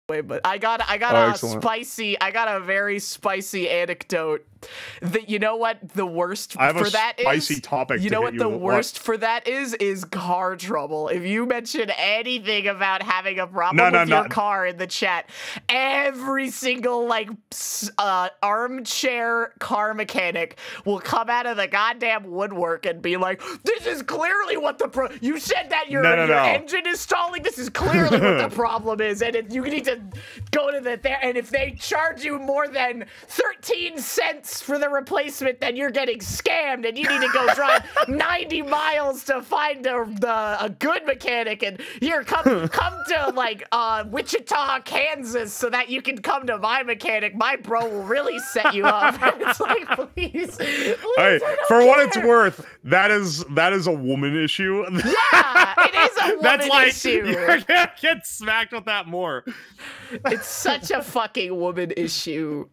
way, but I got a very spicy anecdote. That, you know what the worst for that is? Spicy topic. You know what the worst for that is car trouble. If you mention anything about having a problem with your car in the chat, every single like armchair car mechanic will come out of the goddamn woodwork and be like, "This is clearly what the you said that your engine is stalling. This is clearly what the problem is, and you need to go to there. And if they charge you more than 13 cents for the replacement, then you're getting scammed, and you need to go drive 90 miles to find a good mechanic, and here come to like Wichita, Kansas, so that you can come to my mechanic. My bro will really set you up." It's like, please hey, for what it's worth, that is a woman issue. Yeah, it is a woman issue. You're gonna get smacked with that more. It's such a fucking woman issue.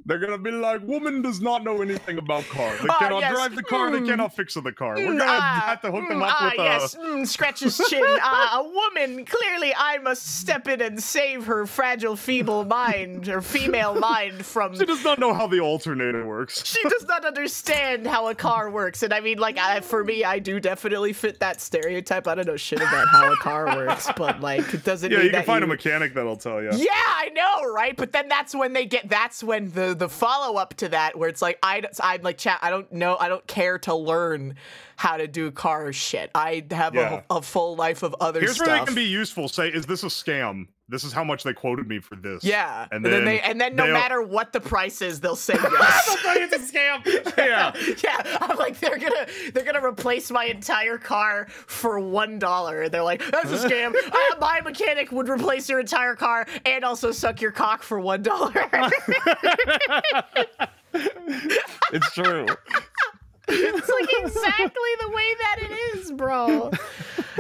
They're gonna be like, woman does not know anything about cars. They cannot drive the car. They cannot fix the car. We're gonna have to hook them up with scratch his chin. A woman, clearly I must step in and save her fragile, feeble mind, or female mind from... She does not know how the alternator works. She does not understand how a car works. And I mean, like, for me, I do definitely fit that stereotype. I don't know shit about how a car works, but, like, it doesn't mean you can find a mechanic that'll tell you. Yeah, I know, right? But then that's when the follow-up to that, where it's like, I'm like, chat, I don't care to learn how to do car shit. I have a full life of other stuff. Here's where they can be useful. Say, is this a scam? This is how much they quoted me for this. Yeah, and then no matter what the price is, they'll say yes. They'll tell you it's a scam. Yeah, yeah. I'm like, they're gonna replace my entire car for $1. They're like, that's a scam. My mechanic would replace your entire car and also suck your cock for $1. It's true. It's like exactly the way that it is, bro.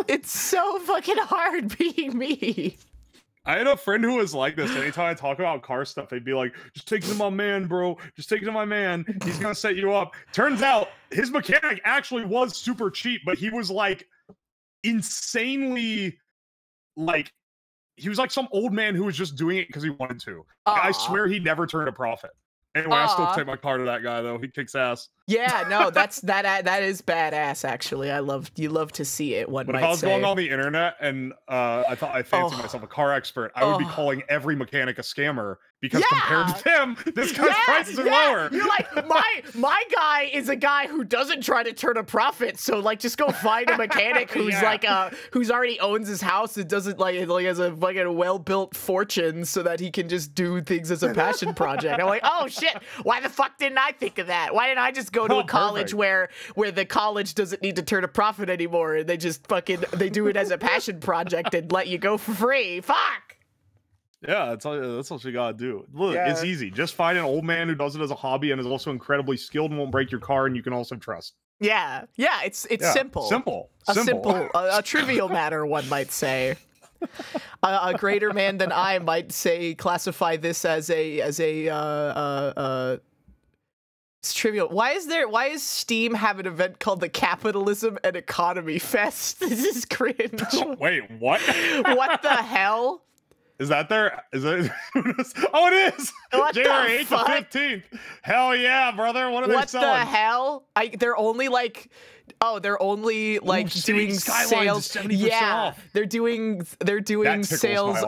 It's so fucking hard being me. I had a friend who was like this. Anytime I talk about car stuff, they'd be like, just take it to my man, bro. Just take it to my man. He's going to set you up. Turns out his mechanic actually was super cheap, but he was like insanely like, he was like some old man who was just doing it because he wanted to. I swear he never turned a profit. Anyway, I still take my car to that guy though. He kicks ass. Yeah, no, that is badass. Actually, you love to see it. But if I was going on the internet and I thought I fancied myself a car expert, I would be calling every mechanic a scammer because compared to them, this guy's prices are lower. You're like, my guy is a guy who doesn't try to turn a profit. So like, just go find a mechanic who's who's already owns his house and doesn't like has a fucking well-built fortune so that he can just do things as a passion project. I'm like, oh shit. Why the fuck didn't I think of that? Why didn't I just go to a college where the college doesn't need to turn a profit anymore and they just they do it as a passion project and let you go for free? Fuck. Yeah, that's all you gotta do. Look, it's easy. Just find an old man who does it as a hobby and is also incredibly skilled and won't break your car, and you can also trust. Yeah, it's simple. Simple. A trivial matter, one might say. A greater man than I might say classify this as a it's trivial. Why is Steam have an event called the Capitalism and Economy Fest? This is cringe. Wait, what? What the hell? Is that there? Is it? Oh, it is. January 8th to 15th. Hell yeah, brother. What are they selling? What the hell? They're only like doing sales. Yeah, they're doing sales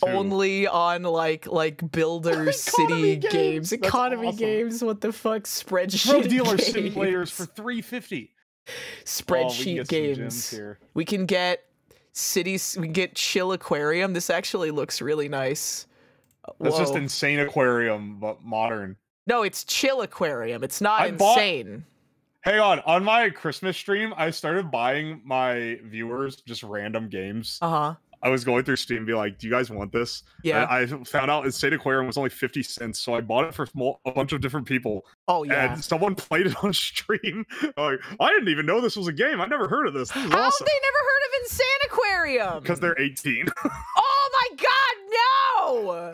only on like Builder City games, economy games. What the fuck? Spreadsheet dealer games. simulators for $350. Spreadsheet games. We can get cities. We can get Chill Aquarium. This actually looks really nice. That's just Insane Aquarium, but modern. No, it's Chill Aquarium. It's not insane. Hang on my Christmas stream, I started buying my viewers just random games. I was going through Steam and be like, do you guys want this? Yeah. And I found out Insane Aquarium was only 50 cents, so I bought it for a bunch of different people. Oh, yeah. And someone played it on stream. Like, I didn't even know this was a game. I never heard of this. This is How awesome. They never heard of Insane Aquarium? Because they're 18. Oh my god, no!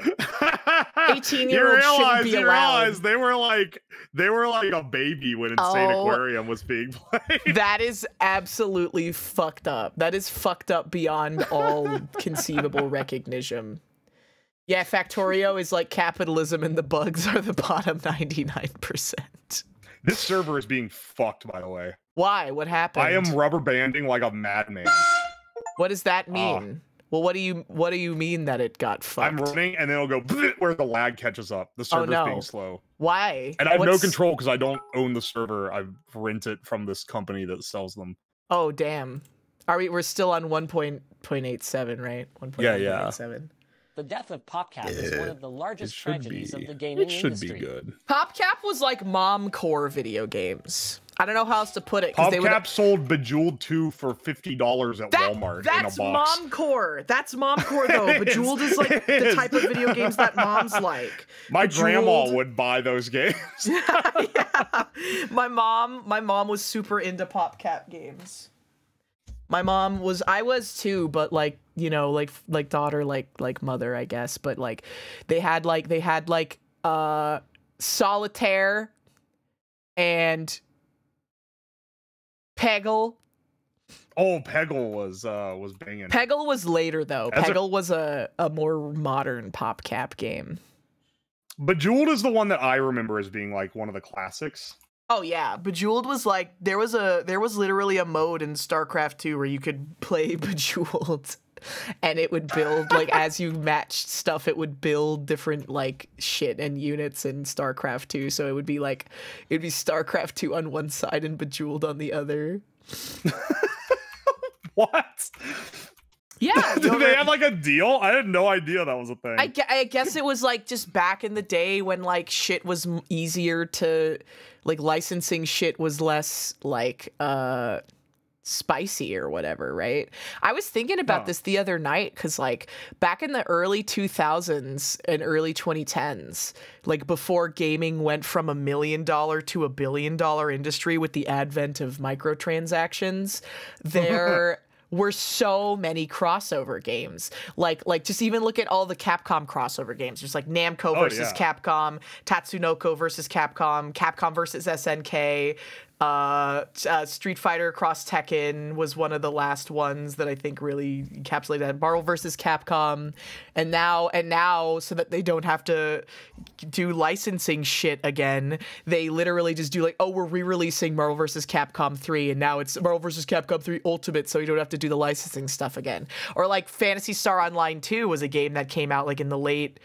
18-year-olds shouldn't be allowed. They were like a baby when Insane Aquarium was being played. That is absolutely fucked up. That is fucked up beyond all conceivable recognition. Yeah, Factorio is like capitalism and the bugs are the bottom 99%. This server is being fucked, by the way. Why? What happened? I am rubber banding like a madman. What does that mean? Well, what do you mean that it got fucked? I'm running and then it'll go where the lag catches up. The server's being slow. Why? And I have no control because I don't own the server. I rent it from this company that sells them. Oh damn. We're still on 1.87, right? 1.87. Yeah. The death of PopCap is one of the largest tragedies of the gaming industry. It should be good. PopCap was like mom-core video games. I don't know how else to put it. PopCap sold Bejeweled 2 for $50 at Walmart in a box. That's mom-core. That's mom-core, though. Bejeweled is like the type of video games that moms like. My grandma would buy those games. Yeah. My mom was super into PopCap games. My mom was, I was too, but like, you know, like daughter, like mother, I guess. But like, they had Solitaire and Peggle. Oh, Peggle was banging. Peggle was later though. Peggle was a more modern PopCap game. Bejeweled is the one that I remember as being like one of the classics. Oh yeah, Bejeweled was like there was literally a mode in StarCraft 2 where you could play Bejeweled and it would build like as you matched stuff, it would build different like shit and units in StarCraft 2. So it would be StarCraft 2 on one side and Bejeweled on the other. What? Yeah. Did they have like a deal? I had no idea that was a thing. I guess it was like just back in the day when like shit was easier to like licensing shit was less like spicy or whatever, right? I was thinking about this the other night because like back in the early 2000s and early 2010s, like before gaming went from $1 million to $1 billion industry with the advent of microtransactions, there were so many crossover games. Like just even look at all the Capcom crossover games. There's like Namco versus Capcom, Tatsunoko versus Capcom, Capcom versus SNK, Street Fighter Cross Tekken was one of the last ones that I think really encapsulated that. Marvel versus Capcom, and now so that they don't have to do licensing shit again, they literally just do like, oh, we're re-releasing Marvel versus Capcom 3, and now it's Marvel versus Capcom 3 Ultimate, so you don't have to do the licensing stuff again. Or like Phantasy Star Online 2 was a game that came out like in the late,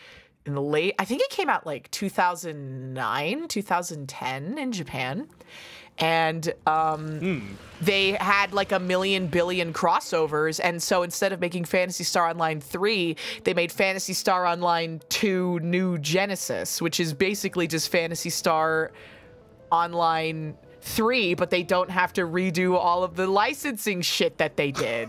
I think it came out like 2009, 2010 in Japan. And they had like 1 million billion crossovers, and so instead of making Phantasy Star Online 3, they made Phantasy Star Online 2 New Genesis, which is basically just Phantasy Star Online 3, but they don't have to redo all of the licensing shit that they did.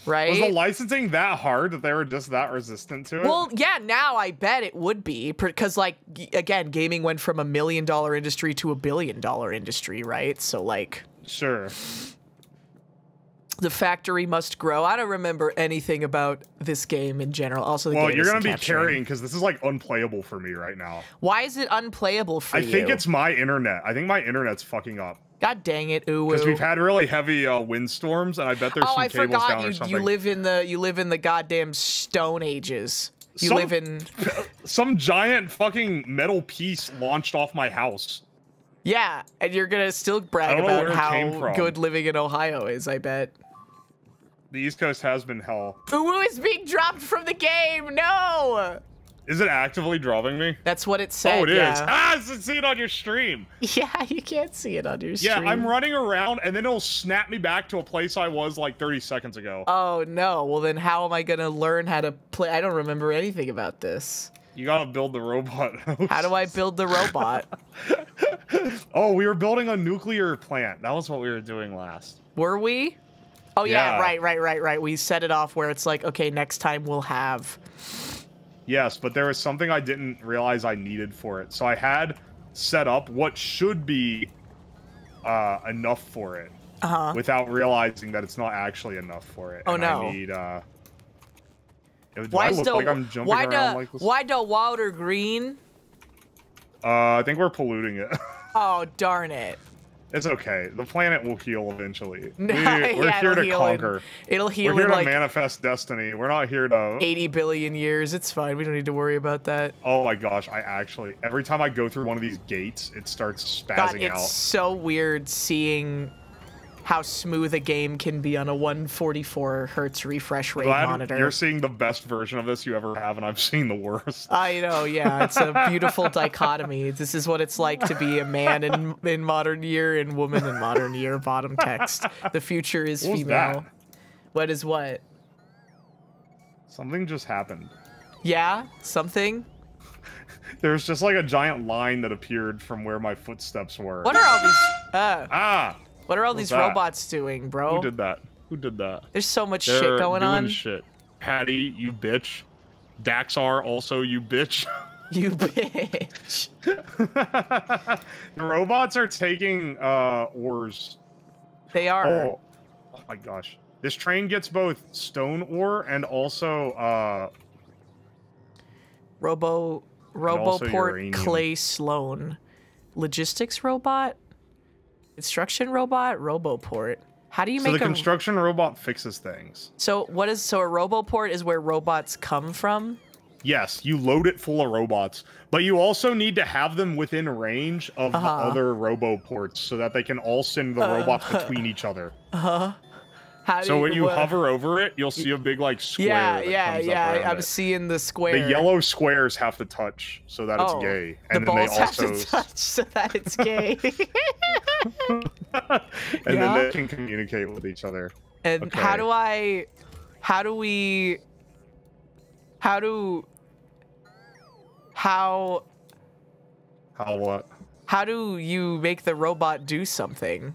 Right? Was the licensing that hard that they were just that resistant to it? Well, yeah, now I bet it would be, because, like, again, gaming went from $1 million industry to $1 billion industry, right? So, like... Sure. The factory must grow. I don't remember anything about this game in general. Also, the game you're going to be carrying, because this is, like, unplayable for me right now. Why is it unplayable for you? I think it's my internet. I think my internet's fucking up. God dang it, ooh. Because we've had really heavy windstorms, and I bet there's some cables down or something. You live in the goddamn Stone Ages. You live in some giant fucking metal piece launched off my house. Yeah, and you're gonna still brag about how good living in Ohio is, I bet. The East Coast has been hell. Uwu is being dropped from the game. No. Is it actively dropping me? That's what it said. Oh, it is. Ah, I see it on your stream. Yeah, you can't see it on your stream. Yeah, I'm running around, and then it'll snap me back to a place I was like 30 seconds ago. Oh, no. Well, then how am I going to learn how to play? I don't remember anything about this. You got to build the robot. How do I build the robot? Oh, we were building a nuclear plant. That was what we were doing last. Were we? Oh, yeah. Right. We set it off where it's like, okay, next time we'll have... Yes, but there was something I didn't realize I needed for it. So I had set up what should be enough for it without realizing that it's not actually enough for it. Oh, and no. I need, why look like I'm jumping around like this? Why the water green? I think we're polluting it. Oh, darn it. It's okay. The planet will heal eventually. Yeah, We're here to heal conquer. It'll heal We're here in to like manifest destiny. We're not here to 80 billion years. It's fine. We don't need to worry about that. Oh my gosh, I actually every time I go through one of these gates, it starts spazzing God, it's out. so weird seeing how smooth a game can be on a 144 hertz refresh rate monitor. You're seeing the best version of this you ever have, and I've seen the worst. I know, yeah. It's a beautiful dichotomy. This is what it's like to be a man in modern year and woman in modern year. Bottom text. The future is What was female. that? What is what? Something just happened. Yeah, something. There's just like a giant line that appeared from where my footsteps were. What are all these? What are all these that? robots doing, bro? Who did that? Who did that? There's so much They're shit going doing on. Shit. Patty, you bitch. Daxar, also you bitch. You bitch. The robots are taking ores. They are. Oh my gosh. This train gets both stone ore and also Roboport uranium. Clay Sloan. Logistics robot? Construction robot? Roboport. How do you make the construction robot fixes things. So a Roboport is where robots come from? Yes, you load it full of robots, but you also need to have them within range of the other Roboports so that they can all send the robots between each other. So when you hover over it, you'll see a big like square. I'm seeing the square. The yellow squares have to touch so that it's gay, and the then balls they also have to touch so that it's gay. and then they can communicate with each other. And okay. how do what? How do you make the robot do something?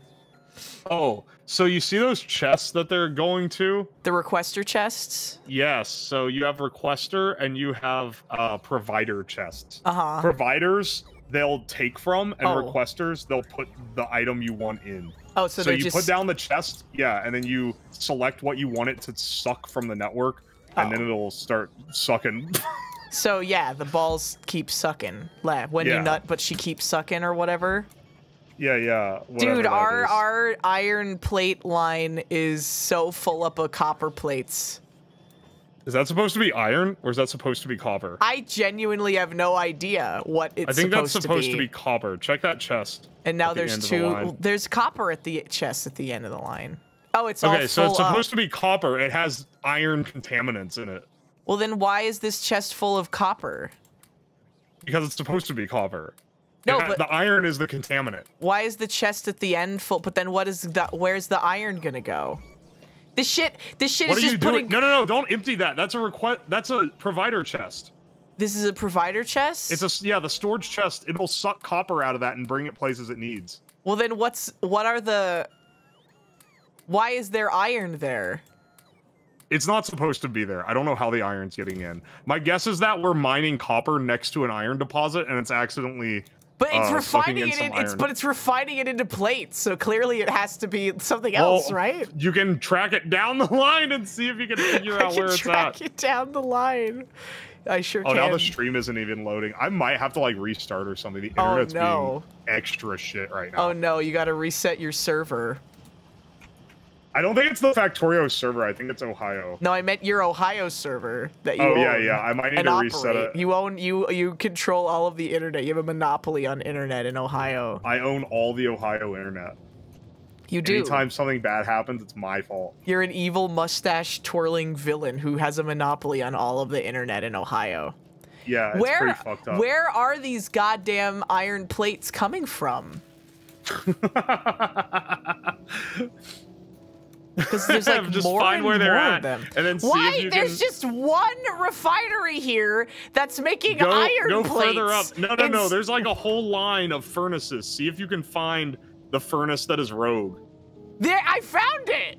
Oh, so you see those chests that they're going to? The requester chests? Yes. So you have requester and you have provider chests. Uh-huh. Providers they'll take from, and requesters they'll put the item you want in. Oh, so you put down the chest, and then you select what you want it to suck from the network, and then it'll start sucking. So yeah, the balls keep sucking. When you nut, but she keeps sucking or whatever. Yeah. Dude, our iron plate line is so full up of copper plates. Is that supposed to be iron, or is that supposed to be copper? I genuinely have no idea what it's supposed to be. I think that's supposed to be copper. Check that chest. And now there's two. There's copper at the chest at the end of the line. Oh, it's all full up. Okay, so it's supposed to be copper. It has iron contaminants in it. Well, then why is this chest full of copper? Because it's supposed to be copper. No, but the iron is the contaminant. Why is the chest at the end full? But then where's the iron gonna go? This shit is just putting. No! Don't empty that. That's a request. That's a provider chest. This is a provider chest. It's the storage chest. It'll suck copper out of that and bring it places it needs. Well, then why is there iron there? It's not supposed to be there. I don't know how the iron's getting in. My guess is that we're mining copper next to an iron deposit, and it's accidentally. But it's refining it. But it's refining it into plates. So clearly, it has to be something else, right? You can track it down the line and see if you can figure out where it's at. Track it down the line. I sure can. Oh, now the stream isn't even loading. I might have to like restart or something. The internet's being extra shit right now. Oh no, you got to reset your server. I don't think it's the Factorio server. I think it's Ohio. No, I meant your Ohio server that you own. Yeah. I might need to reset it. You control all of the internet. You have a monopoly on internet in Ohio. I own all the Ohio internet. You do. Anytime something bad happens, it's my fault. You're an evil mustache twirling villain who has a monopoly on all of the internet in Ohio. Yeah, it's pretty fucked up. Where are these goddamn iron plates coming from? Because there's like just more find and where they're more at, of them. and then see Why? if you There's just one refinery here that's making iron plates. Go further up. No. There's like a whole line of furnaces. See if you can find the furnace that is rogue. There, I found it.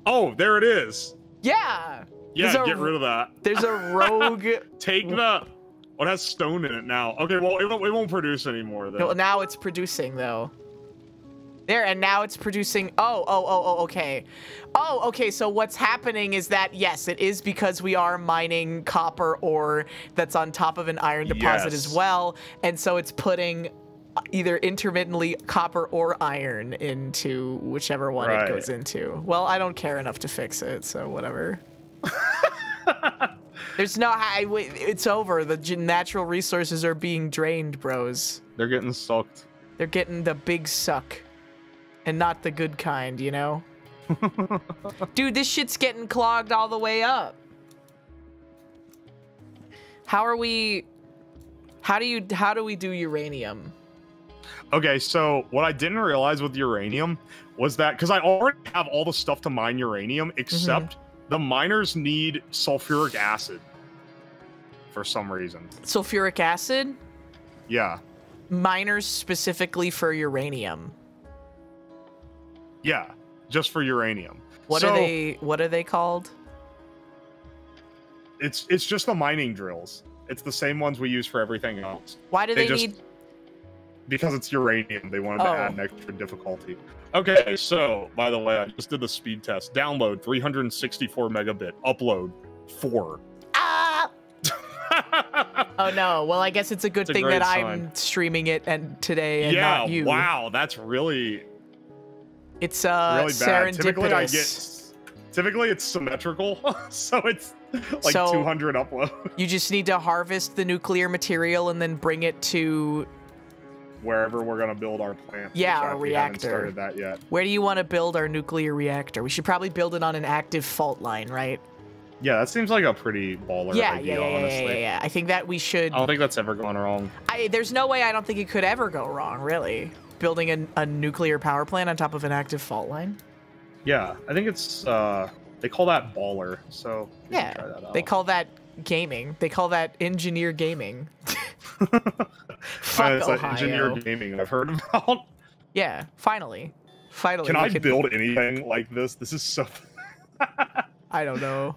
Oh, there it is. Yeah. Yeah, get rid of that. There's a rogue. Take the. It has stone in it now. Okay, well, it won't produce anymore then. No, now it's producing though. There, and now it's producing. Okay. Okay. So what's happening is that yes, it is because we are mining copper ore that's on top of an iron deposit as well, and so it's putting either intermittently copper or iron into whichever one it goes into. Well, I don't care enough to fix it, so whatever. There's no, it's over. The natural resources are being drained, bros. They're getting sucked. They're getting the big suck. And not the good kind, you know? Dude, this shit's getting clogged all the way up. How do we do uranium? Okay, so what I didn't realize with uranium was that, because I already have all the stuff to mine uranium, except the miners need sulfuric acid for some reason. Sulfuric acid? Yeah. Miners specifically for uranium. Yeah, just for uranium. What are they called? It's just the mining drills. It's the same ones we use for everything else. Why do they need? Because it's uranium. They wanted to add an extra difficulty. Okay, so by the way, I just did the speed test. Download 364 megabit. Upload 4. Ah! Oh no. Well, I guess it's a good thing that I'm streaming it today and not you. Wow, that's really. It's really bad. serendipitous. Typically it's symmetrical, so it's like 200 upload. You just need to harvest the nuclear material and then bring it to wherever we're gonna build our plant. Yeah, our reactor. We haven't started that yet. Where do you want to build our nuclear reactor? We should probably build it on an active fault line, right? Yeah, that seems like a pretty baller idea, honestly. Yeah. I think that we should. I don't think that's ever gone wrong. There's no way I don't think it could ever go wrong, really. Building a nuclear power plant on top of an active fault line. Yeah, I think it's they call that baller. So yeah, they call that gaming. They call that engineer gaming. Fuck it's Ohio. Engineer gaming I've heard about. Yeah, finally. Can I build anything like this? This is so. I don't know.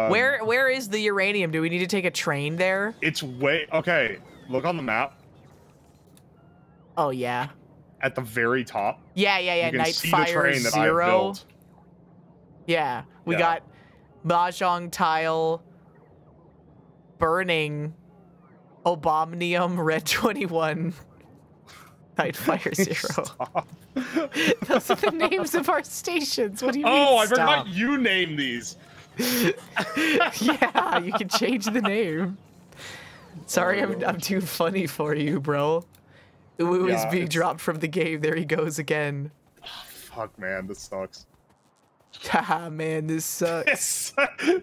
Where is the uranium? Do we need to take a train there? It's okay. Look on the map. Oh yeah. At the very top. Yeah. Nightfire 0. Yeah, we got Mahjong tile, burning, Obomnium, Red 21, Nightfire 0. Those are the names of our stations. What do you mean? Oh, I forgot you named these. Yeah, you can change the name. Sorry, I'm too funny for you, bro. Uwu is being dropped from the game. There he goes again. Oh, fuck, man, this sucks. Haha, man, this sucks.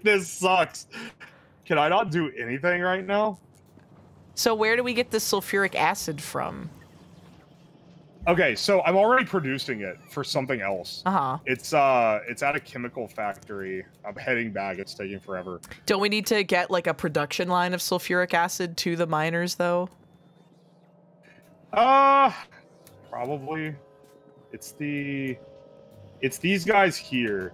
This sucks. Can I not do anything right now? So where do we get this sulfuric acid from? Okay, so I'm already producing it for something else. It's at a chemical factory. I'm heading back. It's taking forever. Don't we need to get like a production line of sulfuric acid to the miners though? Probably. It's these guys here.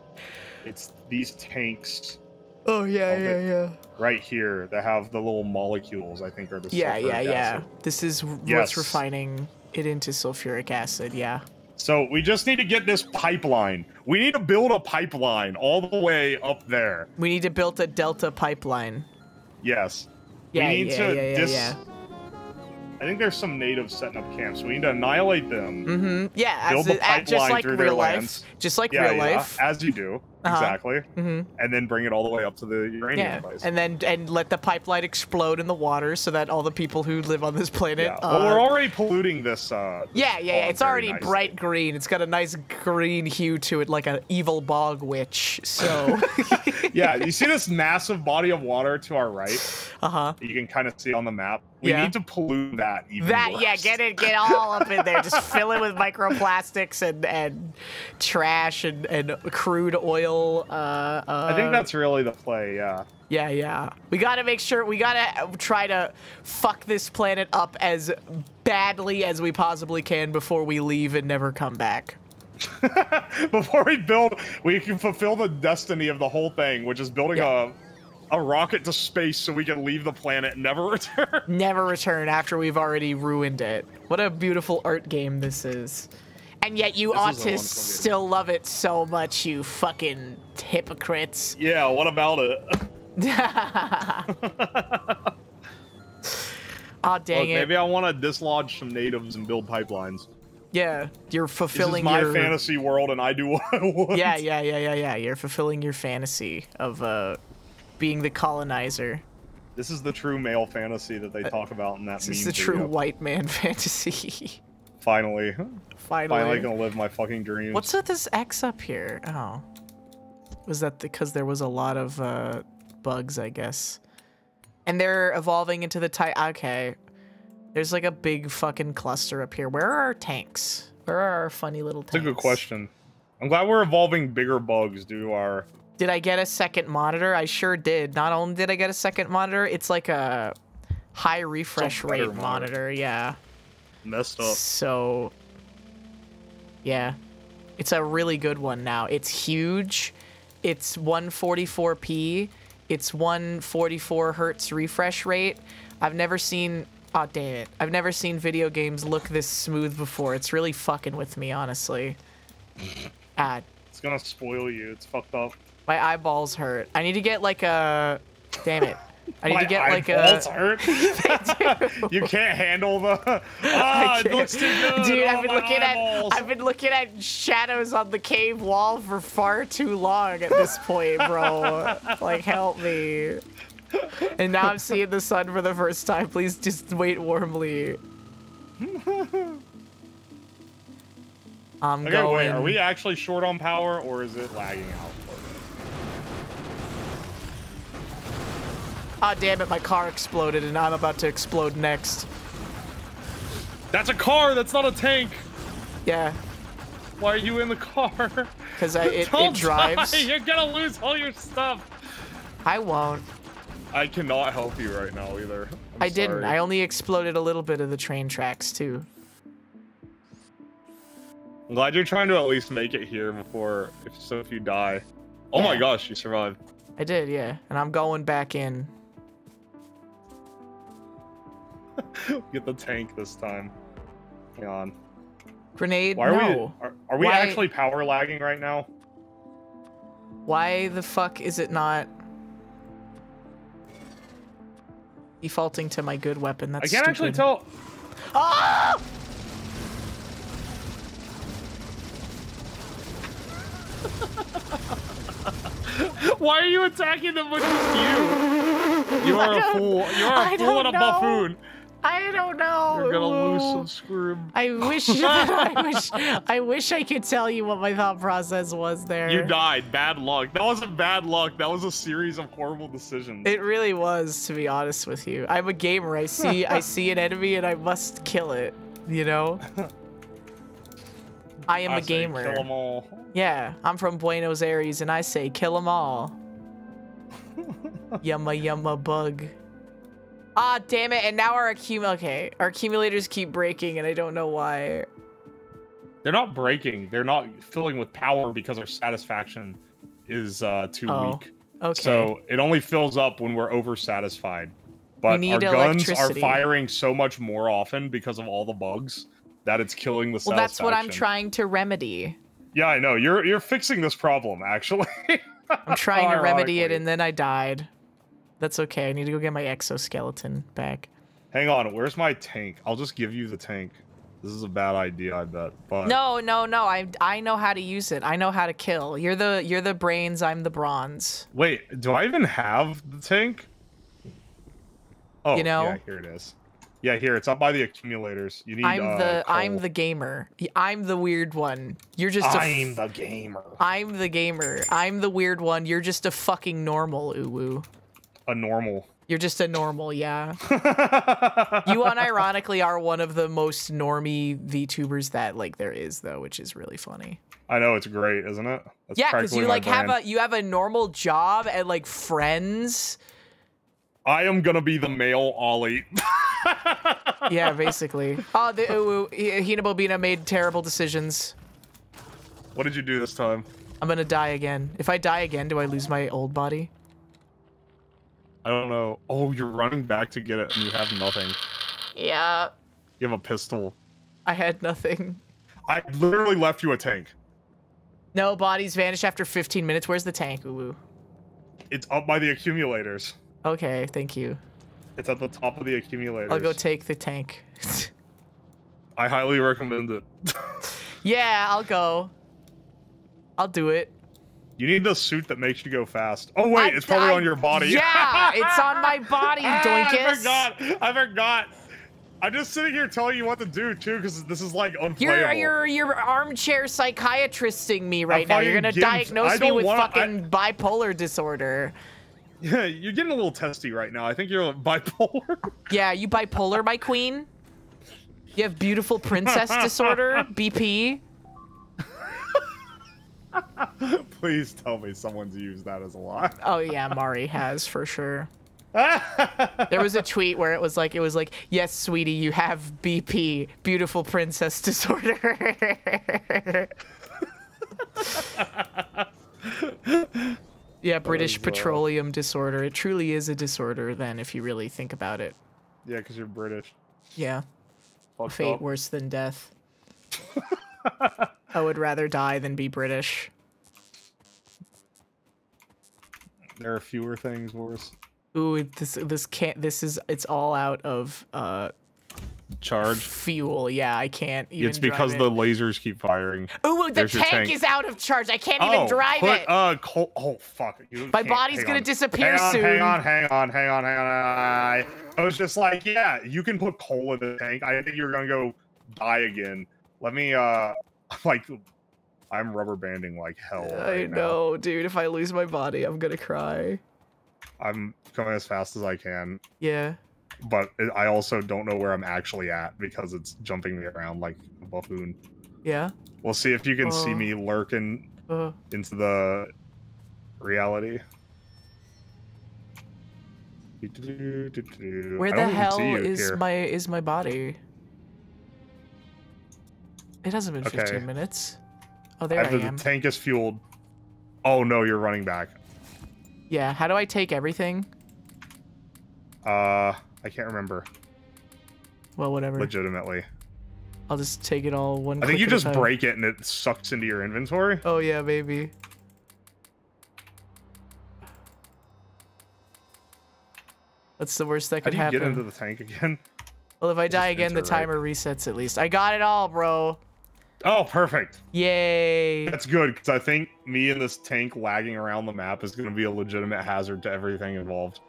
It's these tanks. Oh yeah. Right here that have the little molecules. I think are the sulfuric acid. This is what's refining it into sulfuric acid. Yeah. So we just need to get this pipeline. We need to build a pipeline all the way up there. We need to build a delta pipeline. Yes. Yeah, we need to I think there's some natives setting up camps. We need to annihilate them. Yeah, build the pipeline just like through real their life. lands. Just like real life. As you do. Exactly. And then bring it all the way up to the uranium place. And let the pipeline explode in the water so that all the people who live on this planet. Yeah. Well, we're already polluting this. It's already bright green. It's got a nice green hue to it, like an evil bog witch. So. Yeah, you see this massive body of water to our right? You can kind of see on the map. We need to pollute that even worse. Get all up in there. Just fill it with microplastics and trash and crude oil. I think that's really the play, yeah. Yeah. We gotta make sure, we gotta try to fuck this planet up as badly as we possibly can before we leave and never come back. Before we can fulfill the destiny of the whole thing, which is building a rocket to space so we can leave the planet and never return. Never return after we've already ruined it. What a beautiful art game this is. And yet you autists still love it so much, you fucking hypocrites. Yeah, what about it? Aw, dang it. Maybe I want to dislodge some natives and build pipelines. Yeah, you're fulfilling this is my fantasy world, and I do what I want. Yeah. You're fulfilling your fantasy of being the colonizer. This is the true male fantasy that they talk about in that meme. This is the true white man fantasy. Finally. Finally gonna live my fucking dreams. What's with this X up here? Oh. Was that because there was a lot of bugs, I guess? And they're evolving into the type. Okay. There's like a big fucking cluster up here. Where are our tanks? Where are our funny little tanks? That's a good question. I'm glad we're evolving bigger bugs due to our... Did I get a second monitor? I sure did. Not only did I get a second monitor, it's like a high refresh rate monitor. Yeah. Messed up. So, yeah. It's a really good one now. It's huge. It's 144p. It's 144 hertz refresh rate. I've never seen... Oh, damn it. I've never seen video games look this smooth before. It's really fucking with me, honestly. It's gonna spoil you. It's fucked up. My eyeballs hurt. I need to get like a... Damn it. I need to get like a... My eyeballs hurt? You can't handle the... it looks too good. Dude, I've been looking at shadows on the cave wall for far too long at this point, bro. Like, help me. And now I'm seeing the sun for the first time. Please just wait warmly. I'm going... Wait, are we actually short on power, or is it lagging out? Ah, damn it, my car exploded, and I'm about to explode next. That's a car, that's not a tank! Yeah. Why are you in the car? Because it drives. Die. You're gonna lose all your stuff! I won't. I cannot help you right now, either. I didn't. I only exploded a little bit of the train tracks, too. I'm glad you're trying to at least make it here before, if you die. Oh my gosh, you survived. I did, yeah. And I'm going back in. Get the tank this time. Hang on. Grenade, Why no. Are we actually power lagging right now? Why the fuck is it not defaulting to my good weapon? That's I can't actually tell. Ah! Why are you attacking them with just you? You are a fool. You are a fool and a buffoon. I don't know. You're gonna lose some scrim. I wish I could tell you what my thought process was there. You died. Bad luck. That wasn't bad luck. That was a series of horrible decisions. It really was, to be honest with you. I'm a gamer. I see an enemy and I must kill it. You know? I am a gamer. Kill them all. Yeah, I'm from Buenos Aires and I say kill them all. Yumma yumma bug. Ah, damn it, and now our accumulators keep breaking and I don't know why. They're not breaking. They're not filling with power because our satisfaction is too weak. Okay. So it only fills up when we're oversatisfied. But our guns are firing so much more often because of all the bugs that it's killing the satisfaction. Well, that's what I'm trying to remedy. Yeah, I know. You're fixing this problem, actually. I'm trying to remedy it and then I died. That's okay. I need to go get my exoskeleton back. Hang on. Where's my tank? I'll just give you the tank. This is a bad idea, I bet. But no. I know how to use it. I know how to kill. You're the brains. I'm the bronze. Wait, do I even have the tank? Oh, you know? Yeah, here it is. Yeah, here it's up by the accumulators. You need. I'm the gamer. I'm the weird one. You're just. I'm the gamer. I'm the gamer. I'm the weird one. You're just a fucking normal uwu. A normal. You're just a normal, yeah. You unironically are one of the most normie VTubers that like there is though, which is really funny. I know, it's great, isn't it? That's yeah, because you like have a normal job and like friends. I am gonna be the male Ollie. Yeah, basically. Oh, the HinaBoBina made terrible decisions. What did you do this time? I'm gonna die again. If I die again, do I lose my old body? I don't know. Oh, you're running back to get it and you have nothing. Yeah. You have a pistol. I had nothing. I literally left you a tank. No, bodies vanish after 15 minutes. Where's the tank, uwu? It's up by the accumulators. Okay, thank you. It's at the top of the accumulators. I'll go take the tank. I highly recommend it. Yeah, I'll go. I'll do it. You need the suit that makes you go fast. Oh wait, it's probably on your body. Yeah, it's on my body, Doinkus. I forgot. I'm just sitting here telling you what to do too, because this is like unplayable. You're armchair psychiatristing me right now. You're gonna diagnose me with fucking bipolar disorder. Yeah, you're getting a little testy right now. I think you're bipolar. Yeah, you bipolar, my queen? You have beautiful princess disorder, BP? Please tell me someone's used that as a lie. Oh yeah, Mari has for sure. There was a tweet where it was like, yes, sweetie, you have BP, beautiful princess disorder. Yeah, British petroleum disorder. It truly is a disorder then, if you really think about it. Yeah, because you're British. Yeah. Fucked Fate up. worse than death. I would rather die than be British. There are fewer things worse. Ooh, it's all out of charge fuel. Yeah, I can't even It's because the lasers keep firing. Ooh, the tank is out of charge. I can't even drive it. Oh fuck. My body's gonna disappear soon. Hang on. I was just like, yeah, you can put coal in the tank. I think you're gonna go die again. Let me like, I'm rubber banding like hell. I know, dude. If I lose my body, I'm gonna cry. I'm coming as fast as I can. Yeah. But I also don't know where I'm actually at because it's jumping me around like a buffoon. Yeah. We'll see if you can see me lurking into the reality. Where the hell is my body? It hasn't been 15 minutes. Oh, there I am. The tank is fueled. Oh no, you're running back. Yeah, how do I take everything? I can't remember. Well, whatever. Legitimately. I'll just take it all one. I think you just break it and it sucks into your inventory. Oh yeah, maybe. What's the worst that could happen? How do you get into the tank again? Well, if I die again, the timer resets at least. I got it all, bro. Oh, perfect. Yay. That's good, because I think me and this tank lagging around the map is going to be a legitimate hazard to everything involved.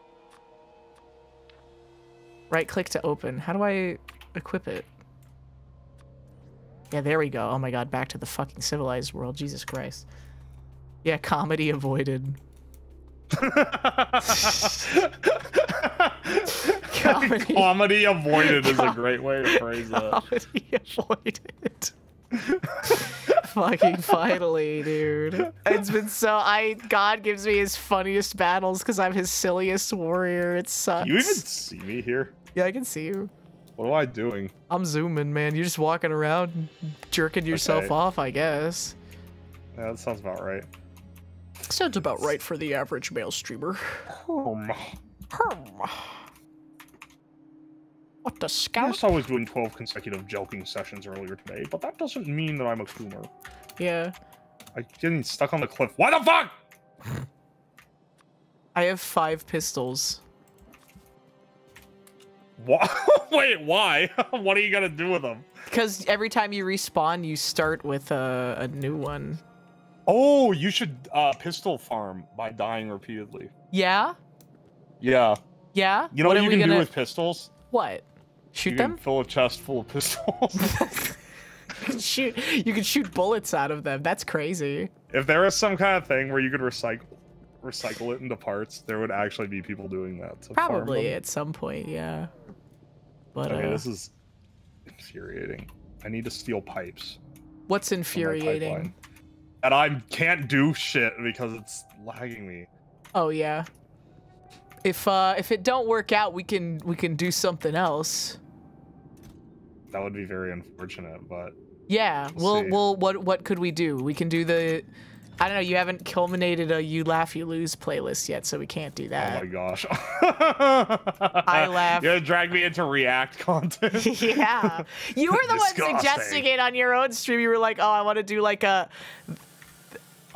Right click to open. How do I equip it? Yeah, there we go. Oh my god, back to the fucking civilized world. Jesus Christ. Yeah, comedy avoided. Comedy avoided is a great way to phrase that. Comedy avoided. Fucking finally, dude. It's been so God gives me his funniest battles because I'm his silliest warrior. It sucks. Can you even see me here? Yeah, I can see you. What am I doing? I'm zooming, man. You're just walking around, jerking yourself off, I guess. Yeah, that sounds about right. Sounds about right for the average male streamer. What the scout? Yes, I was doing 12 consecutive joking sessions earlier today, but that doesn't mean that I'm a coomer. Yeah. I'm getting stuck on the cliff. Why the fuck? I have 5 pistols. What? Wait, why? What are you gonna do with them? Because every time you respawn, you start with a new one. Oh, you should pistol farm by dying repeatedly. Yeah? Yeah. Yeah? You know what you can do with pistols? What? Shoot them? You can fill a chest full of pistols. You can shoot bullets out of them. That's crazy. If there was some kind of thing where you could recycle it into parts, there would actually be people doing that. Probably at some point, yeah. But okay, this is infuriating. I need to steal pipes. What's infuriating? And I can't do shit because it's lagging me. Oh yeah. If it don't work out, we can do something else. That would be very unfortunate, but yeah. What could we do? We can do the, I don't know. You haven't culminated a You Laugh You Lose playlist yet, so we can't do that. Oh my gosh. I laugh. You're gonna drag me into React content. Yeah. You were the one suggesting it on your own stream. You were like, oh, I want to do like a.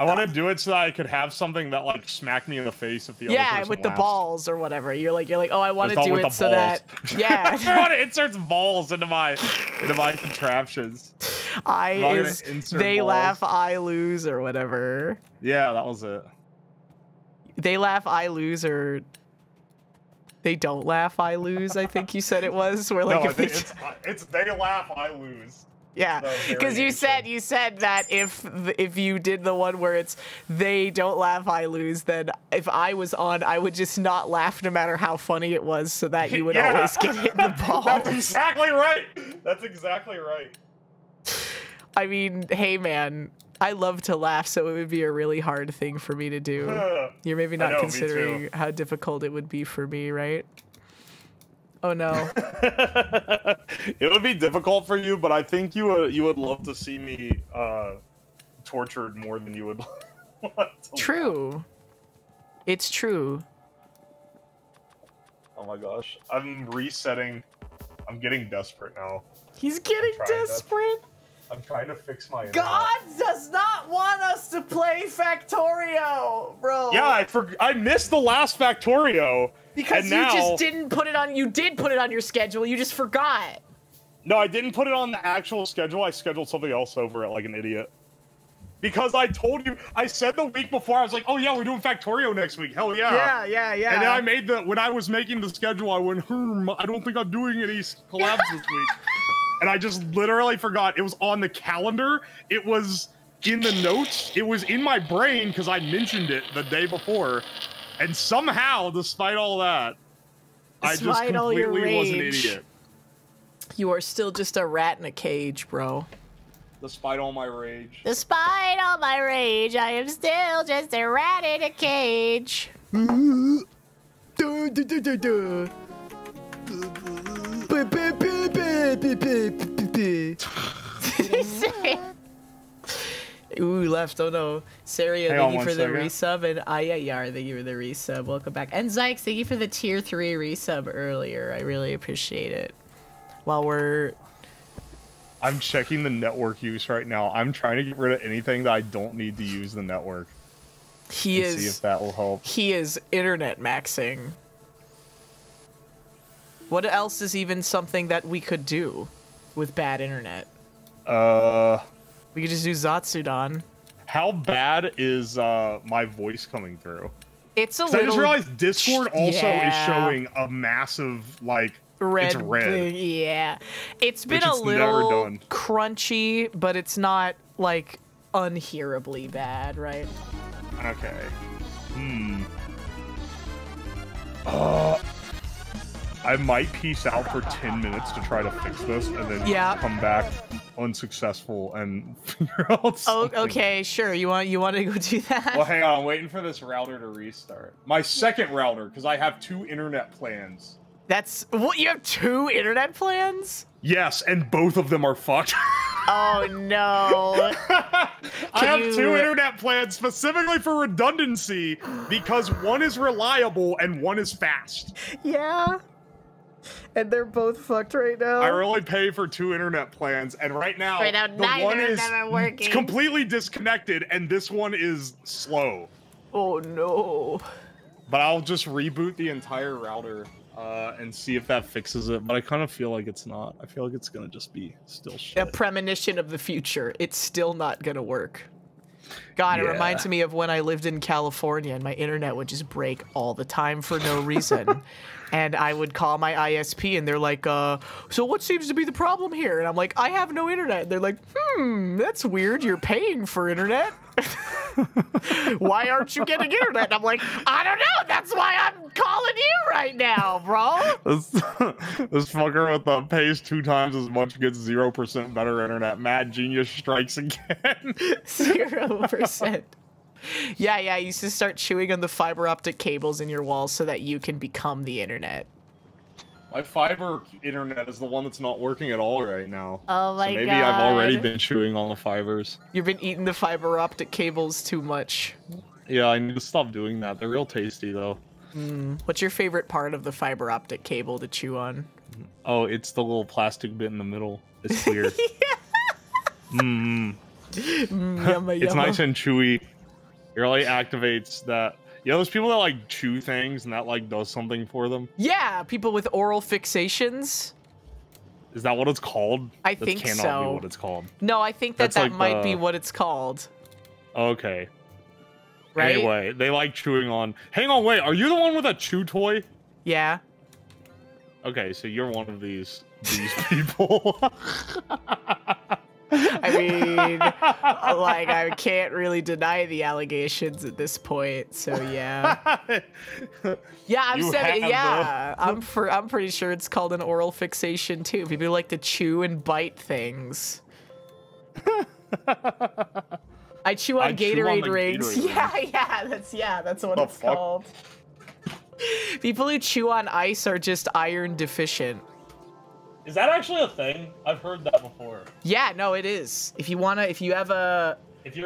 I want to do it so that I could have something that like smacked me in the face if the other person with the laughs. balls or whatever. You're like, oh, I want to Just do with it the so balls. that yeah. I want to insert balls into my contraptions. They balls. laugh, I lose, or whatever. Yeah, that was it. They laugh, I lose, or they don't laugh, I lose. I think you said it was. Where like No, if it's they laugh, I lose. Yeah, because you said that if you did the one where it's they don't laugh, I lose, then if I was on, I would just not laugh no matter how funny it was, so that you would always get hit in the balls. That's exactly right. That's exactly right. I mean, hey man, I love to laugh, so it would be a really hard thing for me to do. You're maybe not considering how difficult it would be for me, right? Oh no. It would be difficult for you, but I think you would love to see me tortured more than you would want to. True. It's true. Oh my gosh. I'm resetting. I'm getting desperate now. He's getting desperate. I'm trying to fix my internet. God does not want us to play Factorio, bro. Yeah, I missed the last Factorio. Because you just didn't put it on. You did put it on your schedule. You just forgot. No, I didn't put it on the actual schedule. I scheduled something else over it like an idiot. Because I told you, I said the week before, I was like, oh yeah, we're doing Factorio next week. Hell yeah. Yeah. And then when I was making the schedule, I went, I don't think I'm doing any collabs this week. And I just literally forgot. It was on the calendar. It was in the notes. It was in my brain because I mentioned it the day before. And somehow, despite all that, I just completely was an idiot. You are still just a rat in a cage, bro. Despite all my rage. Despite all my rage, I am still just a rat in a cage. Ooh, left. Oh no. Saria, thank you for the resub, and Ayayar, thank you for the resub. Welcome back. And Zykes, thank you for the tier 3 resub earlier. I really appreciate it. I'm checking the network use right now. I'm trying to get rid of anything that I don't need to use the network. See if that will help. He is internet maxing. What else is even something that we could do with bad internet? We could just do Zatsudan. How bad is my voice coming through? It's a little... I just realized Discord also is showing a massive, like, it's red. Yeah. It's been a little crunchy, but it's not, like, unhearably bad, right? Okay. I might peace out for 10 minutes to try to fix this, and then come back unsuccessful and figure out something. Oh, okay, sure. You want to go do that? Well, hang on. I'm waiting for this router to restart. My second router, because I have 2 internet plans. That's... What? You have 2 internet plans? Yes, and both of them are fucked. Oh, no. I have 2 internet plans specifically for redundancy, because one is reliable and one is fast. Yeah. And they're both fucked right now. I really pay for 2 internet plans, and right now the one is completely disconnected, and this one is slow. Oh no! But I'll just reboot the entire router and see if that fixes it. But I kind of feel like it's not. I feel like it's gonna just be still shit. A premonition of the future. It's still not gonna work. God, it reminds me of when I lived in California and my internet would just break all the time for no reason. And I would call my ISP and they're like, so what seems to be the problem here? And I'm like, I have no internet. And they're like, that's weird. You're paying for internet. Why aren't you getting internet? And I'm like, I don't know. That's why I'm calling you right now, bro. This fucker pays 2 times as much gets 0% better internet. Mad genius strikes again. 0%. Yeah, you used to start chewing on the fiber optic cables in your walls so that you can become the internet. My fiber internet is the one that's not working at all right now. Oh my god. So maybe I've already been chewing on the fibers. You've been eating the fiber optic cables too much. Yeah, I need to stop doing that. They're real tasty though. What's your favorite part of the fiber optic cable to chew on? Oh, it's the little plastic bit in the middle. It's clear. Yumma, It's nice and chewy. It really activates that. You know, those people that like chew things and that like does something for them. Yeah, people with oral fixations. Is that what it's called? I think so. That cannot be what it's called. No, I think that like might be what it's called. Okay. Right? Anyway, they like chewing on. Hang on, wait. Are you the one with a chew toy? Yeah. Okay, so you're one of these people. I mean, like, I can't really deny the allegations at this point, so yeah. Yeah, I'm pretty sure it's called an oral fixation too. People who like to chew and bite things. I chew on Gatorade rings. Yeah, that's what it's called. People who chew on ice are just iron deficient. Is that actually a thing? I've heard that before. Yeah, no, it is. If you're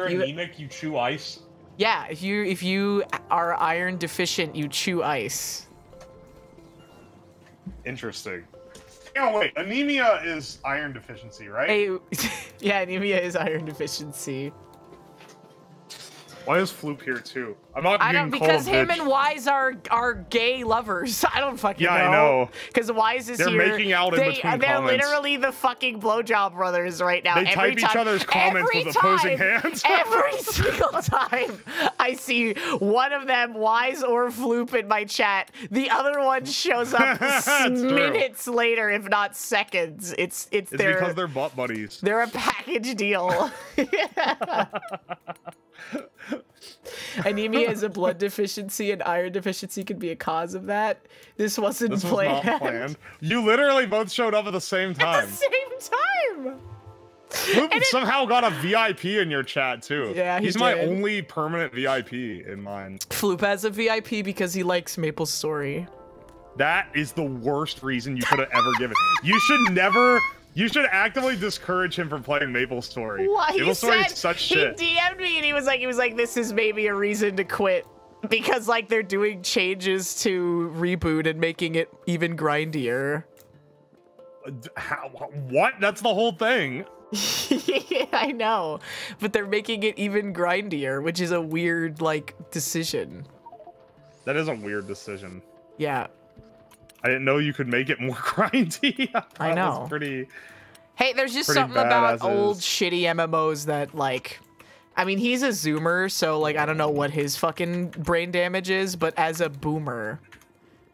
anemic, you chew ice. Yeah, if you are iron deficient, you chew ice. Interesting. Oh wait, anemia is iron deficiency, right? Hey, yeah, anemia is iron deficiency. Why is Floop here too? I'm not I don't, because him and Wise are gay lovers. I don't fucking know. Yeah, I know. Because Wise is here. They're making out in between comments. They're literally the fucking blowjob brothers right now. They type each other's comments with opposing hands. Every single time I see one of them, Wise or Floop, in my chat, the other one shows up minutes later, if not seconds. It's because they're butt buddies. They're a package deal. Anemia is a blood deficiency, and iron deficiency could be a cause of that. This wasn't planned. Not planned. You literally both showed up at the same time. At the same time! Floop somehow got a VIP in your chat, too. Yeah, he's my only permanent VIP in mine. Floop has a VIP because he likes Maple Story. That is the worst reason you could have ever given. You should never... You should actively discourage him from playing Maple Story. Well, Maple Story is such shit. He DM'd me and he was like, this is maybe a reason to quit. Because, like, they're doing changes to Reboot and making it even grindier. What? That's the whole thing. Yeah, I know. But they're making it even grindier, which is a weird, like, decision. That is a weird decision. Yeah. I didn't know you could make it more grindy. I know. Was pretty. Hey, there's just something about old shitty MMOs that, like, I mean, he's a Zoomer, so, like, I don't know what his fucking brain damage is, but as a boomer.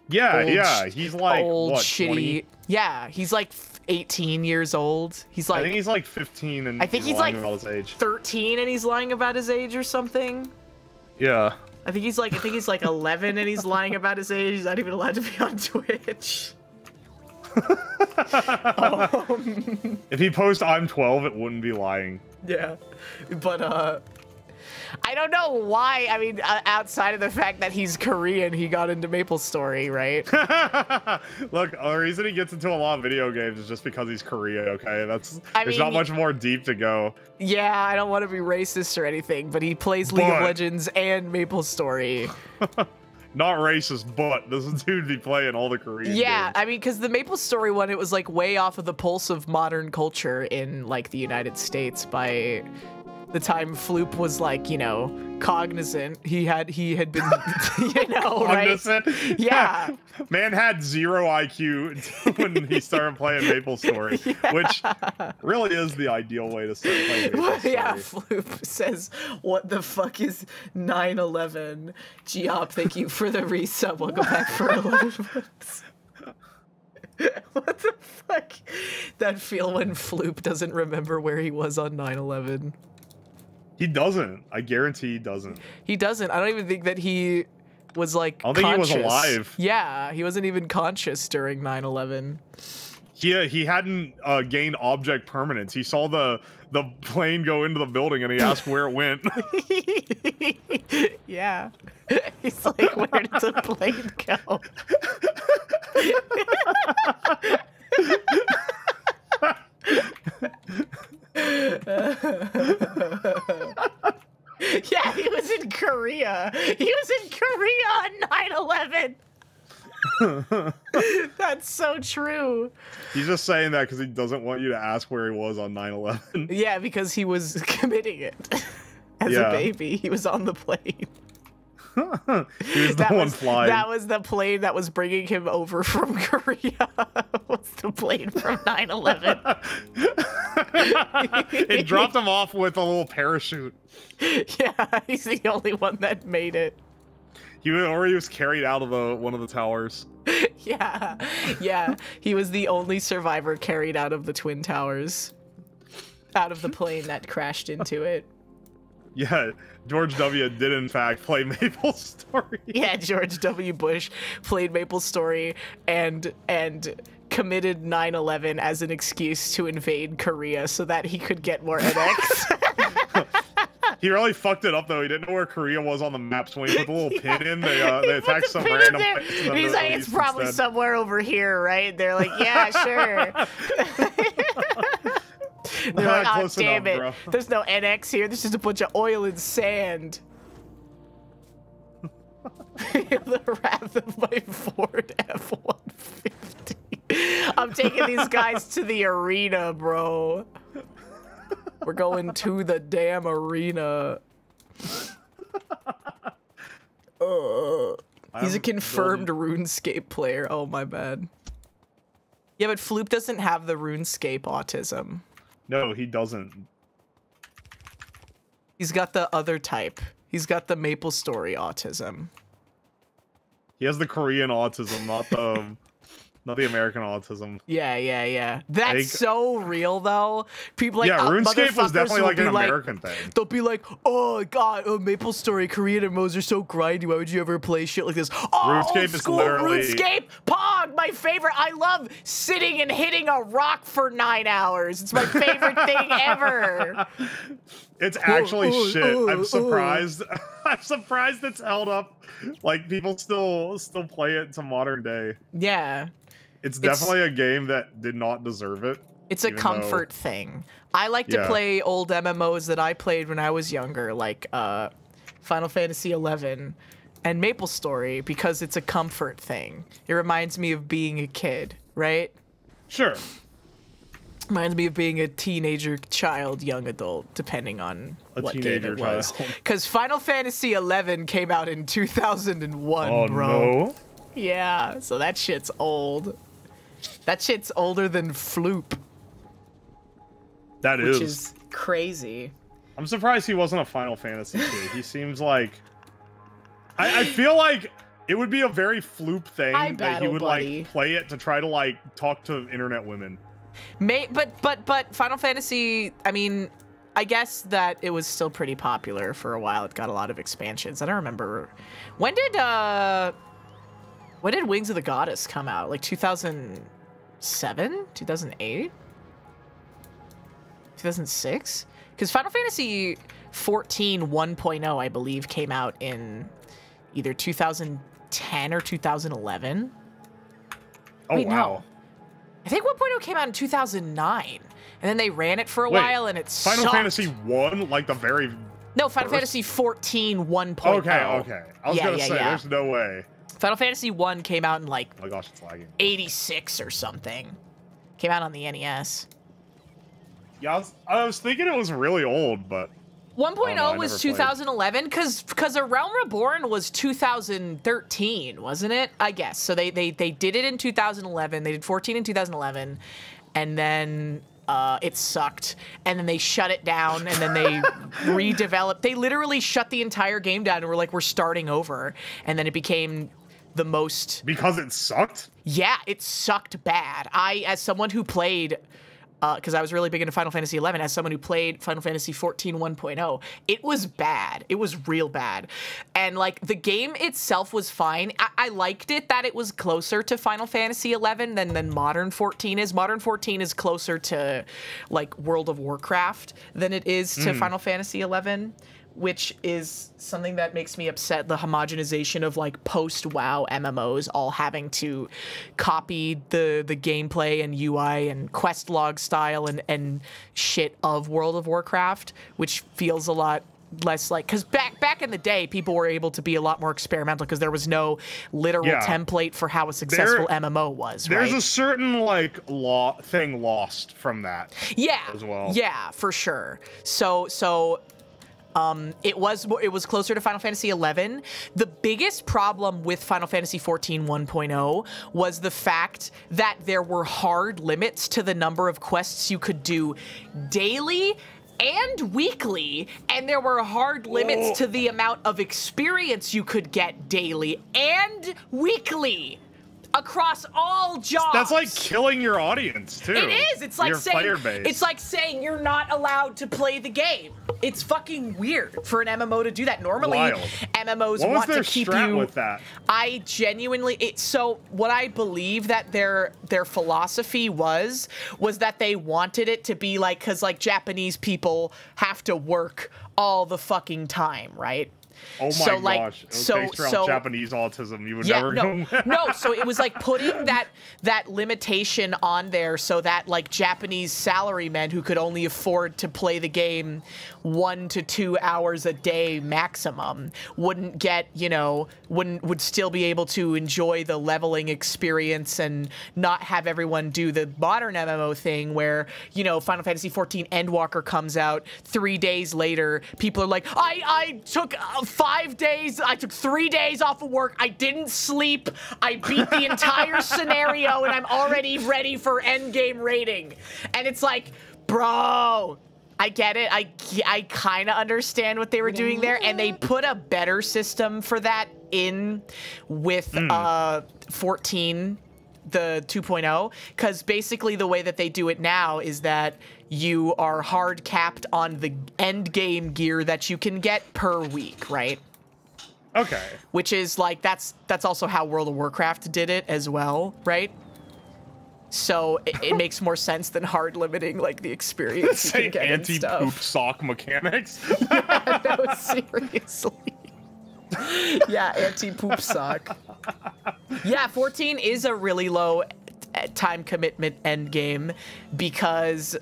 Yeah, he's like, old, what, shitty. 20? Yeah, he's like 18 years old. He's like. I think he's like 15 and I think he's lying like about his age. 13 and he's lying about his age or something. Yeah. I think he's like 11 and he's lying about his age. He's not even allowed to be on Twitch. If he posts I'm 12, it wouldn't be lying. Yeah, but I don't know why. I mean, outside of the fact that he's Korean, he got into Maple Story, right? Look, the reason he gets into a lot of video games is just because he's Korean, okay? There's not much more deep to go. Yeah, I don't want to be racist or anything, but he plays League of Legends and Maple Story. Not racist, but this dude be playing all the Korean games. I mean, because the Maple Story one, it was like way off of the pulse of modern culture in like the United States by the time Floop was like, you know, cognizant. He had been, you know, right? Yeah. Man had 0 IQ when he started playing Maple Story, which really is the ideal way to start playing Maple Story. Yeah, Floop says, what the fuck is 9/11? Geop, thank you for the resub. Welcome back for 11 months. What the fuck? That feel when Floop doesn't remember where he was on 9/11. He doesn't. I guarantee he doesn't. He doesn't. I don't even think that he was like I don't think he was alive. Yeah, he wasn't even conscious during 9/11. Yeah, he hadn't gained object permanence. He saw the plane go into the building and he asked where it went. Yeah. He's like, where did the plane go? Yeah, he was in Korea. He was in Korea on 9/11. That's so true. He's just saying that because he doesn't want you to ask where he was on 9/11. Yeah, because he was committing it. as a baby. He was on the plane. He was the one flying. That was the plane that was bringing him over from Korea. Was the plane from 9/11. It dropped him off with a little parachute. Yeah, he's the only one that made it. He was carried out of one of the towers. Yeah. He was the only survivor carried out of the Twin Towers. Out of the plane that crashed into it. Yeah, George W. did in fact play Maple Story. Yeah, George W. Bush played Maple Story and committed 9/11 as an excuse to invade Korea so that he could get more NX. He really fucked it up though. He didn't know where Korea was on the map, so when he put the little pin in, they attacked some random place. And he's like, it's probably somewhere over here, right? They're like, yeah, sure. They're like, oh, damn it. Bro. There's no NX here. This is a bunch of oil and sand. The wrath of my Ford F-150. I'm taking these guys to the arena, bro. We're going to the damn arena. He's a confirmed RuneScape player. Oh, my bad. Yeah, but Floop doesn't have the RuneScape autism. No, he doesn't. He's got the other type. He's got the Maple Story autism. He has the Korean autism, not the American autism. Yeah. That's so real, though. People like RuneScape was definitely like an American thing. They'll be like, "Oh God, Maple Story, Korean MMOs are so grindy. Why would you ever play shit like this?" Oh, RuneScape is literally RuneScape, Pog, my favorite. I love sitting and hitting a rock for 9 hours. It's my favorite thing ever. It's actually shit. I'm surprised. I'm surprised it's held up. Like people still play it to modern day. Yeah. It's definitely a game that did not deserve it. It's a comfort thing. I like to play old MMOs that I played when I was younger, like Final Fantasy XI and Maple Story, because it's a comfort thing. It reminds me of being a kid, right? Sure. Reminds me of being a teenager, child, young adult, depending on what game it was. Because Final Fantasy XI came out in 2001, bro. No. Yeah, so that shit's old. That shit's older than Floop. That is. Which is crazy. I'm surprised he wasn't a Final Fantasy kid. He seems like... I feel like it would be a very Floop thing that he would, like, play it to try to, like, talk to internet women. But Final Fantasy, I mean, I guess that it was still pretty popular for a while. It got a lot of expansions. I don't remember. When did Wings of the Goddess come out? Like 2007? 2008? 2006? Because Final Fantasy 14 1.0, I believe, came out in either 2010 or 2011. Oh, wait, wow. No. I think 1.0 came out in 2009, and then they ran it for a while, and it sucked. Final Fantasy 1? Like the very... No, Final Fantasy 14 1.0. Okay. I was gonna say, there's no way. Final Fantasy 1 came out in like... Oh my gosh, it's lagging. 86 or something. Came out on the NES. Yeah, I was thinking it was really old, but... 1.0 was 2011, because A Realm Reborn was 2013, wasn't it? I guess. So they did it in 2011. They did 14 in 2011, and then it sucked, and then they shut it down, and then they redeveloped. They literally shut the entire game down and were like, we're starting over, and then it became the most... Because it sucked? Yeah, it sucked bad. As someone who played... because I was really big into Final Fantasy XI, as someone who played Final Fantasy 14 1.0, it was bad. It was real bad. And, like, the game itself was fine. I liked it that it was closer to Final Fantasy XI than Modern 14 is. Modern 14 is closer to, like, World of Warcraft than it is to Final Fantasy XI, which is something that makes me upset, the homogenization of like post-WoW MMOs all having to copy the gameplay and UI and quest log style and shit of World of Warcraft, which feels a lot less like, because back in the day, people were able to be a lot more experimental because there was no literal template for how a successful MMO was, right? There's a certain like thing lost from that. Yeah, as well. Yeah, for sure. So It was closer to Final Fantasy XI. The biggest problem with Final Fantasy XIV 1.0 was the fact that there were hard limits to the number of quests you could do daily and weekly, and there were hard limits to the amount of experience you could get daily and weekly across all jobs. That's like killing your audience too. It is. It's like saying you're not allowed to play the game. It's fucking weird for an MMO to do that. Normally, MMOs want to keep you. With that? I genuinely. So what I believe that their philosophy was that they wanted it to be like, because like Japanese people have to work all the fucking time, right? Oh my gosh! Based around Japanese autism, you would never know. No, so it was like putting that limitation on there so that like Japanese salarymen who could only afford to play the game 1 to 2 hours a day maximum wouldn't get, would still be able to enjoy the leveling experience and not have everyone do the modern MMO thing where, Final Fantasy XIV Endwalker comes out 3 days later, people are like, I took 5 days, I took 3 days off of work, I didn't sleep, I beat the entire scenario, and I'm already ready for endgame rating. And it's like, bro, I get it. I kind of understand what they were doing there, and they put a better system for that in with 14, the 2.0, because basically the way that they do it now is that you are hard capped on the end game gear that you can get per week, right? Okay. Which is like, that's also how World of Warcraft did it as well, right? So it makes more sense than hard limiting like the experience you can get and stuff. Anti-poop sock mechanics. Yeah, no, seriously. Yeah, anti-poop sock. Yeah, 14 is a really low time commitment end game because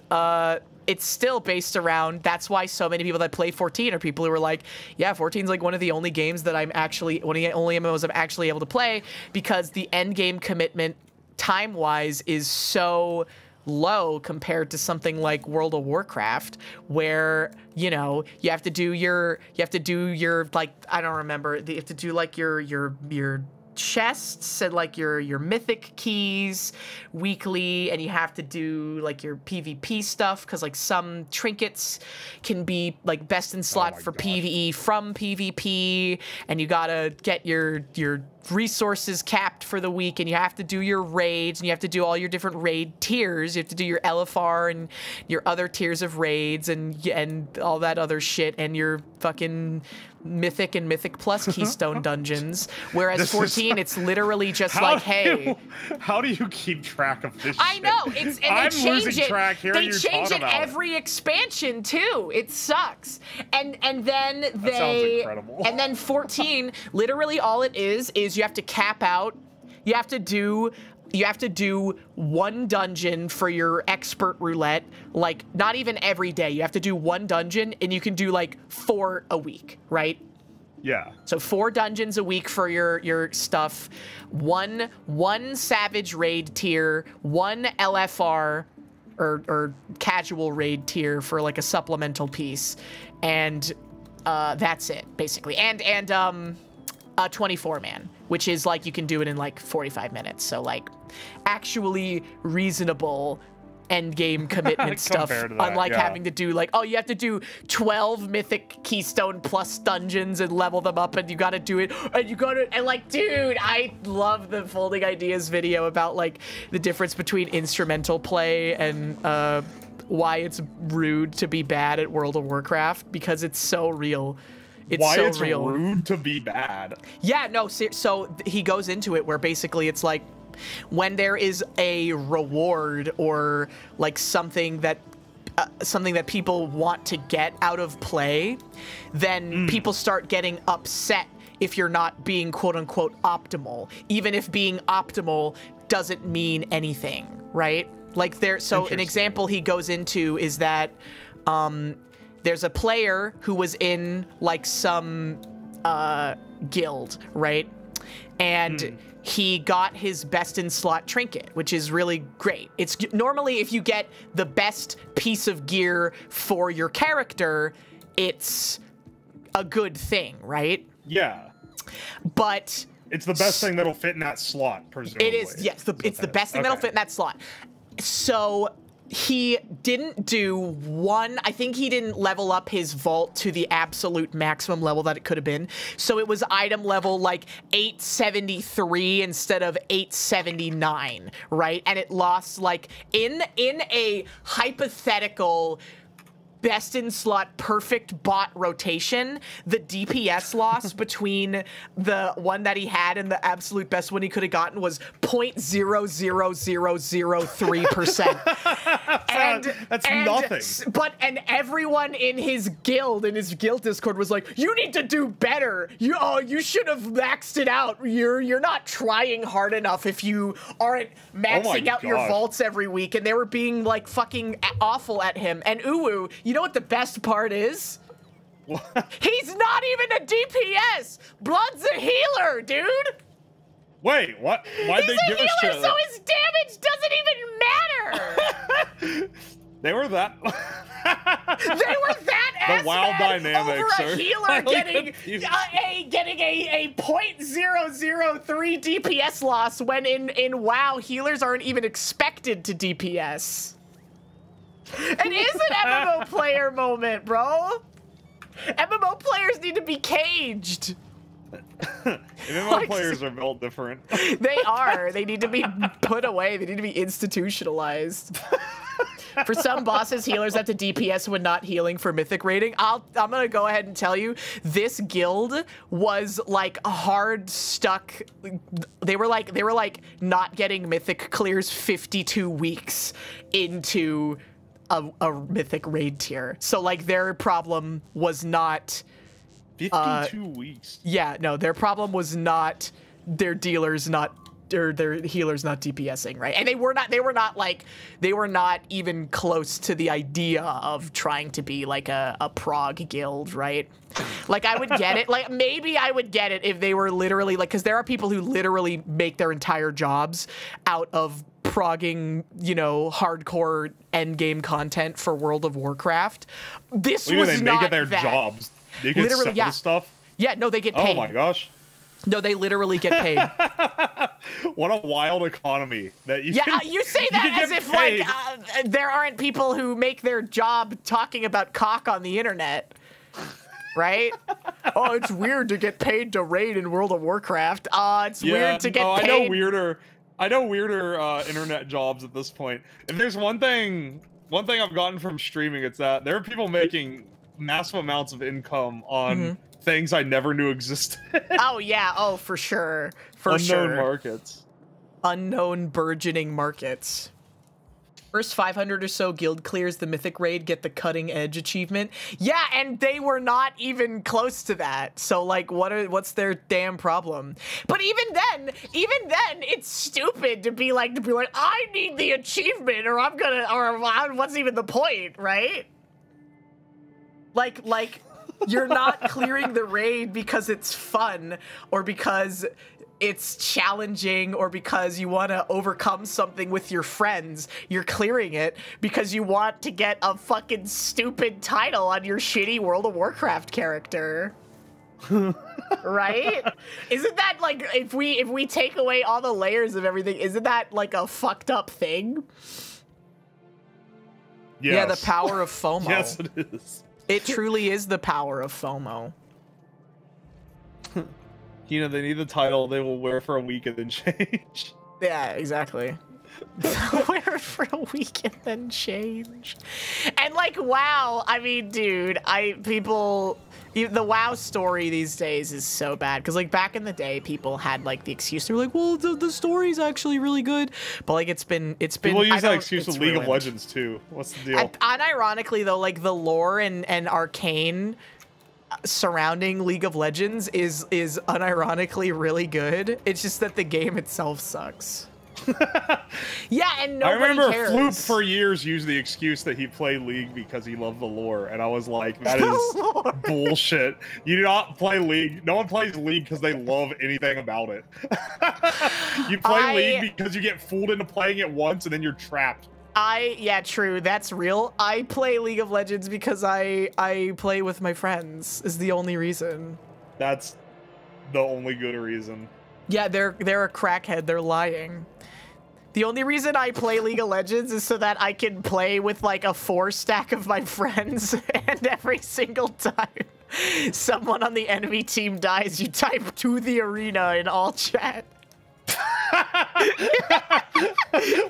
it's still based around, that's why so many people that play 14 are people who are like, yeah, 14's like one of the only games that one of the only MMOs I'm actually able to play, because the end game commitment time-wise is so low compared to something like World of Warcraft, where you have to do your like, I don't remember, you have to do like your chests and like your mythic keys weekly, and you have to do like your PvP stuff because like some trinkets can be like best in slot for PvE from PvP, and you gotta get your resources capped for the week, and you have to do your raids, and you have to do all your different raid tiers. You have to do your LFR and your other tiers of raids and all that other shit, and your fucking Mythic and Mythic Plus Keystone dungeons. Whereas 14, it's literally just like, hey, how do you keep track of this? I know I'm losing track here. They change it every expansion too. It sucks. And then that sounds incredible. And then 14, literally all it is you have to cap out. You have to do one dungeon for your expert roulette, like not even every day. You have to do one dungeon, and you can do like 4 a week, right? Yeah. So 4 dungeons a week for your stuff, one savage raid tier, one LFR or casual raid tier for like a supplemental piece, and that's it basically. And a 24-man, which is like you can do it in like 45 minutes. So like actually reasonable end game commitment stuff, unlike having to do like, oh, you have to do 12 Mythic Keystone Plus dungeons and level them up, and you gotta do it, and like, dude, I love the Folding Ideas video about like the difference between instrumental play and why it's rude to be bad at World of Warcraft, because it's so real. Why it's rude to be bad. Yeah, no, so he goes into it where basically it's like, when there is a reward or like something that people want to get out of play, then people start getting upset if you're not being quote unquote optimal, even if being optimal doesn't mean anything, right? Like so an example he goes into is that there's a player who was in like some guild, right? And he got his best in slot trinket, which is really great. It's normally if you get the best piece of gear for your character, it's a good thing, right? Yeah. But it's the best thing that'll fit in that slot, presumably. It is, yes. It's the best thing that'll fit in that slot. So he didn't do one, I think he didn't level up his vault to the absolute maximum level that it could have been. So it was item level like 873 instead of 879, right? And it lost like in a hypothetical best in slot perfect bot rotation, the DPS loss between the one that he had and the absolute best one he could have gotten was 0.00003%. That's nothing. And everyone in his guild Discord was like, you need to do better. You should have maxed it out. You're not trying hard enough if you aren't maxing out your vaults every week. And they were being like fucking awful at him. And Uwu, you know what the best part is? What? He's not even a DPS. Blood's a healer, dude. Wait, what? Why'd they give a shit? So his damage doesn't even matter. They were that. They were that the WoW dynamics over a healer getting a 0.003 DPS loss when in WoW healers aren't even expected to DPS. It is an MMO player moment, bro. MMO players need to be caged. MMO players are built different. They are. They need to be put away. They need to be institutionalized. For some bosses, healers have to DPS when not healing for mythic rating. I'm gonna go ahead and tell you, this guild was like hard stuck. They were like not getting mythic clears 52 weeks into a mythic raid tier. So like their problem was not 52 weeks. Yeah, no, their problem was not their dealers not or their healers not DPSing, right? And they were not even close to the idea of trying to be like a prog guild, right? Like I would get it, like maybe I would get it if they were literally like, because there are people who literally make their entire jobs out of progging, you know, hardcore endgame content for World of Warcraft. This was they not make it their that. jobs. They can Literally, sell yeah. this stuff. Yeah, no, they get paid. Oh my gosh. No, they literally get paid. What a wild economy that you. Yeah, can, you say that as if paid. like there aren't people who make their job talking about cock on the internet, right? Oh, it's weird to get paid to raid in World of Warcraft. It's weird to get paid. I know weirder internet jobs at this point. If there's one thing I've gotten from streaming, it's that there are people making massive amounts of income on things I never knew existed. Oh yeah, oh for sure, Unknown markets. Unknown burgeoning markets. First 500 or so guild clears the mythic raid get the cutting edge achievement. Yeah, and they were not even close to that. So like, what's their damn problem? But even then, it's stupid to be like, I need the achievement, or what's even the point, right? Like, you're not clearing the raid because it's fun, or because it's challenging, or because you want to overcome something with your friends. You're clearing it because you want to get a fucking stupid title on your shitty World of Warcraft character. Right? Isn't that like, if we take away all the layers of everything, isn't that like a fucked up thing? Yes. Yeah, the power of FOMO. Yes, it is. It truly is the power of FOMO. You know, they need the title they will wear for a week and then change. Yeah, exactly. Wear it for a week and then change. And like, wow, I mean, dude, the WoW story these days is so bad. Because like back in the day, people had like the excuse, they were like, well, the story's actually really good. But like it's been people use that excuse with League of Legends too. What's the deal? Unironically though, like the lore and arcane surrounding League of Legends is unironically really good. It's just that the game itself sucks. Yeah, and nobody I remember cares. Floop for years used the excuse that he played League because he loved the lore, and I was like, that is bullshit. You do not play League. No one plays League because they love anything about it. You play League because you get fooled into playing it once and then you're trapped Yeah, true. That's real. I play League of Legends because I play with my friends is the only reason. That's the only good reason. Yeah, they're a crackhead. They're lying. The only reason I play League of Legends is so that I can play with like a 4-stack of my friends, and every single time someone on the enemy team dies, you type "to the arena" in all chat.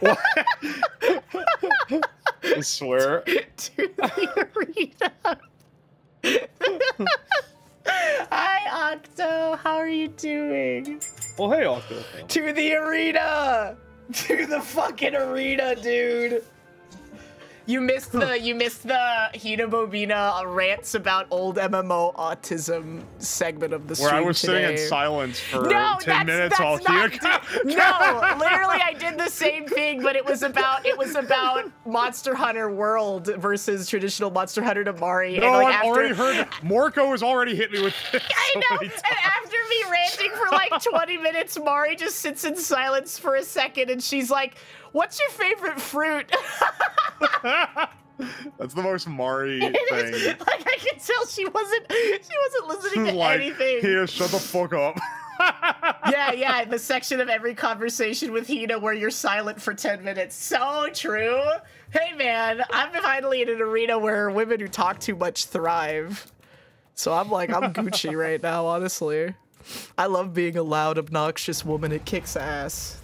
What? I swear. To the arena. Hi, Octo. How are you doing? Well, hey, Octo. To the arena. To the fucking arena, dude. You missed the HinaBoBina rants about old MMO autism segment of the stream where I was today. sitting in silence for 10 minutes while Hina. No, literally, I did the same thing, but it was about Monster Hunter World versus traditional Monster Hunter Damari. No, and like I've already heard. Morco has already hit me with this. I know. And after me ranting for like 20 minutes, Mari just sits in silence for a second, and she's like, "What's your favorite fruit?" That's the most Mari thing. Like, I could tell she wasn't listening to like, anything. Hina, shut the fuck up. Yeah, the section of every conversation with Hina where you're silent for 10 minutes. So true. Hey man, I'm finally in an arena where women who talk too much thrive. So I'm Gucci right now, honestly. I love being a loud, obnoxious woman. It kicks ass.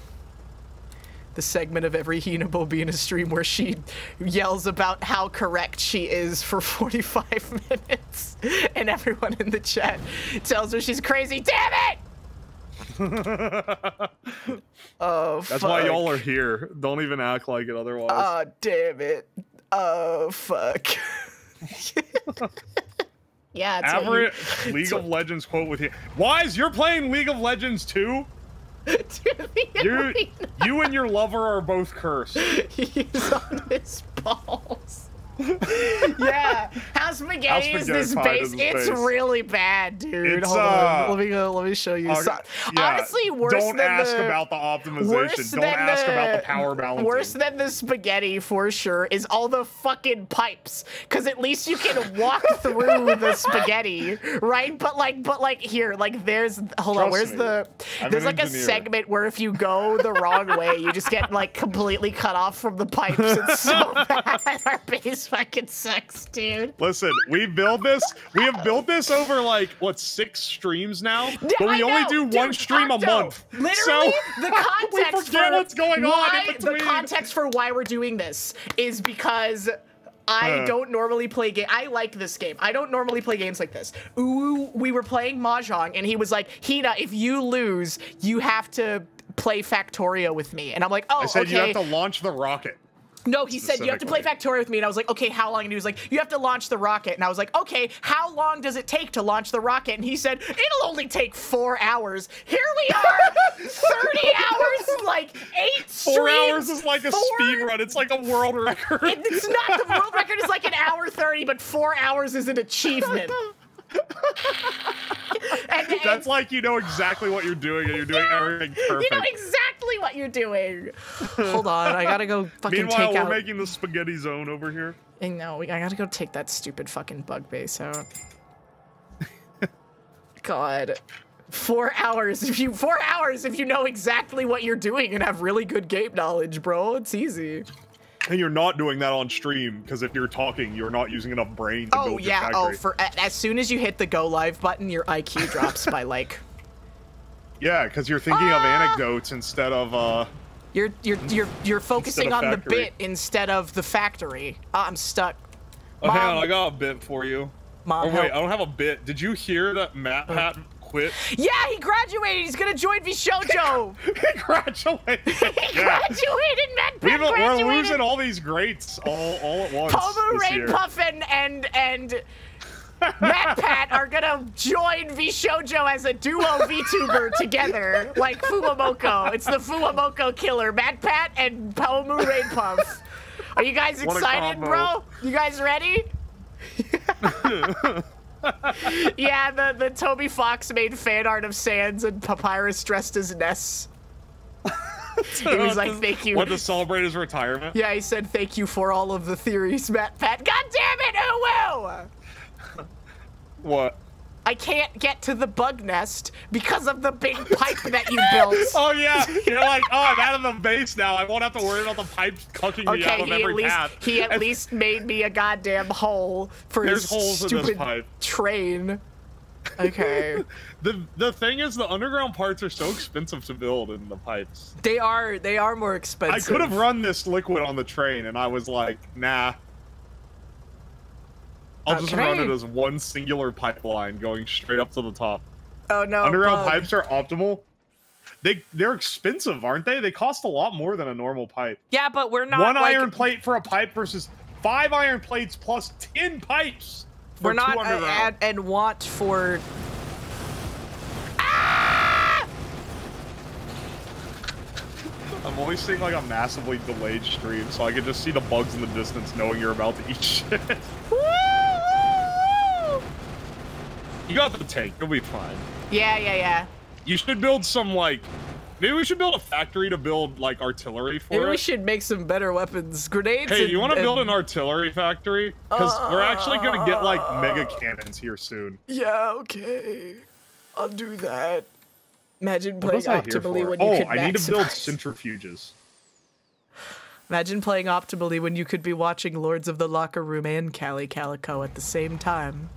The segment of every HinaBoBina stream where she yells about how correct she is for 45 minutes, and everyone in the chat tells her she's crazy. Damn it! Oh, that's why y'all are here. Don't even act like it otherwise. Oh, damn it. Oh, fuck. Yeah, it's average League of Legends quote with you. Wise, you're playing League of Legends too? You and your lover are both cursed. He's on his balls. Yeah, House Spaghetti is this base. It's really bad, dude. Hold on. Let me show you. Yeah, honestly, worse don't than ask about the optimization. Don't ask about the power balance. Worse than the spaghetti for sure is all the fucking pipes, because at least you can walk through the spaghetti, right? But like here, like there's there's like a segment where if you go the wrong way, you just get like completely cut off from the pipes. It's so bad. Our base fucking sucks, dude. Listen, we have built this over like what 6 streams now, but we only do one stream a month. Literally, so the context we forget what's going on in between. The context for why we're doing this is because I don't normally play I like this game. I don't normally play games like this. Ooh, we were playing Mahjong, and he was like, Hina, if you lose, you have to play Factorio with me. And I'm like, oh, I said okay. You have to launch the rocket. No, he said you have to play Factorio with me, and I was like, okay, how long? And he was like, you have to launch the rocket. And I was like, okay, how long does it take to launch the rocket? And he said, it'll only take 4 hours. Here we are, 30 hours, like 8 streams. 4 hours is like a speed run. It's like a world record. It's not. The world record is like an hour 30, but 4 hours is an achievement. And that's like you know exactly what you're doing, and you're doing everything perfect. You know exactly what you're doing. Hold on, I gotta go fucking Meanwhile, take out. we're making the spaghetti zone over here. I know, I gotta go take that stupid fucking bug base out. God. 4 hours if you know exactly what you're doing and have really good game knowledge, bro. It's easy. And you're not doing that on stream, because if you're talking, you're not using enough brain to build your factory. As soon as you hit the go live button, your IQ drops by like. Yeah, because you're thinking of anecdotes instead of You're focusing on the bit instead of the factory. I'm stuck. Oh, hang on, I got a bit for you. Mom, wait, I don't have a bit. Did you hear that Matt Pat quit? Yeah, he graduated. He's gonna join Vishojo. He graduated. He graduated. Matt Pat graduated. We're losing all these greats all at once. Pomu, Rainpuff, and Matt Pat are gonna join Vishojo as a duo VTuber together, like Fuwamoko. It's the Fuwamoko killer, Matt Pat and Pomu Rainpuff. Are you guys excited, bro? You guys ready? Yeah, the Toby Fox made fan art of Sans and Papyrus dressed as Ness. He was like, thank you. What, to celebrate his retirement? Yeah, he said, thank you for all of the theories, Matt Pat. God damn it, who will? What? I can't get to the bug nest because of the big pipe that you built. Oh, yeah. You're like, oh, I'm out of the base now. I won't have to worry about the pipes cucking me out of every path. He at least made me a goddamn hole for his stupid train. Okay. The thing is, the underground parts are so expensive to build in the pipes. They are more expensive. I could have run this liquid on the train, and I was like, nah. I'll just run it as one singular pipeline going straight up to the top. Oh no! Underground pipes are optimal. They're expensive, aren't they? They cost a lot more than a normal pipe. Yeah, but we're not one iron plate for a pipe versus 5 iron plates plus 10 pipes. We're not and want for. Ah! I'm always seeing like a massively delayed stream, so I can just see the bugs in the distance, knowing you're about to eat shit. You got the tank. You'll be fine. Yeah. You should build some, like... Maybe we should build a factory to build, like, artillery for it. Maybe we should make some better weapons. Grenades. Hey, you want to build an artillery factory? Because we're actually going to get, like, mega cannons here soon. Yeah, okay. I'll do that. Imagine playing optimally when you could I need to build centrifuges. Imagine playing optimally when you could be watching Lords of the Locker Room and Cali Calico at the same time.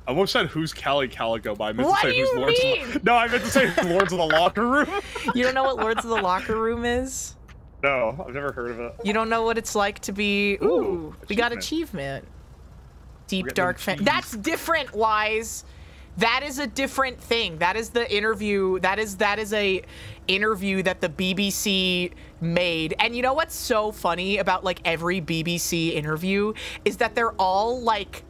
I almost said who's Cali Calico, but I meant to say who's Lords of the... No, I meant to say Lords of the Locker Room. You don't know what Lords of the Locker Room is? No, I've never heard of it. You don't know what it's like to be... Ooh, we got achievement. Deep Dark Fan. That's different, Wise. That is a different thing. That is the interview. That is a interview that the BBC made. And you know what's so funny about like every BBC interview is that they're all like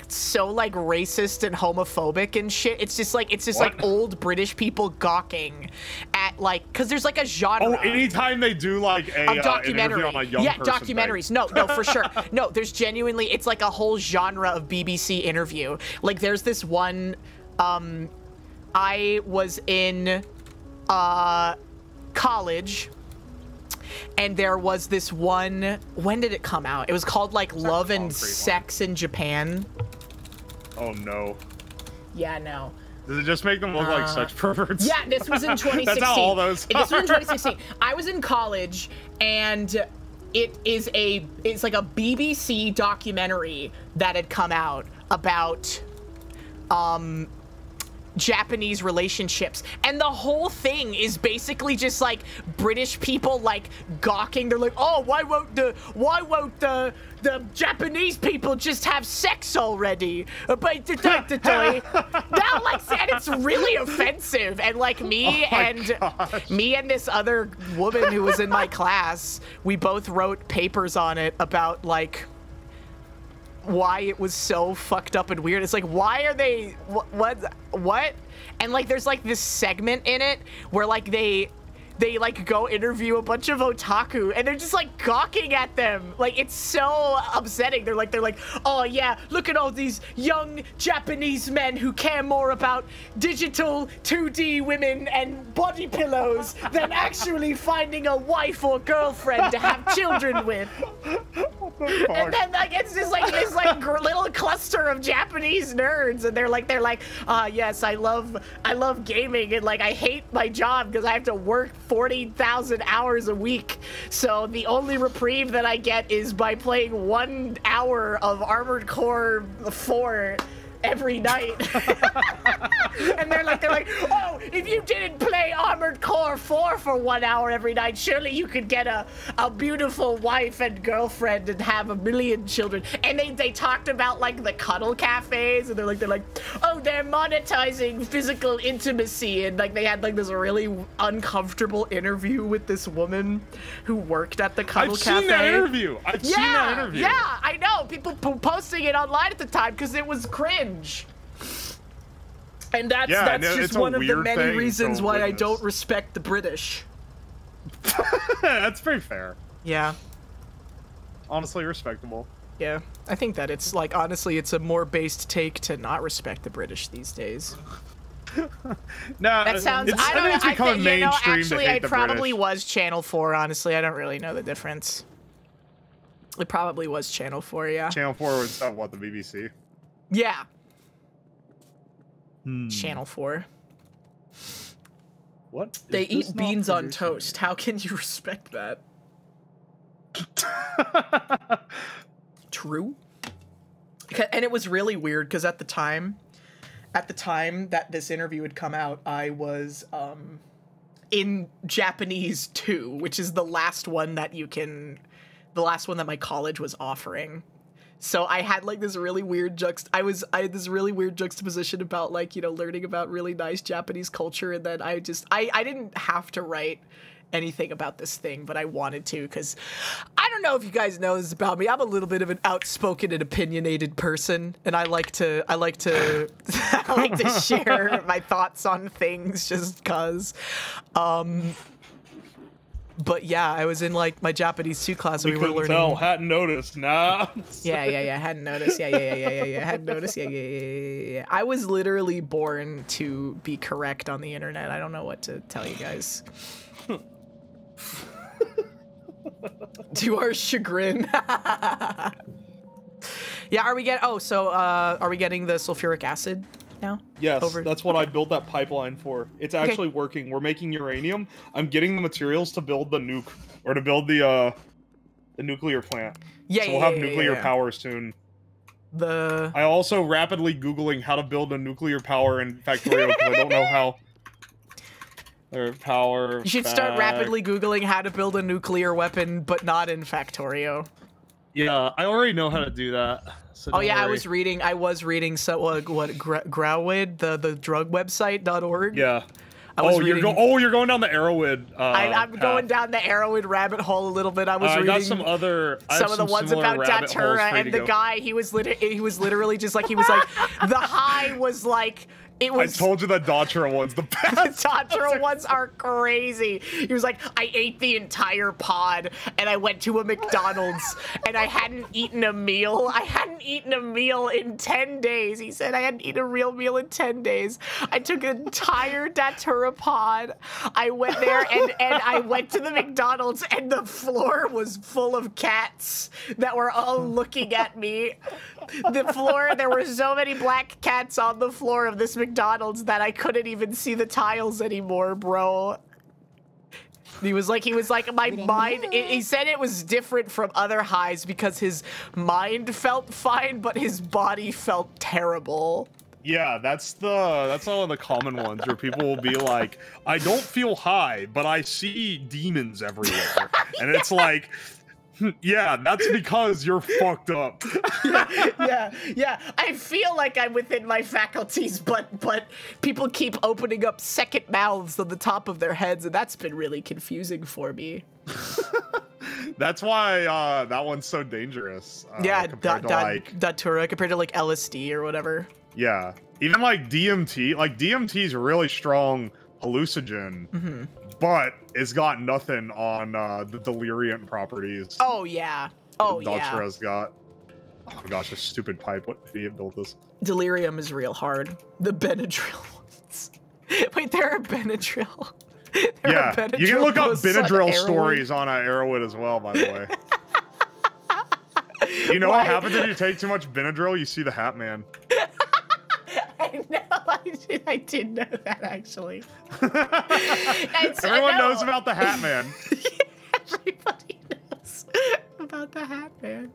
so like racist and homophobic and shit. It's just like old British people gawking at like, cause there's like a genre. Oh, anytime they do like a documentary on a young person documentaries. Thing. No, for sure. No, there's genuinely, it's like a whole genre of BBC interview. Like there's this one, I was in college. And there was this one, when did it come out? It was called like Love and Sex in Japan. Oh no. Yeah, no. Does it just make them look like sex perverts? Yeah, this was in 2016. That's how all those are. This was in 2016. I was in college and it's like a BBC documentary that had come out about Japanese relationships, and the whole thing is basically just like British people like gawking. They're like, oh, why won't the Japanese people just have sex already? But now like, and it's really offensive. And like me and this other woman who was in my class, we both wrote papers on it about like why it was so fucked up and weird. It's like, why are they what? And like there's like this segment in it where like they like go interview a bunch of otaku and they're just like gawking at them. Like it's so upsetting. They're like, oh yeah, look at all these young Japanese men who care more about digital 2D women and body pillows than actually finding a wife or girlfriend to have children with. And then like it's just like this like little cluster of Japanese nerds, and they're like, yes, I love gaming, and like I hate my job because I have to work 40,000 hours a week. So the only reprieve that I get is by playing 1 hour of Armored Core 4 every night. And they're like, oh, if you didn't play Armored Core 4 for 1 hour every night, surely you could get a beautiful wife and girlfriend and have 1 million children. And they talked about like the cuddle cafes, and they're like, oh, they're monetizing physical intimacy, and like they had like this really uncomfortable interview with this woman who worked at the cuddle cafe. I've seen that interview. Yeah, I know. People posting it online at the time because it was cringe. And that's just one of the many reasons why I don't respect the British. That's very fair. Yeah. Honestly respectable. Yeah. I think that it's like, honestly, it's a more based take to not respect the British these days. No, that sounds. I don't know. It's becoming mainstream actually, to hate it the probably British. was Channel 4. Honestly, I don't really know the difference. It probably was Channel 4. Yeah. Channel 4 was what, the BBC? Yeah. Channel 4. What? They eat beans on toast. How can you respect that? True. And it was really weird because at the time that this interview had come out, I was in Japanese 2, which is the last one that my college was offering. So I had like this really weird I had this really weird juxtaposition about like, you know, learning about really nice Japanese culture, and then I didn't have to write anything about this thing, but I wanted to because I don't know if you guys know this about me. I'm a little bit of an outspoken and opinionated person, and I like to share my thoughts on things just cause. But yeah, I was in like my Japanese 2 class, and we were learning. Tell, hadn't noticed, nah. Yeah, hadn't noticed. Yeah, hadn't noticed. Yeah. I was literally born to be correct on the internet. I don't know what to tell you guys. To our chagrin. Yeah, are we getting the sulfuric acid now? Yes, that's what I built that pipeline for. It's actually working. We're making uranium. I'm getting the materials to build the nuke, or to build the nuclear plant. Yeah, so we'll have nuclear power soon. I also rapidly Googling how to build a nuclear power in Factorio because I don't know how. Power. You should start rapidly Googling how to build a nuclear weapon, but not in Factorio. Yeah, I already know how to do that. So oh yeah, worry. I was reading so what Growid, the drug website.org. Yeah. You're going down the Arrowwood. I'm going down the Arrowwood rabbit hole a little bit. I was reading got some of the ones about Datura, and the guy he was literally just like the high was like. I told you that Datura one's the best. The Datura ones are crazy. He was like, I ate the entire pod, and I went to a McDonald's, and I hadn't eaten a meal. I hadn't eaten a meal in 10 days. He said I hadn't eaten a real meal in 10 days. I took an entire Datura pod. I went there, and I went to the McDonald's, and the floor was full of cats that were all looking at me. The floor, there were so many black cats on the floor of this McDonald's that I couldn't even see the tiles anymore, bro. He was like, my mind, he said it was different from other highs because his mind felt fine, but his body felt terrible. Yeah, that's all of the common ones where people will be like, I don't feel high, but I see demons everywhere. And it's like, yeah, that's because you're fucked up. Yeah. I feel like I'm within my faculties, but people keep opening up second mouths on the top of their heads, and that's been really confusing for me. That's why that one's so dangerous. Yeah, Datura compared to like LSD or whatever. Yeah, even like DMT. Like DMT's really strong hallucinogen, but it's got nothing on the delirium properties. Oh yeah. Oh yeah. Datura's got. Oh my gosh, this stupid pipe. What idiot built this? Delirium is real hard. The Benadryl ones. Wait, there are Benadryl. Yeah, you can look up Benadryl stories on Arrowwood as well, by the way. You know what happens if you take too much Benadryl? You see the Hat Man. I know, I did know that, actually. Everyone knows about the Hat Man. Everybody knows about the Hat Man.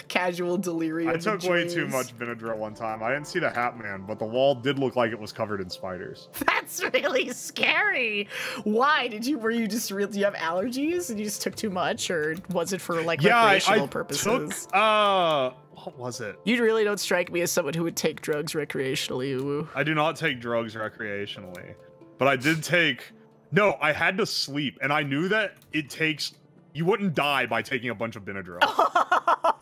Casual delirium. I took way too much Benadryl one time. I didn't see the Hat Man, but the wall did look like it was covered in spiders. That's really scary. Why? Do you have allergies and you just took too much, or was it for like recreational purposes? What was it? You really don't strike me as someone who would take drugs recreationally, Uwu. I do not take drugs recreationally, but I did take. No, I had to sleep, and I knew that you wouldn't die by taking a bunch of Benadryl.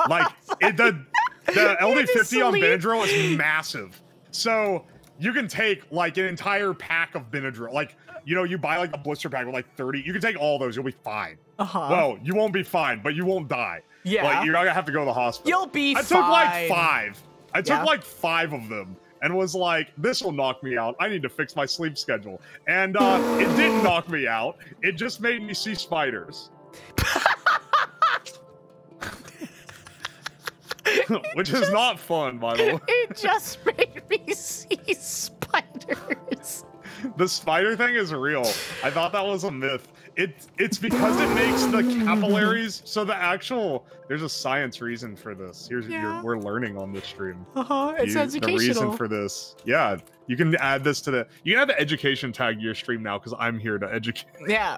Like the LD50 on Benadryl is massive, so you can take like an entire pack of Benadryl. Like, you know, you buy like a blister pack with like 30. You can take all those. You'll be fine. Well, you won't be fine, but you won't die. Yeah. Like, you're not gonna have to go to the hospital. You'll be fine. I took like 5. I took like 5 of them, and was like, this will knock me out. I need to fix my sleep schedule. And it didn't knock me out. It just made me see spiders. Which is not fun, by the way. It just made me see spiders. The spider thing is real. I thought that was a myth. It's because it makes the capillaries, so the actual, there's a science reason for this. We're learning on this stream. It's educational. The reason for this. Yeah, you can add this to you can add the education tag to your stream now, because I'm here to educate. Yeah.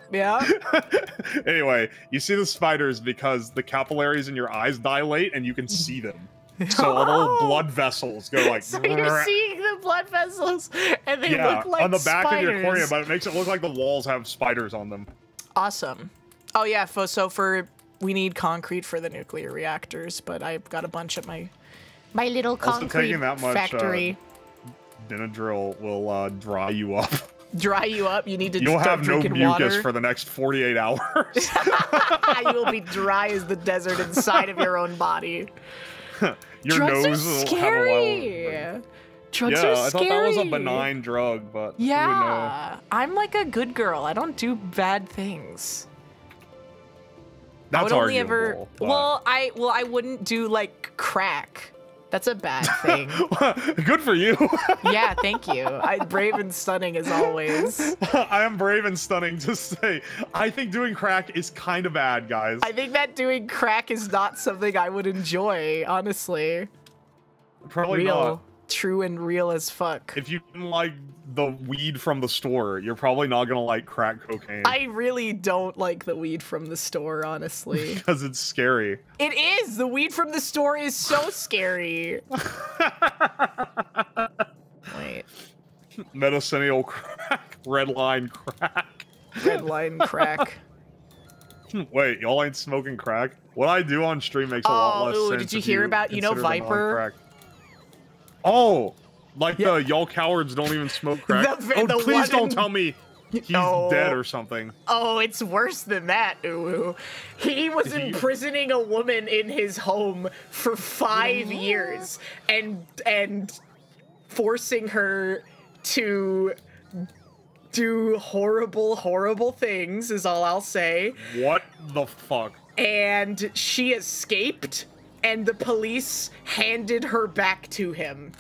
Anyway, you see the spiders because the capillaries in your eyes dilate and you can see them. So all the little blood vessels go like. So you're seeing the blood vessels, and they look like on the back spiders. of your cornea, but it makes it look like the walls have spiders on them. Awesome. Oh yeah, so we need concrete for the nuclear reactors, but I've got a bunch at my little concrete taking that much, factory. Benadryl will dry you up. Dry you up? You need to You'll start have no drinking mucus water. for the next 48 hours. You'll be dry as the desert inside of your own body. Your Drugs nose are will scary. have a Drugs yeah, are I scary. thought that was a benign drug, but yeah, I'm like a good girl. I don't do bad things. That's I would only ever. but... I wouldn't do like crack. That's a bad thing. Good for you. Yeah, thank you. Brave and stunning as always. I am brave and stunning to say. I think doing crack is kind of bad, guys. I think that doing crack is not something I would enjoy, honestly. Probably not. True and real as fuck. If you didn't like the weed from the store, you're probably not gonna like crack cocaine. I really don't like the weed from the store, honestly. Because it's scary. It is! The weed from the store is so scary. Wait. Medicinal crack. Red line crack. Red line crack. Wait, y'all ain't smoking crack? What I do on stream makes a lot less sense. Did you hear about, Viper? Oh, like the y'all cowards don't even smoke crack. Please don't tell me he's dead or something. Oh, it's worse than that, Uwu. He was imprisoning a woman in his home for 5 years and forcing her to do horrible, horrible things is all I'll say. What the fuck? And she escaped, and the police handed her back to him.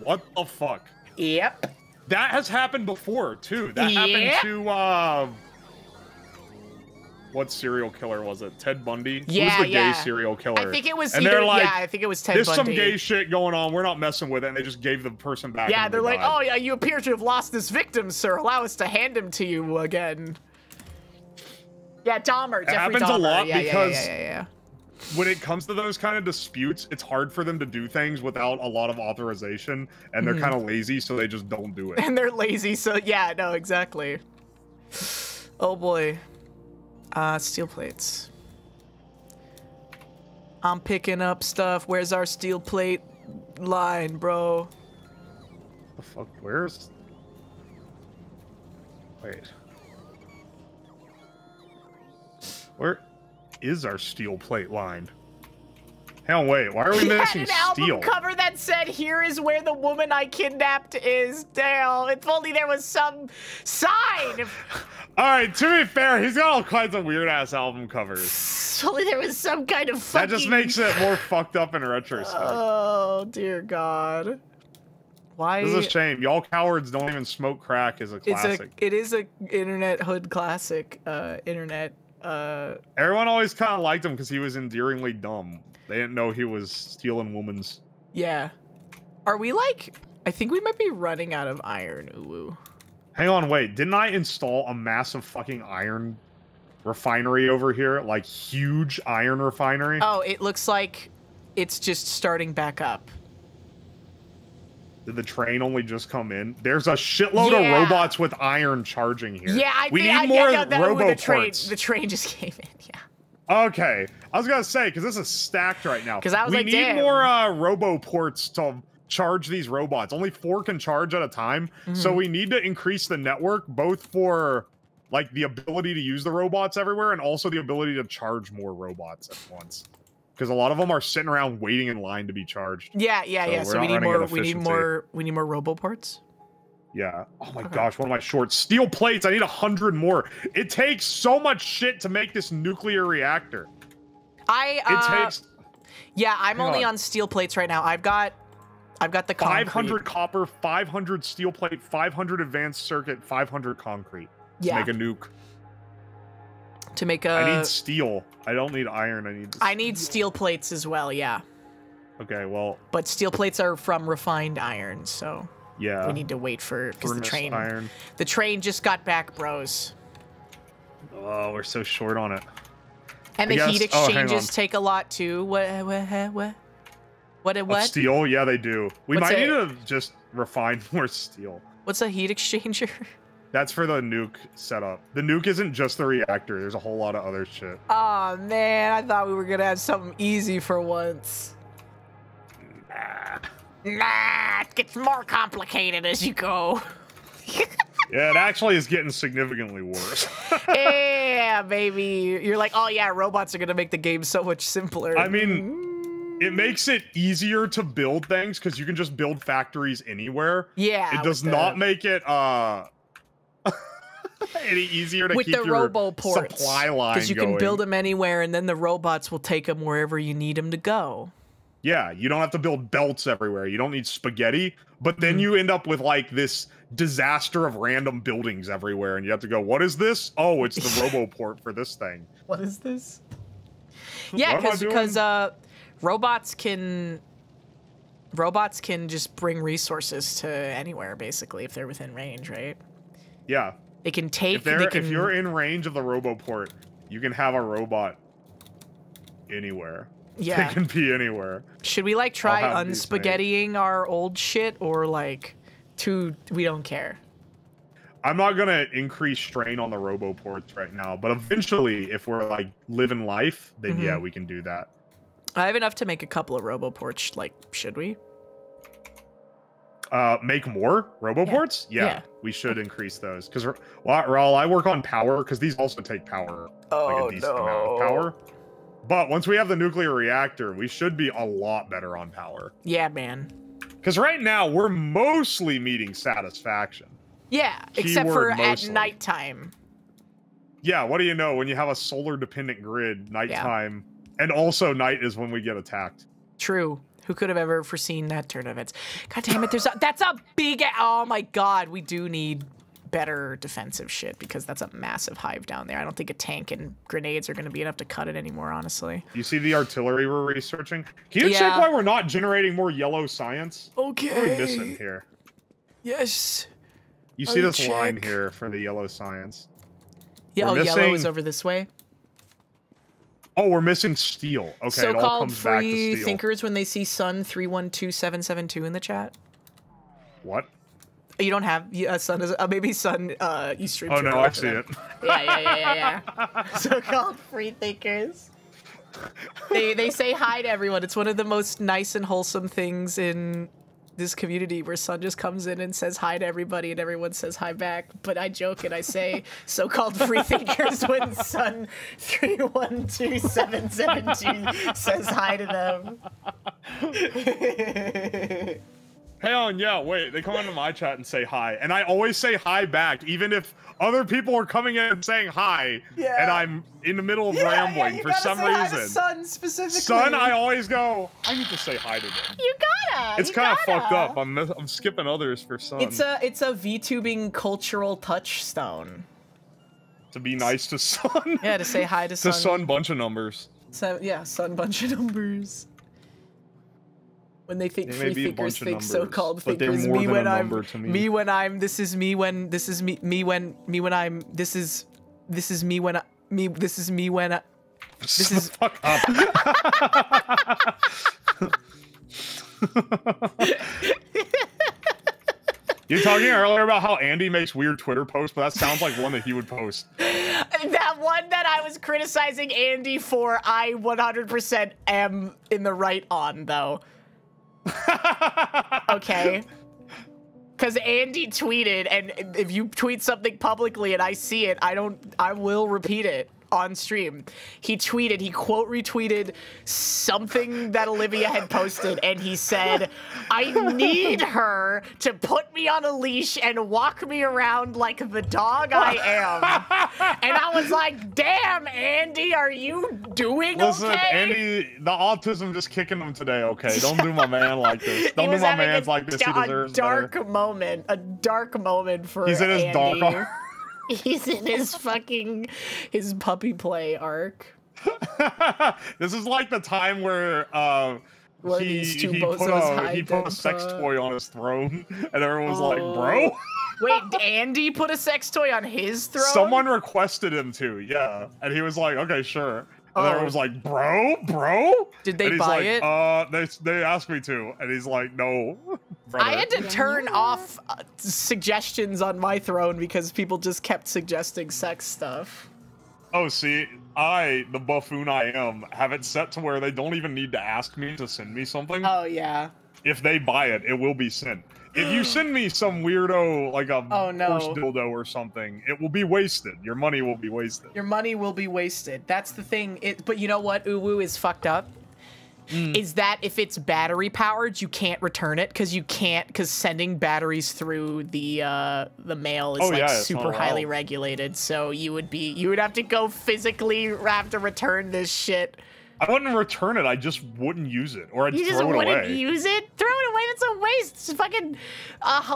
What the fuck? Yep. That has happened before, too. That happened to, what serial killer was it? Ted Bundy? Yeah, Who's the gay serial killer? I think it was and they're like, I think it was Ted there's Bundy. some gay shit going on. We're not messing with it. And they just gave the person back. Yeah, and they're like, died. oh, yeah, you appear to have lost this victim, sir. Allow us to hand him to you again. Yeah, Dahmer. Jeffrey happens Dahmer. a lot yeah, because yeah. When it comes to those kind of disputes, it's hard for them to do things without a lot of authorization, and they're kind of lazy, so they just don't do it. And they're lazy, so yeah, no, exactly. Oh boy. Steel plates. I'm picking up stuff. Where's our steel plate line, bro? The fuck? Where's? Wait. Where is our steel plate line? Hell, wait. Why are we missing steel? Album cover that said, "Here is where the woman I kidnapped is." Dale, if only there was some sign. All right, to be fair, he's got all kinds of weird ass album covers. If only there was some kind of fucking... That just makes it more fucked up in retrospect. Oh dear God. Why? This is a shame. Y'all cowards don't even smoke crack is a classic. It is a internet hood classic. Everyone always kind of liked him because he was endearingly dumb. They didn't know he was stealing women's. Yeah. Are we like... I think we might be running out of iron, Uwu. Hang on, wait. Didn't I install a massive fucking iron refinery over here? Like, huge iron refinery? Oh, it looks like it's just starting back up. Did the train only just come in? There's a shitload of robots with iron charging here. Yeah, we need more robo parts. The train just came in, yeah. Okay. I was gonna say, because this is stacked right now. Because I was we like, need damn. more robo ports to charge these robots. Only 4 can charge at a time. So we need to increase the network, both for like the ability to use the robots everywhere and also the ability to charge more robots at once. because a lot of them are sitting around waiting in line to be charged. Yeah. So we need more. We need more roboports. Yeah. Oh my gosh, what am I short? Steel plates. I need 100 more. It takes so much shit to make this nuclear reactor. Yeah, I'm only on steel plates right now. I've got the concrete. 500 copper, 500 steel plate, 500 advanced circuit, 500 concrete. To make a nuke. To make a... I need steel. I don't need iron. I need steel plates as well, yeah. Okay, well... But steel plates are from refined iron, so... Yeah. We need to wait for... Because iron. The train just got back, bros. Oh, we're so short on it. And the heat exchanges take a lot, too. What? Steel? Yeah, they do. We might need to just refine more steel. What's a heat exchanger? That's for the nuke setup. The nuke isn't just the reactor. There's a whole lot of other shit. Oh man, I thought we were gonna have something easy for once. Nah, it gets more complicated as you go. Yeah, it actually is getting significantly worse. Yeah, baby. You're like, oh yeah, robots are gonna make the game so much simpler. I mean, it makes it easier to build things because you can just build factories anywhere. Yeah. It does not make it any easier to keep your supply line because you can build them anywhere, and then the robots will take them wherever you need them to go. Yeah, you don't have to build belts everywhere. You don't need spaghetti, but then you end up with like this disaster of random buildings everywhere, and you have to go, what is this? Oh, it's the RoboPort for this thing. What is this? Yeah, because robots can just bring resources to anywhere, basically, if they're within range, right? Yeah. They can take... If you're in range of the RoboPort, you can have a robot anywhere. Yeah. They can be anywhere. Should we, like, try unspaghettiing our old shit, or, like, we don't care? I'm not gonna increase strain on the RoboPorts right now, but eventually, if we're, like, living life, then yeah, we can do that. I have enough to make a couple of RoboPorts, like, should we? Make more RoboPorts? Yeah, we should increase those. Because, Raul, I work on power, because these also take power. Like a decent amount of power. But once we have the nuclear reactor, we should be a lot better on power. Yeah, man. Because right now, we're mostly meeting satisfaction. Yeah, except for at nighttime. Yeah, what do you know? When you have a solar-dependent grid, nighttime, and also night is when we get attacked. True. Who could have ever foreseen that turn of events? God damn it, that's a big... Oh my god, we do need better defensive shit, because that's a massive hive down there. I don't think a tank and grenades are going to be enough to cut it anymore, honestly. You see the artillery we're researching? Can you check why we're not generating more yellow science? Okay. What are we missing here? Yes. You see this line here for the yellow science? Yeah, yellow is over this way. Oh, we're missing steel. Okay, so-called free thinkers when they see Sun 312772 in the chat. What? You don't have Sun is maybe Sun you stream. Oh no, I see it. Yeah. So-called free thinkers. They say hi to everyone. It's one of the most nice and wholesome things in this community, where Sun just comes in and says hi to everybody, and everyone says hi back. But I joke and I say so-called free thinkers when Sun 312772 says hi to them. Hang on, yeah, wait. They come into my chat and say hi, and I always say hi back, even if other people are coming in and saying hi, and I'm in the middle of rambling for some reason. Hi to Sun specifically. Sun, I always go, I need to say hi to them. You gotta. It's kind of fucked up. I'm skipping others for Sun. It's a VTubing cultural touchstone. To be nice to Sun. Yeah, to say hi to Sun. To Sun bunch of numbers. So yeah, Sun bunch of numbers. When they think free thinkers think so-called thinkers. Me when I'm this is me when this is me when I'm this is me when I this is me when I this is fuck up. You were talking earlier about how Andy makes weird Twitter posts, but that sounds like one that he would post. That one that I was criticizing Andy for, I 100% am in the right on, though. Okay, because Andy tweeted, and if you tweet something publicly and I see it, I will repeat it on stream. He quote retweeted something that Olivia had posted, and he said, I need her to put me on a leash and walk me around like the dog I am. And I was like, damn, Andy, are you doing Listen, okay? Andy, the autism just kicking him today, okay? Don't do my man like this. Don't do my man like this. He deserves better. A dark moment for He's in his Andy. dark arc. He's in his puppy play arc. This is like the time where he put a sex toy on his throne, and everyone was like, bro? Wait, Andy put a sex toy on his throne? Someone requested him to, yeah. And he was like, okay, sure. And everyone was like, bro? Did they buy it? They asked me to. And he's like, no. Brother. I had to turn off suggestions on my throne because people just kept suggesting sex stuff. Oh, see, the buffoon I am, have it set to where they don't even need to ask me to send me something. Oh, yeah. If they buy it, it will be sent. If you send me some weirdo, like a horse dildo or something, it will be wasted. Your money will be wasted. Your money will be wasted. That's the thing. But you know what, Uwu, is fucked up? Is that if it's battery powered, you can't return it because sending batteries through the mail is super highly regulated. So you would have to go physically have to return this shit. I wouldn't return it. I just wouldn't use it, or I'd throw it away. You just wouldn't use it? Throw it away. That's a waste. It's fucking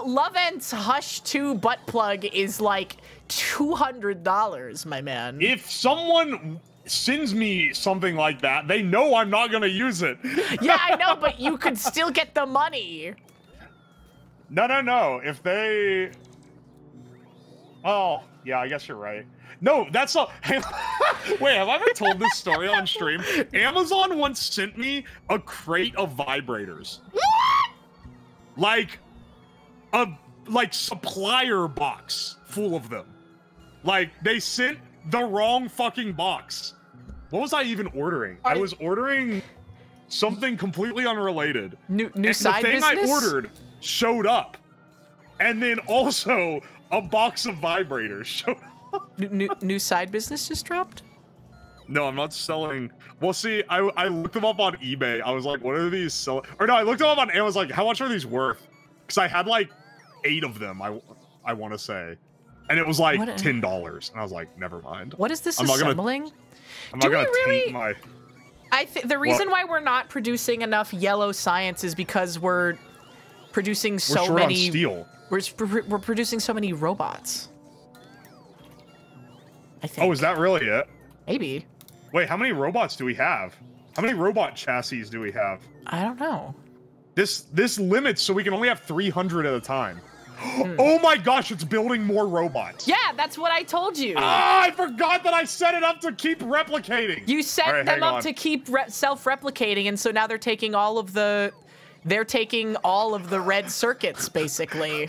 Loven's Hush 2 butt plug is like $200, my man. If someone sends me something like that, they know I'm not gonna use it. Yeah, I know, but you could still get the money. No. If they... Oh, yeah, I guess you're right. No, that's not... Wait, have I ever told this story on stream? Amazon once sent me a crate of vibrators. What? Like, a supplier box full of them. Like, they sent the wrong fucking box. What was I even ordering? I was ordering something completely unrelated. New side business? The thing I ordered showed up. And then also a box of vibrators showed up. New side business just dropped? No, I'm not selling. Well, see, I looked them up on eBay. I was like, what are these selling? Or no, I looked them up on Amazon. I was like, how much are these worth? Because I had like 8 of them, I want to say. And it was like $10. And I was like, never mind. What is this assembling? I'm not going to taint my... The reason why we're not producing enough yellow science is because we're producing so many... on steel. We're producing so many robots. I think. Oh, is that really it? Maybe. Wait, how many robots do we have? How many robot chassis do we have? I don't know. This limits so we can only have 300 at a time. Oh my gosh, it's building more robots. Yeah, that's what I told you. Ah, I forgot that I set it up to keep replicating. You set them up to keep self-replicating, and so now they're taking all of the... They're taking all of the red circuits, basically.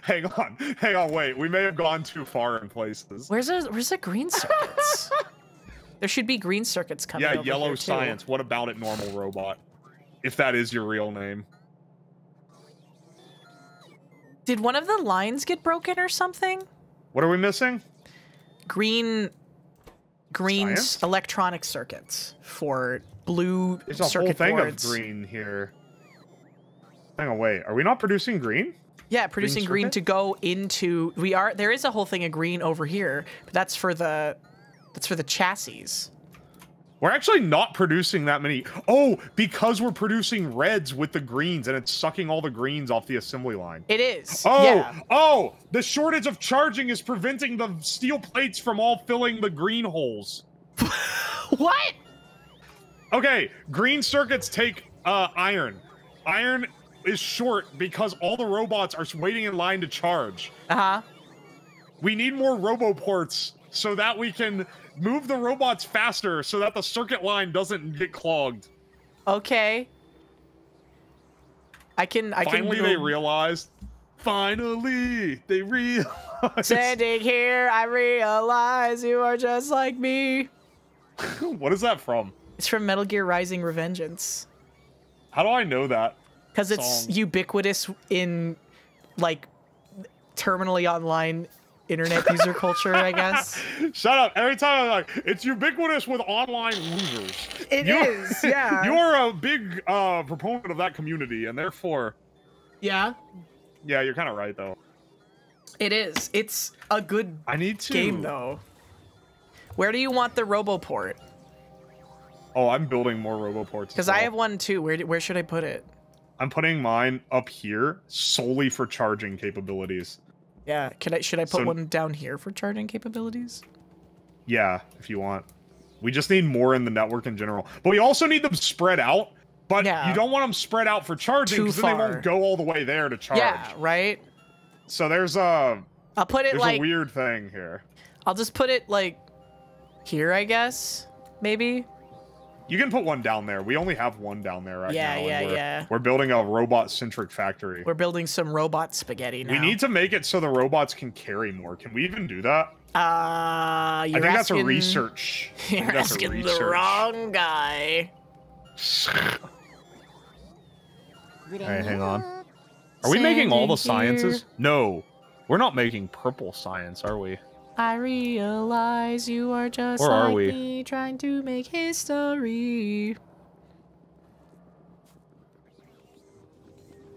Hang on, wait. We may have gone too far in places. Where's the green circuits? There should be green circuits coming over yellow here, science. What about it, normal robot? If that is your real name. Did one of the lines get broken or something? What are we missing? Green electronic circuits for blue circuit boards. There's a whole thing of green here. Hang on, wait. Are we not producing green? Yeah, producing green to go into... There is a whole thing of green over here, but that's for the chassis. We're actually not producing that many. Oh, because we're producing reds with the greens, and it's sucking all the greens off the assembly line. It is. Oh, yeah. Oh, the shortage of charging is preventing the steel plates from all filling the green holes. What? Okay, green circuits take iron. Iron is short because all the robots are waiting in line to charge. Uh-huh. We need more roboports so that we can move the robots faster so that the circuit line doesn't get clogged. Okay. Finally, they realized. Finally, they realized. Standing here, I realize you are just like me. What is that from? It's from Metal Gear Rising: Revengeance. How do I know that? Because it's ubiquitous in, like, terminally online internet user culture, I guess. Shut up. Every time I'm like, it's ubiquitous with online losers. It is, yeah. You are a big proponent of that community, and therefore... Yeah? Yeah, you're kind of right, though. It is. It's a good game, though. Where do you want the RoboPort? Oh, I'm building more RoboPorts. Because I have one, too. Where should I put it? I'm putting mine up here solely for charging capabilities. Yeah, should I put one down here for charging capabilities? Yeah, if you want. We just need more in the network in general. But we also need them spread out. But you don't want them spread out for charging because then they won't go all the way there to charge. Yeah, right? So there's a... I'll put it a weird thing here. I'll just put it like here, I guess. Maybe. You can put one down there. We only have one down there right now. Yeah. We're building a robot-centric factory. We're building some robot spaghetti now. We need to make it so the robots can carry more. Can we even do that? I think that's a research. You're asking the wrong guy. Alright, hang on. Are we making all the sciences? No. We're not making purple science, are we? I realize you are just like me, trying to make history.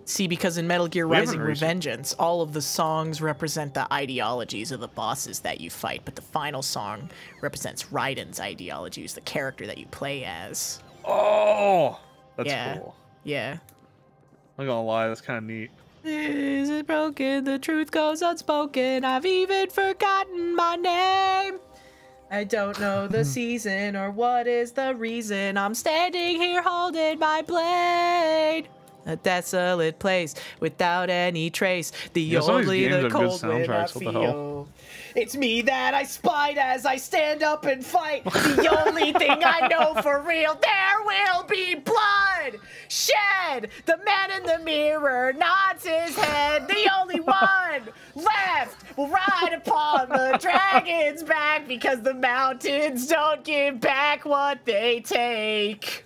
See, because in Metal Gear Rising Revengeance, all of the songs represent the ideologies of the bosses that you fight, but the final song represents Raiden's ideologies, the character that you play as. Oh! That's cool. Yeah. I'm not gonna lie, that's kind of neat. Is it broken? The truth goes unspoken. I've even forgotten my name. I don't know the season or what is the reason. I'm standing here holding my blade. A desolate place without any trace. The only the cold wind I feel. It's me that I spite as I stand up and fight. The only thing I know for real, there will be blood shed. The man in the mirror nods his head. The only one left will ride upon the dragon's back because the mountains don't give back what they take.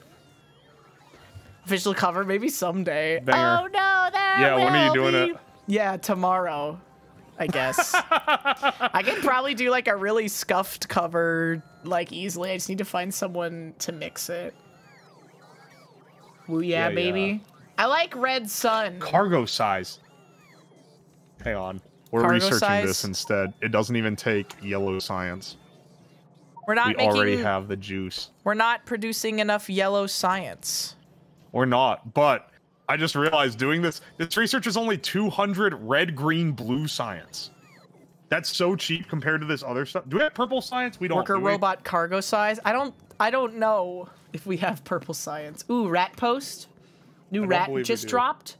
Official cover, maybe someday. Banger. Oh no, there when are you doing it? Yeah, tomorrow. I guess. I could probably do like a really scuffed cover, like easily. I just need to find someone to mix it. Ooh, yeah, baby. Yeah. I like Red Sun. Cargo size. Hang on. We're researching this instead. It doesn't even take yellow science. We already have the juice. We're not producing enough yellow science. We're not, but I just realized doing this research is only 200 red, green, blue science. That's so cheap compared to this other stuff. Do we have purple science? We don't. Worker robot cargo size. I don't know if we have purple science. Ooh, rat post. New rat just dropped.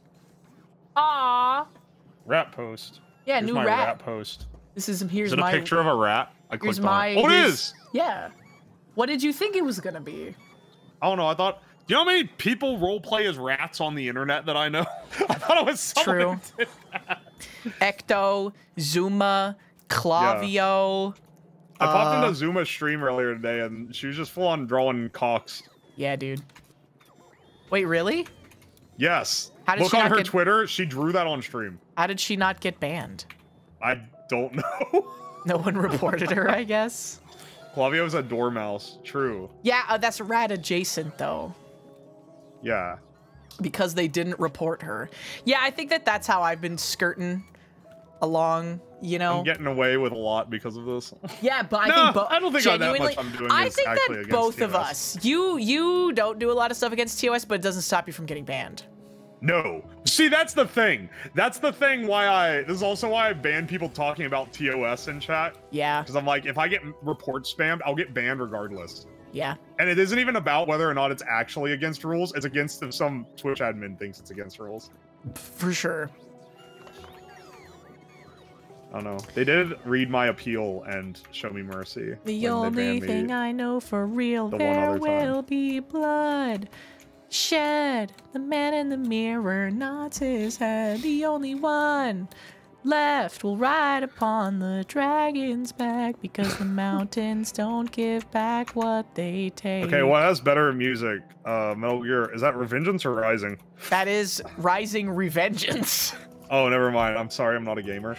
Ah. Rat post. Yeah, here's new my rat post. Is it a picture of a rat? I clicked on it. Oh, it is. Yeah. What did you think it was gonna be? I don't know. I thought. Do you know how many people roleplay as rats on the internet that I know? I thought it was someone who did that. Ecto, Zuma, Clavio. I popped into Zuma's stream earlier today, and she was just full on drawing cocks. Yeah, dude. Wait, really? Yes. How did Look she on not her get... Twitter. She drew that on stream. How did she not get banned? I don't know. No one reported her, I guess. Clavio's a dormouse. True. Yeah, that's rat adjacent, though. Yeah. Because they didn't report her. Yeah, I think that's how I've been skirting along, you know? I'm getting away with a lot because of this. Yeah, but I think I don't think genuinely, that much I'm doing I is think actually that against both TOS. of us, you don't do a lot of stuff against TOS, but it doesn't stop you from getting banned. No. See, that's the thing. That's the thing this is also why I ban people talking about TOS in chat. Yeah. Because I'm like, if I get report spammed, I'll get banned regardless. Yeah. And it isn't even about whether or not it's actually against rules. It's against if some Twitch admin thinks it's against rules. For sure. I don't know. They did read my appeal and show me mercy. The only thing I know for real, there will be blood shed. The man in the mirror nods his head. The only one left will ride upon the dragon's back because the mountains don't give back what they take. Okay, what has better music? Metal Gear, is that Revengeance or Rising? That is Rising Revengeance. Oh, never mind. I'm sorry, I'm not a gamer.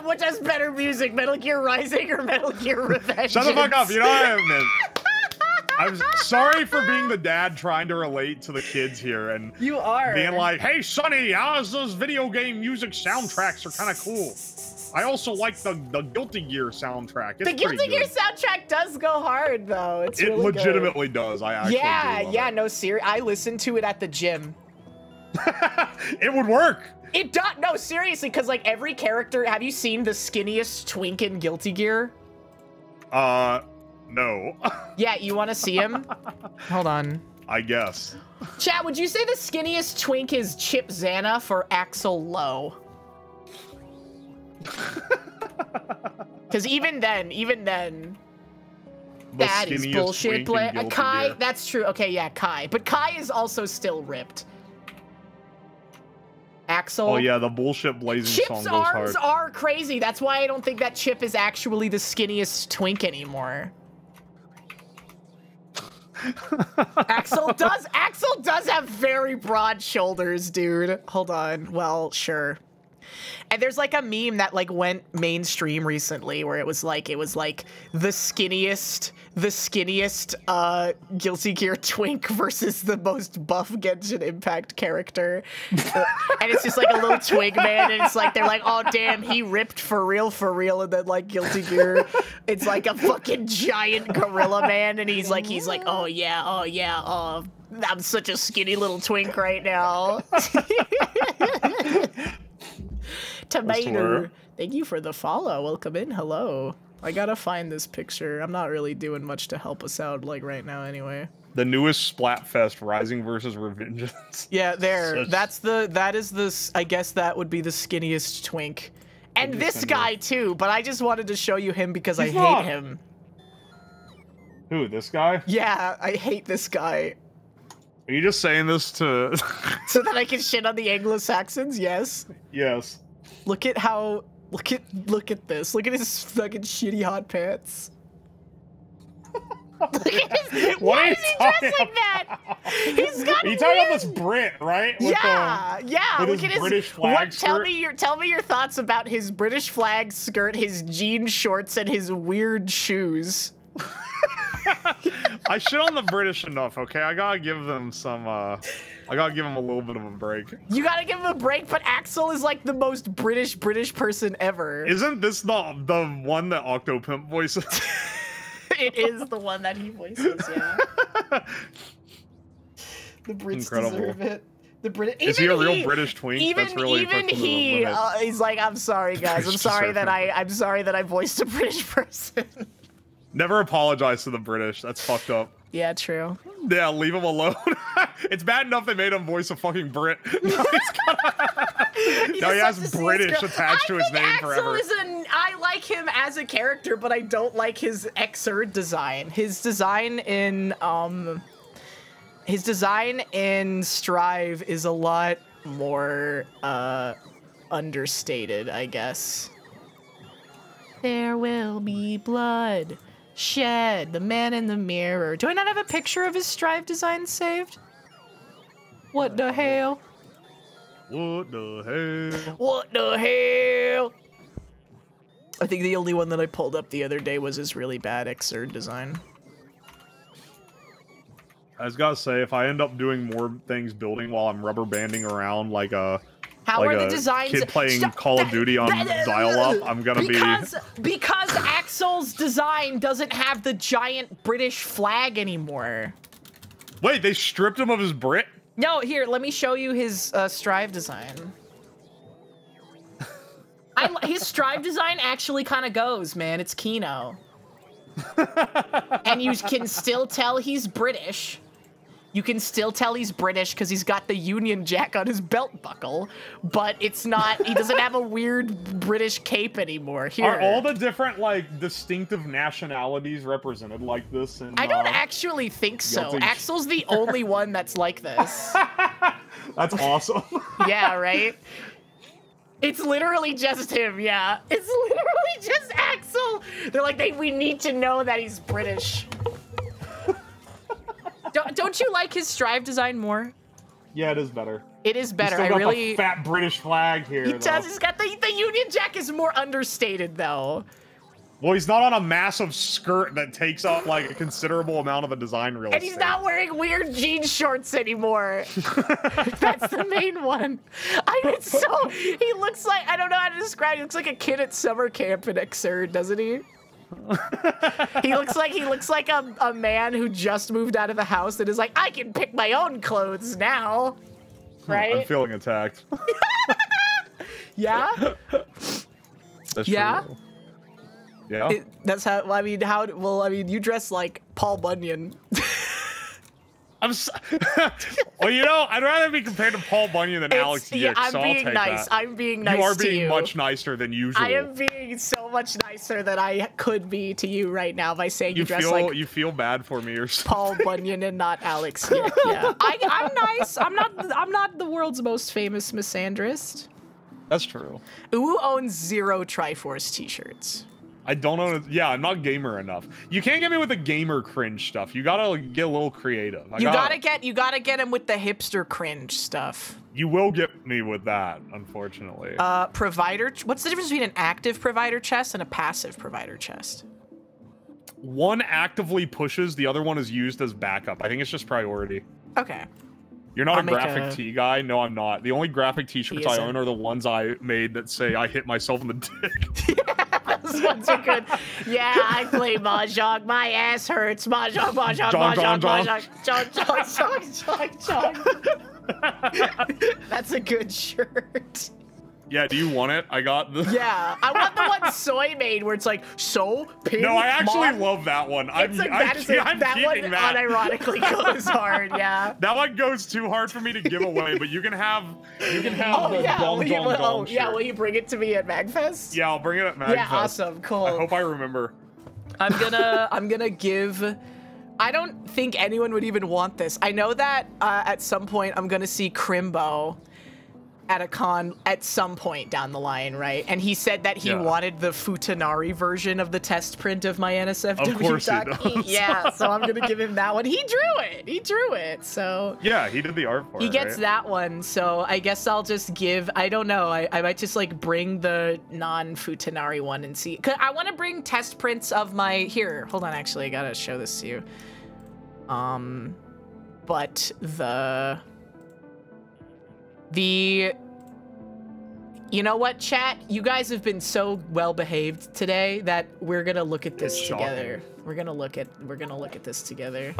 Which has better music, Metal Gear Rising or Metal Gear Revenge? Shut the fuck up, you know what I mean? I'm sorry for being the dad trying to relate to the kids here and you are being like, hey, Sonny, those video game music soundtracks are kind of cool. I also like the Guilty Gear soundtrack. It's the Guilty Gear soundtrack does go hard, though. It really legitimately does. I actually yeah, no, seriously. I listened to it at the gym. It would work. It does. No, seriously, because like every character. Have you seen the skinniest twink in Guilty Gear? No. Yeah, you want to see him? Hold on. I guess. Chat, would you say the skinniest twink is Chip Zanna or Axel Lowe? Because even then, that is bullshit. Kai, that's true. Okay, yeah, Kai. But Kai is also still ripped. Axel. Oh yeah, the bullshit blazing song goes hard. Chip's arms are crazy. That's why I don't think that Chip is actually the skinniest twink anymore. Axel does have very broad shoulders, dude. Hold on. Well, sure. And there's like a meme that like went mainstream recently where it was like the skinniest Guilty Gear twink versus the most buff Genshin Impact character. And it's just like a little twink man, and it's like they're like, oh damn, he ripped for real, and then like Guilty Gear, it's like a fucking giant gorilla man, and he's like, oh yeah, I'm such a skinny little twink right now. Tomato, thank you for the follow. Welcome in. Hello. I gotta find this picture. I'm not really doing much to help us out like right now anyway. The newest Splatfest, Rising versus Revengeance. Yeah, there. That is the, I guess that would be the skinniest twink. And this guy too, but I just wanted to show you him because I hate him. Who, this guy? Yeah, I hate this guy. Are you just saying this to... so that I can shit on the Anglo-Saxons? Yes. Yes. Look at how... Look at this. Look at his fucking shitty hot pants. Why is he dressed like that? He's got. You talking about this Brit, right? Yeah. With Look his at British flag skirt. Tell me your thoughts about his British flag skirt, his jean shorts, and his weird shoes. I shit on the British enough, okay? I gotta give them some, I gotta give them a little bit of a break. You gotta give him a break, but Axel is like the most British person ever. Isn't this the one that Octopimp voices? It is the one that he voices, yeah. The Brits deserve it. The Brit. Is he a real British twink? Even he's like, I'm sorry, guys. I'm sorry that I voiced a British person. Never apologize to the British. That's fucked up. Yeah, true. Yeah, leave him alone. It's bad enough they made him voice a fucking Brit. Now he has British attached to his name forever. I like him as a character, but I don't like his Xrd design. His design in Strive is a lot more understated, I guess. There will be blood shed. The man in the mirror. Do I not have a picture of his Strive design saved? What the hell? What the hell? What the hell? I think the only one that I pulled up the other day was his really bad Xrd design. I just gotta say, if I end up doing more things building while I'm rubber banding around like a kid playing Call of Duty on dial-up, I'm gonna because Axel's design doesn't have the giant British flag anymore. Wait, they stripped him of his Brit? No, here, let me show you his Strive design. His Strive design actually kind of goes, man. It's Kino. And you can still tell he's British. You can still tell he's British because he's got the Union Jack on his belt buckle, but it's not, he doesn't have a weird British cape anymore. Here. Are all the different, like, distinctive nationalities represented like this? In, I don't actually think so. Axel's the only one that's like this. That's awesome. Yeah, right? It's literally just him, yeah. It's literally just Axel. They're like, we need to know that he's British. Don't you like his Strive design more? Yeah, it is better. It is better. He's still got the fat British flag here. He does. He's got the Union Jack is more understated though. Well, he's not on a massive skirt that takes up like a considerable amount of the design real estate. And he's not wearing weird jean shorts anymore. That's the main one. He looks like, I don't know how to describe it. He looks like a kid at summer camp in Xrd, doesn't he? He looks like a man who just moved out of the house and is like, I can pick my own clothes now. Right? I'm feeling attacked. Yeah? That's yeah? true. Yeah. That's how, I mean, you dress like Paul Bunyan. Well, you know, I'd rather be compared to Paul Bunyan than Alex Yick, yeah, so I'll take that. I'm being nice to you. You are being much nicer than usual. I am being so much nicer than I could be to you right now by saying you dress like... You feel bad for me or something. Paul Bunyan and not Alex Yick, yeah. I'm nice. I'm not the world's most famous misandrist. That's true. Uwu owns 0 Triforce t-shirts. I don't know. Yeah, I'm not gamer enough. You can't get me with the gamer cringe stuff. You gotta get a little creative. You gotta get him with the hipster cringe stuff. You will get me with that, unfortunately. Provider. What's the difference between an active provider chest and a passive provider chest? One actively pushes, the other one is used as backup. I think it's just priority. Okay. You're not a graphic tee guy? No, I'm not. The only graphic t-shirts I own are the ones I made that say I hit myself in the dick. Yeah, those ones are good. Yeah, I play Mahjong. My ass hurts. Mahjong, Mahjong, Mahjong, Mahjong. That's a good shirt. Yeah, do you want it? I got the... Yeah, I want the one Soy made where it's like, so, pin, No, I actually love that one. That one unironically goes hard, yeah. That one goes too hard for me to give away, but you can have will you bring it to me at MagFest? Yeah, I'll bring it at MagFest. Yeah, awesome, cool. I hope I remember. I'm gonna give... I don't think anyone would even want this. I know that at some point I'm gonna see Crimbo at a con at some point down the line, right? And he said that he wanted the Futanari version of the test print of my NSFW. Of course he does. Yeah, so I'm gonna give him that one. He drew it, so... Yeah, he did the art for it, He gets that one, so I guess I'll just give... I don't know, I might just, like, bring the non-Futanari one and see... Cause I want to bring test prints of my... Here, hold on, actually, I gotta show this to you. But you know what, chat? You guys have been so well behaved today that we're gonna look at this together. We're gonna look at this together.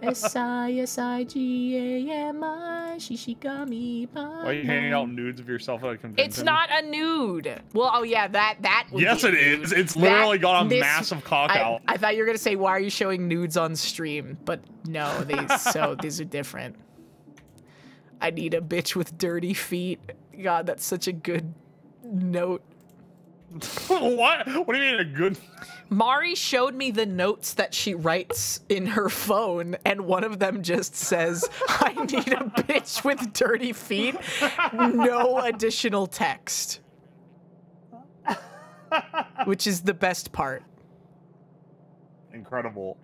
S-I-S-I-G-A-M-I Shishigami. Why are you handing out nudes of yourself at a convention? It's not a nude. Well, oh yeah, that would yes, it is. It's literally got a massive cock out. I thought you were gonna say, why are you showing nudes on stream? But no, these are different. I need a bitch with dirty feet. God, that's such a good note. What? What do you mean a good... Mari showed me the notes that she writes in her phone, and one of them just says, I need a bitch with dirty feet. No additional text. Which is the best part. Incredible.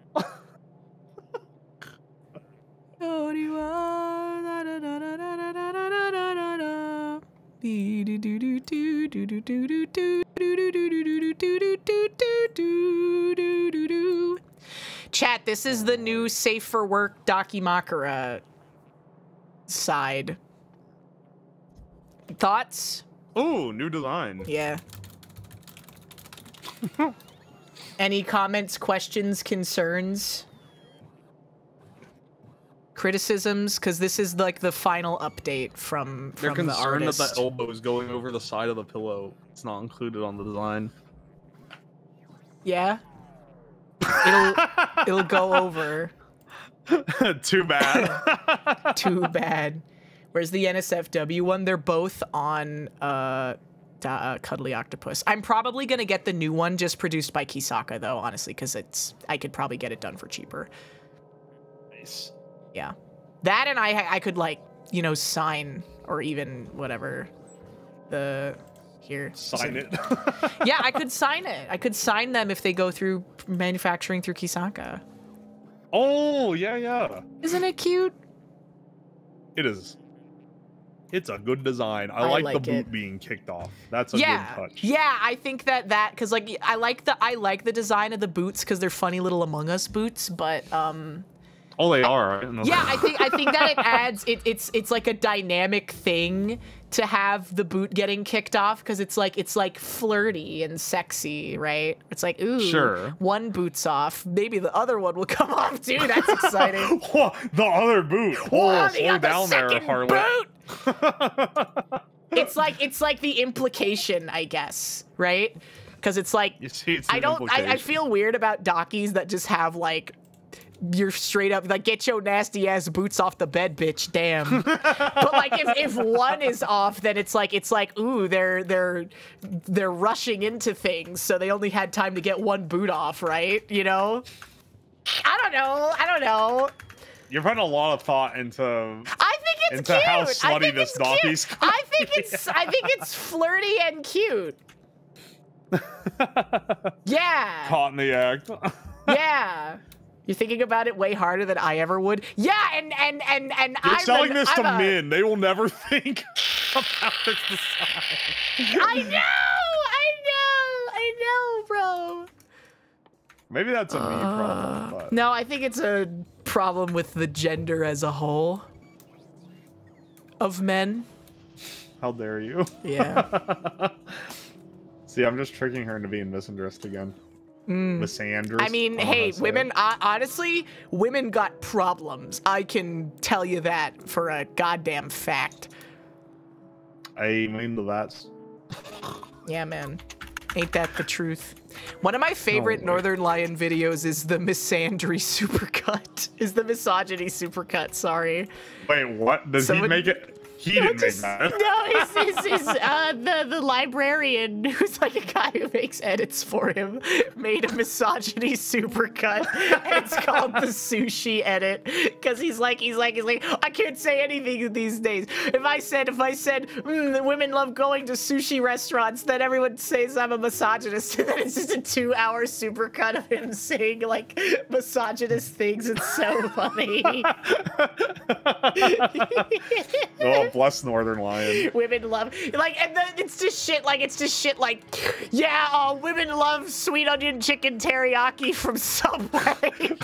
Chat, this is the new Safe for Work Dakimakura side. Thoughts? Ooh, new design. Yeah. Any comments, questions, concerns? Criticisms, because this is like the final update from the artist. They're concerned that the elbow is going over the side of the pillow. It's not included on the design. Yeah. It'll go over. Too bad. Too bad. Where's the NSFW one? They're both on Cuddly Octopus. I'm probably gonna get the new one just produced by Kisaka though, honestly, because I could probably get it done for cheaper. Nice. Yeah, that and I could, like, you know, sign or even whatever here. Sign it. Yeah, I could sign it. I could sign them if they go through manufacturing through Kisaka. Oh, yeah, yeah. Isn't it cute? It is. It's a good design. I like the boot being kicked off. That's a good touch. Yeah, I think that because like I like the design of the boots because they're funny little Among Us boots, but oh, they are. Right? Yeah, I think that it adds it's like a dynamic thing to have the boot getting kicked off because it's like flirty and sexy, right? It's like, ooh, sure. One boot's off, maybe the other one will come off too. That's exciting. The other boot. Whoa, slow down there, Harlot. It's like the implication, I guess, right? Because it's like I feel weird about dockies that just have like you're straight up like get your nasty ass boots off the bed, bitch. Damn. But like if one is off, then it's like ooh, they're rushing into things, so they only had time to get one boot off, right? You know? I don't know. You're putting a lot of thought into. I think it's cute. How slutty this dockie's. I think it's flirty and cute. Yeah. Caught in the act. Yeah. You're thinking about it way harder than I ever would. Yeah, and you're selling this to men. They will never think about this design. I know, bro. Maybe that's a me problem. But... No, I think it's a problem with the gender as a whole of men. How dare you? Yeah. See, I'm just tricking her into being misandressed again. Misandrous. I mean, hey, women, honestly, women got problems. I can tell you that for a goddamn fact. I mean, that's... Yeah, man. Ain't that the truth? One of my favorite Northern Lion videos is the misandry supercut. Is the misogyny supercut, sorry. Wait, what? Does he make it? He didn't make that. No, the librarian, who's like a guy who makes edits for him, made a misogyny supercut, and it's called the sushi edit, because he's like, I can't say anything these days. If I said women love going to sushi restaurants, then everyone says I'm a misogynist, and then it's just a 2-hour supercut of him saying like misogynist things. It's so funny. Oh, bless Northern Lion. Women love and then it's just shit like yeah, women love sweet onion chicken teriyaki from Subway.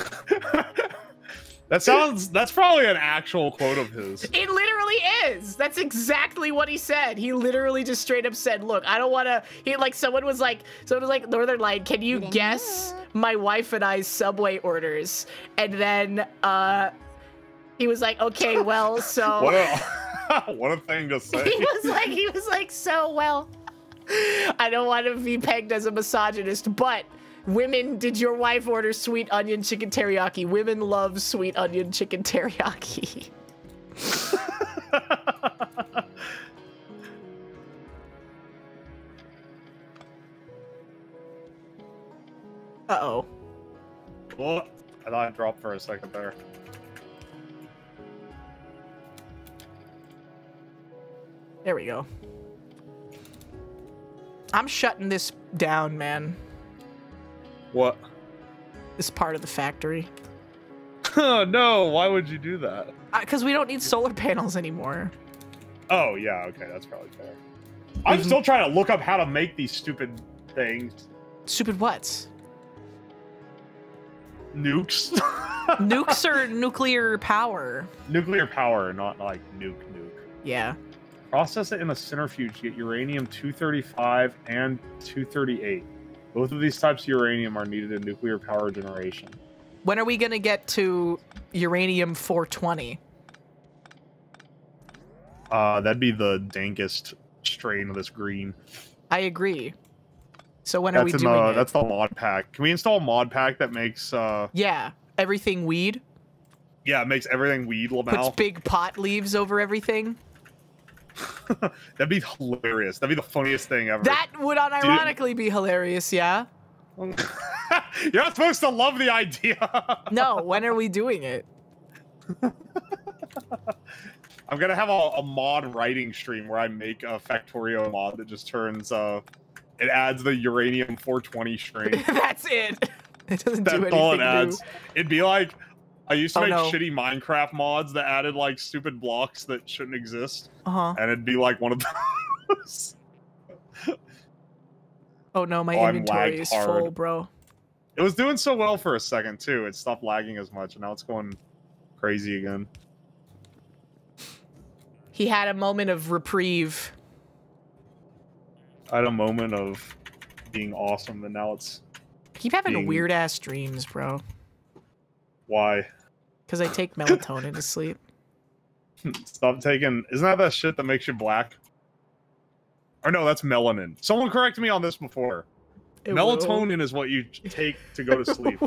That's probably an actual quote of his. It literally is. That's exactly what he said. He literally just straight up said, look, I don't want to, someone was like, Northern Lion, can you guess my wife and I's Subway orders? And then, he was like, okay, well, so. What a thing to say. He was like, so, well, I don't want to be pegged as a misogynist, but women, did your wife order sweet onion chicken teriyaki? Women love sweet onion chicken teriyaki. Uh-oh. Well, I thought I dropped for a second there. There we go. I'm shutting this down, man. What? This part of the factory. Oh, no. Why would you do that? Because we don't need solar panels anymore. Oh, yeah. Okay, that's probably fair. I'm still trying to look up how to make these stupid things. Stupid what? Nukes. Nukes or nuclear power? Nuclear power, not like nuke. Yeah. Process it in a centrifuge to get uranium-235 and 238. Both of these types of uranium are needed in nuclear power generation. When are we going to get to uranium-420? That'd be the dankest strain of this green. I agree. So when are we doing it? That's the mod pack. Can we install a mod pack that makes... Yeah, everything weed? Yeah, it makes everything weed, Lamau. Puts big pot leaves over everything? That'd be hilarious. That'd be the funniest thing ever. That would unironically be hilarious, yeah? You're not supposed to love the idea. No, when are we doing it? I'm gonna have a mod writing stream where I make a Factorio mod that just turns, it adds the uranium-420 string. That's it. It doesn't do anything That's all it adds. new. It'd be like I used to make shitty Minecraft mods that added like stupid blocks that shouldn't exist. And it'd be like one of those. Oh no, my inventory is full, bro. It was doing so well for a second too. It stopped lagging as much, and now it's going crazy again. He had a moment of reprieve. I had a moment of being awesome, and now it's... I keep having weird-ass dreams, bro. Why? Because I take melatonin to sleep. Stop taking... Isn't that shit that makes you black? Or no, that's melanin. Someone corrected me on this before. Melatonin is what you take to go to sleep.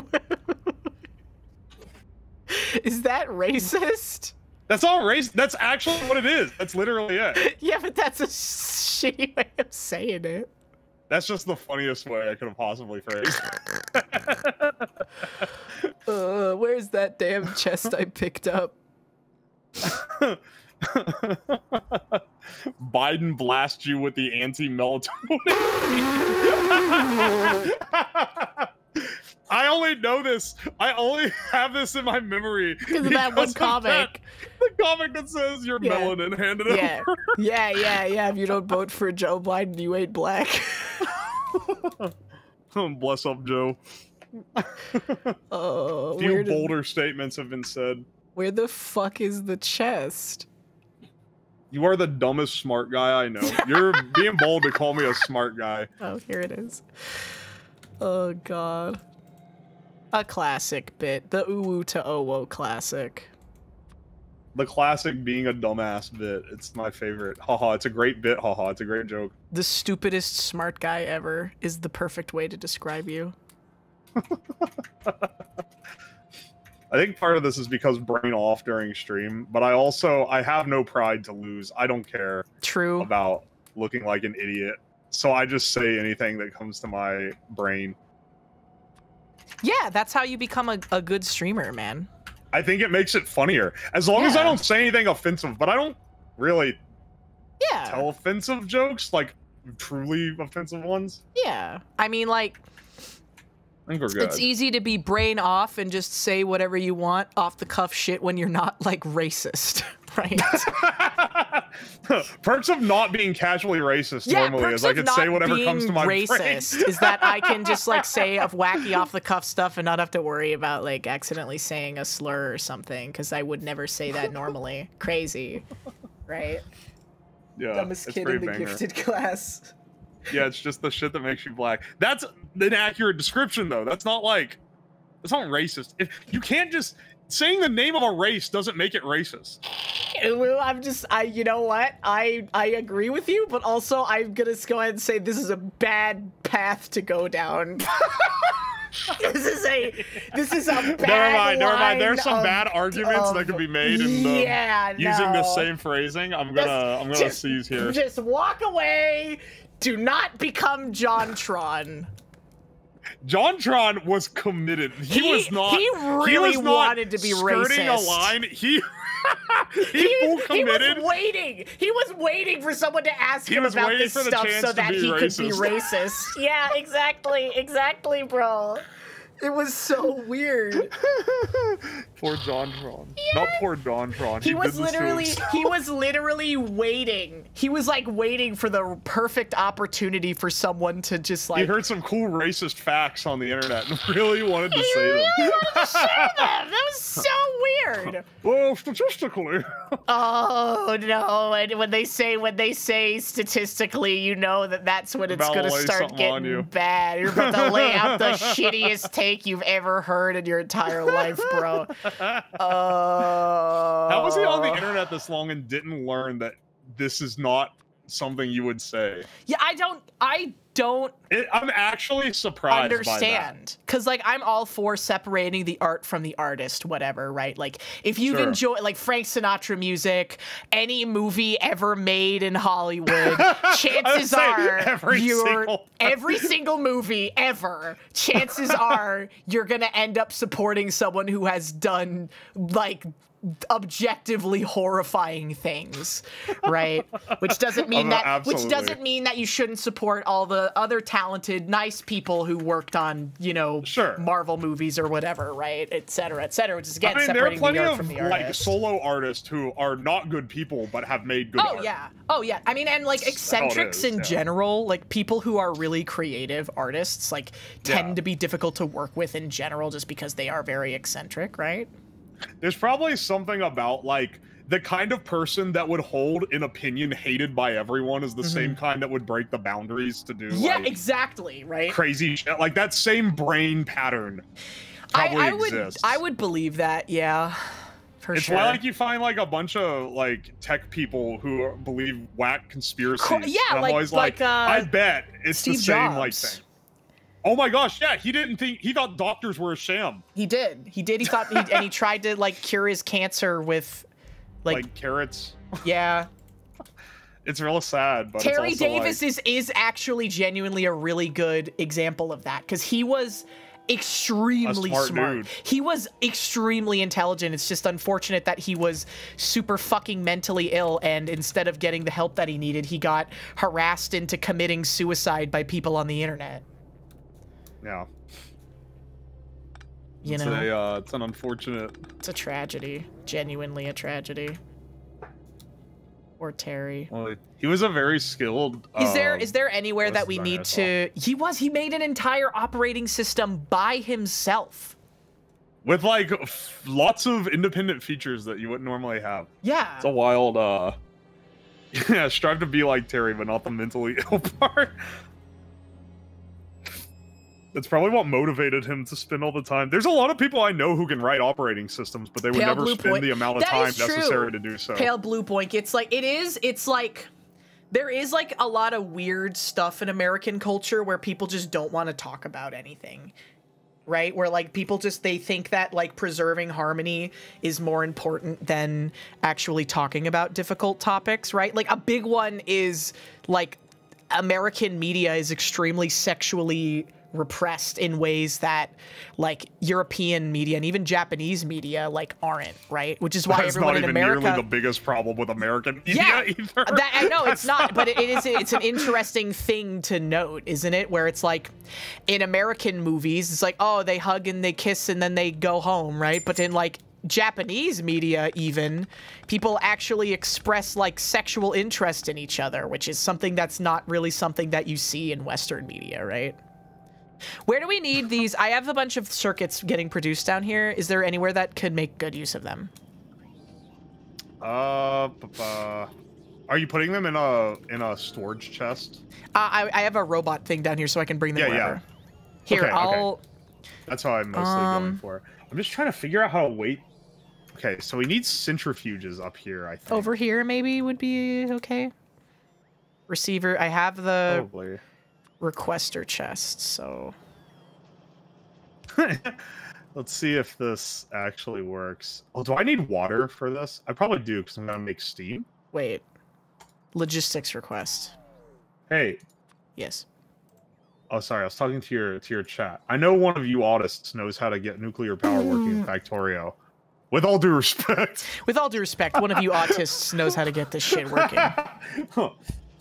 Is that racist? That's all racist. That's actually what it is. That's literally it. Yeah, but that's a shitty way of saying it. That's just the funniest way I could have possibly phrased it. Where's that damn chest I picked up? Biden blasts you with the anti-melatonin. I only know this. I only have this in my memory because of that one comic. The comic that says you're melanin, hand it over. Yeah. If you don't vote for Joe Biden, you ain't black. Bless up, Joe. A few bolder statements have been said. Where the fuck is the chest? You are the dumbest smart guy I know. You're being bold to call me a smart guy. Oh, here it is. Oh, God. A classic bit. The uwu to owo classic. The classic being a dumbass bit. It's my favorite. Haha, it's a great bit. Haha, it's a great joke. The stupidest smart guy ever is the perfect way to describe you. I think part of this is because brain off during stream, but I have no pride to lose. I don't care about looking like an idiot. So I just say anything that comes to my brain. Yeah, that's how you become a good streamer, man. I think it makes it funnier. As long as I don't say anything offensive, but I don't really tell offensive jokes, like truly offensive ones. Yeah. I mean, like, I think we're good. It's easy to be brain off and just say whatever you want, off the cuff shit when you're not, like, racist, right? Perks of not being casually racist normally is I can say whatever comes to my brain. Is that I can just, like, say wacky off the cuff stuff and not have to worry about, like, accidentally saying a slur or something, because I would never say that normally. Crazy, right? Yeah, dumbest kid in the gifted class. Yeah, it's just the shit that makes you black. That's an accurate description, though. That's not like... It's not racist. You can't just... Saying the name of a race doesn't make it racist. Well, you know what? I agree with you, but also I'm gonna go ahead and say this is a bad path to go down. This is a bad Never mind. There's some bad arguments that could be made in using the same phrasing. I'm gonna seize here. Just walk away. Do not become JonTron. JonTron was committed. He was not. He really wanted to be skirting racist. A line. He full committed. He was waiting. He was waiting for someone to ask him about this stuff so that he could be racist. Yeah, exactly, bro. It was so weird. Poor JonTron. Yeah. Not poor JonTron. He was literally waiting. He was like waiting for the perfect opportunity for someone to just like. He heard some cool racist facts on the internet and really wanted to say them. He really wanted to share them. That was so weird. Well, statistically. Oh no! And when they say statistically, you know that's when it's gonna start getting bad. You're about to lay out the shittiest take you've ever heard in your entire life, bro. How was he on the internet this long and didn't learn that this is not something you would say? Yeah, I don't I'm actually surprised understand, because like I'm all for separating the art from the artist, whatever, right? Like if you've enjoyed like Frank Sinatra music, any movie ever made in Hollywood, chances are every single movie ever, chances are you're gonna end up supporting someone who has done like objectively horrifying things, right? Which doesn't mean that you shouldn't support all the the other talented, nice people who worked on, you know, Marvel movies or whatever, right, et cetera, which is again separating the art from the artist. Like solo artists who are not good people but have made good art. Oh yeah. I mean, and like eccentrics in general, like people who are really creative artists, like tend to be difficult to work with in general, just because they are very eccentric, right? There's probably something about like the kind of person that would hold an opinion hated by everyone is the same kind that would break the boundaries to do like, exactly, right? Crazy shit. Like that same brain pattern probably exists. I would believe that, yeah. For it's why like you find like a bunch of like tech people who believe whack conspiracies. Yeah, and I'm always like I bet it's Steve the same Jobs. like thing. Oh my gosh, yeah, he thought doctors were a sham. He did. He thought and he tried to like cure his cancer with like carrots. Yeah. It's real sad, but Terry it's also Davis like... is actually genuinely a really good example of that, because he was extremely smart. Dude. He was extremely intelligent. It's just unfortunate that he was super fucking mentally ill, and instead of getting the help that he needed, he got harassed into committing suicide by people on the internet. Yeah. You know, it's an unfortunate. It's a tragedy. Genuinely a tragedy. Or Terry. Well, he was a very skilled. Is there anywhere that we need to? He made an entire operating system by himself. With like lots of independent features that you wouldn't normally have. Yeah. It's a wild. Yeah, strive to be like Terry, but not the mentally ill part. That's probably what motivated him to spend all the time. There's a lot of people I know who can write operating systems, but they would never spend the amount of time necessary to do so. Pale Blue Boink. It's like there is like a lot of weird stuff in American culture where people just don't want to talk about anything. Right? Where like people they think that like preserving harmony is more important than actually talking about difficult topics, right? Like a big one is like American media is extremely sexually repressed in ways that like European media and even Japanese media like aren't, right? Which is why everyone in America... That's not even nearly the biggest problem with American media either. I know it's not, but it's an interesting thing to note, isn't it? Where it's like in American movies, it's like, oh, they hug and they kiss and then they go home, right? But in like Japanese media, even people actually express like sexual interest in each other, which is something that's not really something that you see in Western media, right? Where do we need these? I have a bunch of circuits getting produced down here. Is there anywhere that could make good use of them? Are you putting them in a storage chest? I have a robot thing down here, so I can bring them wherever. Yeah. Here, I'll... That's how I'm mostly going for. I'm just trying to figure out how to wait. Okay, so we need centrifuges up here, I think. Over here, maybe, would be okay. Receiver. I have the... Probably. Requester chest, so let's see if this actually works. Oh, do I need water for this? I probably do, because I'm gonna make steam. Wait, logistics request. Hey. Yes. Oh, sorry, I was talking to your chat. I know one of you autists knows how to get nuclear power working in Factorio. With all due respect. With all due respect, one of you autists knows how to get this shit working.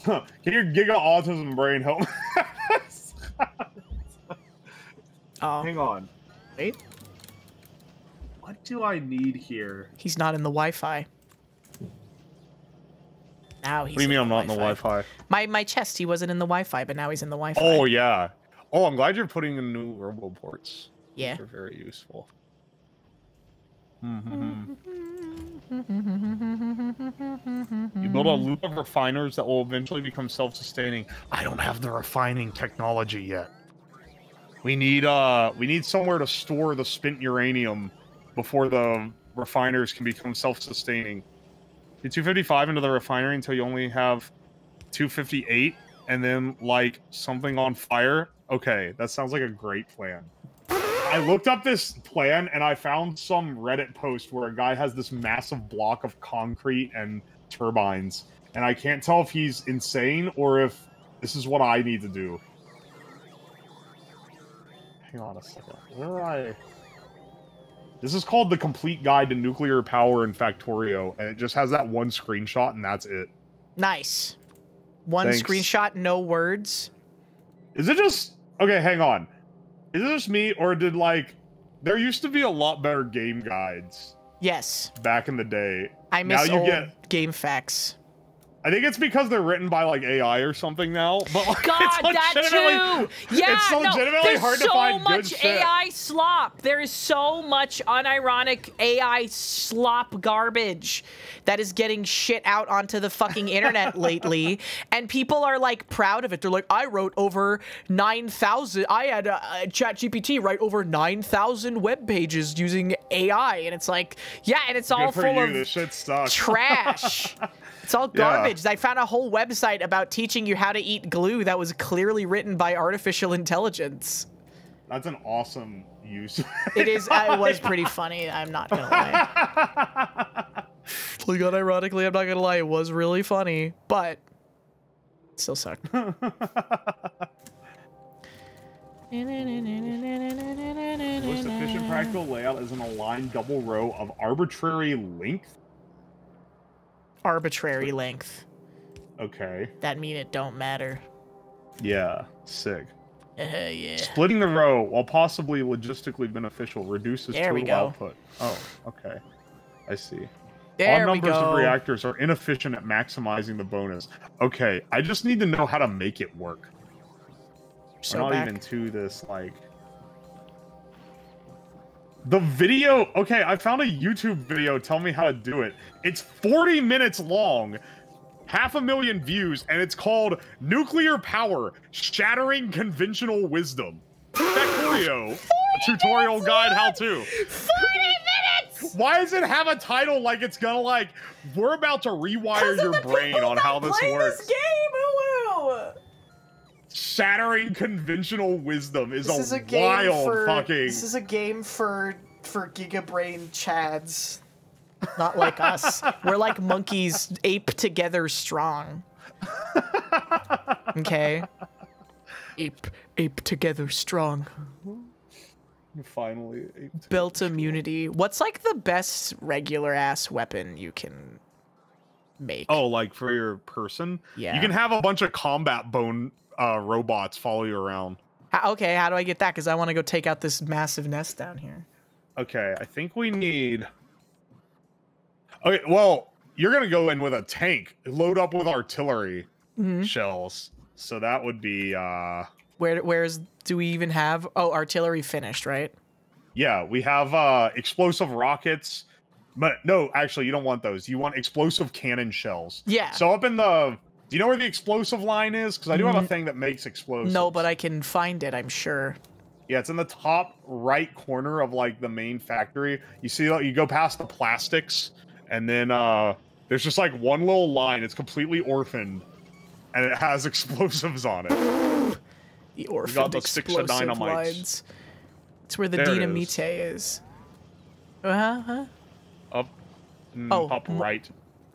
Can your giga autism brain help? Hang on. Wait. What do I need here? He's not in the Wi-Fi. Now he's. What do you mean I'm not in the Wi-Fi? My chest. He wasn't in the Wi-Fi, but now he's in the Wi-Fi. Oh yeah. Oh, I'm glad you're putting in new roboports. Yeah. They're very useful. You build a loop of refiners that will eventually become self-sustaining. I don't have the refining technology yet. We need somewhere to store the spent uranium before the refiners can become self-sustaining. You 255 into the refinery until you only have 258, and then like something on fire. Okay, that sounds like a great plan. I looked up this plan and I found some Reddit post where a guy has this massive block of concrete and turbines, and I can't tell if he's insane or if this is what I need to do. Hang on a second. Where are I? This is called The Complete Guide to Nuclear Power in Factorio, and it just has that one screenshot, and that's it. Nice. One screenshot, no words. Is it just okay? Hang on. Is it just me, or did like there used to be a lot better game guides? Yes. Back in the day. I miss old game facts. I think it's because they're written by like AI or something now. But like, God, that too. Yeah, it's legitimately hard to find good shit. There's so much AI slop. There is so much unironic AI slop garbage that is getting shit out onto the fucking internet lately, and people are like proud of it. They're like, I wrote over 9,000. I had ChatGPT write over 9,000 web pages using AI, and it's like, yeah, and it's all full of this shit sucks. Trash. It's all garbage. Yeah. I found a whole website about teaching you how to eat glue that was clearly written by artificial intelligence. That's an awesome use. It is. It was pretty funny. I'm not gonna lie. Like, unironically, I'm not gonna lie. It was really funny, but it still sucked. Most efficient practical layout is an aligned double row of arbitrary length. Arbitrary length. Okay. That mean it don't matter. Yeah, sick. Yeah. Splitting the row, while possibly logistically beneficial, reduces total output. Oh, okay. I see. There All numbers of reactors are inefficient at maximizing the bonus. Okay, I just need to know how to make it work. So I'm not even to this, like... The video... Okay, I found a YouTube video telling me how to do it. It's 40 minutes long, 500,000 views, and it's called Nuclear Power, Shattering Conventional Wisdom. Factorio, a tutorial guide how-to. 40 minutes! Why does it have a title like it's gonna, like, we're about to rewire your brain on how this works? This game, Ulu! Shattering conventional wisdom is a wild fucking... This is a game for Gigabrain Chads. Not like us. We're like monkeys, ape together strong. Okay? Ape together strong. Finally. Built immunity. What's like the best regular ass weapon you can make? Oh, like for your person? Yeah. You can have a bunch of combat bone robots follow you around. Okay, how do I get that? Because I want to go take out this massive nest down here. Okay, I think we need... Okay, well, you're going to go in with a tank, load up with artillery shells. So that would be... do we even have... Oh, artillery finished, right? Yeah, we have explosive rockets. But no, actually, you don't want those. You want explosive cannon shells. Yeah. So up in the... Do you know where the explosive line is? Because I do have a thing that makes explosives. No, but I can find it, I'm sure. Yeah, it's in the top right corner of, like, the main factory. You see, you go past the plastics, and then there's just, like, one little line. It's completely orphaned, and it has explosives on it. The orphaned explosive lines. It's where the dynamite is. Up, top right.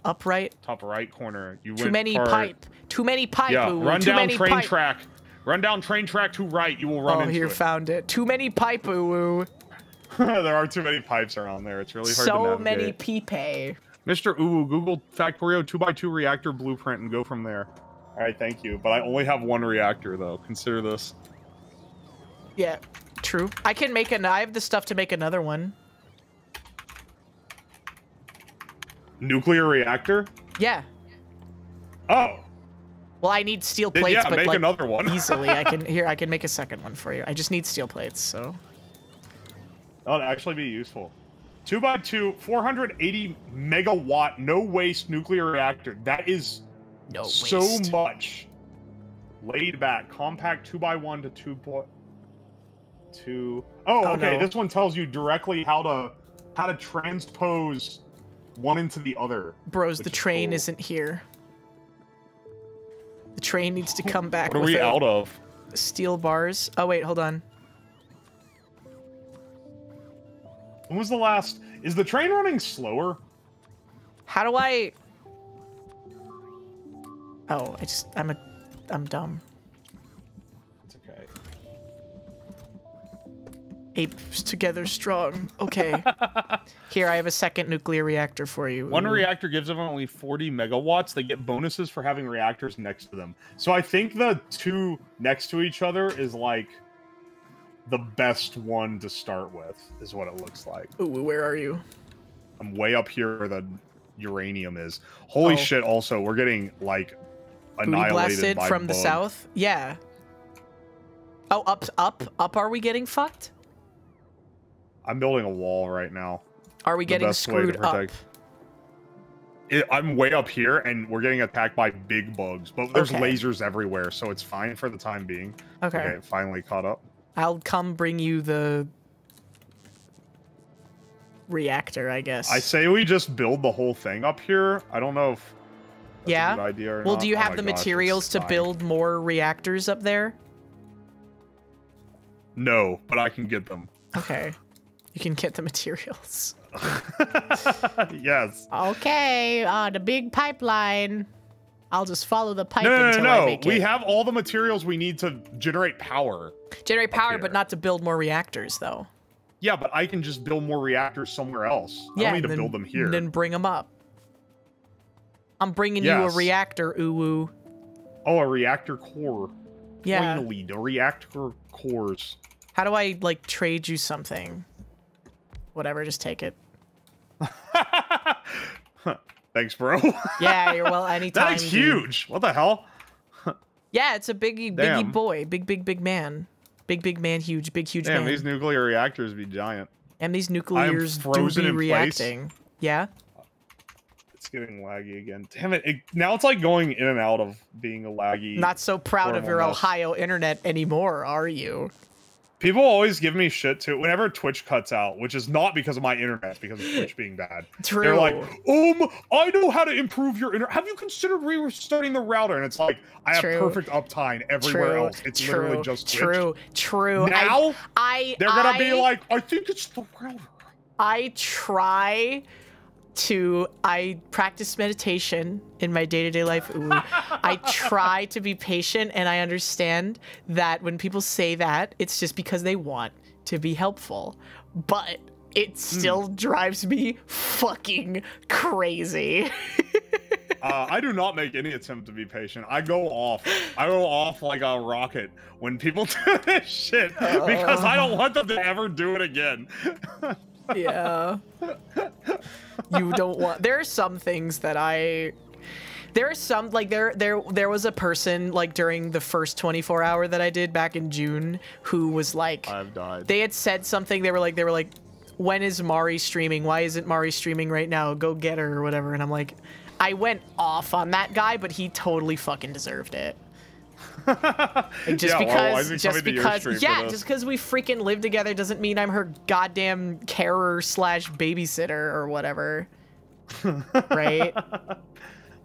Upright. Top right corner. You Too many pipe. Too many pipe. Yeah, Ooh. run Too down many train pipe. track. Run down train track to right. You will run into it. Oh, here, found it. Too many pipe. Ooh. There are too many pipes around there. It's really hard to navigate. So many pipe. Mr. Ooh, Google Factorio 2x2 reactor blueprint and go from there. All right, thank you. But I only have one reactor, though. Consider this. Yeah, true. I can make I have the stuff to make another one. Nuclear reactor? Yeah. Oh. Well, I need steel plates, yeah, but make like another one. easily. I can make a second one for you. I just need steel plates, so. That would actually be useful. 2x2, 480 megawatt, no waste nuclear reactor. That is so much. Laid back, compact 2x1 to 2.2. Oh, okay. No. This one tells you directly how to transpose one into the other. Bros, the train isn't here. The train needs to come back. What are we out of? Steel bars. Oh wait, hold on. When was the last? Is the train running slower? How do I? Oh, I'm dumb. It's okay. Apes together strong. Okay. Here, I have a second nuclear reactor for you. One reactor gives them only 40 megawatts. They get bonuses for having reactors next to them. So I think the two next to each other is like the best one to start with, is what it looks like. Ooh, where are you? I'm way up here where the uranium is. Holy shit, also, we're getting, like, annihilated blasted by from the south? Yeah. Oh, up are we getting fucked? I'm building a wall right now. Are we getting screwed up? I'm way up here, and we're getting attacked by big bugs. But there's lasers everywhere, so it's fine for the time being. Okay, finally caught up. I'll come bring you the reactor, I guess. I say we just build the whole thing up here. I don't know if that's a good idea or not. Do you have the materials to build more reactors up there? No, but I can get them. Okay. You can get the materials. Yes. Okay, the big pipeline. I'll just follow the pipe until I make it. We have all the materials we need to generate power. Generate power, but not to build more reactors, though. Yeah, but I can just build more reactors somewhere else. I don't need to build them here. Then bring them up. I'm bringing you a reactor, uwu. Oh, a reactor core. Yeah. Finally, the reactor cores. How do I, like, trade you something? Whatever, just take it. Thanks, bro. Yeah, you're well anytime. That is huge. What the hell? Yeah, it's a biggie boy. Big man. Big man, huge man. Damn, these nuclear reactors be giant. And these nuclears do be reacting. Yeah? It's getting laggy again. Damn it. Now it's like going in and out of being a laggy. Not so proud of your Ohio internet anymore, are you? People always give me shit too whenever Twitch cuts out, which is not because of my internet, it's because of Twitch being bad. True. They're like, I know how to improve your internet. Have you considered restarting the router? And it's like, I have perfect uptime everywhere else. It's literally just Twitch. True. Now, they're gonna be like, I think it's the router. I practice meditation in my day-to-day life. Ooh. I try to be patient, and I understand that when people say that, it's just because they want to be helpful. But it still drives me fucking crazy. I do not make any attempt to be patient. I go off. I go off like a rocket when people do this shit because I don't want them to ever do it again. Yeah. You don't want. There are some things that there are some, like, there was a person, like, during the first 24-hour that I did back in June who was like, I've died. They had said something. They were like, when is Mari streaming? Why isn't Mari streaming right now? Go get her or whatever. And I'm like, I went off on that guy, but he totally fucking deserved it. Like, just because we freaking live together doesn't mean I'm her goddamn carer / babysitter or whatever. Right?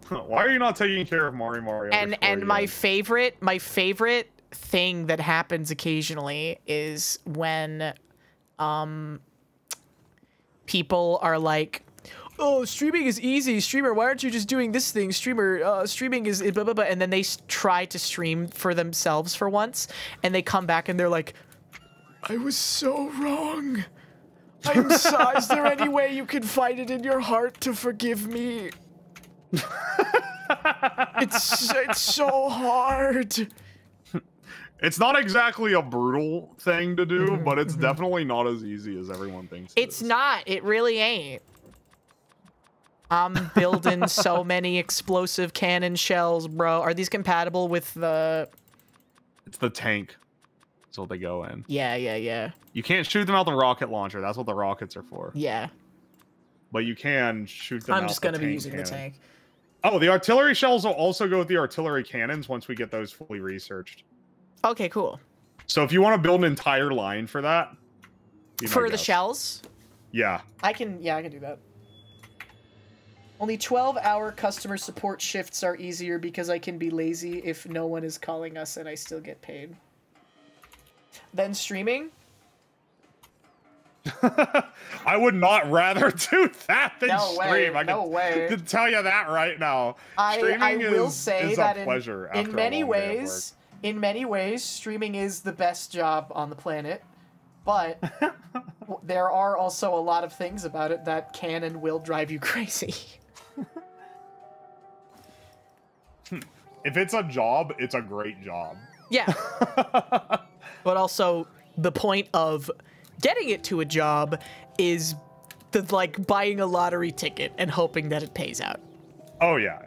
Why are you not taking care of Mari? And my favorite thing that happens occasionally is when people are like, oh, streaming is easy. Streamer, why aren't you just doing this thing? Streamer, streaming is blah, blah, blah. And then they try to stream for themselves for once, and they come back and they're like, I was so wrong. Is there any way you can find it in your heart to forgive me? It's so hard. It's not exactly a brutal thing to do, but it's definitely not as easy as everyone thinks it is. It's not. It really ain't. I'm building so many explosive cannon shells, bro. Are these compatible with the... It's the tank. That's what they go in. Yeah. You can't shoot them out the rocket launcher. That's what the rockets are for. Yeah. But you can shoot them out the tank. I'm just going to be using the tank. Oh, the artillery shells will also go with the artillery cannons once we get those fully researched. Okay, cool. So if you want to build an entire line for that... For the shells? Yeah. I can do that. Only 12-hour customer support shifts are easier because I can be lazy if no one is calling us and I still get paid. Then streaming? I would not rather do that than stream. No way. I can tell you that right now. I will say that in many ways, streaming is the best job on the planet. But there are also a lot of things about it that can and will drive you crazy. If it's a job, it's a great job. Yeah. But also, the point of getting it to a job is like buying a lottery ticket and hoping that it pays out. Oh, yeah.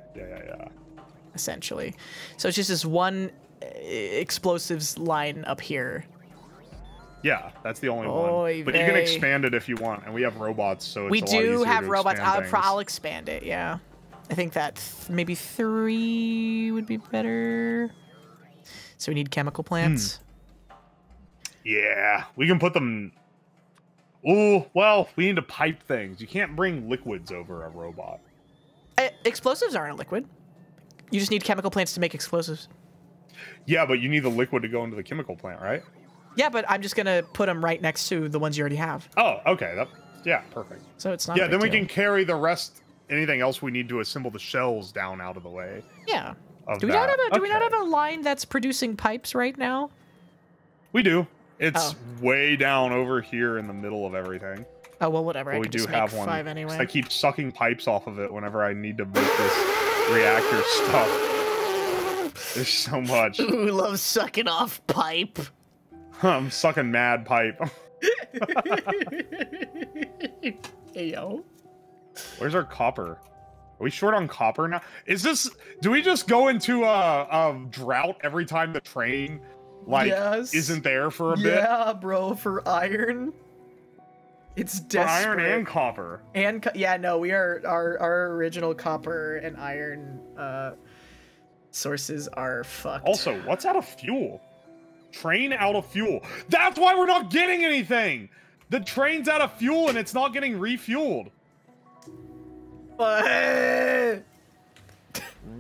Essentially. So it's just this one explosives line up here. Yeah, that's the only one. But you can expand it if you want, and we have robots, so it's we a lot easier do have to robots. expand I'll expand it, yeah. I think that maybe 3 would be better. So we need chemical plants. Yeah, we can put them... Oh, well, we need to pipe things. You can't bring liquids over a robot. Explosives aren't a liquid. You just need chemical plants to make explosives. Yeah, but you need the liquid to go into the chemical plant, right? Yeah, but I'm just going to put them right next to the ones you already have. Oh, okay. Yeah, perfect. So it's not Yeah, then we can carry the rest, anything else we need to assemble the shells down out of the way. Yeah. Do we not have a line that's producing pipes right now? We do. It's way down over here in the middle of everything. Oh, well, whatever. But I we can do just have make one. 5 anyway. I keep sucking pipes off of it whenever I need to make this reactor stuff. There's so much. Ooh, love sucking off pipe. I'm sucking mad pipe. Hey, yo. Where's our copper? Are we short on copper now? Do we just go into a drought every time the train, like, isn't there for a bit? Yeah, bro, for iron. It's desperate. For iron and copper. Yeah, no, we are, our original copper and iron sources are fucked. Also, what's out of fuel? Train out of fuel. That's why we're not getting anything! The train's out of fuel and it's not getting refueled.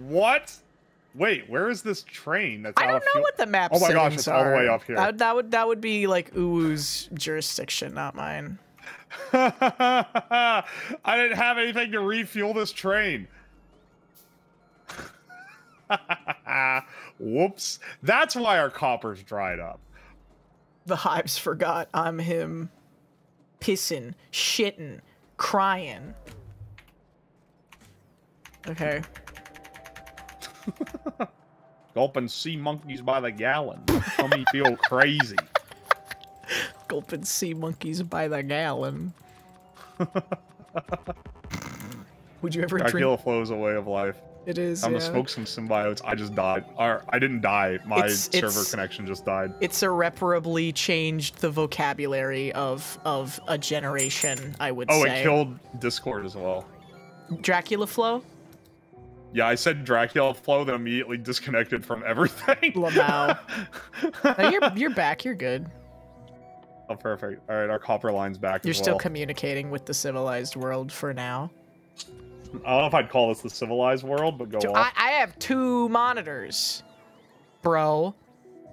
What? Wait, where is this train that's out of fuel? I don't know what the map settings are. Oh my gosh, it's all the way up here. That would be like Uwu's jurisdiction, not mine. I didn't have anything to refuel this train. Whoops. That's why our copper's dried up. The hives forgot I'm him. Pissing, shitting, crying. Okay. Gulping sea monkeys by the gallon. Tell me feel crazy. Gulping sea monkeys by the gallon. Would you ever drink? Dracula flow is a way of life. It is. I'm gonna smoke some symbiotes. I just died. Or I didn't die. My server connection just died. It's irreparably changed the vocabulary of a generation, I would say. Oh, it killed Discord as well. Dracula flow? Yeah, I said Dracula flow, then immediately disconnected from everything. Lamau. No, you're back. You're good. Oh, perfect. All right, our copper line's back. You're still communicating with the civilized world for now. I don't know if I'd call this the civilized world, but go on. I have 2 monitors, bro.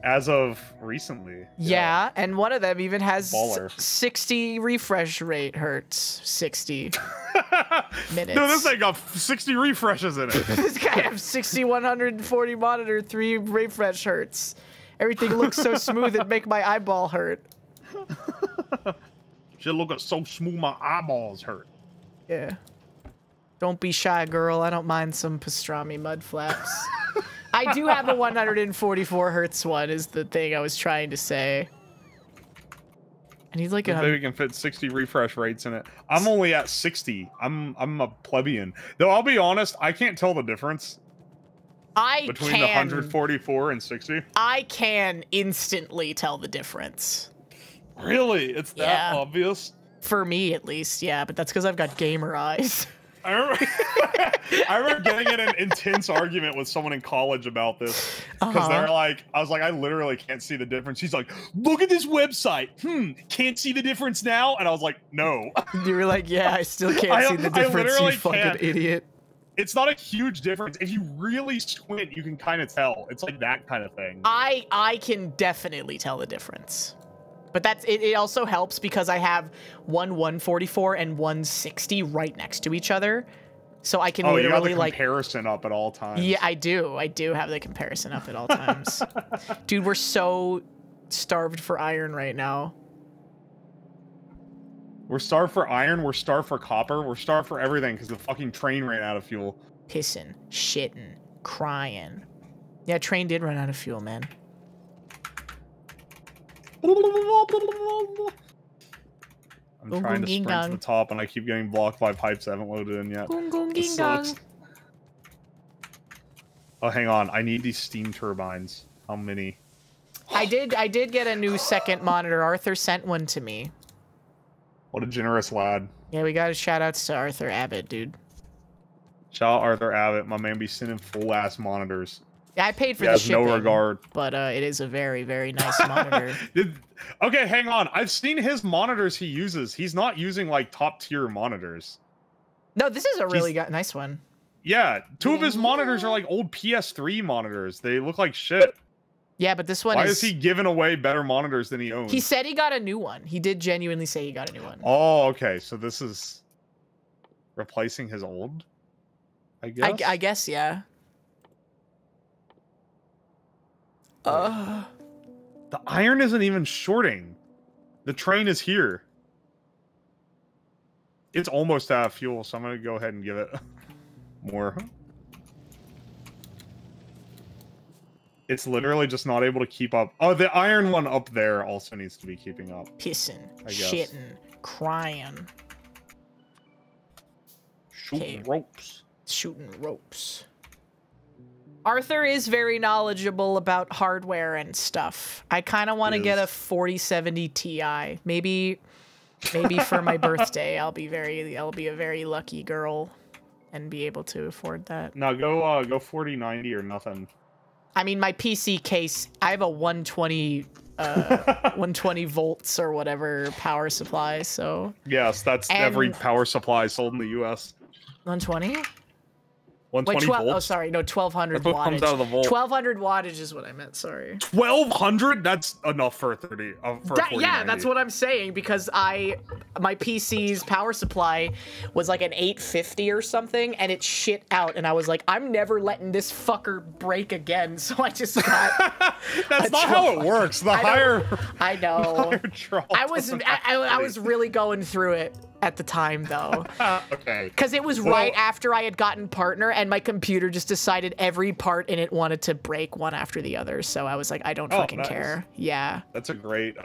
As of recently. Yeah, and one of them even has Baller. 60 refresh rate hertz. 60 minutes. No, this thing got 60 refreshes in it. This guy has 6140 monitor, 3 refresh hertz. Everything looks so smooth it make my eyeball hurt. Shit look so smooth my eyeballs hurt. Yeah. Don't be shy, girl. I don't mind some pastrami mud flaps. I do have a 144 hertz one, is the thing I was trying to say. And he's like Maybe we can fit 60 refresh rates in it. I'm only at 60. I'm a plebeian. Though I'll be honest, I can't tell the difference between the 144 and 60. I can instantly tell the difference. Really? It's that obvious? For me, at least, yeah. But that's because I've got gamer eyes. I remember getting in an intense argument with someone in college about this because they're like, I was like, I literally can't see the difference. He's like, look at this website. Can't see the difference now? And I was like, no. You were like, yeah, I still can't see the difference, you fucking idiot. It's not a huge difference. If you really squint, you can kind of tell. It's like that kind of thing. I can definitely tell the difference. But that's it also helps because I have one 144 and 160 right next to each other. So I can literally you have the like comparison up at all times. Yeah, I do. I do have the comparison up at all times. Dude, we're so starved for iron right now. We're starved for iron, we're starved for copper, we're starved for everything because the fucking train ran out of fuel. Pissing, shitting, crying. Yeah, train did run out of fuel, man. I'm trying to sprint to the top and I keep getting blocked by pipes I haven't loaded in yet. This sucks. Oh, hang on. I need these steam turbines. How many? I did get a new second monitor. Arthur sent one to me. What a generous lad. Yeah, we got shout outs to Arthur Abbott, dude. Shout out Arthur Abbott. My man be sending full ass monitors. Yeah, I paid for the shipping. No regard. But it is a very, very nice monitor. Okay, hang on. I've seen his monitors he uses. He's not using like top tier monitors. No, this is a really nice one. Yeah, two of his monitors are like old PS3 monitors. They look like shit. Yeah, but this one Why is he giving away better monitors than he owns? He said he got a new one. He did genuinely say he got a new one. Oh, okay. So this is replacing his old, I guess? I guess, yeah. The iron isn't even shorting. The train is here. It's almost out of fuel, so I'm going to go ahead and give it more. It's literally just not able to keep up. Oh, the iron one up there also needs to be keeping up. Pissing, shitting, crying. Shooting ropes. Shooting ropes. Arthur is very knowledgeable about hardware and stuff. I kind of want to get a 4070 Ti. Maybe for my birthday, I'll be a very lucky girl and be able to afford that. No, go 4090 or nothing. I mean, my PC case, I have a 120 volts or whatever power supply, so. Yes, that's every power supply sold in the US. 120? 120 volts? Oh, sorry. No, 1200 wattage. Comes out of the volt. 1200 wattage is what I meant. Sorry. 1200? That's enough for a 30. Yeah, that's what I'm saying because my PC's power supply was like an 850 or something, and it shit out, and I was like, I'm never letting this fucker break again. So I just got. That's not how it works. The higher. I know. I was really going through it at the time though. Okay. Because it was right after I had gotten Partner, and my computer just decided every part in it wanted to break one after the other. So I was like, I don't fucking care. Yeah. That's a great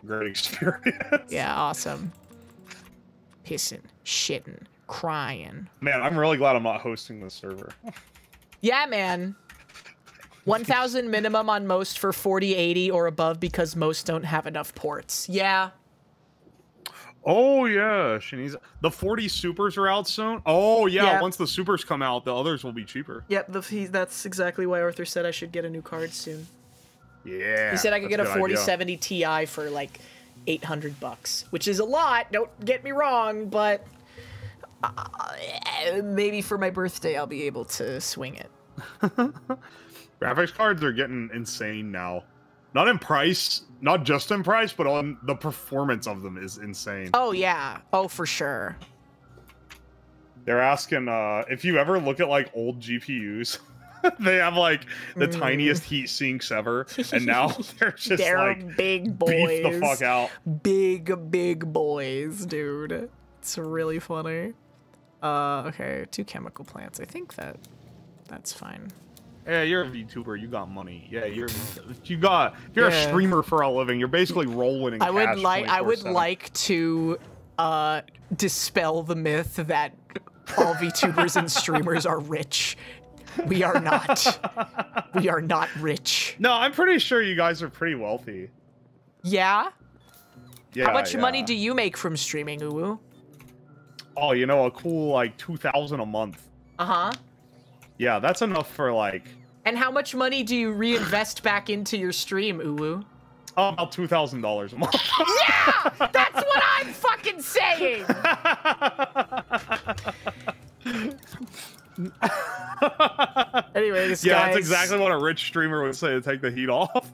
experience. Yeah, awesome. Pissing, shitting, crying. Man, I'm really glad I'm not hosting this server. Yeah, man. 1,000 minimum on most for 4080 or above because most don't have enough ports. Yeah. Oh yeah, she needs the 40 supers are out soon. Oh yeah, once the supers come out, the others will be cheaper. Yep, that's exactly why Arthur said I should get a new card soon. Yeah. He said I could get a 4070 Ti for like $800, which is a lot. Don't get me wrong, but maybe for my birthday I'll be able to swing it. Graphics cards are getting insane now. Not in price, not just in price, but on the performance of them is insane. Oh, yeah. Oh, for sure. They're asking, if you ever look at, like, old GPUs, they have, like, the tiniest heat sinks ever, and now they're just, like, big boys. Beef the fuck out. Big boys, dude. It's really funny. Okay, 2 chemical plants. I think that's fine. Yeah, you're a VTuber. You got money. Yeah, you're a streamer for a living. You're basically rolling in cash. I would like to dispel the myth that all VTubers and streamers are rich. We are not. We are not rich. No, I'm pretty sure you guys are pretty wealthy. Yeah? Yeah. How much money do you make from streaming, Uwu? Oh, you know, a cool like 2,000 a month. Uh-huh. Yeah, that's enough for like. And how much money do you reinvest back into your stream, Uwu? About $2,000 a month. Yeah, that's what I'm fucking saying. Anyways, yeah, guys, that's exactly what a rich streamer would say to take the heat off.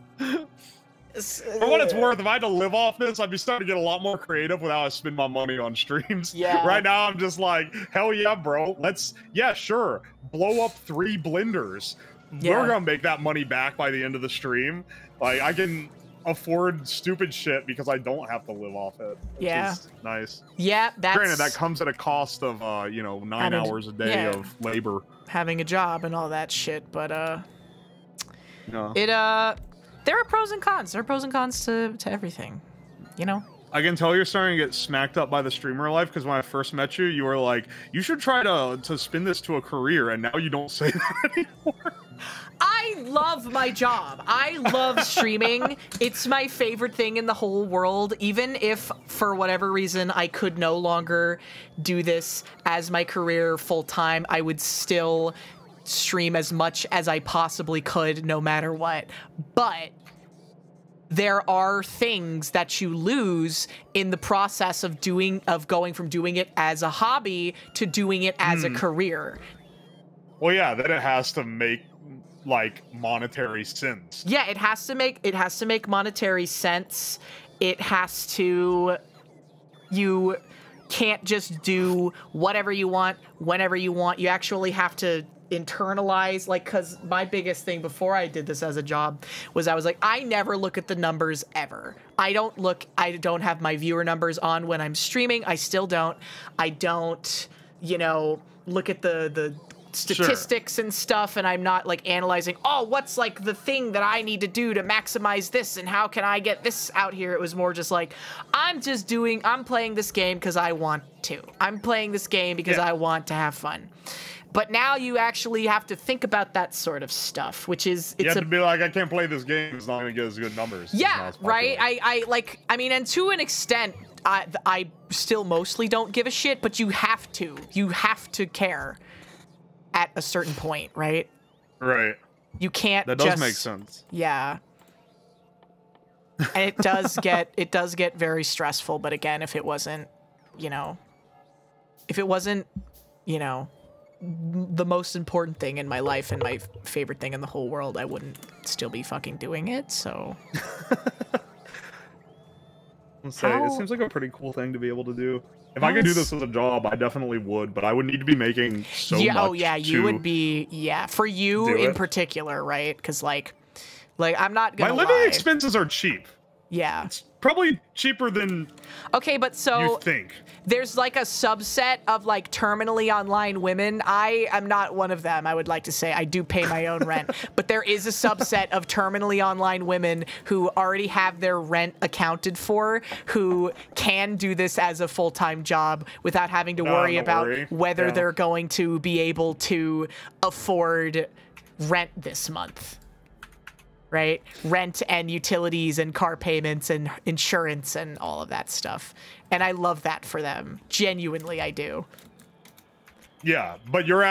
For what it's worth, if I had to live off this, I'd be starting to get a lot more creative with how I spend my money on streams. Yeah. Right now, I'm just like, hell yeah, bro. Yeah, sure. Blow up 3 blenders. Yeah. We're gonna make that money back by the end of the stream. Like, I can afford stupid shit because I don't have to live off it. Which is nice. Yeah, that's... Granted, that comes at a cost of, 9 hours a day of labor. Having a job and all that shit, but, No. there are pros and cons. There are pros and cons to everything, you know? I can tell you're starting to get smacked up by the streamer life, because when I first met you, you were like, you should try to spin this to a career, and now you don't say that anymore. I love my job. I love streaming. It's my favorite thing in the whole world. Even if, for whatever reason, I could no longer do this as my career full-time, I would still stream as much as I possibly could, no matter what. But there are things that you lose in the process of going from doing it as a hobby to doing it as a career. Well, yeah, then it has to make like monetary sense. Yeah, it has to make monetary sense. It has to, you can't just do whatever you want whenever you want. You actually have to internalize, like, because my biggest thing before I did this as a job was I was like, I never look at the numbers ever. I don't have my viewer numbers on when I'm streaming. I still don't. I don't, look at the statistics and stuff, and I'm not like analyzing, oh, what's like the thing that I need to do to maximize this and how can I get this out here. It was more just like, I'm playing this game because I want to. I'm playing this game because I want to have fun. But now you actually have to think about that sort of stuff, which is... You have to be like, I can't play this game. It's not going to get as good numbers. Yeah, right? I mean, and to an extent, I still mostly don't give a shit, but you have to. You have to care at a certain point, right? Right. You can't That does make sense. Yeah. And it does get very stressful, but again, if it wasn't, the most important thing in my life and my favorite thing in the whole world, I wouldn't still be fucking doing it, so... It seems like a pretty cool thing to be able to do. If I could do this as a job, I definitely would, but I would need to be making so much. Oh yeah, you would be, for you in particular, right? Because like I'm not gonna My living expenses are cheap. Yeah. It's probably cheaper than but so you think. There's like a subset of like terminally online women. I am not one of them. I would like to say I do pay my own rent, but there is a subset of terminally online women who already have their rent accounted for, who can do this as a full-time job without having to worry about whether they're going to be able to afford rent this month. Right? Rent and utilities and car payments and insurance and all of that stuff. And I love that for them. Genuinely, I do. Yeah, but you're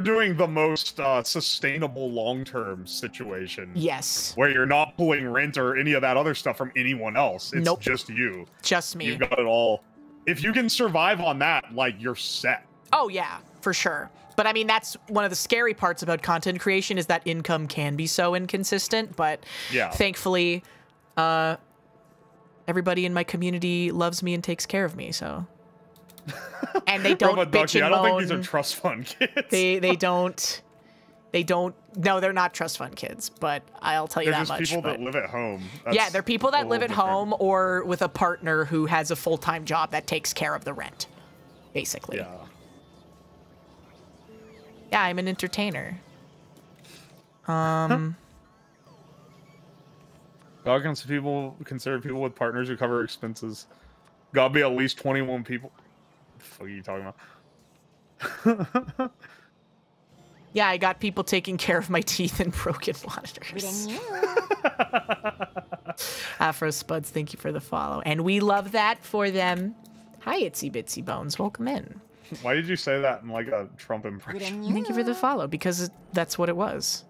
doing the most sustainable long-term situation. Yes. Where you're not pulling rent or any of that other stuff from anyone else. It's just you. Just me. You've got it all. If you can survive on that, like, you're set. Oh, yeah, for sure. But I mean, that's one of the scary parts about content creation is that income can be so inconsistent. But thankfully, everybody in my community loves me and takes care of me. So, and they don't bitch and moan. I don't think these are trust fund kids. They don't. No, they're not trust fund kids. But I'll tell you that much. They're just people that live at home. Yeah, they're people that live at home or with a partner who has a full-time job that takes care of the rent, basically. Yeah. Yeah, I'm an entertainer. God consider people with partners who cover expenses. Gotta be at least 21 people. What the fuck are you talking about? Yeah, I got people taking care of my teeth and broken monitors. Afro Spuds, thank you for the follow. And we love that for them. Hi, Itsy Bitsy Bones. Welcome in. Why did you say that in like a Trump impression? Thank you for the follow, because that's what it was.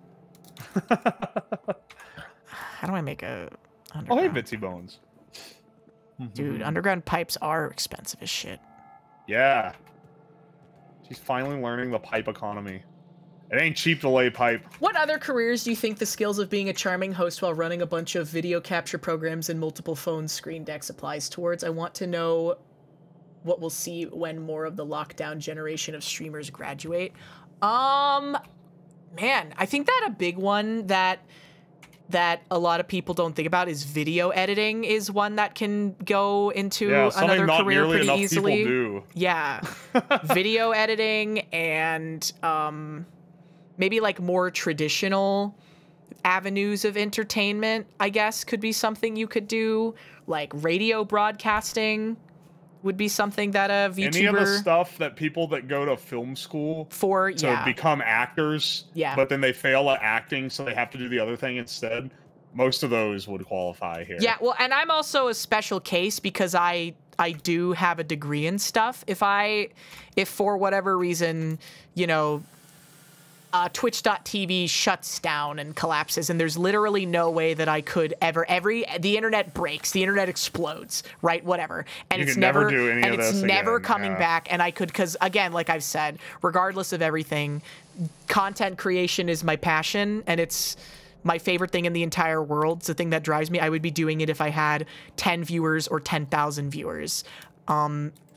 How do I make a underground? Oh, hey, Bitsy Bones. Dude, underground pipes are expensive as shit. Yeah. She's finally learning the pipe economy. It ain't cheap to lay pipe. What other careers do you think the skills of being a charming host while running a bunch of video capture programs and multiple phone screen decks applies towards? I want to know what we'll see when more of the lockdown generation of streamers graduate. Man, I think that a big one that that a lot of people don't think about is video editing is one that can go into another not career nearly pretty enough easily. People do. Yeah. Video editing and maybe like more traditional avenues of entertainment, I guess, could be something you could do. Like radio broadcasting would be something that a VTuber... Any of the stuff that people that go to film school to become actors, but then they fail at acting, so they have to do the other thing instead, most of those would qualify here. Yeah, well, and I'm also a special case because I do have a degree in stuff. If for whatever reason, you know, Twitch.tv shuts down and collapses, and there's literally no way that I could ever the internet breaks, the internet explodes, right? Whatever. And it's never do any of this again. Never coming back. And I could, because again, like I've said, regardless of everything, content creation is my passion, and it's my favorite thing in the entire world. It's the thing that drives me. I would be doing it if I had 10 viewers or 10,000 viewers.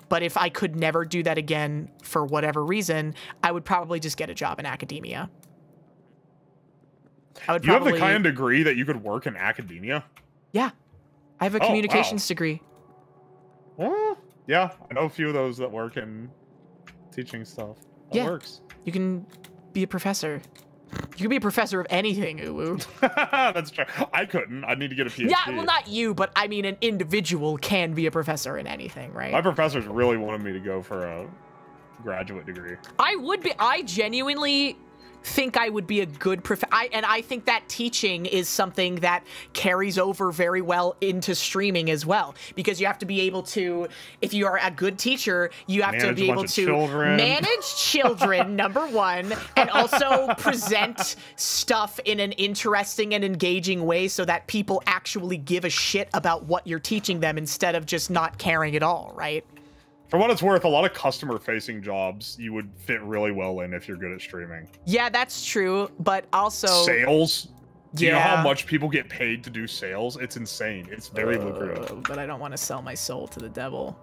But if I could never do that again for whatever reason, I would probably just get a job in academia. I would probably... You have the kind of degree that you could work in academia? Yeah. I have a communications degree. Well, yeah. I know a few of those that work in teaching stuff. That works. You can be a professor. You could be a professor of anything, Uwu. That's true. I couldn't. I'd need to get a PhD. Yeah, well, not you, but I mean, an individual can be a professor in anything, right? My professors really wanted me to go for a graduate degree. I would be. I genuinely think I would be a good and I think that teaching is something that carries over very well into streaming as well, because you have to be able to, if you are a good teacher, you have to be able to manage children, number one, and also present stuff in an interesting and engaging way so that people actually give a shit about what you're teaching them instead of just not caring at all, right? For what it's worth, a lot of customer-facing jobs you would fit really well in if you're good at streaming. Yeah, that's true, but also... Sales? Do you know how much people get paid to do sales? It's insane. It's very lucrative. But I don't want to sell my soul to the devil.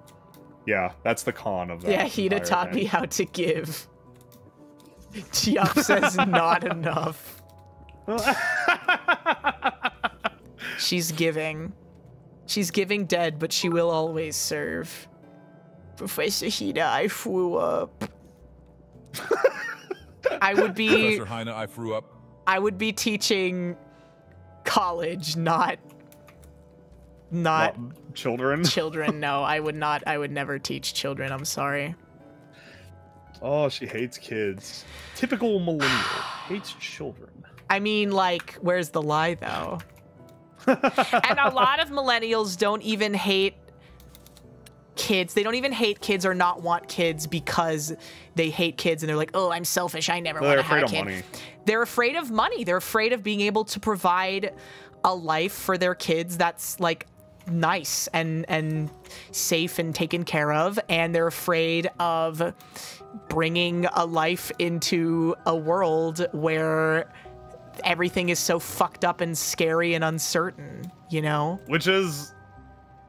Yeah, that's the con of that. Yeah, Hina taught me how to give. Chiop says not enough. She's giving. She's giving dead, but she will always serve. Professor Hina, I threw up. I would be... Professor Hina, I threw up. I would be teaching college, not children. Children, no, I would not. I would never teach children. I'm sorry. Oh, she hates kids. Typical millennial. Hates children. I mean, like, where's the lie, though? And a lot of millennials don't even hate kids. They don't even hate kids or not want kids because they hate kids and they're like, oh, I'm selfish. I never want to have a kid. Money. They're afraid of money. They're afraid of being able to provide a life for their kids that's like nice and safe and taken care of. And they're afraid of bringing a life into a world where everything is so fucked up and scary and uncertain, you know? Which is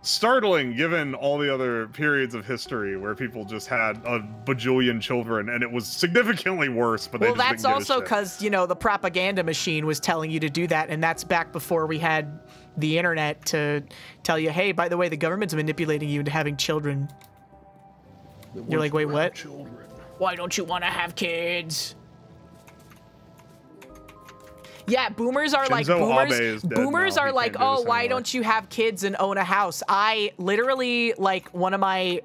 startling given all the other periods of history where people just had a bajillion children and it was significantly worse, but well, that's also because, you know, the propaganda machine was telling you to do that, and that's back before we had the internet to tell you, hey, by the way, the government's manipulating you into having children. You're like, wait, what? Children. Why don't you want to have kids? Yeah, boomers are like, boomers are like, oh, why don't you have kids and own a house? I literally, like, one of my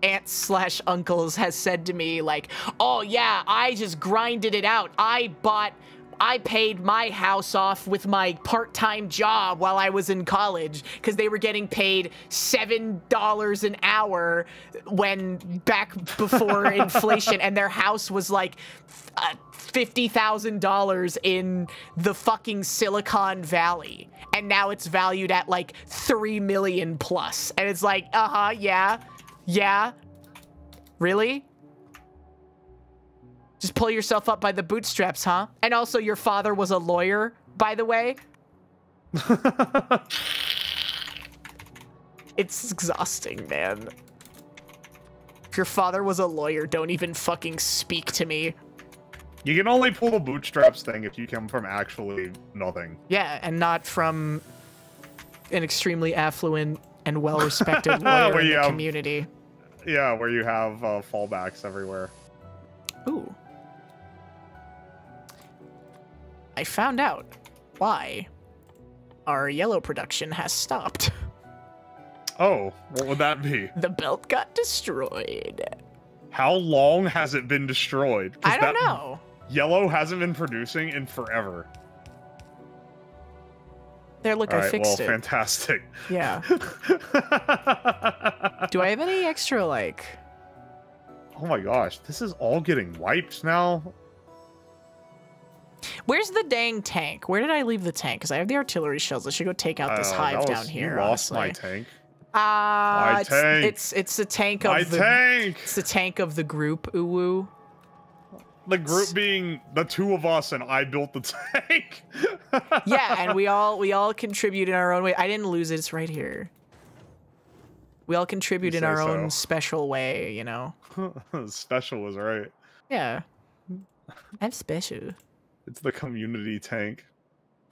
aunts / uncles has said to me, like, oh yeah, I just grinded it out. I paid my house off with my part-time job while I was in college because they were getting paid $7 an hour back before inflation, and their house was like $50,000 in the fucking Silicon Valley, and now it's valued at like $3 million plus, and it's like, yeah, really? Just pull yourself up by the bootstraps, huh? And also, your father was a lawyer, by the way. It's exhausting, man. If your father was a lawyer, don't even fucking speak to me. You can only pull the bootstraps thing if you come from actually nothing. Yeah, and not from an extremely affluent and well-respected lawyer in the community. Yeah, where you have fallbacks everywhere. Ooh. I found out why our yellow production has stopped. Oh, what would that be? The belt got destroyed. How long has it been destroyed? I don't know. Yellow hasn't been producing in forever. There, look, I fixed it. Fantastic. Yeah. Do I have any extra, like... Oh my gosh, this is all getting wiped now. Where's the dang tank? Where did I leave the tank? Because I have the artillery shells. I should go take out this hive down here. You lost my tank. It's the tank of It's the tank of the group. Uwu. The group being the two of us, and I built the tank. Yeah, and we all contribute in our own way. I didn't lose it. It's right here. We all contribute in our own special way, you know. Special is right. Yeah. I'm special. It's the community tank.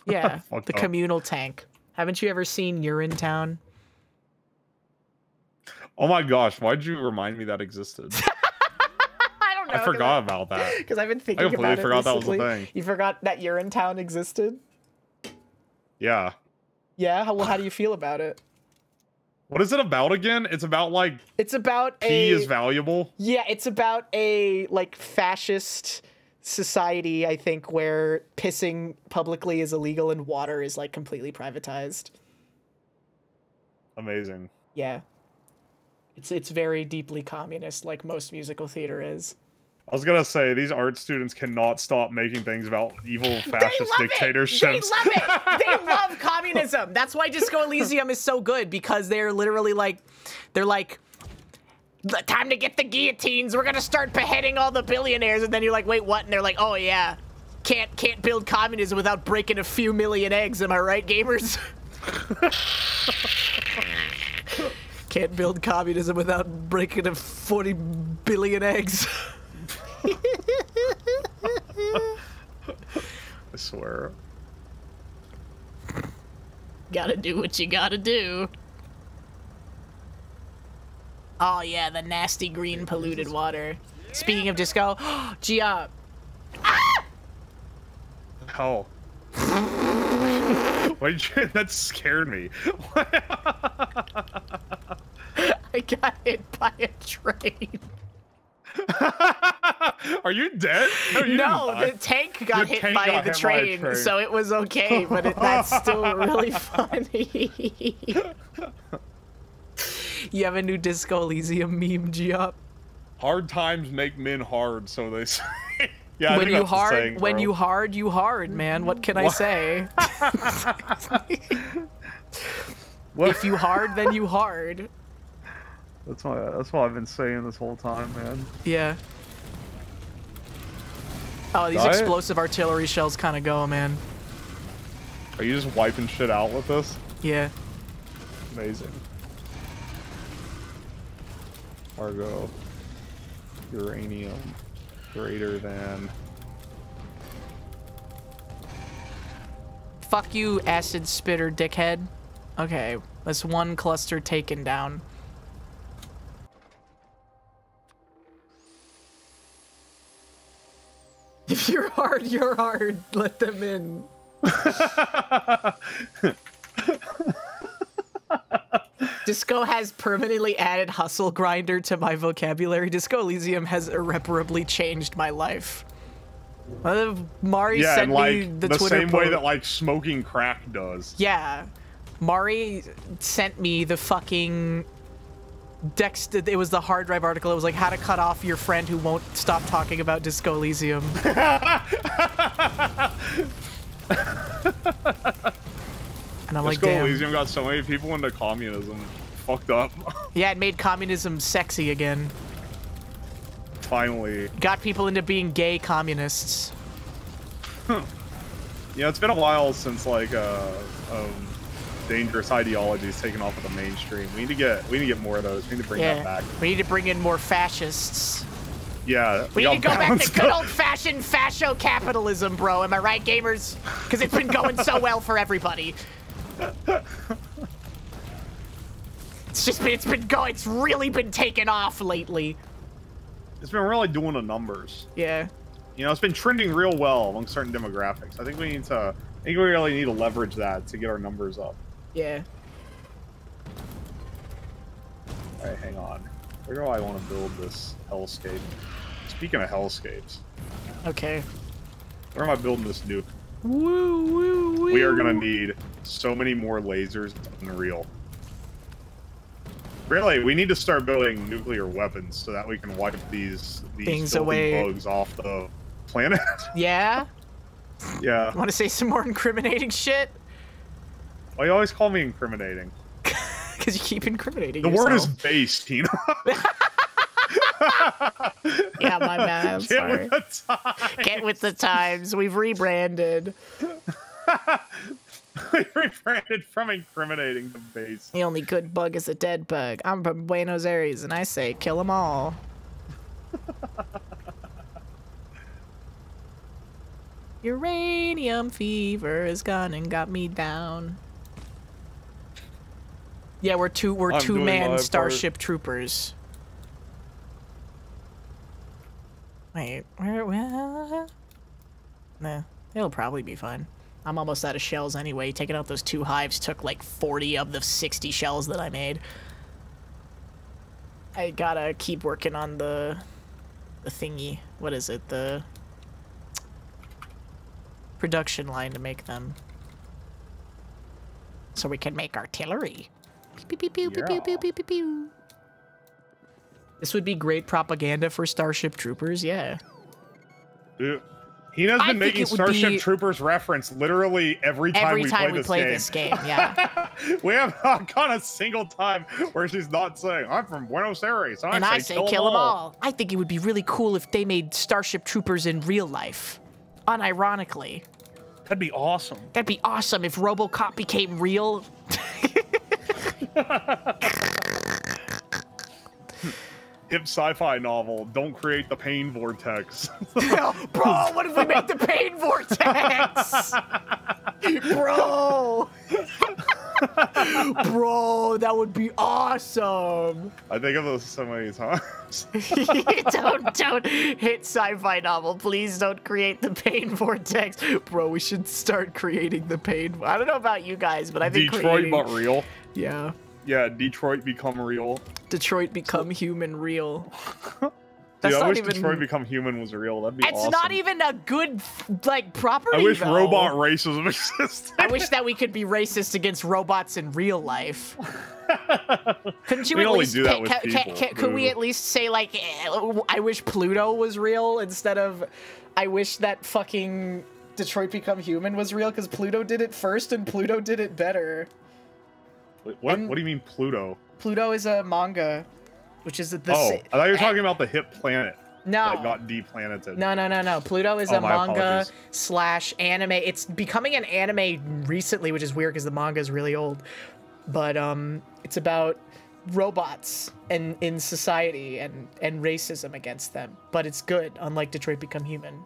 Yeah, the communal tank. Haven't you ever seen Urinetown? Oh my gosh, why'd you remind me that existed? I don't know. I forgot about that. Because I've been thinking about it. I completely forgot that was a thing. You forgot that Urinetown existed? Yeah. Yeah? Well, how do you feel about it? What is it about again? It's about, like... It's about pee is valuable? Yeah, it's about a, like, fascist society, I think, where pissing publicly is illegal and water is, like, completely privatized. Amazing. Yeah. It's very deeply communist, like most musical theater is. I was gonna say, these art students cannot stop making things about evil fascist dictatorships. They love it! They love communism! That's why Disco Elysium is so good, because they're literally like, time to get the guillotines, we're gonna start beheading all the billionaires, and then you're like, wait, what? And they're like, oh yeah, can't build communism without breaking a few million eggs, am I right, gamers? Can't build communism without breaking a 40 billion eggs. I swear. Gotta do what you gotta do. Oh yeah, the nasty green polluted water. Speaking of disco, Gia. Ah! Hell. That scared me. I got hit by a train. Are you dead? No, the tank got hit by the train, so it was okay, but that's still really funny. You have a new Disco Elysium meme, Giop? Hard times make men hard, so they say. Yeah, when you hard, you hard, man. What can I say? If you hard, then you hard. That's what I've been saying this whole time, man. Yeah. Oh, these explosive artillery shells kind of go, man. Are you just wiping shit out with this? Yeah. Amazing. Cargo. Uranium. Greater than. Fuck you, acid spitter dickhead. Okay, that's one cluster taken down. If you're hard, you're hard. Let them in. Disco has permanently added hustle grinder to my vocabulary. Disco Elysium has irreparably changed my life. Mari sent me the Twitter same way that like smoking crack does. Yeah, Mari sent me the fucking it was the hard drive article. It was like how to cut off your friend who won't stop talking about Disco Elysium. And I'm like, damn. Disco Elysium got so many people into communism. Fucked up. Yeah, it made communism sexy again. Finally. Got people into being gay communists. Yeah, it's been a while since like dangerous ideologies taken off of the mainstream. We need to get more of those. We need to bring that back. We need to bring in more fascists. Yeah. We need to go back to good old-fashioned fascio capitalism, bro. Am I right, gamers? Because it's been going so well for everybody. It's really been taking off lately. It's been really doing the numbers. Yeah. You know, it's been trending real well among certain demographics. I think we really need to leverage that to get our numbers up. Yeah. All right, hang on. Where do I want to build this hellscape? Speaking of hellscapes. Okay. Where am I building this nuke? Woo, woo, woo. We are gonna need so many more lasers. It's unreal. Really, we need to start building nuclear weapons so that we can wipe these things filthy away. bugs off the planet. Yeah? Yeah. Want to say some more incriminating shit? Why you always call me incriminating? Because you keep incriminating The yourself. word is based, Hina. Yeah, my bad. I'm sorry. With the times. Get with the times. We've rebranded. We rebranded from incriminating to base. The only good bug is a dead bug. I'm from Buenos Aires, and I say kill them all. Uranium fever has gone and got me down. Yeah, we're two-man Starship Troopers. Wait, where? Nah, it'll probably be fine. I'm almost out of shells anyway. Taking out those 2 hives took like 40 of the 60 shells that I made. I gotta keep working on the thingy. What is it? The production line to make them. So we can make artillery. Pew, pew, pew, pew, pew, pew, pew, pew, pew. This would be great propaganda for Starship Troopers, yeah. Dude, Hina's been making Starship Troopers reference literally every time we play this game. Yeah. We have not gone a single time where she's not saying, I'm from Buenos Aires, and I say kill them all. I think it would be really cool if they made Starship Troopers in real life. Unironically. That'd be awesome. That'd be awesome if RoboCop became real. Hip sci-fi novel, don't create the pain vortex. Bro, what if we make the pain vortex? Bro! Bro, that would be awesome. I think of those so many times. Don't hit sci-fi novel. Please don't create the pain vortex. Bro, we should start creating the pain. I don't know about you guys, but I think Detroit but real. Yeah. Yeah, Detroit become real. Detroit become human real. Dude, I wish Detroit Become Human was real. That'd be awesome. It's not even a good, like, property, I wish though. robot racism existed. I wish that we could be racist against robots in real life. Couldn't you we at only least do that with people. could we at least say, like, I wish Pluto was real instead of I wish that fucking Detroit Become Human was real, because Pluto did it first and Pluto did it better. Wait, what do you mean Pluto? Pluto is a manga, which is the I thought you were talking about the hip planet. No. That got deplaneted. No. Pluto is a manga apologies. / anime. It's becoming an anime recently, which is weird because the manga is really old. But it's about robots and in society and racism against them. But it's good, unlike Detroit Become Human.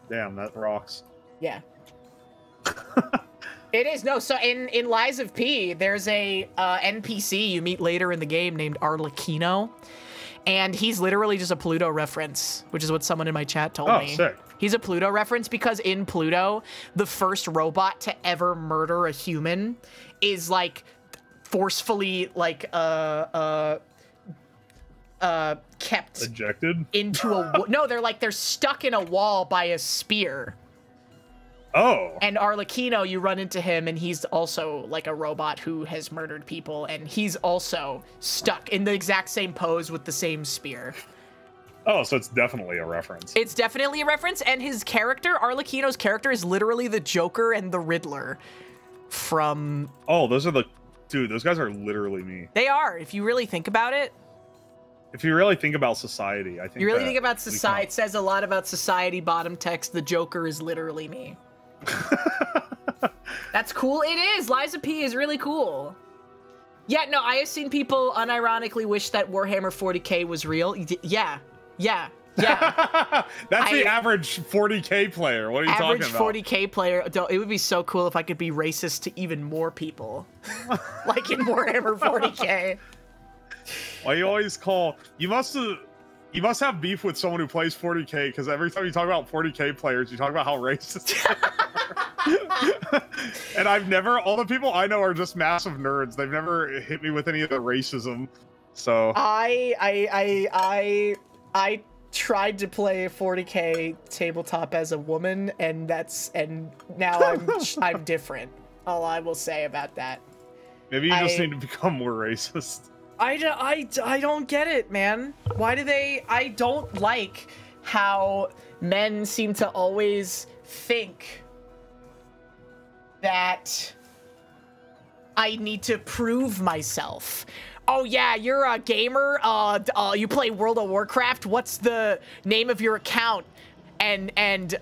Damn, that rocks. Yeah. It is. No, so in Lies of P, there's a NPC you meet later in the game named Arlecchino. And he's literally just a Pluto reference, which is what someone in my chat told me. Oh, sick. He's a Pluto reference because in Pluto, the first robot to ever murder a human is, like, forcefully, like, kept... Ejected? Into a... No, they're stuck in a wall by a spear. Oh. And Arlecchino, you run into him, and he's also, like, a robot who has murdered people, and he's also stuck in the exact same pose with the same spear. Oh, so it's definitely a reference. It's definitely a reference, and his character, Arlecchino's character, is literally the Joker and the Riddler from... Oh, those are the... Dude, those guys are literally me. They are, if you really think about it. If you really think about society, I think you really think about society, it says a lot about society, bottom text, the Joker is literally me. That's cool. It is. Lies of P is really cool. Yeah, no, I have seen people unironically wish that Warhammer 40k was real. Yeah. Yeah. Yeah. That's the average 40K player. What are you talking about? Average 40K player. It would be so cool if I could be racist to even more people. Like in Warhammer 40K. Why you always call... You must have beef with someone who plays 40K, because every time you talk about 40K players, you talk about how racist they are. And I've never... All the people I know are just massive nerds. They've never hit me with any of the racism. So... I tried to play 40K tabletop as a woman, and now I'm different. All I will say about that. Maybe you just need to become more racist. I don't get it, man. Why do they... I don't like How men seem to always think that I need to prove myself. Oh yeah, you're a gamer. You play World of Warcraft. What's the name of your account? And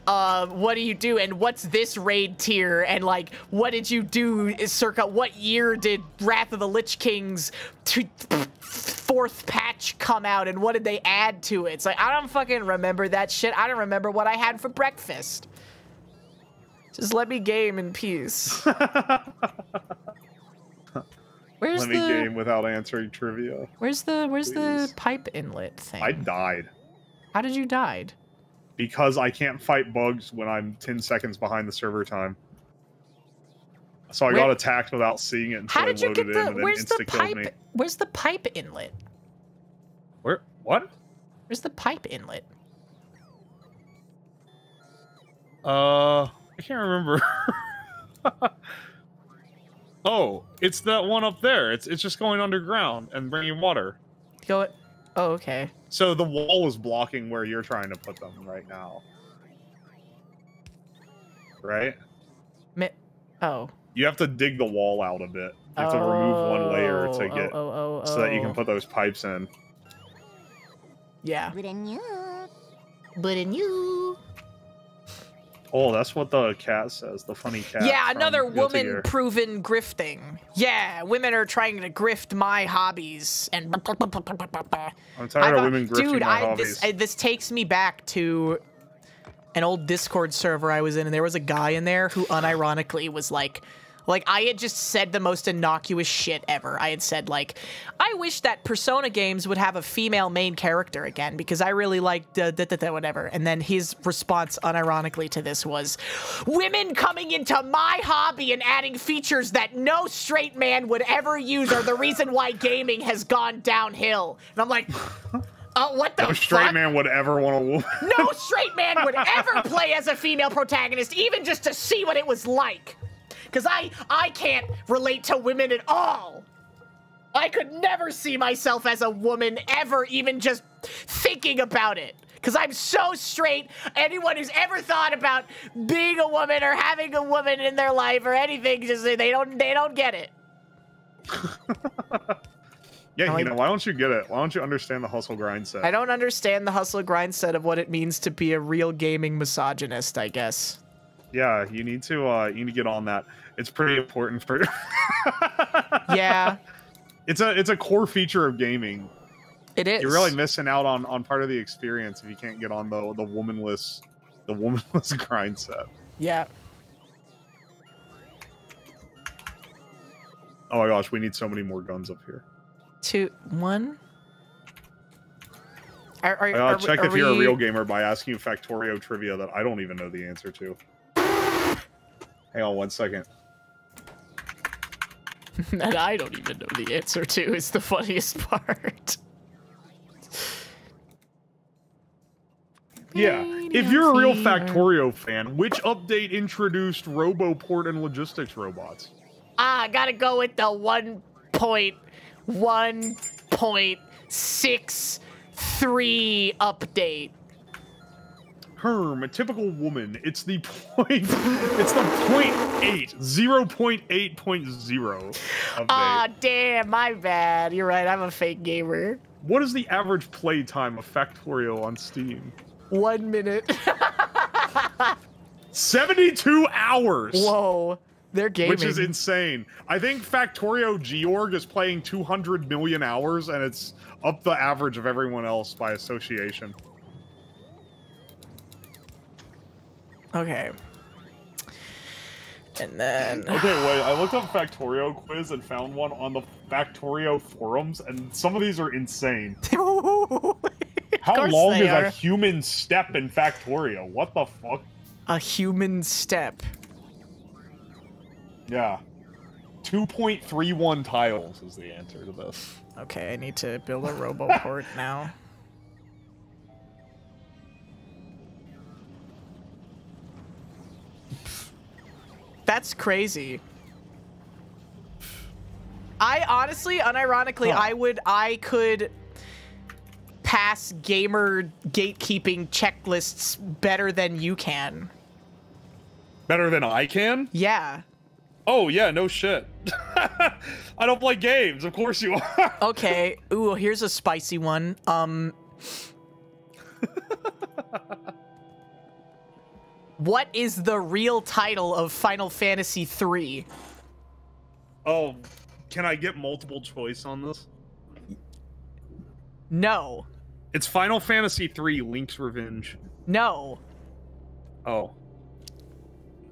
what do you do? And what's this raid tier? And like, what did you do? Circa what year did Wrath of the Lich King's 4th patch come out? And what did they add to it? It's like, I don't fucking remember that shit. I don't remember what I had for breakfast. Just let me game in peace. Let me game without answering trivia. Where's the pipe inlet thing? I died. How did you die? Because I can't fight bugs when I'm 10 seconds behind the server time. So I got attacked without seeing it until I loaded in, and then insta-killed me. Where's the pipe inlet? Where? What? Where's the pipe inlet? I can't remember. Oh, it's that one up there. It's just going underground and bringing water. Oh, okay. So the wall is blocking where you're trying to put them right now. Right? Oh. You have to dig the wall out a bit. You have to remove one layer to get so that you can put those pipes in. Yeah. But in you. Oh, that's what the cat says. The funny cat. Yeah, another woman-proven grifting. Yeah, women are trying to grift my hobbies. And I'm tired of women grifting my hobbies. This takes me back to an old Discord server I was in, and there was a guy in there who unironically was like I had just said the most innocuous shit ever. I had said, like, I wish that Persona games would have a female main character again, because I really liked whatever. And then his response, unironically, to this was, women coming into my hobby and adding features that no straight man would ever use are the reason why gaming has gone downhill. And I'm like... what the fuck? No straight man would ever want a woman. No straight man would ever play as a female protagonist, even just to see what it was like. Because I can't relate to women at all. I could never see myself as a woman ever, even just thinking about it. Because I'm so straight. Anyone who's ever thought about being a woman or having a woman in their life or anything, just they don't get it. Yeah, you know, why don't you get it? Why don't you understand the hustle grind set? I don't understand the hustle grind set of what it means to be a real gaming misogynist, I guess. Yeah, you need to get on that. It's pretty important for Yeah. It's a core feature of gaming. It is. You're really missing out on part of the experience if you can't get on the womanless grind set. Yeah. Oh my gosh, we need so many more guns up here. 2, 1. Check if you're a real gamer by asking you Factorio trivia that I don't even know the answer to. Hang on 1 second. That I don't even know the answer to is the funniest part. Yeah, if you're a real Factorio fan, which update introduced RoboPort and logistics robots? I gotta go with the 1.1.63 update. A typical woman. It's the point. It's the 0.8.0 update. Ah, damn, my bad. You're right. I'm a fake gamer. What is the average play time of Factorio on Steam? 1 minute. 72 hours. Whoa, they're gaming. Which is insane. I think Factorio Georg is playing 200 million hours, and it's up the average of everyone else by association. Okay. And then... Okay, wait, I looked up Factorio quiz and found one on the Factorio forums, and some of these are insane. How long is a human step in Factorio? What the fuck? A human step. Yeah. 2.31 tiles is the answer to this. Okay, I need to build a RoboPort now. That's crazy. I honestly, unironically, I could pass gamer gatekeeping checklists better than you can. Better than I can? Yeah. Oh, yeah, no shit. I don't play games. Of course you are. Okay. Ooh, here's a spicy one. What is the real title of Final Fantasy III? Oh, can I get multiple choice on this? No. It's Final Fantasy III, Link's Revenge. No. Oh.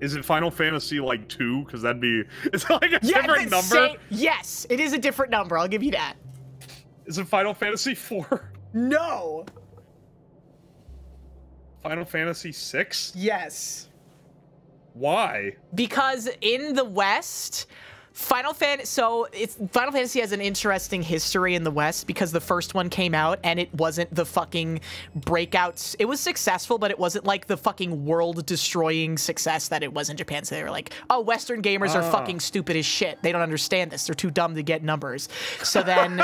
Is it Final Fantasy, like, 2? Because that'd be... Is it like a different number? Yes, it is a different number. I'll give you that. Is it Final Fantasy 4? No. Final Fantasy 6? Yes. Why? Because in the West... Final Fantasy has an interesting history in the West because the first one came out and it wasn't the fucking breakouts. It was successful, but it wasn't like the fucking world-destroying success that it was in Japan. So they were like, oh, Western gamers are fucking stupid as shit. They don't understand this. They're too dumb to get numbers. So then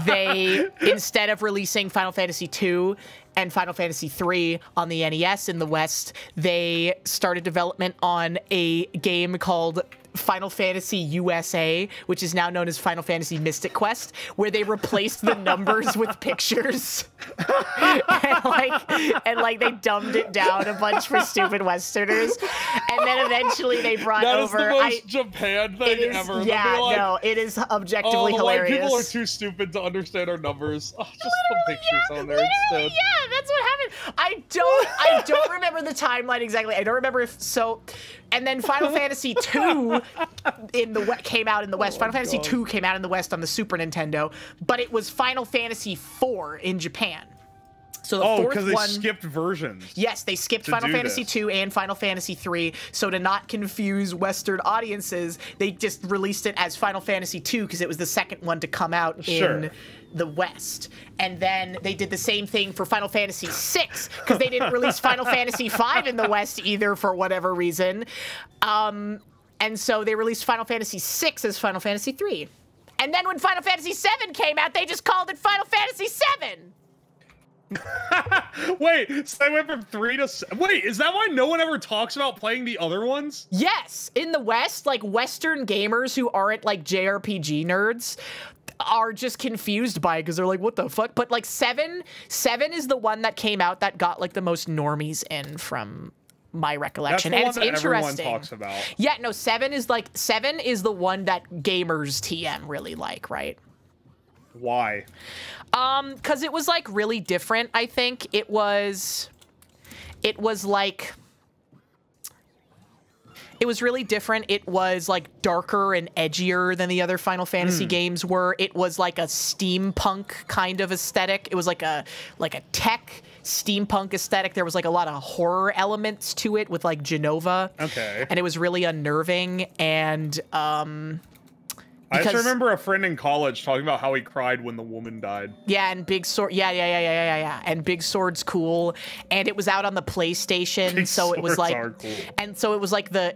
they, instead of releasing Final Fantasy II and Final Fantasy III on the NES in the West, they started development on a game called Final Fantasy USA, which is now known as Final Fantasy Mystic Quest, where they replaced the numbers with pictures. and they dumbed it down a bunch for stupid Westerners. And then eventually they brought over... That is the most Japan thing ever. Yeah, like, no, it is objectively hilarious. White people are too stupid to understand our numbers. Oh, just put pictures on there instead. Yeah, that's what happened. I don't remember the timeline exactly. I don't remember if so... And then Final Fantasy II came out in the West. Final Fantasy II came out in the West on the Super Nintendo, but it was Final Fantasy IV in Japan. So the fourth because they one, skipped versions. Yes, they skipped Final Fantasy II and Final Fantasy III. So to not confuse Western audiences, they just released it as Final Fantasy II because it was the second one to come out in the West. And then they did the same thing for Final Fantasy VI because they didn't release Final Fantasy V in the West either for whatever reason. And so they released Final Fantasy VI as Final Fantasy III. And then when Final Fantasy VII came out, they just called it Final Fantasy VII. Wait, so they went from 3 to... Wait, is that why no one ever talks about playing the other ones? Yes. In the West, like, Western gamers who aren't, like, JRPG nerds are just confused by it because they're like, what the fuck? But, like, 7 is the one that came out that got, like, the most normies in from my recollection. That's the and one it's that interesting. Everyone talks about. Yeah, no, 7 is the one that gamers TM really like, right? Why? Because it was, like, really different, I think. It was really different. It was, like, darker and edgier than the other Final Fantasy games were. It was, like, a steampunk kind of aesthetic. It was, like a tech steampunk aesthetic. There was, like, a lot of horror elements to it with, like, Genova. Okay. And it was really unnerving, and, I just remember a friend in college talking about how he cried when the woman died. Yeah, and Big Sword. Yeah. And Big Sword's cool, and it was out on the PlayStation, so it was like, cool. And so it was like the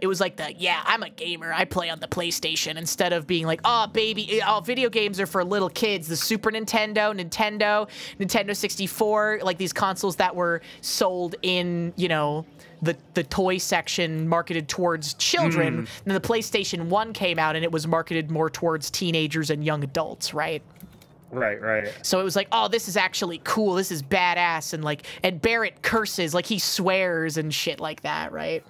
yeah, I'm a gamer, I play on the PlayStation, instead of being like, oh baby, oh video games are for little kids. The Super Nintendo, Nintendo 64, like these consoles that were sold in, you know, the toy section marketed towards children. And then the PlayStation 1 came out and it was marketed more towards teenagers and young adults, right? Right. So it was like, oh, this is actually cool. This is badass. And like, and Barrett curses, like he swears and shit like that, right?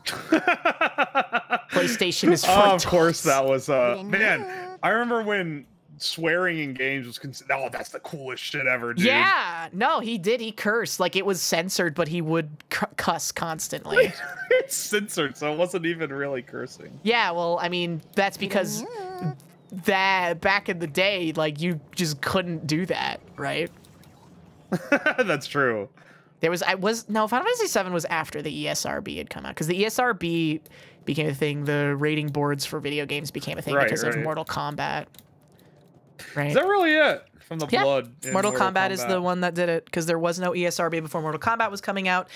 PlayStation is for adults. Of course that was, man, I remember when swearing in games was considered. Oh, that's the coolest shit ever, dude. Yeah, no, he did. He cursed. Like, it was censored, but he would cuss constantly. It's censored, so it wasn't even really cursing. Yeah, well, I mean, that's because that back in the day, like, you just couldn't do that, right? That's true. There was, no, Final Fantasy VII was after the ESRB had come out, because the ESRB became a thing. The rating boards for video games became a thing because of Mortal Kombat. Right? Is that really it? From the blood. Mortal Kombat is the one that did it, because there was no ESRB before Mortal Kombat was coming out.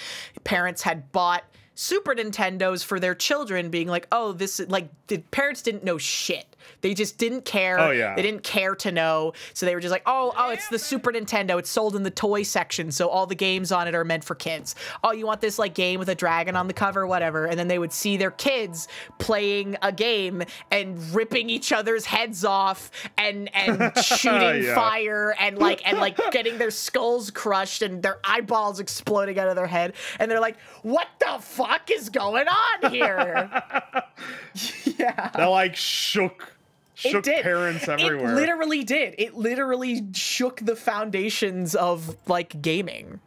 Parents had bought Super Nintendos for their children, being like, oh, this is like, the parents didn't know shit. They just didn't care. Oh, yeah. They didn't care to know. So they were just like, oh, it's the Super Nintendo. It's sold in the toy section, so all the games on it are meant for kids. Oh, you want this like game with a dragon on the cover, whatever. And then they would see their kids playing a game and ripping each other's heads off and shooting fire and like getting their skulls crushed and their eyeballs exploding out of their head. And they're like, what the fuck is going on here? Yeah. That like shook parents everywhere. It literally did. It literally shook the foundations of like gaming.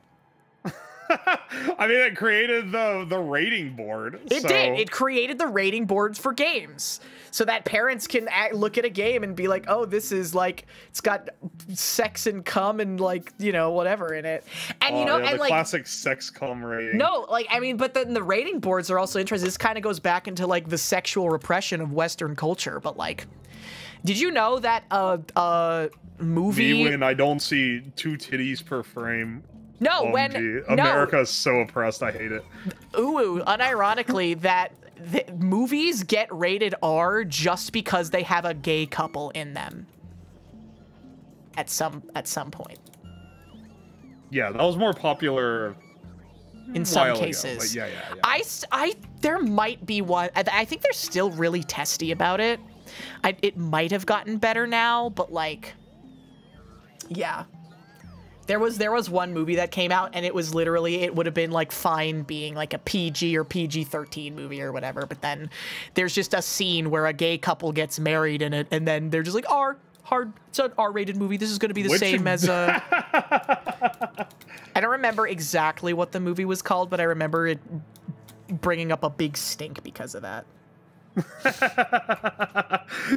I mean, it created the rating board. It did. It created the rating boards for games, so that parents can look at a game and be like, "Oh, this is like it's got sex and cum and like whatever in it." And and the like classic sex cum rating. No, like I mean, but then the rating boards are also interesting. This kind of goes back into like the sexual repression of Western culture. But like, did you know that movie? Me when I don't see 2 titties per frame. No, America is so oppressed, I hate it. Unironically, that movies get rated R just because they have a gay couple in them. At some point. Yeah, that was more popular in some cases. Ago, yeah. There might be one. I think they're still really testy about it. It might have gotten better now, but like, yeah. There was one movie that came out, and it was literally, it would have been like fine being like a PG or PG-13 movie or whatever, but then there's just a scene where a gay couple gets married in it, and then they're just like, it's an R-rated movie. This is going to be the same as I don't remember exactly what the movie was called, but I remember it bringing up a big stink because of that.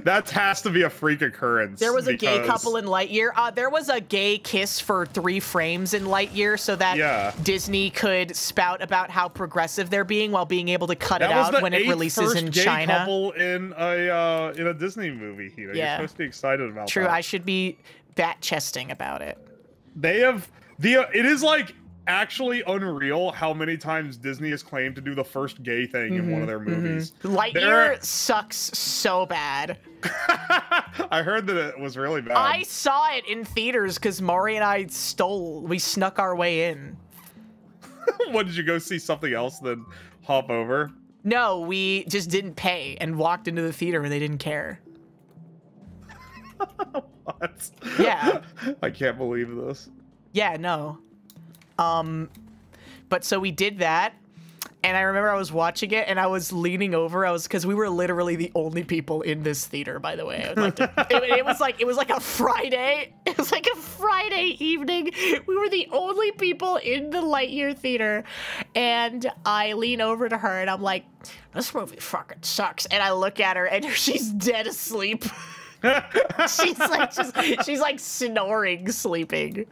That has to be a freak occurrence. There was a gay couple in Lightyear. There was a gay kiss for 3 frames in Lightyear, so that Disney could spout about how progressive they're being while being able to cut it out when it releases in China. That was the 8th first gay couple in a Disney movie. You're supposed to be excited about that. True, I should be bat-chesting about it. They have it is like actually unreal how many times Disney has claimed to do the first gay thing in one of their movies. Lightyear sucks so bad. I heard that it was really bad. I saw it in theaters because Maury and I we snuck our way in. What, did you go see something else then hop over? No, we just didn't pay and walked into the theater and they didn't care. What? Yeah. I can't believe this. Yeah, no. But so we did that, and I remember I was watching it, and I was leaning over. Because we were literally the only people in this theater, by the way. It was like a Friday. It was like a Friday evening. We were the only people in the Lightyear theater, and I lean over to her, and I'm like, "This movie fucking sucks." And I look at her, and she's dead asleep. she's like snoring, sleeping.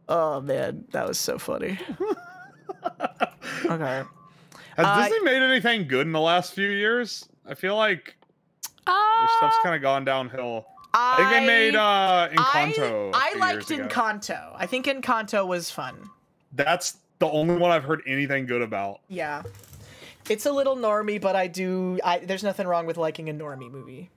Oh man, that was so funny. Okay. Has Disney made anything good in the last few years? I feel like their stuff's kind of gone downhill. I think they made Encanto. I liked Encanto. I think Encanto was fun. That's the only one I've heard anything good about. Yeah. It's a little normie, but there's nothing wrong with liking a normie movie.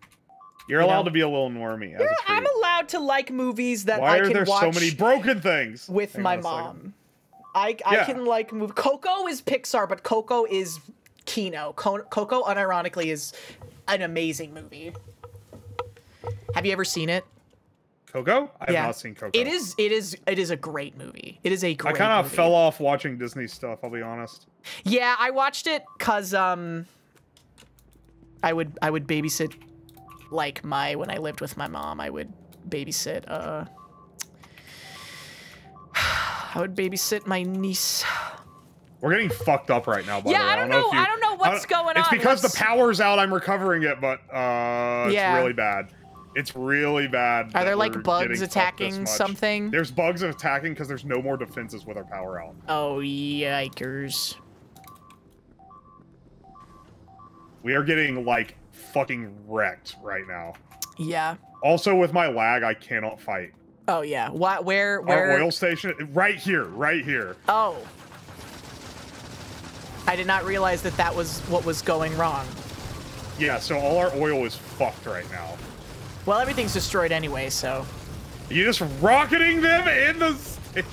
You're allowed to be a little normie. As a treat. I'm allowed to like movies that I can watch. Why are there so many broken things? With my mom. I can like move. Coco is Pixar, but Coco is Kino. Coco, unironically, is an amazing movie. Have you ever seen it? Coco? I have not seen Coco. It is a great movie. It is a great movie. I kind of fell off watching Disney stuff, I'll be honest. Yeah, I watched it because I would babysit like when I lived with my mom, I would babysit, I would babysit my niece. We're getting fucked up right now, by the way. I don't know. I don't know what's going on. It's because the power's out. I'm recovering it, but it's really bad. It's really bad. Are there like bugs attacking something? There's bugs attacking because there's no more defenses with our power out. Oh, yikers. We are getting like fucking wrecked right now. Yeah. Also, with my lag, I cannot fight. Oh yeah. What? Where? Our oil station, right here, right here. Oh. I did not realize that was what was going wrong. Yeah, so all our oil is fucked right now. Well, everything's destroyed anyway, so. You just rocketing them in the station.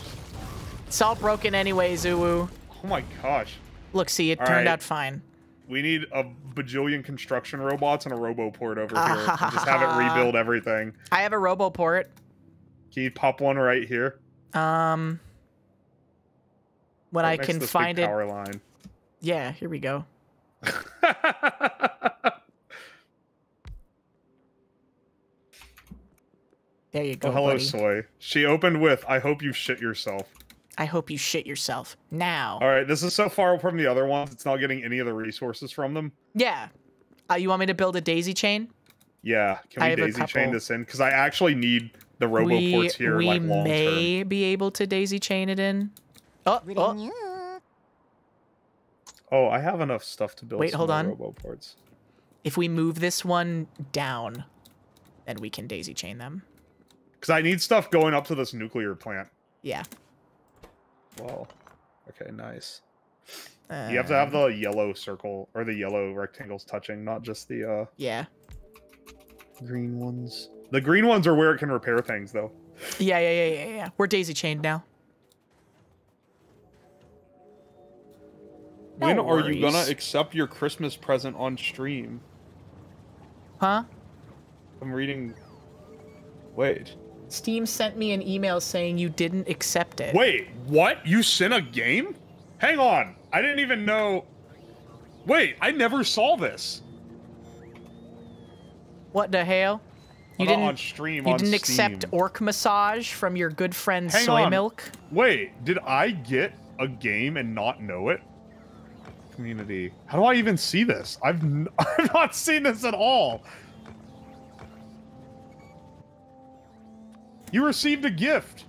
It's all broken anyway, Zuwu. Oh my gosh. Look, see, it turned out fine. We need a bajillion construction robots and a roboport over here. And just have it rebuild everything. I have a roboport. Can you pop one right here? When I can find it. Power line. Yeah, here we go. There you go. Oh, hello, buddy. Soy. She opened with, "I hope you shit yourself." I hope you shit yourself now. All right, this is so far from the other ones. It's not getting any of the resources from them. Yeah. You want me to build a daisy chain? Yeah. Can we daisy chain this in? Because I actually need the roboports here, like, long term. We may be able to daisy chain it in. Oh, I have enough stuff to build some hold on. roboports. If we move this one down, then we can daisy chain them. Because I need stuff going up to this nuclear plant. Yeah. Well, okay, nice. You have to have the yellow circle, or the yellow rectangles touching, not just the, Yeah. green ones. The green ones are where it can repair things, though. Yeah. We're daisy chained now. When are you gonna accept your Christmas present on stream? Huh? I'm reading... Wait. Steam sent me an email saying you didn't accept it. Wait, what? You sent a game? Hang on. I didn't even know... Wait, I never saw this. What the hell? You didn't on stream. You didn't accept Orc Massage from your good friend Soy Milk? Wait, did I get a game and not know it? Community. How do I even see this? I've not seen this at all. You received a gift.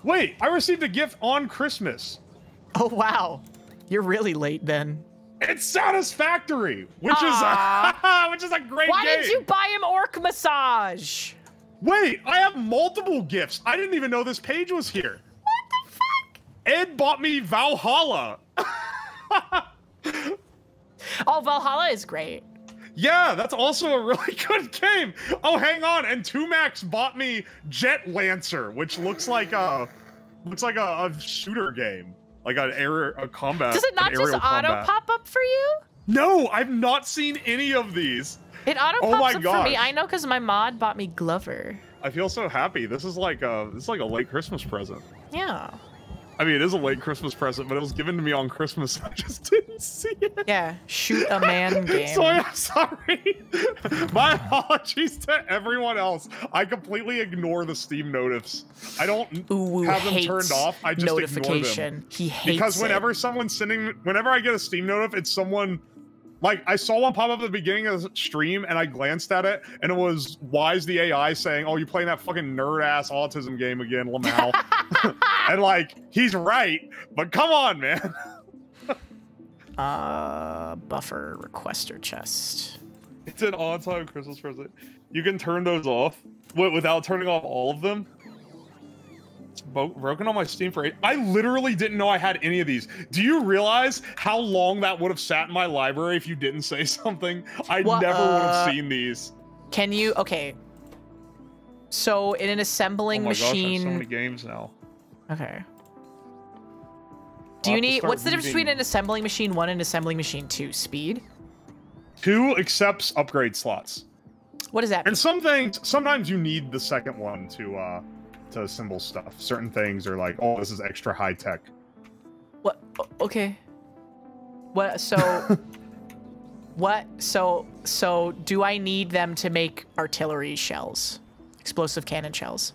Wait, I received a gift on Christmas. Oh wow, you're really late then. It's Satisfactory, which is a great game. Why did you buy him Orc Massage? Wait, I have multiple gifts. I didn't even know this page was here. What the fuck? Ed bought me Valhalla. Oh, Valhalla is great. Yeah, that's also a really good game. Oh, hang on, and Tumax bought me Jet Lancer, which looks like a shooter game, like a combat. Does it not just auto pop up for you? No, I've not seen any of these. It auto pops up for me. I know because my mod bought me Glover. I feel so happy. This is like a late Christmas present. Yeah. I mean, it is a late Christmas present, but it was given to me on Christmas. I just didn't see it. Yeah, shoot a man game. So I'm sorry. My apologies to everyone else. I completely ignore the Steam notifs. I don't have them turned off. I just ignore them. He hates because whenever whenever I get a Steam notif, it's someone. Like, I saw one pop up at the beginning of the stream, and I glanced at it, and it was Wise the AI saying, "Oh, you playing that fucking nerd-ass autism game again, Lamau." And, like, he's right, but come on, man. Buffer requester chest. It's an on-time Christmas present. You can turn those off. What, without turning off all of them? It's broken on my Steam for 8. I literally didn't know I had any of these. Do you realize how long that would have sat in my library if you didn't say something? I never would have seen these. Can you? Okay. So in an assembling machine. Oh my gosh, I have so many games now. Okay. Do you need? What's the difference between an assembling machine 1 and assembling machine 2? Speed. 2 accepts upgrade slots. What does that mean? And some things, sometimes you need the second one to assemble stuff. Certain things are like, oh, this is extra high tech. What? Okay. What? So What? So do I need them to make artillery shells? Explosive cannon shells?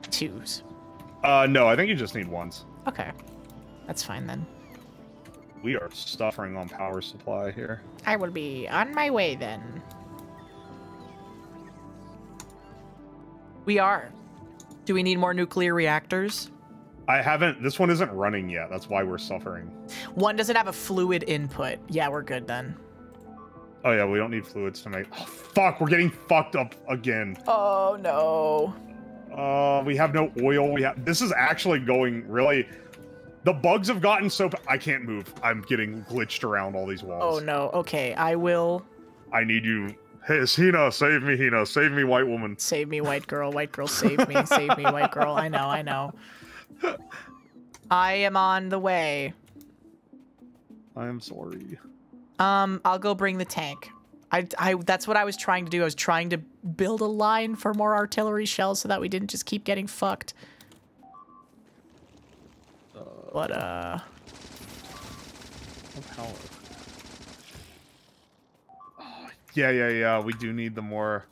2s. No, I think you just need 1s. Okay. That's fine then. We are suffering on power supply here. I will be on my way then. We are. Do we need more nuclear reactors? I haven't. This one isn't running yet. That's why we're suffering. One doesn't have a fluid input. Yeah, we're good then. Oh yeah, we don't need fluids to make. Oh, fuck, we're getting fucked up again. Oh no. We have no oil. This is actually going really. The bugs have gotten so. I can't move. I'm getting glitched around all these walls. Oh no. Okay, I will. I need you. Hey, Hina, save me, Hina. Save me, white woman. Save me, white girl. White girl, save me. Save me, white girl. I know, I know. I am on the way. I am sorry. I'll go bring the tank. That's what I was trying to do. I was trying to build a line for more artillery shells so that we didn't just keep getting fucked. But, Power. Oh, yeah. We do need the more.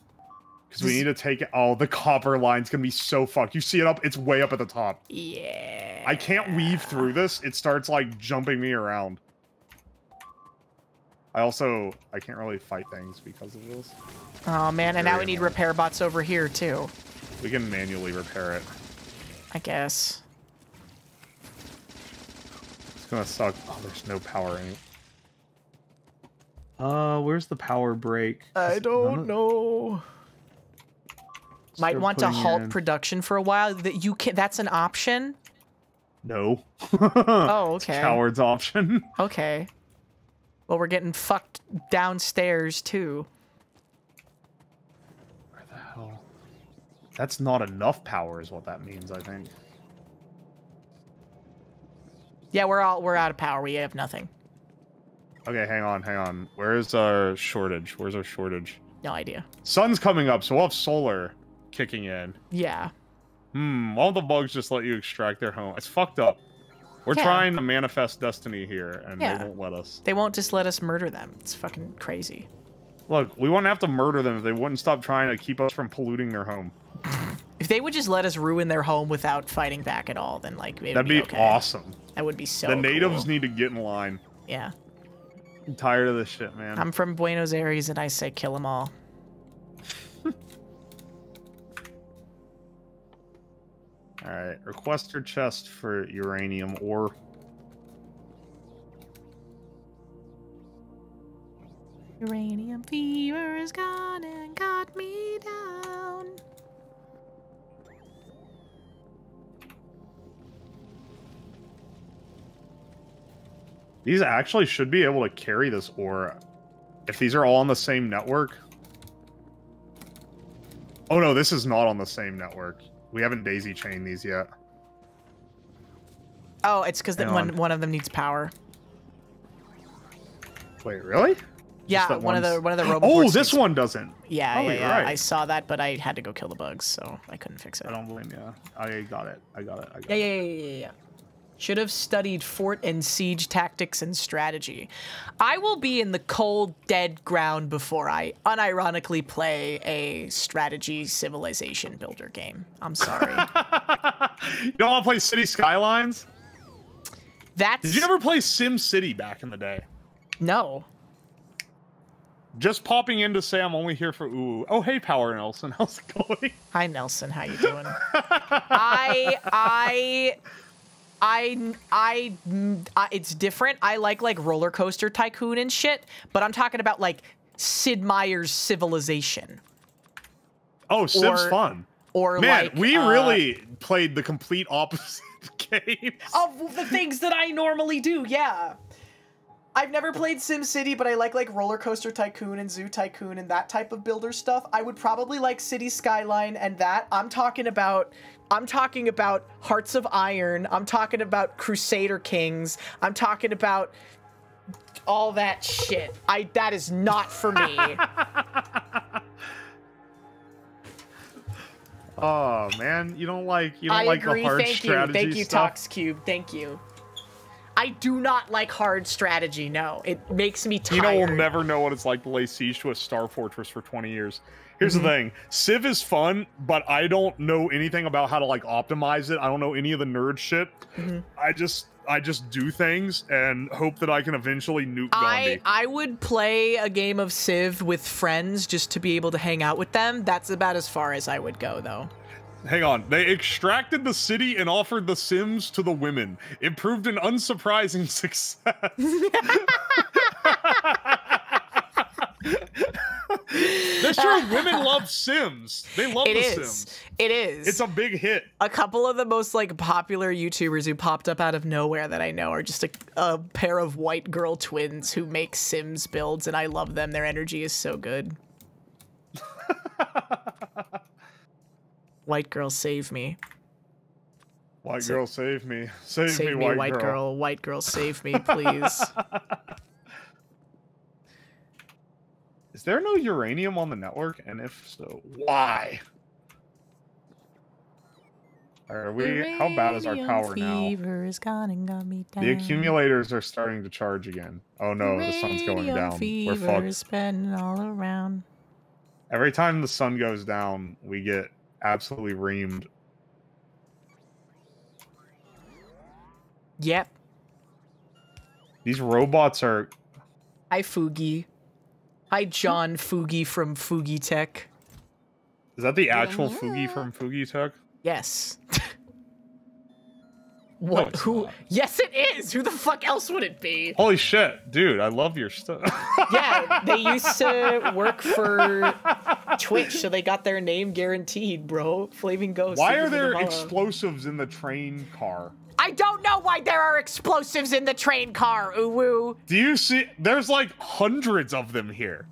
Because we need to take it. Oh, the copper line's gonna be so fucked. You see it up? It's way up at the top. Yeah. I can't weave through this. It starts, like, jumping me around. I can't really fight things because of this. Oh, man. And now we need repair bots over here, too. We can manually repair it. I guess. It's gonna suck. Oh, there's no power in it. Where's the power break? I don't know. Might want to halt production for a while. That's an option? No. Oh, okay. Coward's option. Okay. Well, we're getting fucked downstairs, too. Where the hell? That's not enough power is what that means, I think. Yeah, we're out of power. We have nothing. Okay, hang on. Where's our shortage? Where's our shortage? No idea. Sun's coming up, so we'll have solar kicking in. Yeah. All the bugs just let you extract their home. It's fucked up. We're trying to manifest destiny here, and they won't let us. They won't just let us murder them. It's fucking crazy. Look, we wouldn't have to murder them if they wouldn't stop trying to keep us from polluting their home. If they would just let us ruin their home without fighting back at all, then, like, that'd be okay. awesome. That would be so The natives cool. need to get in line. Yeah. I'm tired of this shit, man. I'm from Buenos Aires, and I say kill them all. Alright, request your chest for uranium ore. Uranium fever is gone and got me down. These actually should be able to carry this ore if these are all on the same network. Oh no, this is not on the same network. We haven't daisy chained these yet. Oh, it's because one of them needs power. Wait, really? Yeah, one of the robots. Oh, this one doesn't. Yeah, yeah. Right. I I saw that, but I had to go kill the bugs, so I couldn't fix it. I don't blame you. I got it. Yeah. Should have studied fort and siege tactics and strategy. I will be in the cold, dead ground before I unironically play a strategy civilization builder game. I'm sorry. You don't want to play City Skylines? Did you ever play Sim City back in the day? No. Just popping in to say I'm only here for ooh. Oh, hey, Power Nelson. How's it going? Hi, Nelson. How you doing? It's different. I like Roller Coaster Tycoon and shit, but I'm talking about like Sid Meier's Civilization. Oh, Sim's fun. Or man, like we really played the complete opposite games of the things that I normally do. Yeah, I've never played SimCity, but I like Roller Coaster Tycoon and Zoo Tycoon and that type of builder stuff. I would probably like City Skyline and that. I'm talking about Hearts of Iron. I'm talking about Crusader Kings. I'm talking about all that shit. That is not for me. Oh man, you don't like the hard strategy Thank you, stuff? ToxCube. Thank you. I do not like hard strategy. No, it makes me tired. You know, we'll never know what it's like to lay siege to a star fortress for 20 years. Here's the thing. Civ is fun, but I don't know anything about how to, like, optimize it. I don't know any of the nerd shit. I just do things and hope that I can eventually nuke Gandhi. I would play a game of Civ with friends just to be able to hang out with them. That's about as far as I would go, though. Hang on. They extracted the city and offered the Sims to the women. It proved an unsurprising success. That's true. Women love Sims. They love the Sims. It is. It's a big hit. A couple of the most like popular YouTubers who popped up out of nowhere that I know are just a pair of white girl twins who make Sims builds, and I love them. Their energy is so good. White girl, save me. White girl, save me. Save me, white girl. White girl, save me, please. Is there no uranium on the network? And if so, why? Are we? How bad is our power now? Is gone and got me down. The accumulators are starting to charge again. Oh no, the sun's going down. We're fucked. Spinning all around. Every time the sun goes down, we get absolutely reamed. Yep. These robots are... Hi, Fugi. Hi, John Fugi from Fugi Tech. Is that the actual Fugi from Fugi Tech? Yes. What? No, who? not. Yes, it is. Who the fuck else would it be? Holy shit, dude! I love your stuff. Yeah, they used to work for Twitch, so they got their name guaranteed, bro. Flaming Ghost. Why are there explosives in the train car? I don't know why there are explosives in the train car, Uwu. Do you see? There's like hundreds of them here.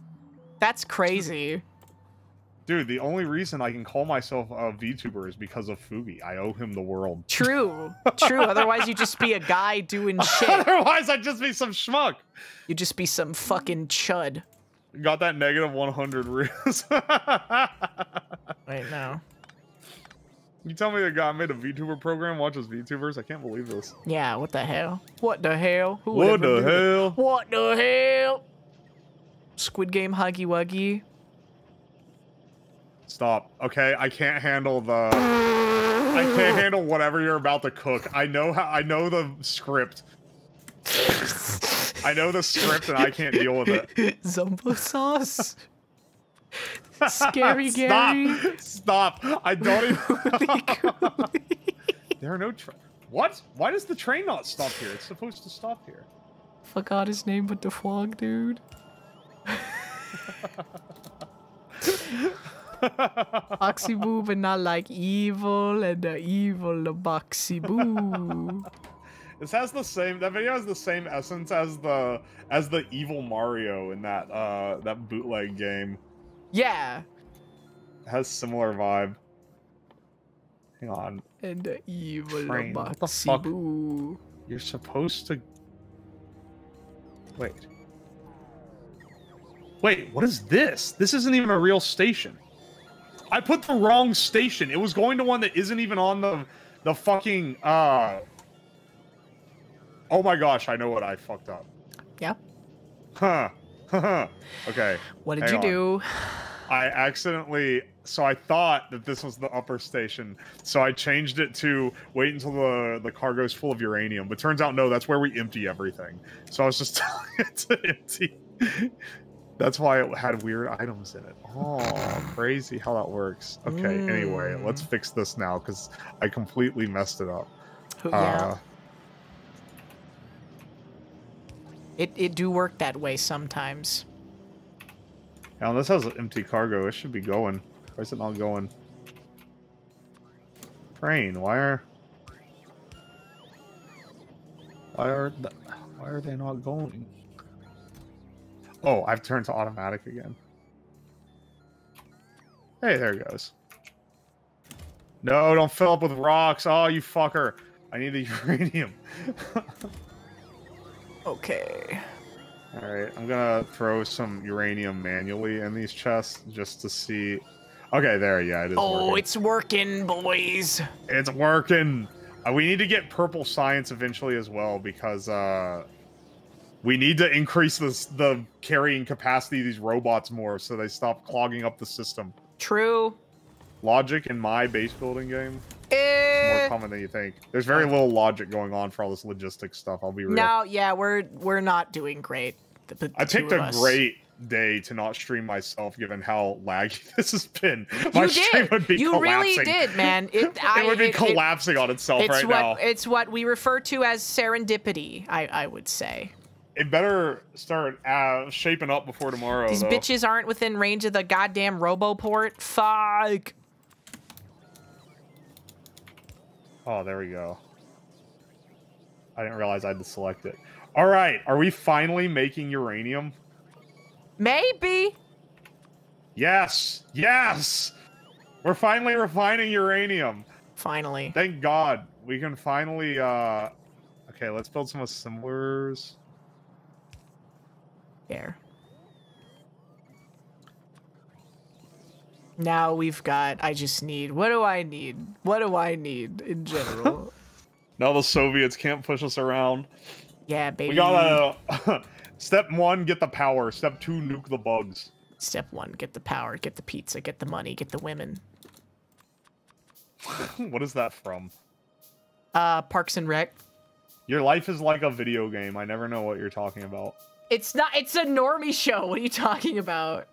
That's crazy. Dude, the only reason I can call myself a VTuber is because of Fugi. I owe him the world. True. True. Otherwise, you'd just be a guy doing shit. Otherwise, I'd just be some schmuck. You'd just be some fucking chud. Got that negative 100 reels. Wait, no. You tell me the guy made a VTuber program, watches VTubers? I can't believe this. Yeah, what the hell? What the hell? Who What the hell? What the hell? Squid Game Huggy Wuggy. Stop. Okay, I can't handle the... I can't handle whatever you're about to cook. I know the script. I know the script and I can't deal with it. Zumbo sauce. Scary Gary. Stop. I don't even... There are no... What? Why does the train not stop here? It's supposed to stop here. Forgot his name but the fog, dude. Boxy Boo, but not like evil, and the evil the Boxy Boo. This has the same. That video has the same essence as the evil Mario in that that bootleg game. Yeah. It has similar vibe. Hang on. And the evil Train. the What the Boxy fuck? Boo. You're supposed to. Wait, what is this? This isn't even a real station. I put the wrong station. It was going to one that isn't even on the fucking oh my gosh, I know what I fucked up. Yeah. Huh. Okay. What did you do? I accidentally, so I thought that this was the upper station, so I changed it to wait until the cargo's full of uranium, but turns out no, that's where we empty everything. So I was just telling it to empty. That's why it had weird items in it. Oh, crazy how that works. Okay, anyway, let's fix this now, because I completely messed it up. Yeah. It do work that way sometimes. Now, this has an empty cargo. It should be going. Why is it not going? Train, why are they not going? Oh, I've turned to automatic again. Hey, there it goes. No, don't fill up with rocks. Oh, you fucker. I need the uranium. Okay. Alright, I'm gonna throw some uranium manually in these chests just to see. Okay, there, yeah, it is working. It's working, boys. It's working. We need to get purple science eventually as well because we need to increase the carrying capacity of these robots more so they stop clogging up the system. True. Logic in my base building game? More common than you think. There's very little logic going on for all this logistics stuff, I'll be real. No, yeah, we're not doing great. I picked a great day to not stream myself given how laggy this has been. My stream would be collapsing. You really did, man. It would be collapsing on itself right now. It's what we refer to as serendipity, I would say. It better start shaping up before tomorrow, These bitches aren't within range of the goddamn RoboPort. Fuck. Oh, there we go. I didn't realize I had to select it. All right, are we finally making uranium? Maybe. Yes, yes! We're finally refining uranium. Finally. Thank God. We can finally, okay, let's build some assemblers. There. Now we've got, I just need, what do I need? What do I need in general? Now the Soviets can't push us around. Yeah, baby. We gotta, step 1, get the power. Step 2, nuke the bugs. Step 1, get the power, get the pizza, get the money, get the women. What is that from? Parks and Rec. Your life is like a video game. I never know what you're talking about. It's not, it's a normie show. What are you talking about?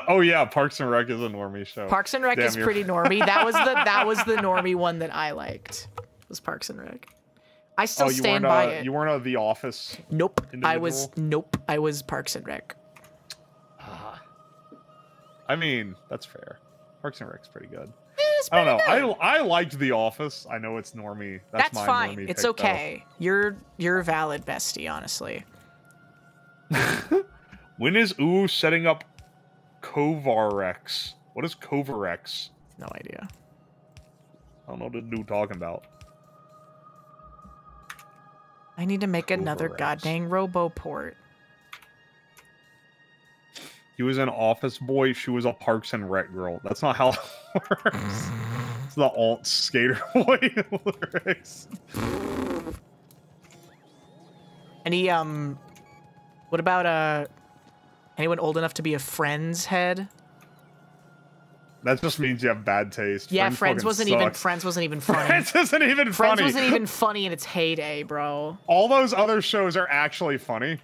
Oh yeah, Parks and Rec is a normie show. Parks and Rec is pretty normie. That was the normie one that I liked. Was Parks and Rec. I still stand by it. You weren't a The Office. Nope. Individual? I was Parks and Rec. I mean, that's fair. Parks and Rec's pretty good. I don't know. I liked The Office. I know it's normie. That's my fine. Normie It's pick, okay. You're valid, bestie, honestly. When is Ooh setting up Covarex? What is Covarex? No idea. I don't know what the dude talking about. I need to make another goddamn RoboPort. He was an office boy. She was a Parks and Rec girl. That's not how it works. It's the alt skater boy lyrics. Any what about anyone old enough to be a Friends head? That just means you have bad taste. Yeah, Friends wasn't even funny. Friends isn't even funny. Friends wasn't even funny in its heyday, bro. All those other shows are actually funny.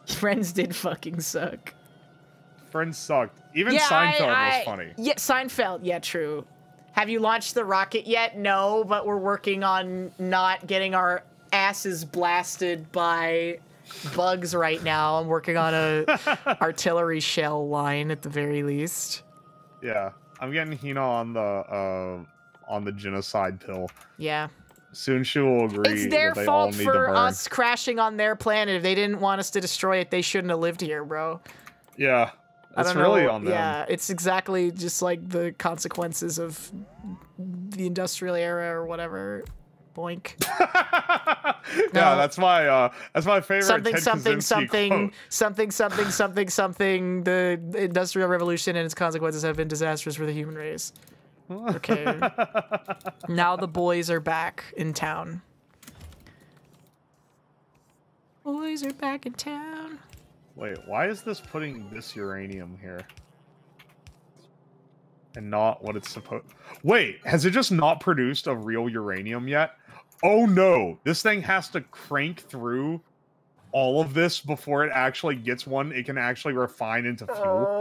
Friends did fucking suck. Friends sucked. Even Seinfeld was funny. Yeah, Seinfeld. Yeah, true. Have you launched the rocket yet? No, but we're working on not getting our asses blasted by bugs right now. I'm working on a artillery shell line at the very least. Yeah, I'm getting Hina on the genocide pill. Yeah. Soon she will agree. It's their fault for us crashing on their planet. If they didn't want us to destroy it, they shouldn't have lived here, bro. Yeah. It's really on them. Yeah, it's exactly just like the consequences of the industrial era or whatever. Boink. Yeah, that's my favorite. Something. The Industrial Revolution and its consequences have been disastrous for the human race. Okay. Now the boys are back in town. Boys are back in town. Wait, why is this putting this uranium here? And not what it's supposed... Wait, has it just not produced a real uranium yet? Oh no! This thing has to crank through all of this before it actually gets one it can actually refine into fuel?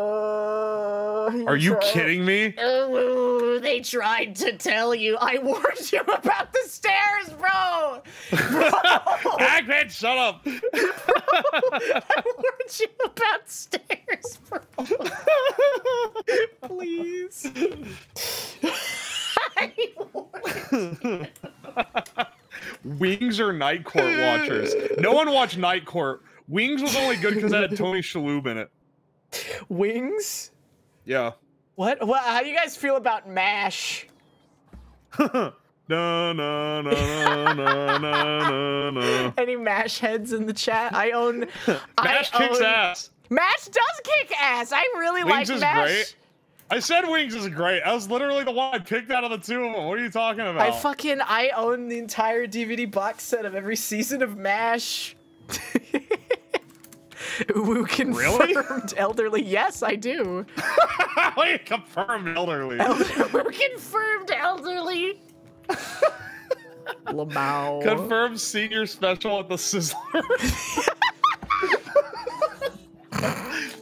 Are you kidding me? Oh, they tried to tell you. I warned you about the stairs, bro! Hackman, shut up! I warned you about stairs, bro. Please. I warned you. Wings or Night Court watchers? No one watched Night Court. Wings was only good because it had Tony Shalhoub in it. Wings? Yeah. What? How do you guys feel about MASH? No. Any MASH heads in the chat? MASH kicks ass. MASH does kick ass. I really Wings like is MASH. great. I said Wings is great. That was literally the one I picked out of the two of them. What are you talking about? I own the entire DVD box set of every season of MASH. Woo confirmed elderly. Yes, I do. Wait, confirmed elderly. Woo confirmed elderly. Lamau. Confirmed senior special at the Sizzler.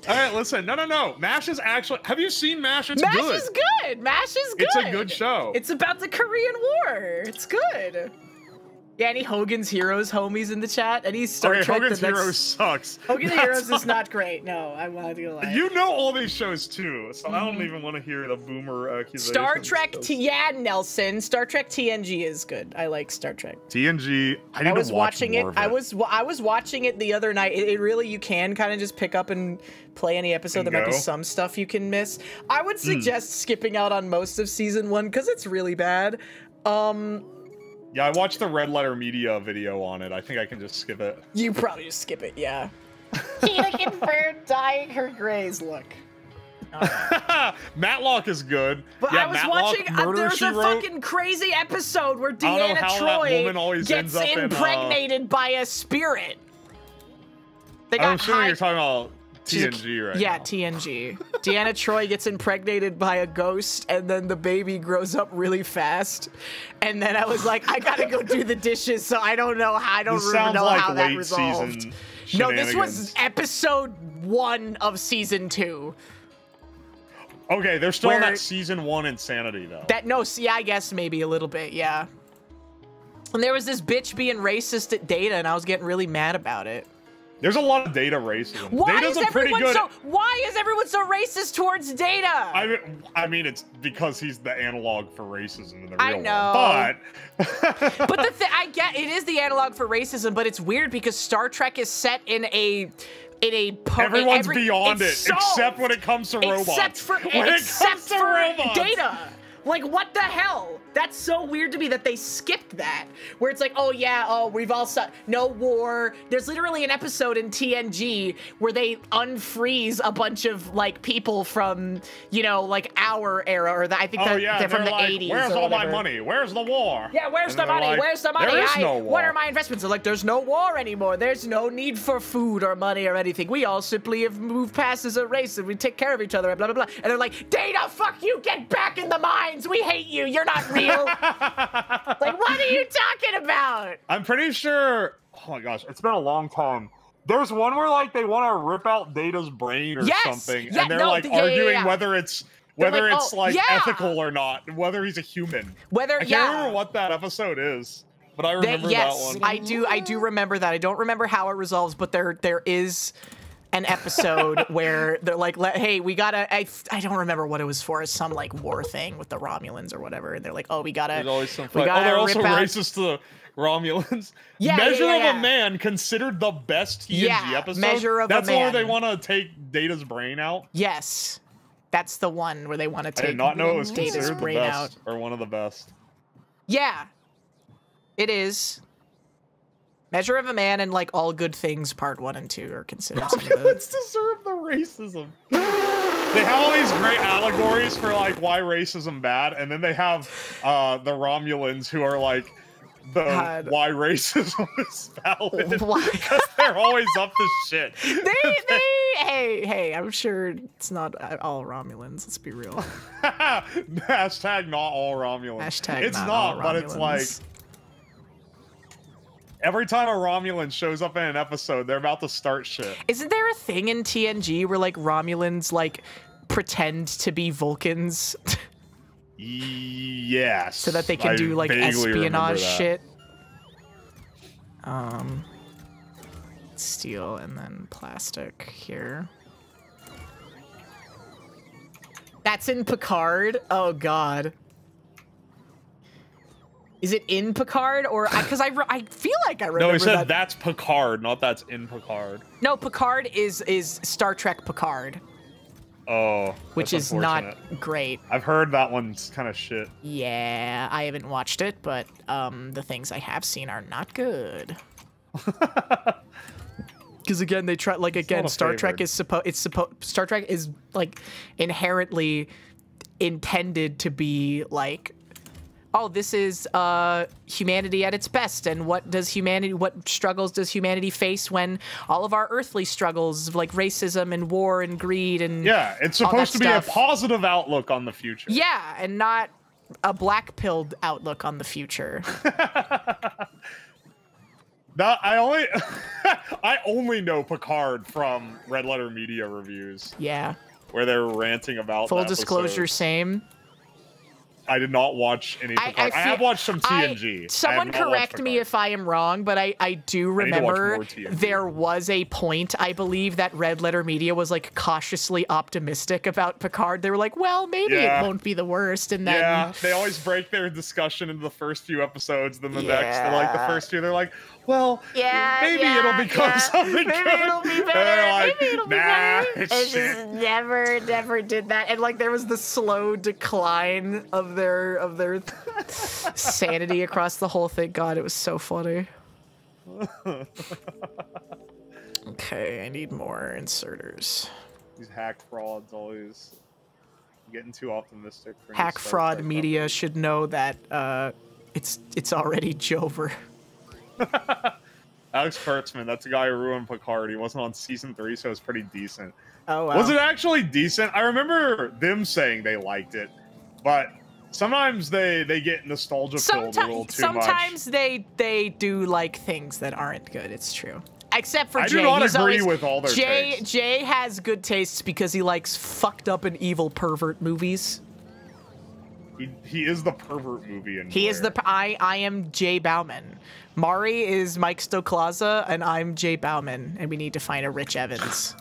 All right, listen. No. MASH is actually. Have you seen MASH? It's MASH good. is good. MASH is good. It's a good show. It's about the Korean War. It's good. Yeah, any Hogan's Heroes homies in the chat? Any Star Trek? Hogan's Heroes sucks. Hogan's Heroes is not great. No, I'm not gonna lie. You know all these shows too, so I don't even want to hear the boomer accusations. Star Trek, yeah, Nelson. Star Trek TNG is good. I like Star Trek. TNG. I was watching it. I was watching it the other night. It really, you can kind of just pick up and play any episode. There might be some stuff you can miss. I would suggest skipping out on most of season 1 because it's really bad. Yeah, I watched the Red Letter Media video on it. I think I can just skip it. You probably just skip it, yeah. Tina confirmed dyeing her grays. Look. Matlock is good. But yeah, I was Matlock, watching. There's a fucking crazy episode where Deanna Troy gets impregnated by a spirit. They got I'm assuming you're talking about TNG right now. Yeah, TNG. Deanna Troy gets impregnated by a ghost, and then the baby grows up really fast. And then I was like, I gotta go do the dishes, so I don't know how. I don't really know how that resolved. No, this was episode 1 of season 2. Okay, they're still in that season 1 insanity though. Yeah, I guess maybe a little bit, yeah. And there was this bitch being racist at Data, and I was getting really mad about it. There's a lot of Data racism. Data's Why is everyone so racist towards Data? I mean, it's because he's the analog for racism in the real world. But but I get it is the analog for racism, but it's weird because Star Trek is set in a everyone's beyond it, except when it comes to robots. Except for Data. Like, what the hell? That's so weird to me that they skipped that. Where it's like, oh yeah, we've all no war. There's literally an episode in TNG where they unfreeze a bunch of like people from, you know, like our era, or I think they're from the 80s. Where's all my money? Where's the war? Yeah, where's the money? Like, where's the money? There is no war. What are my investments? They're like, there's no war anymore. There's no need for food or money or anything. We all simply have moved past as a race and we take care of each other and blah, blah, blah. And they're like, Data, fuck you, get back in the mines. We hate you. You're not real. Like, what are you talking about? I'm pretty sure. Oh my gosh, it's been a long time. There's one where like they want to rip out Data's brain or something, and they're like arguing whether it's ethical or not, whether he's a human. I can't remember what that episode is, but I remember that one. Yes, I do remember that. I don't remember how it resolves, but there is an episode where they're like, hey, we gotta, I don't remember what it was for, some like war thing with the Romulans or whatever, and they're like, oh, we gotta, there's always some fight. They're also racist to the Romulans. Yeah, Measure of a Man, considered the best TNG episode. Measure of a Man. That's where they want to take Data's brain out. Yes, that's the one where they want to take. I did not know it was Data's considered brain the best out. or one of the best. Yeah, it is. Measure of a Man and like All Good Things Part 1 and 2 are considered. Let's deserve the racism. They have all these great allegories for like why racism bad, and then they have the Romulans who are like why racism is valid. Because they're always up to shit. Hey, I'm sure it's not all Romulans. Let's be real. Hashtag not all Romulans. Hashtag it's not not, all but Romulans. it's like. Every time a Romulan shows up in an episode, they're about to start shit. Isn't there a thing in TNG where like Romulans like pretend to be Vulcans? Yes. So that they can do like espionage shit. Steel and then plastic here. That's in Picard? Oh god. Is it in Picard or because I feel like I remember. No, he said that's Picard, not that's in Picard. No, Picard is Star Trek Picard. Oh, which is not great. I've heard that one's kind of shit. Yeah, I haven't watched it, but the things I have seen are not good. Because again, they try Star Trek is Star Trek is like inherently intended to be like, oh, this is humanity at its best, and what struggles does humanity face when all of our earthly struggles, like racism and war and greed and it's supposed to be a positive outlook on the future. Yeah, and not a black-pilled outlook on the future. I only know Picard from Red Letter Media reviews. Yeah. Where they're ranting about full disclosure, same. I did not watch any Picard. I have watched some TNG. Someone correct me if I am wrong, but I do remember there was a point, I believe, that Red Letter Media was like cautiously optimistic about Picard. They were like, well, maybe it won't be the worst. And then they always break their discussion into the first few episodes, then the next. They're like the first two, they're like, well, maybe it'll become something maybe good. It'll be better. Like, maybe it'll be better. It just never did that. And like there was the slow decline of their sanity across the whole thing. God, it was so funny. Okay, I need more inserters. These hack frauds always getting too optimistic. For hack fraud media should know that it's already Jover. Alex Kurtzman, that's the guy who ruined Picard. He wasn't on season 3, so it's pretty decent. Oh, wow. Was it actually decent? I remember them saying they liked it, but sometimes they get nostalgia filled a little too much. Sometimes they do like things that aren't good. It's true. Except for Jay. I do not agree with all their tastes. Jay has good tastes because he likes fucked up and evil pervert movies. He is the pervert movie enjoyer. He is the I am Jay Bauman. Mari is Mike Stoklaza, and I'm Jay Bauman, and we need to find a Rich Evans.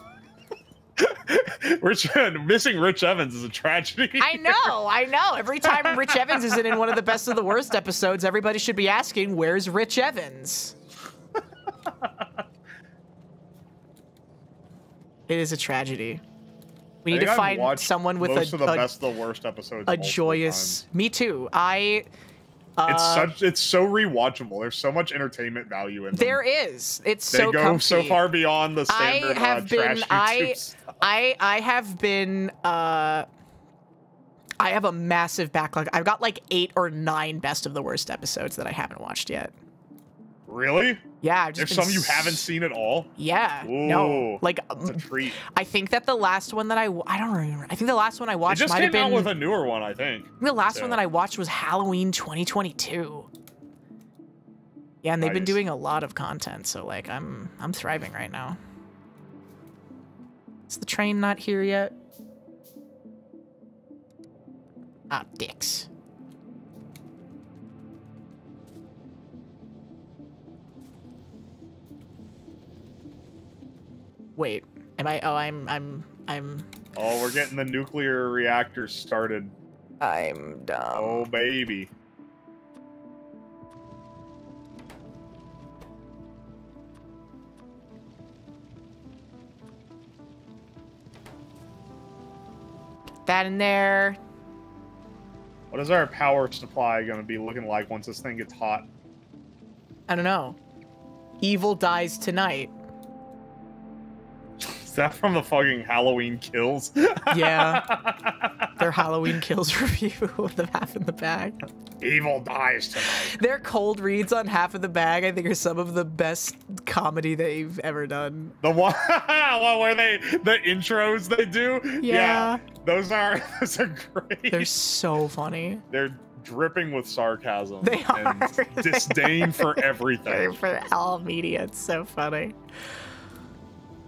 Missing Rich Evans is a tragedy. I know. Every time Rich Evans isn't in one of the best of the worst episodes, everybody should be asking, where's Rich Evans? It is a tragedy. We need to find someone with most of the best of the worst episodes. A joyous. Me too. It's so rewatchable. There's so much entertainment value in them. There is. It's so They go so far beyond the standard trash YouTube stuff. I have a massive backlog. I've got like 8 or 9 best of the worst episodes that I haven't watched yet. Really? Yeah, I've just there's some you haven't seen at all. Yeah, ooh, no, like that's a treat. I think that the last one that I don't remember. I think the last one I watched might have been. It just came out with a newer one, I think. The last one that I watched was Halloween 2022. Yeah, and they've been doing a lot of content, so like I'm thriving right now. Is the train not here yet? Ah, dicks. Wait, am I? Oh, I'm. Oh, we're getting the nuclear reactors started. I'm dumb. Oh, baby. That in there. What is our power supply going to be looking like once this thing gets hot? I don't know. Evil dies tonight. Is that from the fucking Halloween Kills? Yeah. Their Halloween Kills review of the Half in the Bag. Evil dies tonight. Their cold reads on Half in the Bag, I think, are some of the best comedy they've ever done. The one where the intros they do? Yeah. Those are great. They're so funny. They're dripping with sarcasm. They are. And disdain for everything. For all media. It's so funny.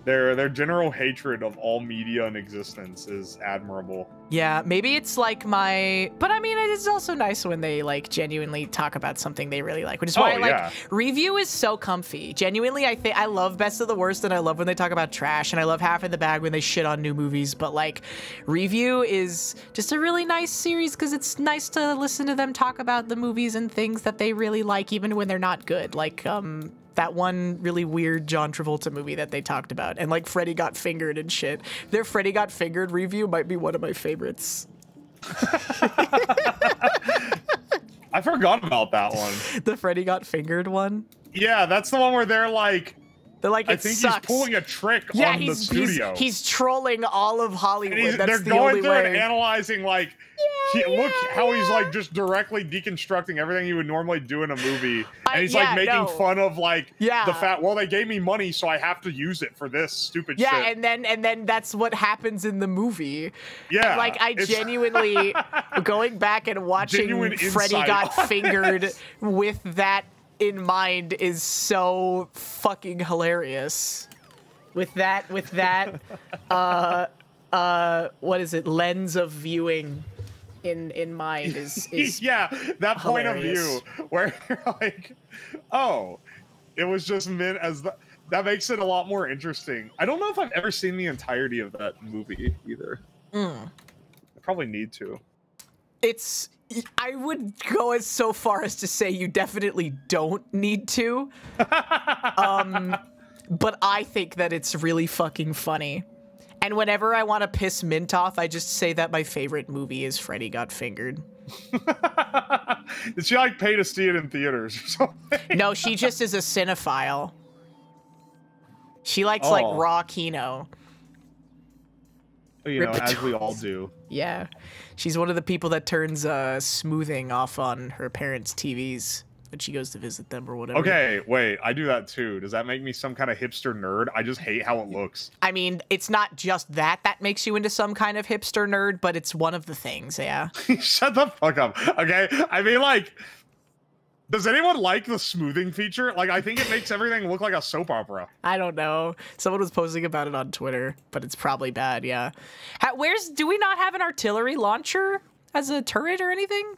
Their general hatred of all media in existence is admirable. Yeah, maybe it's like my... But I mean, it's also nice when they like genuinely talk about something they really like, which is why I like... Review is so comfy. Genuinely, I love Best of the Worst, and I love when they talk about trash, and I love Half in the Bag when they shit on new movies, but like, Review is just a really nice series because it's nice to listen to them talk about the movies and things that they really like, even when they're not good. Like, that one really weird John Travolta movie that they talked about, and like Freddy Got Fingered and shit. Their Freddy Got Fingered review might be one of my favorites. I forgot about that one. The Freddy Got Fingered one? Yeah, that's the one where they're like, I think he's pulling a trick on the studio. He's trolling all of Hollywood. They're going through and analyzing, like, look how he's like just directly deconstructing everything you would normally do in a movie, and he's like making fun of like the fact. Well, they gave me money, so I have to use it for this stupid shit. Yeah, and then that's what happens in the movie. Yeah, and, like I genuinely going back and watching Freddy Got Fingered with that in mind is so fucking hilarious. With that, what is it? Lens of viewing in mind is yeah, that point hilarious. of view where you're like, oh, it was just meant as that makes it a lot more interesting. I don't know if I've ever seen the entirety of that movie either. I probably need to. I would go so far as to say you definitely don't need to. But I think that it's really fucking funny. And whenever I want to piss Mint off, I just say that my favorite movie is Freddy Got Fingered. Did she like pay to see it in theaters or something? No, she just is a cinephile. She likes like raw Kino. You know, as we all do. Yeah. She's one of the people that turns smoothing off on her parents' TVs when she goes to visit them or whatever. Okay, wait, I do that too. Does that make me some kind of hipster nerd? I just hate how it looks. I mean, it's not just that makes you into some kind of hipster nerd, but it's one of the things, yeah. Shut the fuck up, okay? I mean, like, does anyone like the smoothing feature? Like, I think it makes everything look like a soap opera. I don't know. Someone was posting about it on Twitter, but it's probably bad, yeah. Do we not have an artillery launcher as a turret or anything?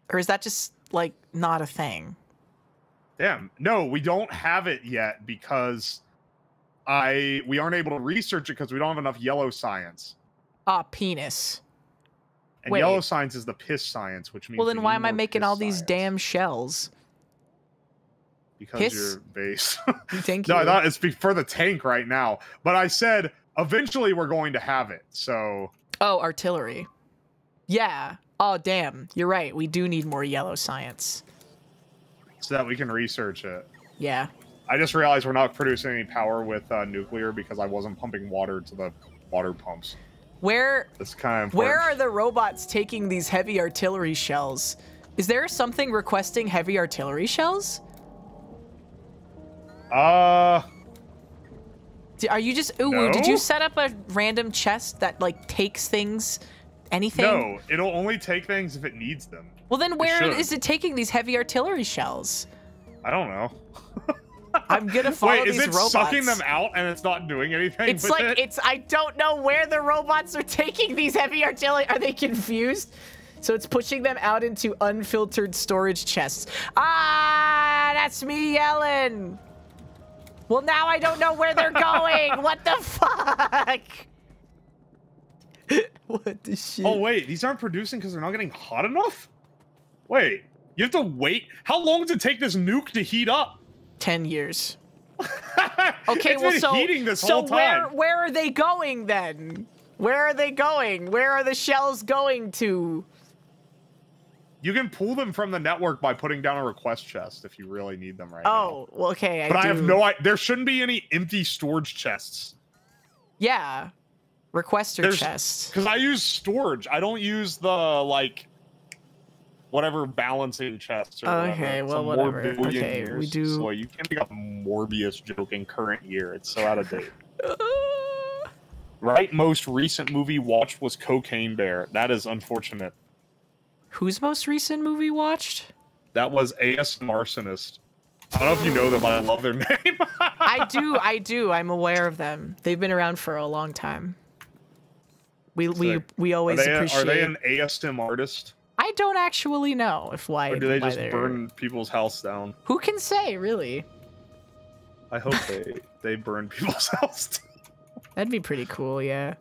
Or is that just, like, not a thing? Damn. No, we don't have it yet because we aren't able to research it because we don't have enough yellow science. Penis. And yellow science is the piss science, which means... Well, then why am I making all these damn shells? Because you're base. Thank you. No, I thought it's for the tank right now. But I said, eventually we're going to have it, so... Oh, artillery. Yeah. Oh, damn. You're right. We do need more yellow science. So that we can research it. Yeah. I just realized we're not producing any power with nuclear because I wasn't pumping water to the water pumps. That's kind of important. Where are the robots taking these heavy artillery shells? Is there something requesting heavy artillery shells? Are you just... Ooh, no? Did you set up a random chest that, like, takes things... Anything? No, it'll only take things if it needs them. Well, then where is it taking these heavy artillery shells? I don't know. I'm gonna follow these robots. Wait, is it sucking them out and it's not doing anything? It's like, I don't know where the robots are taking these heavy artillery. Are they confused? So it's pushing them out into unfiltered storage chests. Ah, that's me yelling. Well, now I don't know where they're going. What the fuck? What the shit? Oh, wait, these aren't producing because they're not getting hot enough? Wait, you have to wait? How long does it take this nuke to heat up? 10 years. Okay, it's been heating this whole time. Where are they going then? Where are they going? Where are the shells going to? You can pull them from the network by putting down a request chest if you really need them right now. Oh, well, okay. But I have no idea. There shouldn't be any empty storage chests. Yeah. Requester chests. Because I use storage. I don't use the, like, whatever balancing chests or okay, whatever. Well, whatever. Okay, years, we do. So you can't make a Morbius joke in current year. It's so out of date. Right? Most recent movie watched was Cocaine Bear. That is unfortunate. Whose most recent movie watched? That was AS Arsonist. I don't know if you know them, but I love their name. I do. I'm aware of them. They've been around for a long time. We always appreciate. Are they an ASM artist? I don't actually know or do they just burn people's house down? Who can say, really? I hope they burn people's house down. That'd be pretty cool, yeah.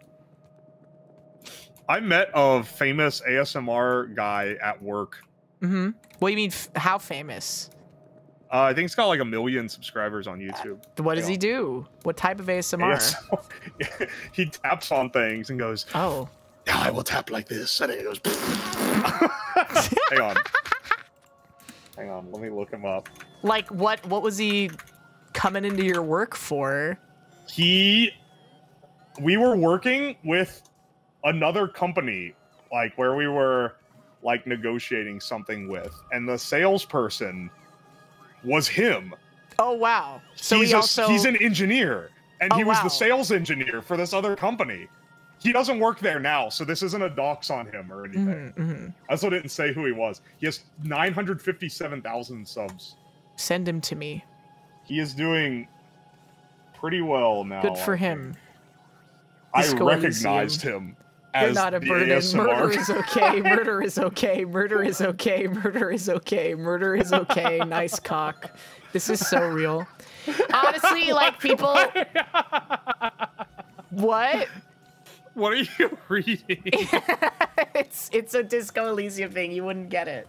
I met a famous ASMR guy at work. Mm-hmm. What do you mean, how famous? I think he's got like 1 million subscribers on YouTube. What does he do? What type of ASMR? He taps on things and goes, oh. Now I will tap like this. And it goes, Hang on, let me look him up. Like, what was he coming into your work for? We were working with another company, like where we were like negotiating something with, and the salesperson was him. Oh wow! So he's an engineer, and he was wow. the sales engineer for this other company. He doesn't work there now, so this isn't a dox on him or anything. I also didn't say who he was. He has 957,000 subs. Send him to me. He is doing pretty well now. Good for him. I recognized him. You're not a burden. Murder is okay. Murder is okay. Murder is okay. Murder is okay. Murder is okay. Nice cock. This is so real. Honestly, like people. What? What are you reading? it's a Disco Elysium thing. You wouldn't get it.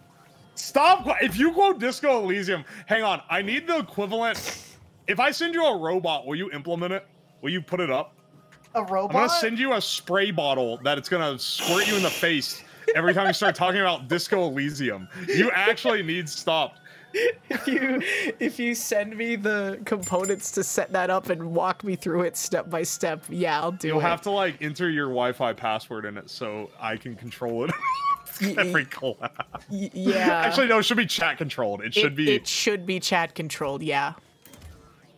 Stop. If you quote Disco Elysium, hang on. I need the equivalent. If I send you a robot, will you implement it? Will you put it up? A robot? I'm gonna send you a spray bottle that it's gonna squirt you in the face every time you start talking about Disco Elysium. You actually need stopped. If you send me the components to set that up and walk me through it step by step, yeah, I'll do it. You'll have to like enter your Wi-Fi password in it so I can control it. Every collab. Yeah. Actually, no, it should be chat controlled. It should be chat controlled, yeah.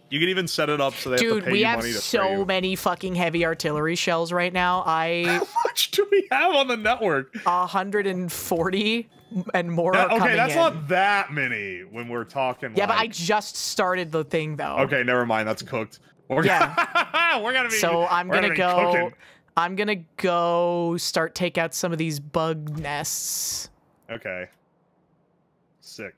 You can even set it up so they have to pay you money to we have so many fucking heavy artillery shells right now. How much do we have on the network? 140 and more are coming Okay, that's in. not that many when we're talking. Yeah, but I just started the thing though. Okay, never mind. That's cooked. Yeah. We're gonna be. So I'm gonna go. Cooking. I'm gonna go take out some of these bug nests. Okay. Sick.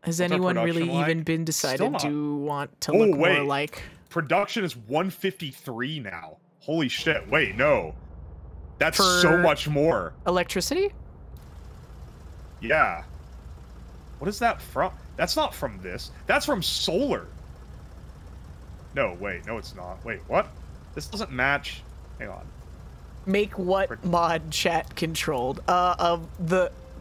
Has anyone really even been decided to want to look more like? Production is 153 now. Holy shit. Wait, no. That's so much more. Electricity? Yeah. What is that from? That's not from this. That's from solar. No, wait. No, it's not. Wait, what? This doesn't match. Hang on. Make what mod chat controlled?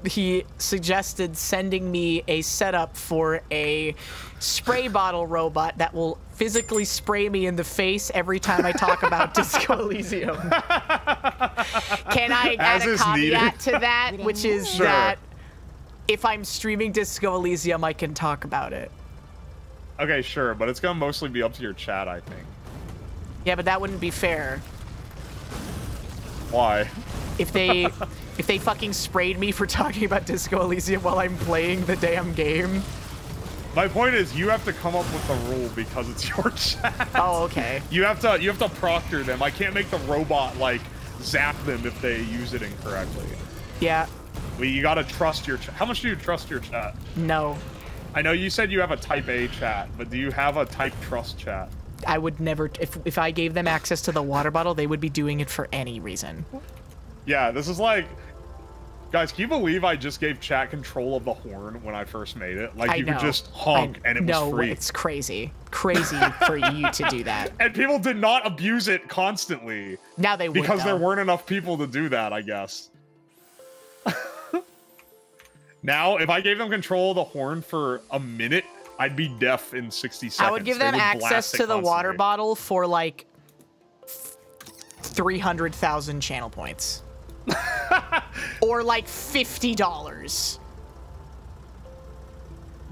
He suggested sending me a setup for a spray bottle robot that will physically spray me in the face every time I talk about Disco Elysium. Can I add a caveat to that, which is that if I'm streaming Disco Elysium, I can talk about it. Okay, sure, but it's gonna mostly be up to your chat, I think. Yeah, but that wouldn't be fair. Why? If they fucking sprayed me for talking about Disco Elysium while I'm playing the damn game. My point is, you have to come up with the rule because it's your chat. Oh, okay. You have to proctor them. I can't make the robot like zap them if they use it incorrectly. Yeah. You gotta trust your chat. How much do you trust your chat? No. I know you said you have a type A chat, but do you have a type trust chat? I would never. If I gave them access to the water bottle, they would be doing it for any reason. Yeah, this is like, guys, can you believe I just gave chat control of the horn when I first made it? Like, you could just honk and it was free. No, it's crazy. Crazy for you to do that. And people did not abuse it constantly. Now they would, because there weren't enough people to do that, I guess. Now, if I gave them control of the horn for a minute, I'd be deaf in 60 seconds. I would give them access to the water bottle for, like, 300,000 channel points. Or like $50.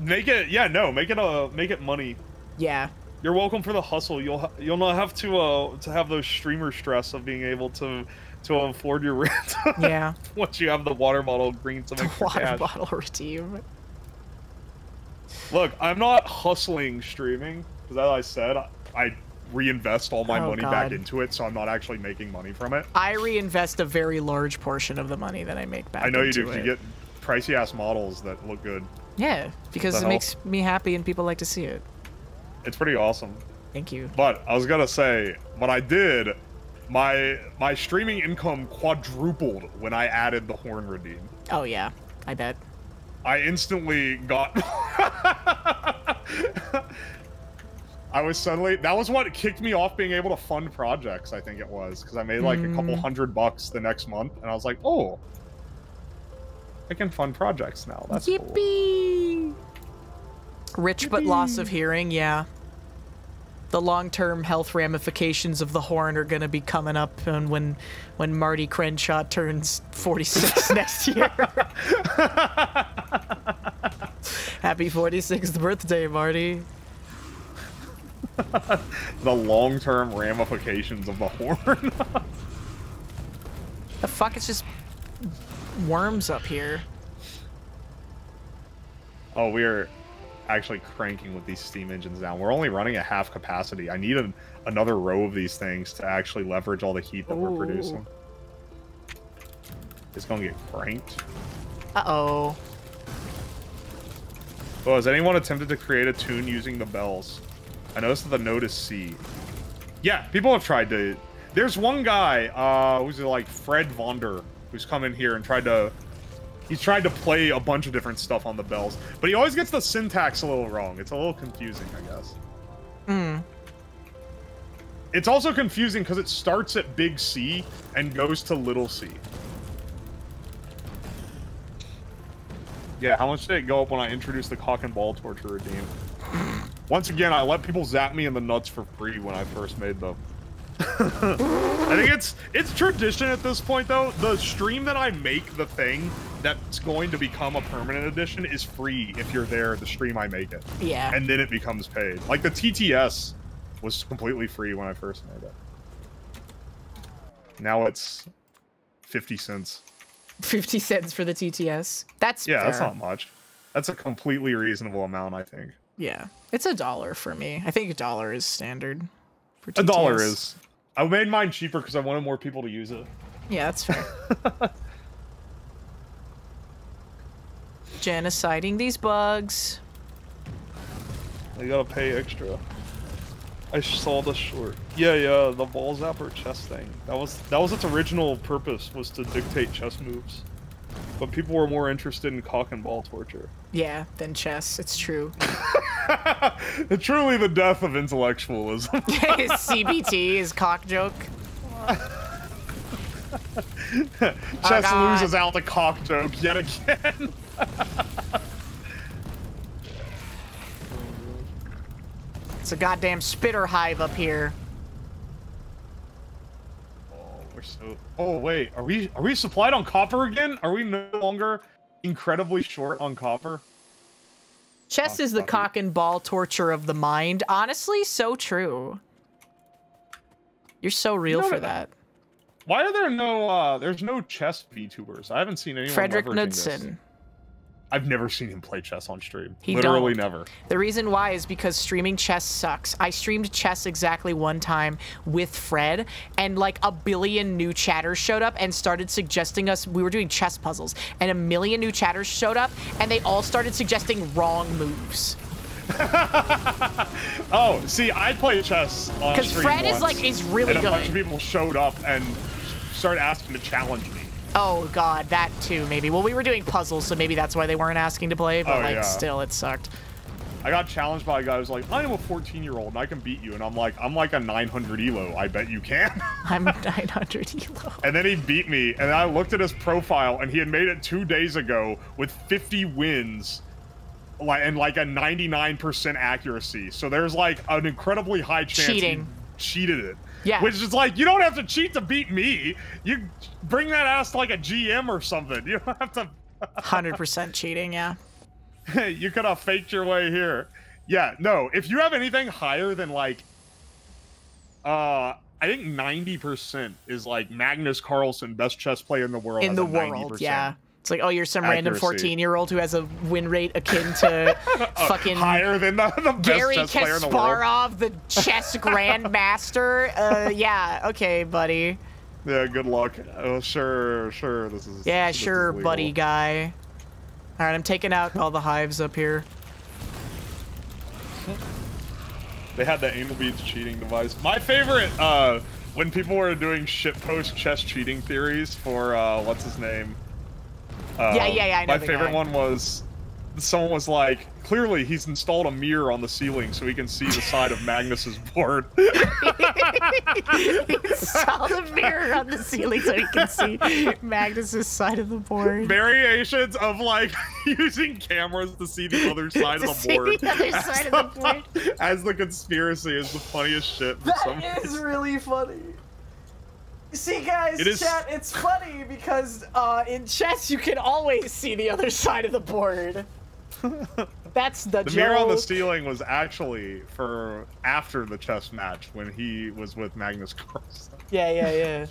Make it, yeah, no, make it money. Yeah. You're welcome for the hustle. You'll not have to have those streamer stress of being able to afford your rent. Yeah. Once you have the water bottle green to make water bottle redeem. Look, I'm not hustling streaming because, as I said, I reinvest all my money back into it, so I'm not actually making money from it. I reinvest a very large portion of the money that I make back into it. I know you do. You get pricey ass models that look good. Yeah, because it makes me happy and people like to see it. It's pretty awesome. Thank you. But I was gonna say, when I did, my streaming income quadrupled when I added the horn redeem. Oh yeah, I bet. I instantly got I was suddenly, that was what kicked me off being able to fund projects, I think it was, because I made like a couple $100 the next month, and I was like, oh, I can fund projects now. That's Yippee! Cool. Rich but loss of hearing, yeah. The long-term health ramifications of the horn are going to be coming up when Marty Crenshaw turns 46 next year. Happy 46th birthday, Marty. The long-term ramifications of the horn. The fuck? It's just worms up here. Oh, we're actually cranking with these steam engines down. We're only running at half capacity. I need another row of these things to actually leverage all the heat that we're producing. It's gonna get cranked. Uh-oh. Oh, has anyone attempted to create a tune using the bells? I noticed that the note is C. Yeah, people have tried to... There's one guy, who's like Fred Vonder, who's come in here and he's tried to play a bunch of different stuff on the bells, but he always gets the syntax a little wrong. It's a little confusing, I guess. It's also confusing because it starts at big C and goes to little c. Yeah, how much did it go up when I introduced the cock and ball torture routine? Once again, I let people zap me in the nuts for free when I first made them. I think it's tradition at this point, though. The stream that I make the thing that's going to become a permanent edition is free if you're there the stream I make it. Yeah. And then it becomes paid. Like the TTS was completely free when I first made it. Now it's 50 cents. 50 cents for the TTS. That's yeah, fair. That's not much. That's a completely reasonable amount, I think. Yeah, it's $1 for me. I think $1 is standard for TTS. $1 is. I made mine cheaper because I wanted more people to use it. Yeah, that's fair. Genociding these bugs. I gotta pay extra. I saw the short. Yeah, the ball zapper chess thing. That was its original purpose, was to dictate chess moves. But people were more interested in cock and ball torture. Yeah, than chess. It's true. Truly the death of intellectualism. His CBT, his cock joke. Chess loses out the cock joke yet again. It's a goddamn spitter hive up here. Oh wait, are we supplied on copper again? Are we no longer incredibly short on copper? Chess is the cock and ball torture of the mind. Honestly, so true. You're so real for that. Why are there no there's no chess VTubers? I haven't seen anyone. Frederick leveraging Knudsen. this. I've never seen him play chess on stream. He Literally don't. never. The reason why is because streaming chess sucks. I streamed chess exactly one time with Fred, and like a billion new chatters showed up and started suggesting us. We were doing chess puzzles, and a million new chatters showed up, and they all started suggesting wrong moves. Oh, see, I play chess on stream because Fred is really and good. A bunch of people showed up and started asking to challenge me. Oh god, that too, maybe. Well, we were doing puzzles, so maybe that's why they weren't asking to play, but still, it sucked. I got challenged by a guy who's like, I am a 14-year-old and I can beat you. And I'm like a 900 elo. I bet you can. I'm 900 elo. And then he beat me, and I looked at his profile, and he had made it 2 days ago with 50 wins and like a 99% accuracy. So there's like an incredibly high chance he cheated it. Yeah. Which is like, you don't have to cheat to beat me. You bring that ass to like a GM or something. You don't have to... 100% cheating, yeah. You could have faked your way here. Yeah, no. If you have anything higher than like... I think 90% is like Magnus Carlsen, best chess player in the world. In the world, yeah. It's like, oh, you're some random 14-year-old who has a win rate akin to fucking higher than the best Gary chess player in the world. Kasparov, the chess grandmaster. Yeah, okay, buddy. Yeah, good luck. Oh, sure. This is. Yeah, this sure, is buddy guy. All right, I'm taking out all the hives up here. They had the anal beads cheating device. My favorite, when people were doing shitpost chess cheating theories for what's his name. Yeah, I know my the favorite guy. one was someone was like, clearly he's installed a mirror on the ceiling so he can see the side of Magnus's board. He installed a mirror on the ceiling so he can see Magnus's side of the board. Variations of like using cameras to see the other side of the board. The other side of the board. As the conspiracy is the funniest shit. That is really funny. See, guys, chat, it's funny because in chess you can always see the other side of the board. That's the joke. The mirror on the ceiling was actually for after the chess match when he was with Magnus Carlsen. Yeah.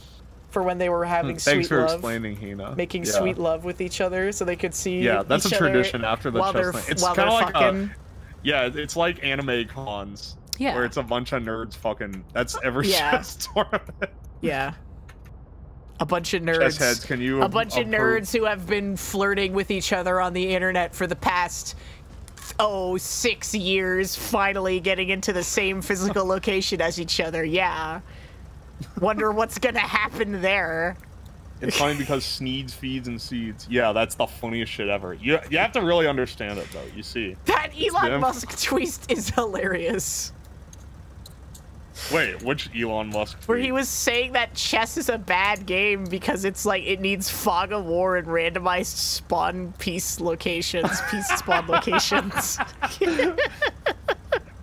For when they were having sweet love. Thanks for explaining, Hina. Making sweet love with each other so they could see that's a tradition after the chess thing. It's kind of like fucking... it's like anime cons. Yeah. Where it's a bunch of nerds fucking... That's every chess tournament. Yeah. A bunch of nerds. Chess heads, can you... A bunch of nerds who have been flirting with each other on the internet for the past, 6 years, finally getting into the same physical location as each other. Yeah. Wonder what's gonna happen there. It's funny because Sneeds feeds and seeds. Yeah, that's the funniest shit ever. You have to really understand it, though. You see. That Elon Musk tweet is hilarious. Wait, which Elon Musk tweet? Where he was saying that chess is a bad game because it's like it needs fog of war and randomized spawn piece locations, spawn locations.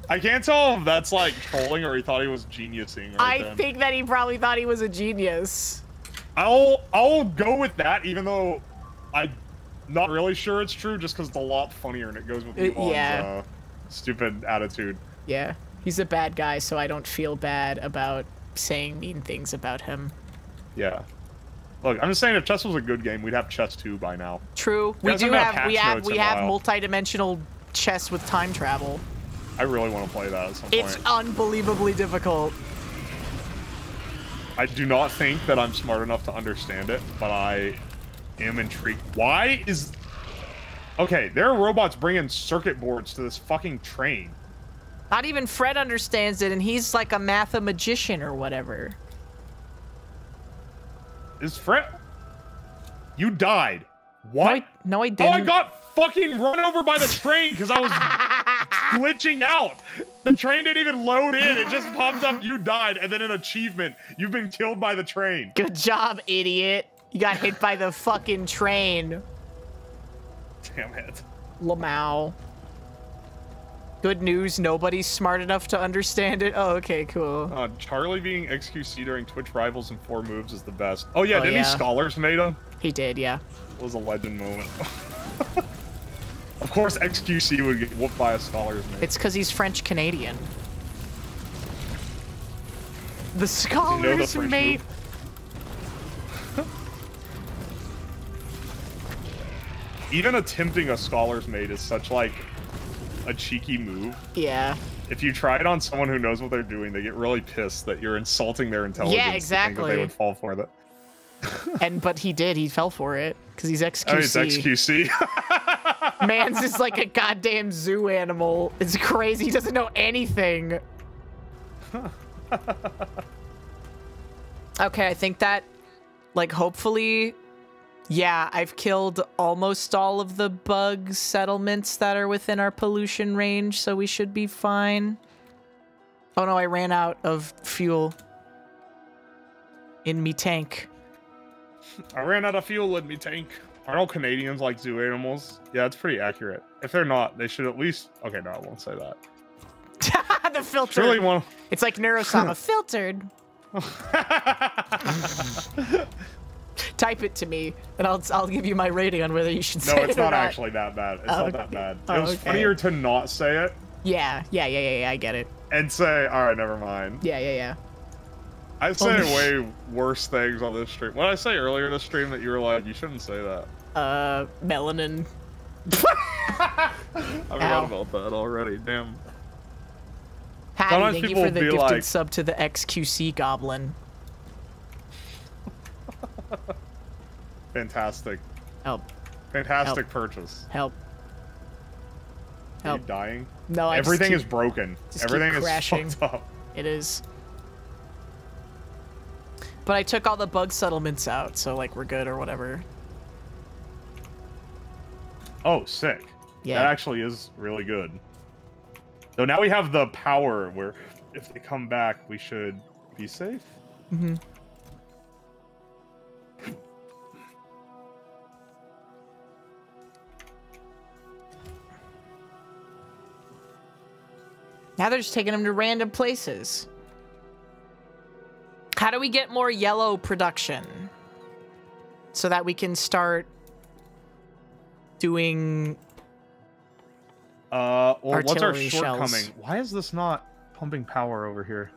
I can't tell if that's like trolling or he thought he was geniusing. I think that he probably thought he was a genius. I'll go with that, even though I'm not really sure it's true, just because it's a lot funnier and it goes with Elon's stupid attitude. Yeah. He's a bad guy, so I don't feel bad about saying mean things about him. Yeah. Look, I'm just saying if chess was a good game, we'd have chess 2 by now. True. We have multi-dimensional chess with time travel. I really want to play that at some point. It's unbelievably difficult. I do not think that I'm smart enough to understand it, but I am intrigued. Why is... Okay, there are robots bringing circuit boards to this fucking train. Not even Fred understands it, and he's like a mathematician or whatever. Is Fred... You died. What? No, I didn't. Oh, I got fucking run over by the train because I was glitching out. The train didn't even load in. It just popped up, you died, and then an achievement. You've been killed by the train. Good job, idiot. You got hit by the fucking train. Damn it. Lamau. Good news, nobody's smart enough to understand it. Oh, okay, cool. Charlie being XQC during Twitch Rivals in 4 moves is the best. Oh yeah, didn't he Scholars made him? He did, yeah. It was a legend moment. Of course XQC would get whooped by a Scholars mate. It's because he's French-Canadian. The Scholars mate. Even attempting a Scholars mate is such like a cheeky move. Yeah. If you try it on someone who knows what they're doing, they get really pissed that you're insulting their intelligence. Yeah, exactly. To think that they would fall for that. But he did. He fell for it because he's XQC. Oh, he's XQC. Man's is like a goddamn zoo animal. It's crazy. He doesn't know anything. Okay, I think that, like, hopefully, yeah, I've killed almost all of the bug settlements that are within our pollution range, so we should be fine. Oh no, I ran out of fuel in me tank. I ran out of fuel in me tank. Aren't all Canadians like zoo animals? Yeah, it's pretty accurate. If they're not, they should at least... Okay, no, I won't say that. The filter. Really want... It's like Neurosama. Filtered. Type it to me, and I'll give you my rating on whether you should say it or not. No, it's not actually that bad. It's not that bad. It was funnier to not say it. Yeah, I get it. And say, alright, never mind. Yeah. I'd say way worse things on this stream. What did I say earlier in the stream that you were like, you shouldn't say that? Melanin. I forgot about that already, damn. Patty, thank you for the gifted sub to the XQC goblin. Fantastic. Help. Fantastic purchase. Help. Are you dying? No, everything is broken. Everything is crashing. fucked up. It is. But I took all the bug settlements out, so like we're good or whatever. Oh, sick. Yeah. That actually is really good. So now we have the power where if they come back, we should be safe. Mm-hmm. Now they're just taking them to random places. How do we get more yellow production? So that we can start doing well, what's our artillery shortcoming? shells. Why is this not pumping power over here?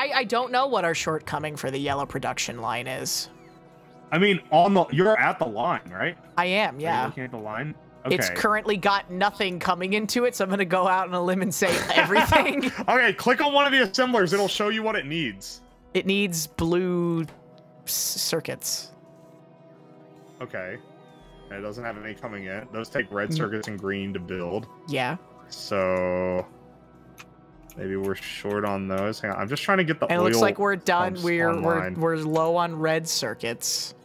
I don't know what our shortcoming for the yellow production line is. I mean, you're at the line, right? I am, Are yeah. you looking at the line? Okay. It's currently got nothing coming into it, so I'm gonna go out on a limb and say everything. Okay, click on one of the assemblers. It'll show you what it needs. It needs blue circuits. Okay. And it doesn't have any coming in. Those take red circuits and green to build. Yeah. So maybe we're short on those. Hang on. I'm just trying to get the And it oil looks like we're done. pumps We're online. low on red circuits.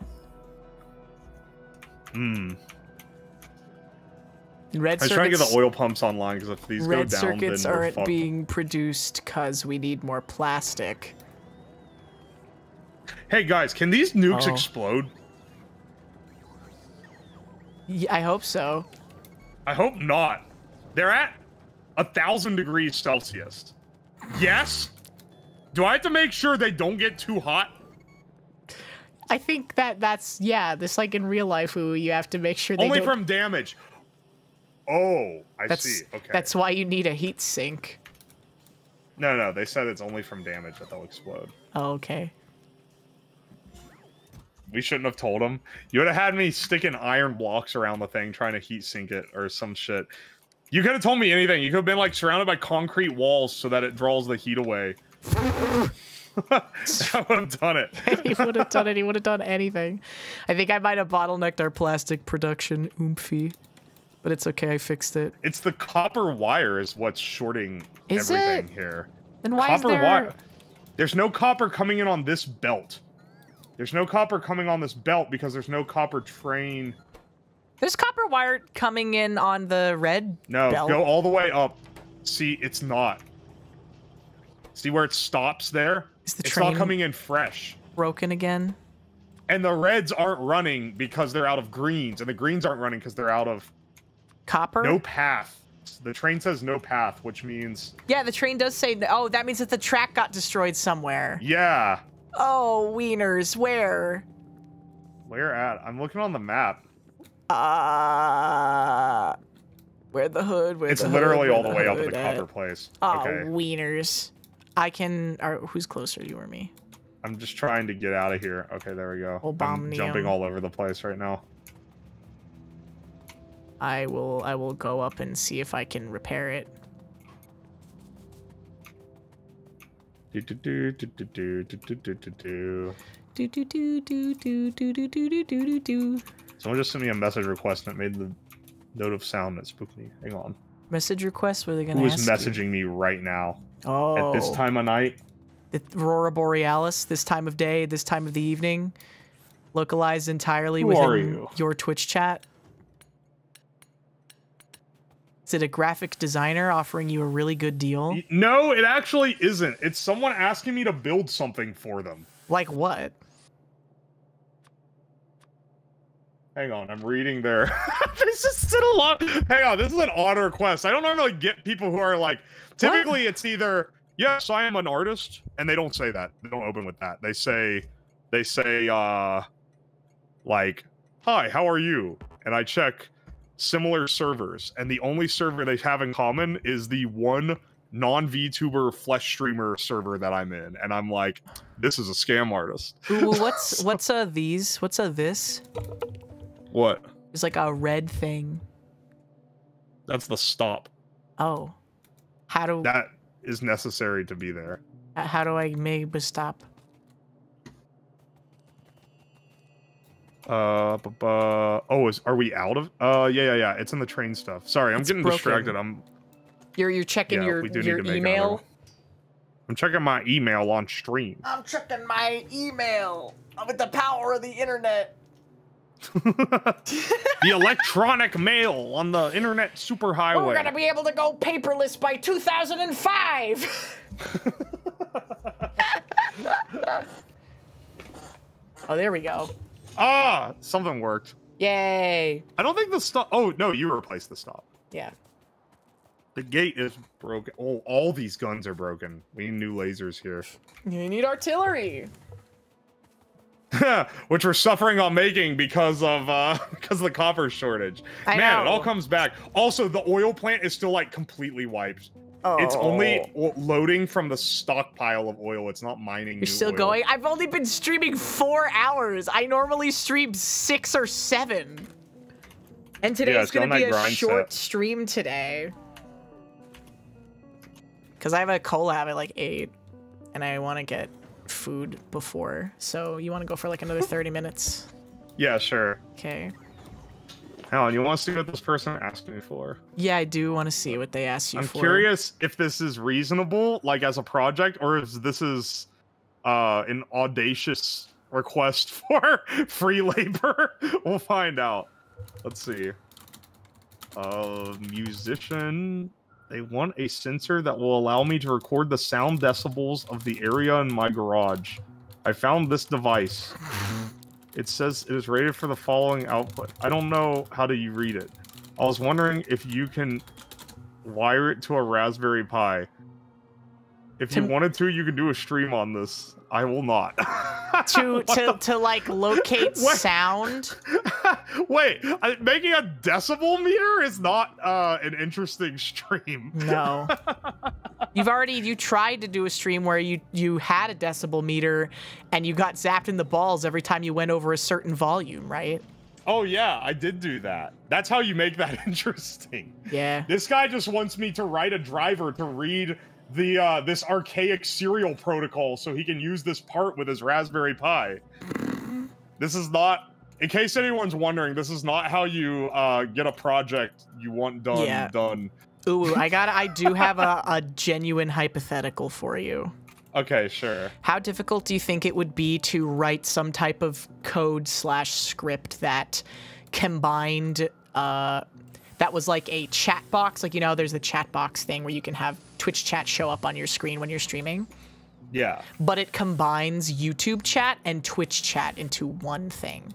Hmm. Red I was circuits. trying to get the oil pumps online because if these go Red down, circuits then we're aren't fucked. being produced because we need more plastic. Hey guys, can these nukes Oh. explode? Yeah, I hope so. I hope not. They're at 1,000 degrees Celsius. Yes? Do I have to make sure they don't get too hot? I think that's yeah. This like in real life, you have to make sure they Only don't. from damage. Oh, I see. Okay. That's why you need a heat sink. No, they said it's only from damage that they'll explode. Oh, okay. We shouldn't have told them. You would have had me sticking iron blocks around the thing trying to heat sink it or some shit. You could have told me anything. You could have been like surrounded by concrete walls so that it draws the heat away. I would have done it. He would have done it. He would have done anything. I think I might have bottlenecked our plastic production. Oomphy. But it's okay. I fixed it. It's the copper wire is what's shorting Is everything it? here. Then why Copper is there... wire. There's no copper coming in on this belt. There's no copper coming on this belt because there's no copper train. There's copper wire coming in on the red No, belt. go all the way up. See, it's not. See where it stops there? Is the It's train not coming in fresh. broken again? And the reds aren't running because they're out of greens, and the greens aren't running because they're out of Copper? no path. The train says no path, which means Yeah, the train does say... Oh, that means that the track got destroyed somewhere. yeah. Oh, wieners, where? Where at? I'm looking on the map. Where the hood? Where It's the literally hood, all where the way up at hood the at? copper place. Oh, Okay. wieners. I can... who's closer, you or me? I'm just trying to get out of here. Okay, there we go. I'm Obamnium. jumping all over the place right now. I will go up and see if I can repair it. Do, do, do, do, do, do, do, do, do, do. Do do do do do do do do do do do. Someone just sent me a message request and it made the note of sound that spooked me. Hang on. Message request? What are they gonna Who is ask you? messaging me right now? Oh. At this time of night? The Aurora Borealis, this time of day, this time of the evening, localized entirely Who are within you? your Twitch chat. Is it a graphic designer offering you a really good deal? No, it actually isn't. It's someone asking me to build something for them. Like what? Hang on, I'm reading their... This is still a lot. Hang on, this is an odd request. I don't normally get people who are like... Typically, it's either, yes, I am an artist, and they don't say that. They don't open with that. They say, like, hi, how are you? And I check similar servers, and the only server they have in common is the one non-VTuber flesh streamer server that I'm in, and I'm like, this is a scam artist. Ooh, what's these? What's this? What? It's like a red thing. That's the stop. Oh. How do That is necessary to be there. I make a stop? Oh, are we out of? Yeah. It's in the train stuff. Sorry, I'm It's getting broken. distracted. You're checking Yeah, your we do need to make email. another one. I'm checking my email on stream. I'm checking my email with the power of the internet. The electronic mail on the internet superhighway. We're gonna be able to go paperless by 2005. Oh, there we go. Ah, something worked. Yay. I don't think the stop. Oh, no, you replaced the stop. Yeah. The gate is broken. Oh, all these guns are broken. We need new lasers here. You need artillery. Which we're suffering on making because of the copper shortage. I Man, know. it all comes back. Also, the oil plant is still like completely wiped. Oh. It's only loading from the stockpile of oil. It's not mining. You're still oil. going? I've only been streaming 4 hours. I normally stream 6 or 7. And today's going to be a short stream today. Because I have a collab at like 8. And I want to get food before. So you want to go for like another 30 minutes? Yeah, sure. Okay. Alan, you want to see what this person asked me for? Yeah, I do want to see what they asked you for. I'm curious if this is reasonable, like as a project, or if this is an audacious request for free labor. We'll find out. Let's see. Musician. They want a sensor that will allow me to record the sound decibels of the area in my garage. I found this device. It says it is rated for the following output. I don't know how do you read it. I was wondering if you can wire it to a Raspberry Pi. If you wanted to, you could do a stream on this. I will not. to like locate sound. Wait, making a decibel meter is not an interesting stream. No. You tried to do a stream where you had a decibel meter and you got zapped in the balls every time you went over a certain volume, right? Oh yeah, I did do that. That's how you make that interesting. Yeah. This guy just wants me to write a driver to read the this archaic serial protocol so he can use this part with his Raspberry Pi. This is not, in case anyone's wondering, this is not how you get a project you want done done. Ooh, I do have a genuine hypothetical for you. Okay, sure. How difficult do you think it would be to write some type of code / script that combined that was like a chat box, like, you know, there's the chat box thing where you can have Twitch chat show up on your screen when you're streaming. Yeah. But it combines YouTube chat and Twitch chat into one thing.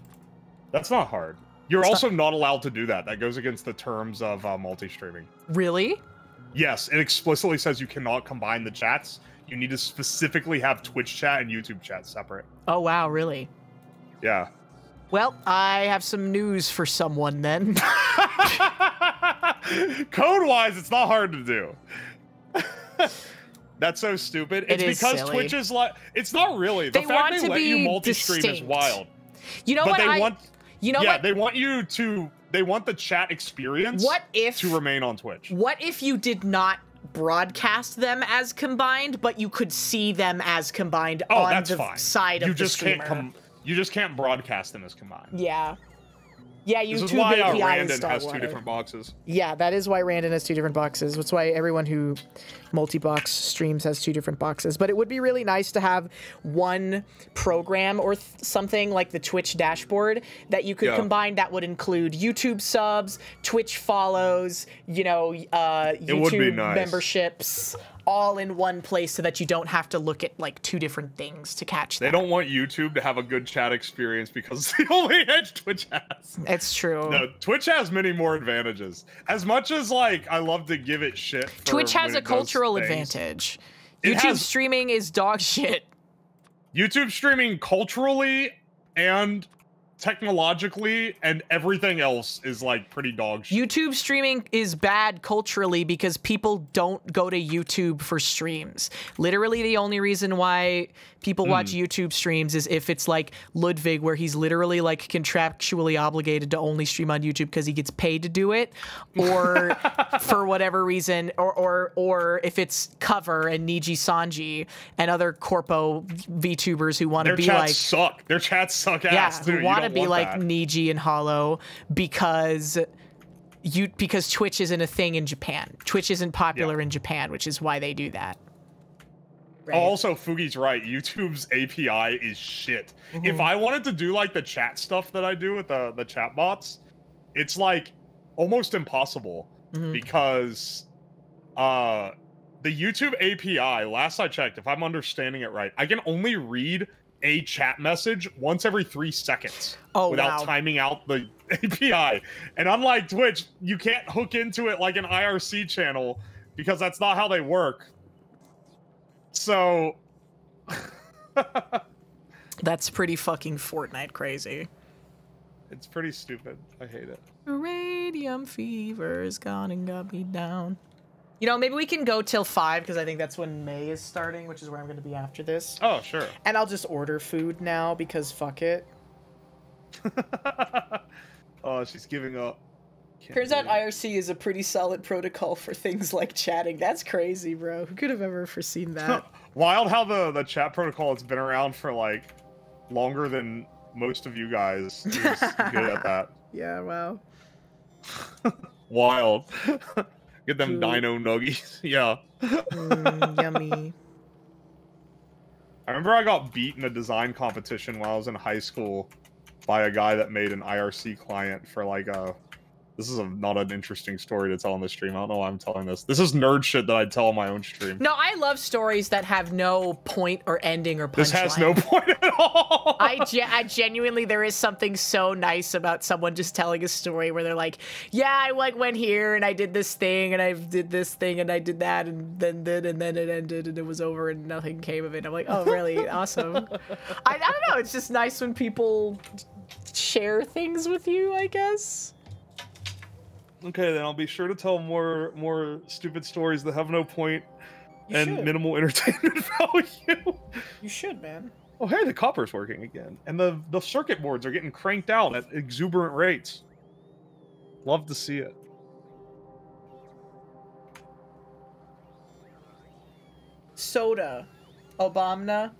That's not hard. You're also not allowed to do that. That goes against the terms of multi-streaming. Really? Yes, it explicitly says you cannot combine the chats. You need to specifically have Twitch chat and YouTube chat separate. Oh, wow, really? Yeah. Well, I have some news for someone then. Code-wise, it's not hard to do. That's so stupid. It's because silly. Twitch is like, it's not really. The fact they let you multi-stream is wild. You know but what? They want you to, they want the chat experience to remain on Twitch. What if you did not broadcast them as combined, but you could see them as combined on the side of the streamer? You just can't broadcast them as combined. Yeah. Yeah, YouTube This is why API Randon has 2 different boxes. Yeah, that is why Randon has 2 different boxes. That's why everyone who multi-box streams has 2 different boxes. But it would be really nice to have one program or something like the Twitch dashboard that you could combine that would include YouTube subs, Twitch follows, you know, YouTube memberships, all in one place so that you don't have to look at like 2 different things to catch them. They don't want YouTube to have a good chat experience because it's the only edge Twitch has. It's true. No, Twitch has many more advantages. As much as like I love to give it shit for Twitch has a cultural advantage. YouTube streaming is dog shit. YouTube streaming culturally and technologically and everything else is like pretty dog shit. YouTube streaming is bad culturally because people don't go to YouTube for streams. Literally the only reason why people watch YouTube streams is if it's like Ludwig, where he's literally like contractually obligated to only stream on YouTube because he gets paid to do it, or for whatever reason, or if it's Cover and Niji Sanji and other corpo VTubers who want to be like their chats suck ass too. Who want to be like Niji and Hollow because Twitch isn't a thing in Japan. Twitch isn't popular in Japan, which is why they do that. Right. Also, Fugi's right. YouTube's API is shit. If I wanted to do like the chat stuff that I do with the chat bots, it's like almost impossible because the YouTube API, last I checked, if I'm understanding it right, I can only read a chat message once every 3 seconds without timing out the API. And unlike Twitch, you can't hook into it like an IRC channel because that's not how they work. So that's pretty fucking Fortnite crazy. It's pretty stupid. I hate it. Radium fever's gone and got me down. You know, maybe we can go till 5 because I think that's when May is starting, which is where I'm going to be after this. Oh, sure. And I'll just order food now because fuck it. Oh, she's giving up. Turns out IRC is a pretty solid protocol for things like chatting. That's crazy, bro. Who could have ever foreseen that? Wild how the chat protocol has been around for like longer than most of you guys. Who's good at that. Yeah, wow. Wild. Get them dino nuggies. Yeah. Yummy. I remember I got beat in a design competition while I was in high school by a guy that made an IRC client for like a... This is not an interesting story to tell on the stream. I don't know why I'm telling this. This is nerd shit that I'd tell on my own stream. No, I love stories that have no point or ending or punchline. This has no point at all. I genuinely, there is something so nice about someone just telling a story where they're like, yeah, I like went here and I did this thing and I did this thing and I did that and then it ended and it was over and nothing came of it. I'm like, oh, really? Awesome. I don't know. It's just nice when people share things with you, I guess. Okay, then I'll be sure to tell more stupid stories that have no point and minimal entertainment value. You should, man. Oh, hey, the copper's working again. And the circuit boards are getting cranked out at exuberant rates. Love to see it. Soda. HinaBoBina.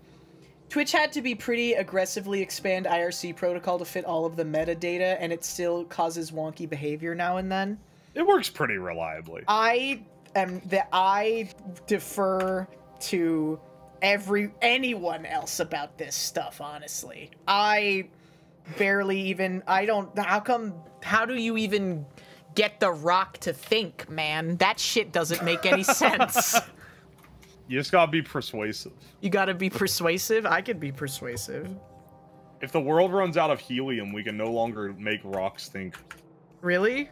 Twitch had to be pretty aggressively expand IRC protocol to fit all of the metadata, and it still causes wonky behavior now and then. It works pretty reliably. I defer to anyone else about this stuff, honestly. I barely even, how do you even get the rock to think, man? That shit doesn't make any sense. You just gotta be persuasive. You gotta be persuasive? I could be persuasive. If the world runs out of helium, we can no longer make rocks think. Really?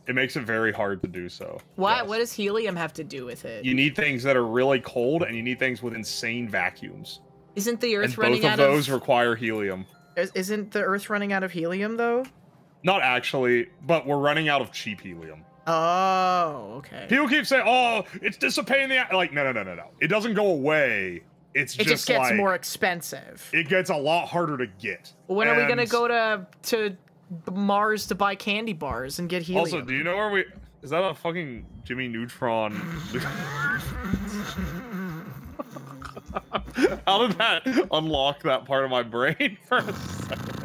It makes it very hard to do so. Why? Yes. What does helium have to do with it? You need things that are really cold, and you need things with insane vacuums. Isn't the Earth and running out of... both of those require helium. Isn't the Earth running out of helium, though? Not actually, but we're running out of cheap helium. Oh, okay. People keep saying, "Oh, it's dissipating the..." Like, no. It doesn't go away. It just gets like, more expensive. It gets a lot harder to get. Well, when are we gonna go to Mars to buy candy bars and get helium? Also, do you know where we... Is that a fucking Jimmy Neutron? How did that unlock that part of my brain for a second?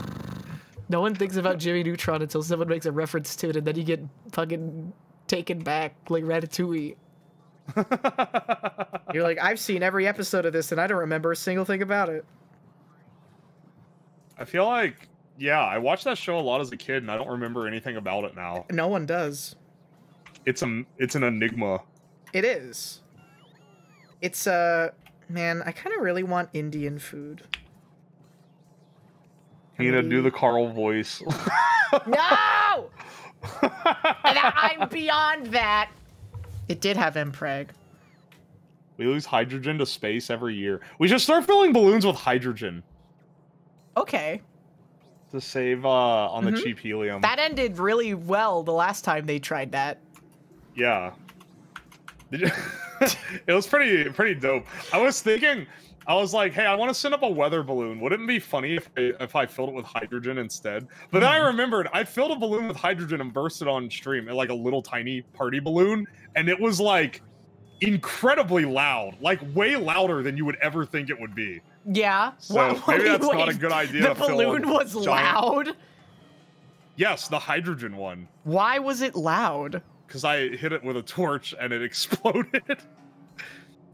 No one thinks about Jimmy Neutron until someone makes a reference to it, and then you get fucking taken back like Ratatouille. You're like, I've seen every episode of this, and I don't remember a single thing about it. I feel like, yeah, I watched that show a lot as a kid, and I don't remember anything about it now. No one does. It's an enigma. It is. It's man, I kind of really want Indian food. Hina, do the Carl voice. No! I'm beyond that. It did have mpreg. We lose hydrogen to space every year. We should start filling balloons with hydrogen. Okay. To save on the cheap helium. That ended really well the last time they tried that. Yeah. It was pretty dope. I was thinking, I was like, hey, I want to send up a weather balloon. Wouldn't it be funny if I filled it with hydrogen instead? But then I remembered, I filled a balloon with hydrogen and burst it on stream, like a little tiny party balloon, and it was like incredibly loud, like way louder than you would ever think it would be. Yeah. So maybe that's not a good idea. The balloon was loud? Yes, the hydrogen one. Why was it loud? Because I hit it with a torch and it exploded.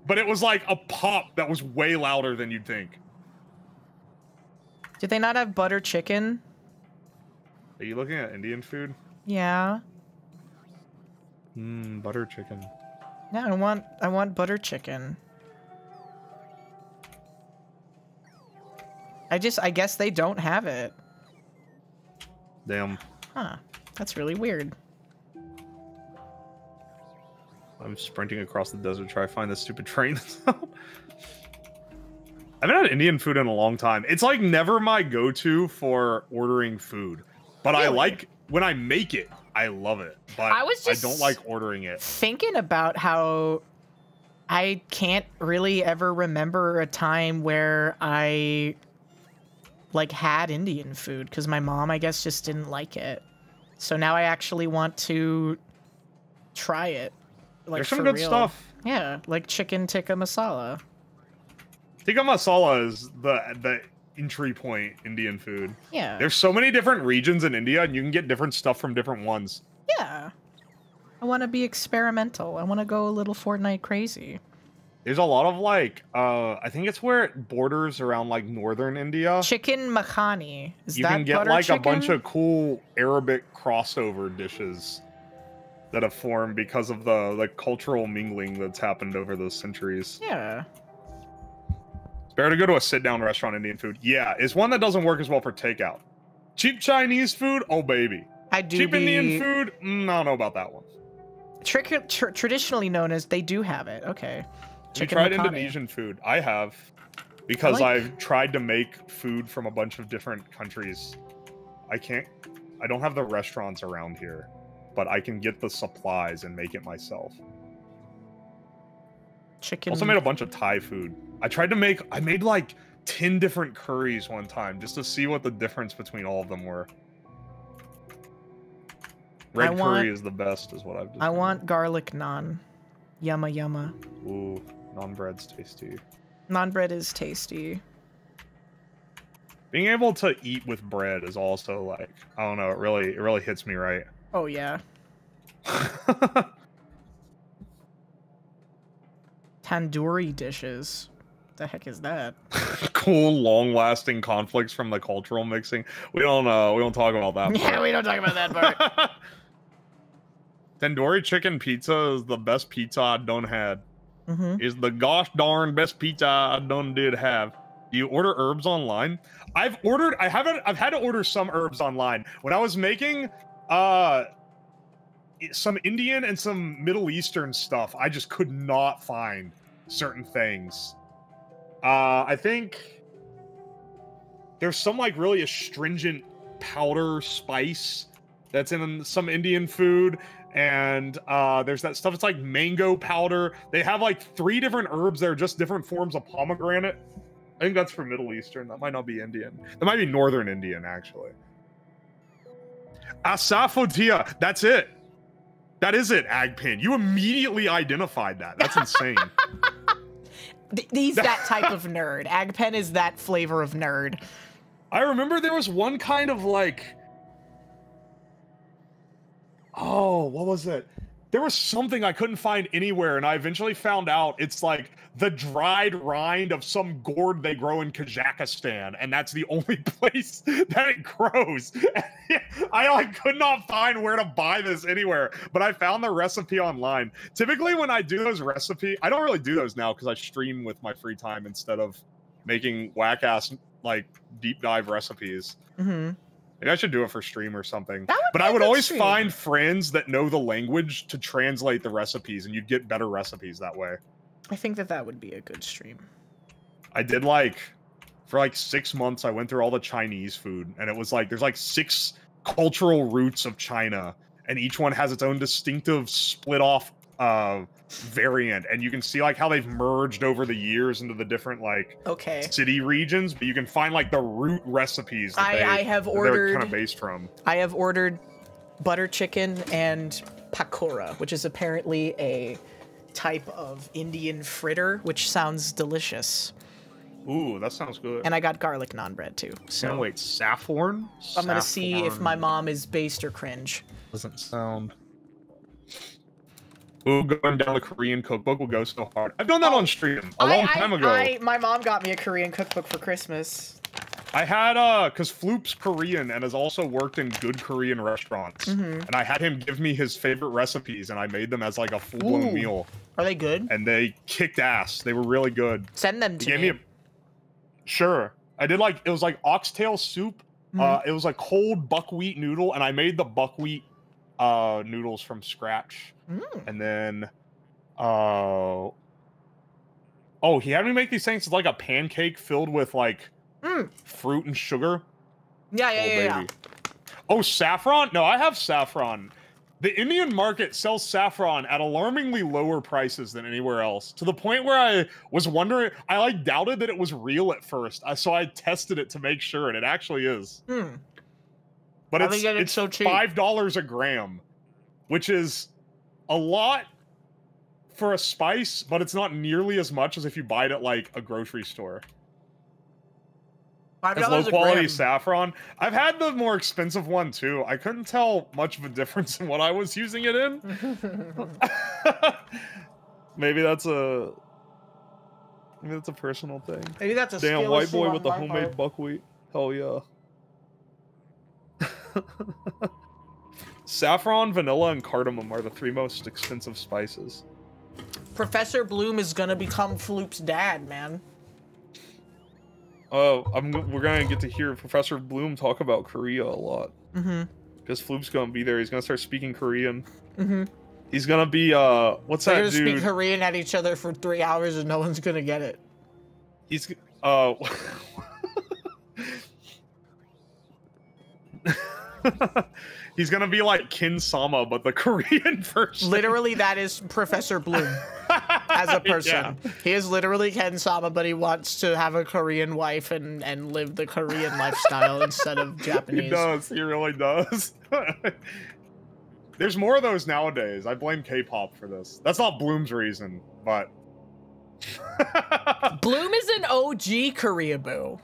but it was like a pop that was way louder than you'd think. Did they not have butter chicken? Are you looking at Indian food? Yeah. Butter chicken. Yeah, I want butter chicken. I guess they don't have it. Damn. Huh. That's really weird. I'm sprinting across the desert to try to find this stupid train. I haven't had Indian food in a long time. It's like never my go-to for ordering food. But really? I like when I make it, I love it. But I don't like ordering it. Thinking about how I can't really ever remember a time where I like had Indian food because my mom, I guess, just didn't like it. So now I actually want to try it. Like, there's some good stuff. Yeah, like chicken tikka masala. Tikka masala is the entry point Indian food. Yeah. There's so many different regions in India, and you can get different stuff from different ones. Yeah. I want to be experimental. I want to go a little Fortnite crazy. There's a lot of like, I think it's where it borders around like northern India. Chicken makhani. You can get like a bunch of cool Arabic crossover dishes that have formed because of the cultural mingling that's happened over those centuries. Yeah. It's better to go to a sit-down restaurant Indian food. Yeah, it's one that doesn't work as well for takeout. Cheap Chinese food? Oh, baby. Cheap Indian food? I don't know about that one. Traditionally known as, they do have it. Okay. You tried Indonesian food? I have. Because I've tried to make food from a bunch of different countries. I don't have the restaurants around here. But I can get the supplies and make it myself. Chicken. Also made a bunch of Thai food. I made like 10 different curries one time just to see what the difference between all of them were. Red curry is the best, is what I've decided. I want garlic naan. Yumma yumma. Ooh, naan bread's tasty. Naan bread is tasty. Being able to eat with bread is also like, I don't know, it really hits me right. Oh yeah. Tandoori dishes. The heck is that? Cool, long-lasting conflicts from the cultural mixing. We don't talk about that. Yeah, part. We don't talk about that part. Tandoori chicken pizza is the best pizza I done had. Is the gosh darn best pizza I done did have. Do you order herbs online? I've had to order some herbs online. When I was making some Indian and some Middle Eastern stuff, I just could not find certain things. I think there's some like really astringent powder spice that's in some Indian food, and there's that stuff. It's like mango powder. They have like 3 different herbs that are just different forms of pomegranate. I think that's for Middle Eastern. That might not be Indian. That might be Northern Indian, actually. Asafoetida. That's it. That is it, Agpin. You immediately identified that. That's insane. He's that type of nerd. Agpen is that flavor of nerd. I remember there was one kind of like... Oh, what was it? There was something I couldn't find anywhere, and I eventually found out it's like the dried rind of some gourd they grow in Kazakhstan, and that's the only place that it grows. I like could not find where to buy this anywhere, but I found the recipe online. Typically when I do those recipes, I don't really do those now because I stream with my free time instead of making whack-ass like deep dive recipes. Maybe I should do it for stream or something. But I would always find friends that know the language to translate the recipes, and you'd get better recipes that way. I think that would be a good stream. I did like, for like 6 months, I went through all the Chinese food, and it was like, there's like 6 cultural roots of China, and each one has its own distinctive split off variant, and you can see like how they've merged over the years into the different like city regions, but you can find like the root recipes that they're kind of based from. I have ordered butter chicken and pakora, which is apparently a type of Indian fritter, which sounds delicious. Ooh, that sounds good. And I got garlic naan bread too. So wait, saffron? I'm gonna see if my mom is based or cringe. Doesn't sound. Ooh, going down the Korean cookbook will go so hard. I've done that on stream a long time ago. My mom got me a Korean cookbook for Christmas. I had, because Floop's Korean and has also worked in good Korean restaurants. And I had him give me his favorite recipes, and I made them as, like, a full-blown meal. Are they good? And they kicked ass. They were really good. Send them to me. Sure. I did, like, it was, like, oxtail soup. It was, like, cold buckwheat noodle, and I made the buckwheat noodles from scratch. And then, oh, he had me make these things. It's like a pancake filled with, like, fruit and sugar. Yeah. Oh, saffron? No, I have saffron. The Indian market sells saffron at alarmingly lower prices than anywhere else, to the point where I was wondering, I like doubted that it was real at first. So I tested it to make sure, and it actually is. But it's so cheap? $5 a gram, which is a lot for a spice, but it's not nearly as much as if you buy it at like a grocery store. As low quality saffron. I've had the more expensive one too. I couldn't tell much of a difference in what I was using it in. Maybe that's a personal thing. Maybe that's a damn white boy with the homemade buckwheat. Hell yeah. Saffron, vanilla, and cardamom are the 3 most expensive spices. Professor Bloom is gonna become Floop's dad, man. Oh, we're gonna get to hear Professor Bloom talk about Korea a lot. Because Floop's gonna be there. He's gonna start speaking Korean. He's gonna be what's that dude? They're gonna speak Korean at each other for 3 hours and no one's gonna get it. He's he's gonna be like Kin Sama, but the Korean version. Literally, that is Professor Bloom as a person. Yeah. He is literally Ken Sama, but he wants to have a Korean wife and live the Korean lifestyle instead of Japanese. He does. He really does. There's more of those nowadays. I blame K-pop for this. That's not Bloom's reason, but Bloom is an OG Koreaboo.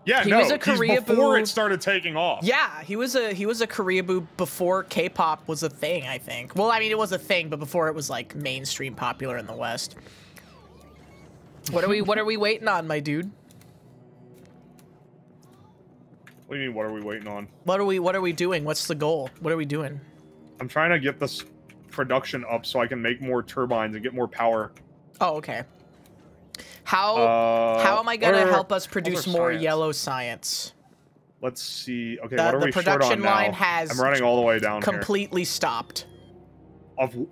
Yeah, he was a Koreaboo before it started taking off. Yeah, he was a Koreaboo before K-pop was a thing, I think. Well, I mean, it was a thing, but before it was like mainstream popular in the West. What are we waiting on, my dude? What do you mean? What are we waiting on? What are we doing? What's the goal? What are we doing? I'm trying to get this production up so I can make more turbines and get more power. Oh, okay. How am I gonna help us produce more yellow science? Let's see. Okay, what are we short on now? The production line has I'm running all the way down completely stopped.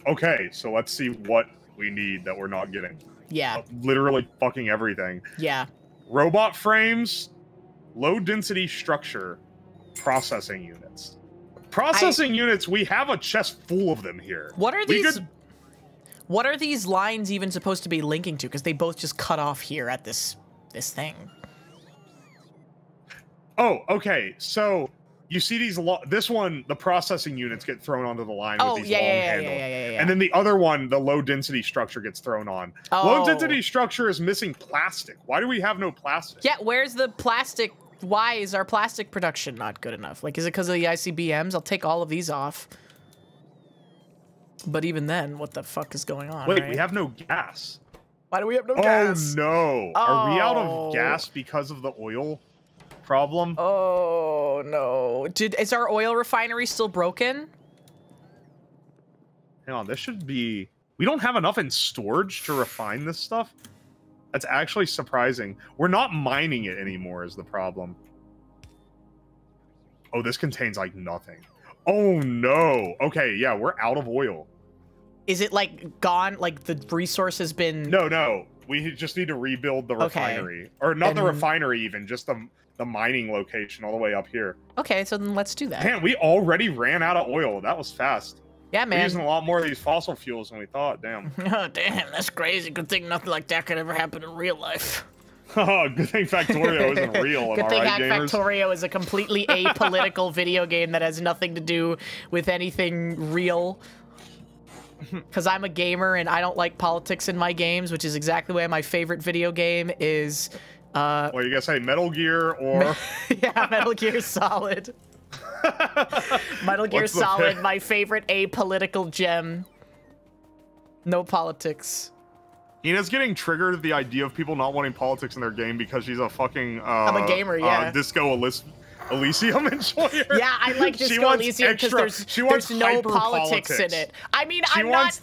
Okay, so let's see what we need that we're not getting. Yeah. Literally fucking everything. Yeah. Robot frames, low density structure, processing units. Processing units, we have a chest full of them here. What are these? What are these lines even supposed to be linking to? Because they both just cut off here at this thing. Oh, okay. So you see these. This one, the processing units get thrown onto the line with these long handles, and then the other one, the low density structure, gets thrown on. Low density structure is missing plastic. Why do we have no plastic? Yeah, where's the plastic? Why is our plastic production not good enough? Like, is it because of the ICBMs? I'll take all of these off. But even then, what the fuck is going on? Wait, we have no gas. Why do we have no gas? Oh no! Are we out of gas because of the oil problem? Oh no! Is our oil refinery still broken? Hang on, this should be. We don't have enough in storage to refine this stuff. That's actually surprising. We're not mining it anymore is the problem. Oh, this contains like nothing. Oh no. Okay, yeah, we're out of oil. Is it like gone? Like the resource has been... No. We just need to rebuild the refinery. Or not the refinery even, just the mining location all the way up here. Okay, so then let's do that. Man, we already ran out of oil. That was fast. Yeah, man. We're using a lot more of these fossil fuels than we thought. Damn. Oh, damn. That's crazy. Good thing nothing like that could ever happen in real life. Oh, good thing Factorio isn't real. Good thing Factorio is a completely apolitical video game that has nothing to do with anything real. Because I'm a gamer and I don't like politics in my games, which is exactly why my favorite video game is... well, you guys say Metal Gear or... Yeah, Metal Gear Solid. Metal Gear Solid, my favorite apolitical gem. No politics. Hina's getting triggered at the idea of people not wanting politics in their game because she's a fucking I'm a gamer, yeah. Disco Elysium enjoyer. Yeah, I like Disco Elysium because there's no politics in it. I mean, I'm not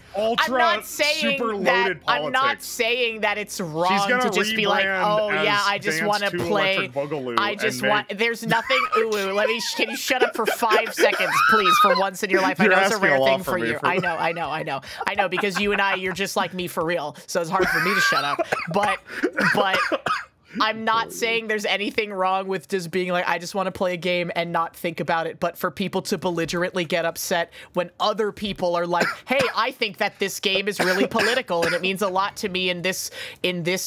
saying that it's wrong to just be like, oh yeah, I just want to play. There's nothing. Ooh, can you shut up for 5 seconds, please, for once in your life? I know it's a rare thing for you. I know, because you and you're just like me for real, so it's hard for me to shut up. But I'm not saying there's anything wrong with just being like, I just want to play a game and not think about it. But for people to belligerently get upset when other people are like, hey, I think that this game is really political and it means a lot to me in this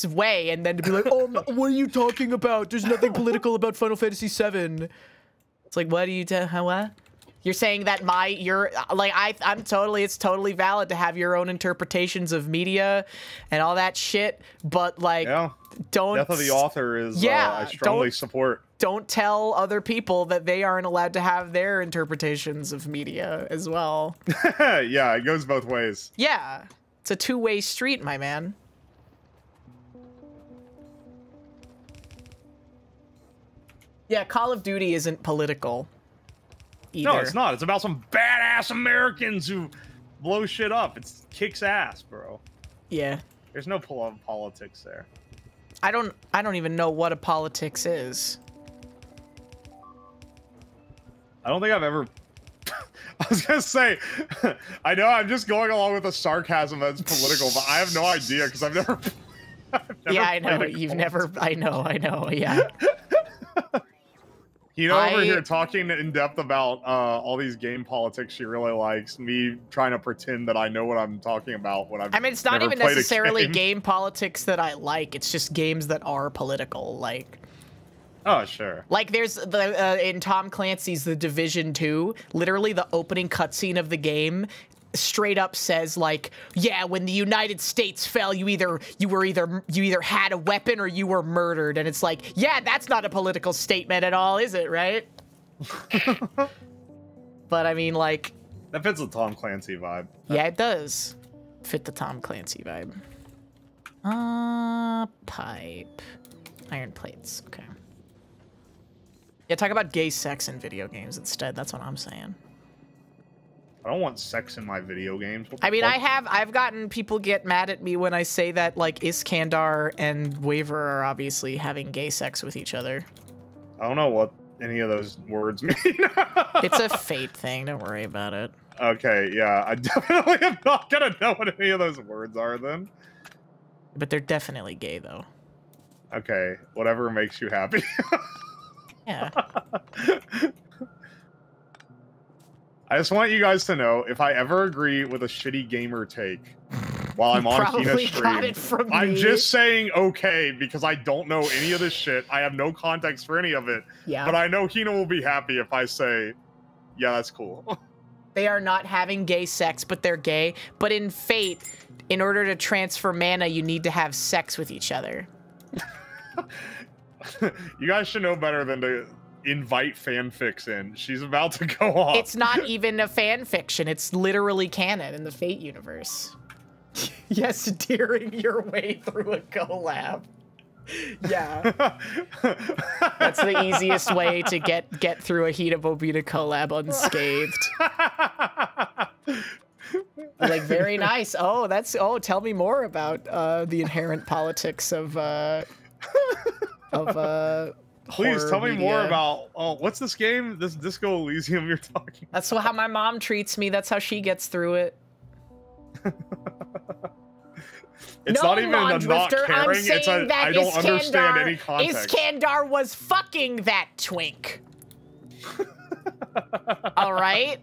way. And then to be like, oh, what are you talking about? There's nothing political about Final Fantasy VII. It's like, what do you what? You're saying that it's totally valid to have your own interpretations of media and all that shit, but like, yeah. Death of the author is, I strongly support. Don't tell other people that they aren't allowed to have their interpretations of media as well. Yeah, it goes both ways. Yeah, it's a two-way street, my man. Yeah, Call of Duty isn't political either. No, it's not. It's about some badass Americans who blow shit up. It kicks ass, bro. Yeah. There's no politics there. I don't even know what a politics is. I don't think I've ever... I was gonna say, I know I'm just going along with the sarcasm that's political, but I have no idea because I've never yeah, I know. You've never... I know, yeah. You know, over here talking in depth about all these game politics she really likes, me trying to pretend that I know what I'm talking about when I mean, it's not even necessarily game politics that I like. It's just games that are political, like... Oh, sure. Like, there's in Tom Clancy's The Division 2, literally the opening cutscene of the game straight up says, like, yeah, when the United States fell, you either had a weapon or you were murdered. And it's like, yeah, that's not a political statement at all, is it, right? But I mean, like, that fits the Tom Clancy vibe. Yeah, it does fit the Tom Clancy vibe. Pipe. Iron plates. Okay. Yeah, talk about gay sex in video games instead. That's what I'm saying. I don't want sex in my video games. I mean, I've gotten people get mad at me when I say that, like, Iskandar and Waver are obviously having gay sex with each other. I don't know what any of those words mean. It's a fate thing. Don't worry about it. Okay, yeah. I definitely am not gonna know what any of those words are then. But they're definitely gay, though. Okay, whatever makes you happy. Yeah. I just want you guys to know, if I ever agree with a shitty gamer take while I'm on Hina's stream, I'm just saying okay because I don't know any of this shit. I have no context for any of it. Yeah. But I know Hina will be happy if I say, yeah, that's cool. They are not having gay sex, but they're gay. But in Fate, in order to transfer mana, you need to have sex with each other. You guys should know better than to invite fanfics in. She's about to go off. It's not even a fan fiction. It's literally canon in the Fate universe. Yes, steering your way through a collab. Yeah. That's the easiest way to get through a HinaBoBina collab unscathed. Like, very nice. Oh, tell me more about the inherent politics of Please tell me media. more about, what's this game? This Disco Elysium you're talking about? That's how my mom treats me. That's how she gets through it. It's not even a not caring, it's a I don't understand any context. Iskandar was fucking that twink. All right?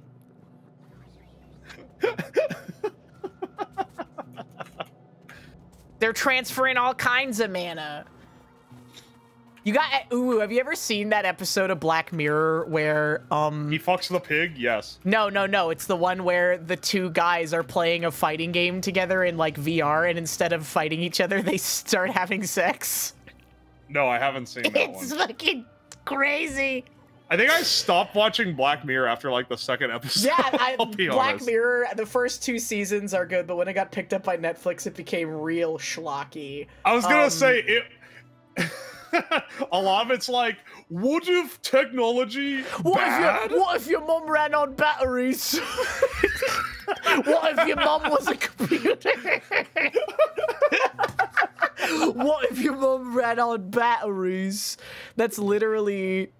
They're transferring all kinds of mana. You got have you ever seen that episode of Black Mirror where he fucks the pig? Yes. No, it's the one where the two guys are playing a fighting game together in like VR, and instead of fighting each other, they start having sex. No, I haven't seen that one. It's fucking crazy. I think I stopped watching Black Mirror after like the second episode. Yeah, I'll be Black honest. Mirror, the first 2 seasons are good, but when it got picked up by Netflix, it became real schlocky. I was gonna say it. A lot of it's like, what if technology bad? What if your mom ran on batteries? What if your mom was a computer? What if your mom ran on batteries? That's literally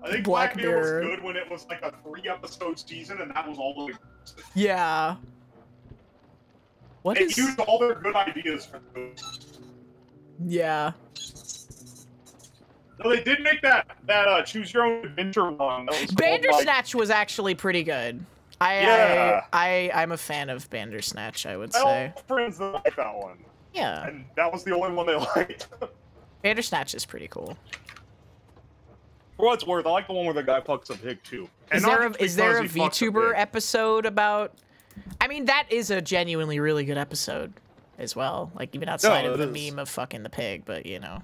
I think Black Black Mirror Mirror. was good when it was like a 3-episode season, and that was all it existed. yeah. What They is used all their good ideas for those. yeah? No, they did make that choose your own adventure one. That was called, Bandersnatch was actually pretty good. I'm a fan of Bandersnatch, I would I say. have friends that like that one, Yeah. and that was the only one they liked. Bandersnatch is pretty cool. For what it's worth, I like the one where the guy fucks a pig too. And Is not there just is there a because he fucks VTuber pig. episode about... I mean, that is a genuinely really good episode as well. Like, even outside No, of the it is. meme of fucking the pig, but, you know.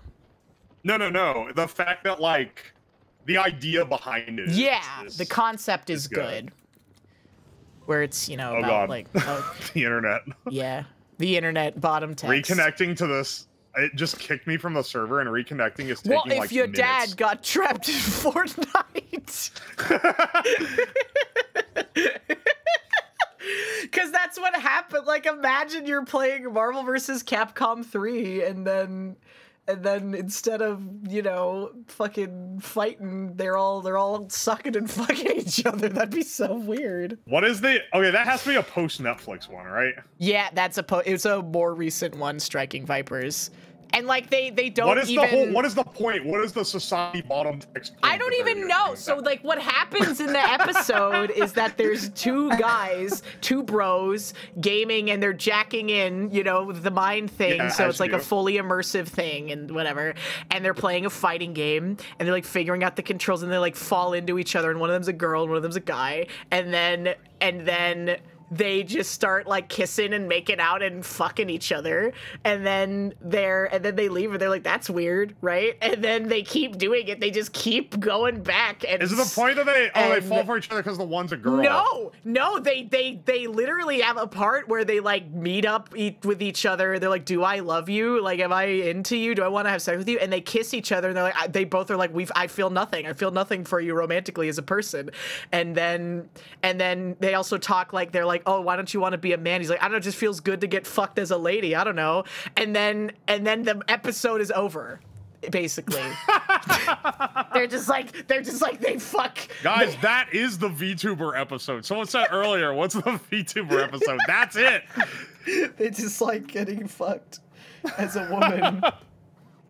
No. The fact that, like, the idea behind it Yeah, is the concept is good. good. Where it's, you know, Oh, about, God. like... the internet. yeah. The internet, bottom text. Reconnecting to this, it just kicked me from the server, and reconnecting is taking, What if like, your minutes. dad got trapped in Fortnite? Because that's what happened. Like, imagine you're playing Marvel vs. Capcom 3, and then instead of, you know, fucking fighting, they're all sucking and fucking each other. That'd be so weird. What is the... Okay, that has to be a post-Netflix one, right? Yeah, that's it's a more recent one, Striking Vipers. And like they don't What is even... the whole... What is the point? What is the society bottom text? I don't even know. So like what happens in the episode is that there's 2 guys, 2 bros gaming, and they're jacking in, you know, the mind thing. Yeah, So as it's like you a do. fully immersive thing and whatever. And they're playing a fighting game, and they're like figuring out the controls, and they like fall into each other, and one of them's a girl and one of them's a guy. And then they just start like kissing and making out and fucking each other, and then they leave, and they're like, that's weird, right? And then they keep doing it. They just keep going back. And Is it the point that they and- fall for each other because the one's a girl? No, they literally have a part where they like meet up with each other. They're like, do I love you? Like, am I into you? Do I want to have sex with you? And they kiss each other, and they're like, they both are like, I feel nothing. I feel nothing for you romantically as a person. And then they also talk like, they're like, oh, why don't you want to be a man? He's like, I don't know, it just feels good to get fucked as a lady. I don't know. And then the episode is over. Basically. they're just like they fuck. Guys, that is the VTuber episode. Someone said earlier, what's the VTuber episode? That's it. They just like getting fucked as a woman.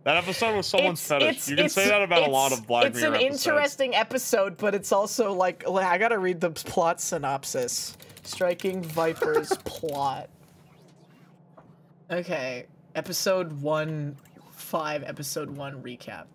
That episode was someone's fetish. You can say that about a lot of Black Mirror It's an episodes. interesting episode, but it's also like I gotta read the plot synopsis. Striking Vipers plot. Okay, episode 1, episode 1 recap.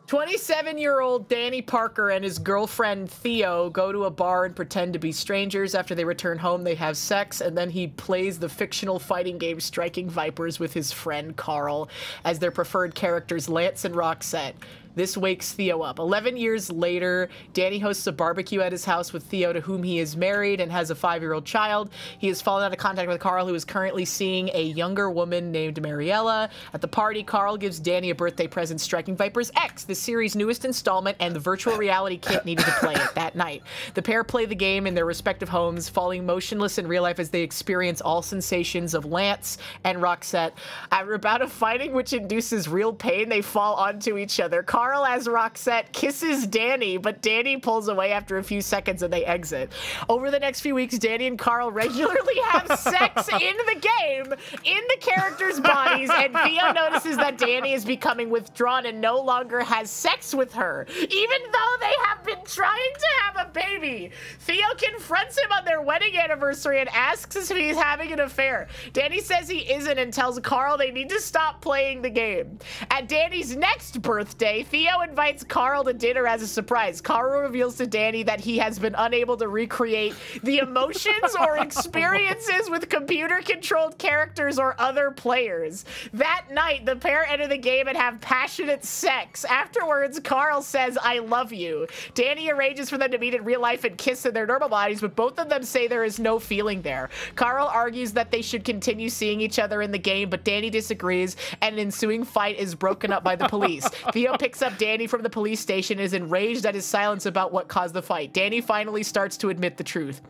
27-year-old Danny Parker and his girlfriend Theo go to a bar and pretend to be strangers. After they return home, they have sex, and then he plays the fictional fighting game Striking Vipers with his friend Carl as their preferred characters Lance and Roxette. This wakes Theo up. 11 years later, Danny hosts a barbecue at his house with Theo, to whom he is married and has a 5-year-old child. He has fallen out of contact with Carl, who is currently seeing a younger woman named Mariella. At the party, Carl gives Danny a birthday present, Striking Vipers X, the series' newest installment, and the virtual reality kit needed to play it that night. The pair play the game in their respective homes, falling motionless in real life as they experience all sensations of Lance and Roxette. After a bout of fighting, which induces real pain, they fall onto each other. Carl, as Roxette, kisses Danny, but Danny pulls away after a few seconds and they exit. Over the next few weeks, Danny and Carl regularly have sex in the game, in the characters' bodies, and Theo notices that Danny is becoming withdrawn and no longer has sex with her, even though they have been trying to have a baby. Theo confronts him on their wedding anniversary and asks if he's having an affair. Danny says he isn't and tells Carl they need to stop playing the game. At Danny's next birthday, Theo invites Carl to dinner as a surprise. Carl reveals to Danny that he has been unable to recreate the emotions or experiences with computer-controlled characters or other players. That night, the pair enter the game and have passionate sex. Afterwards, Carl says, "I love you." Danny arranges for them to meet in real life and kiss in their normal bodies, but both of them say there is no feeling there. Carl argues that they should continue seeing each other in the game, but Danny disagrees, and an ensuing fight is broken up by the police. Theo picks up Danny from the police station and is enraged at his silence about what caused the fight. Danny finally starts to admit the truth.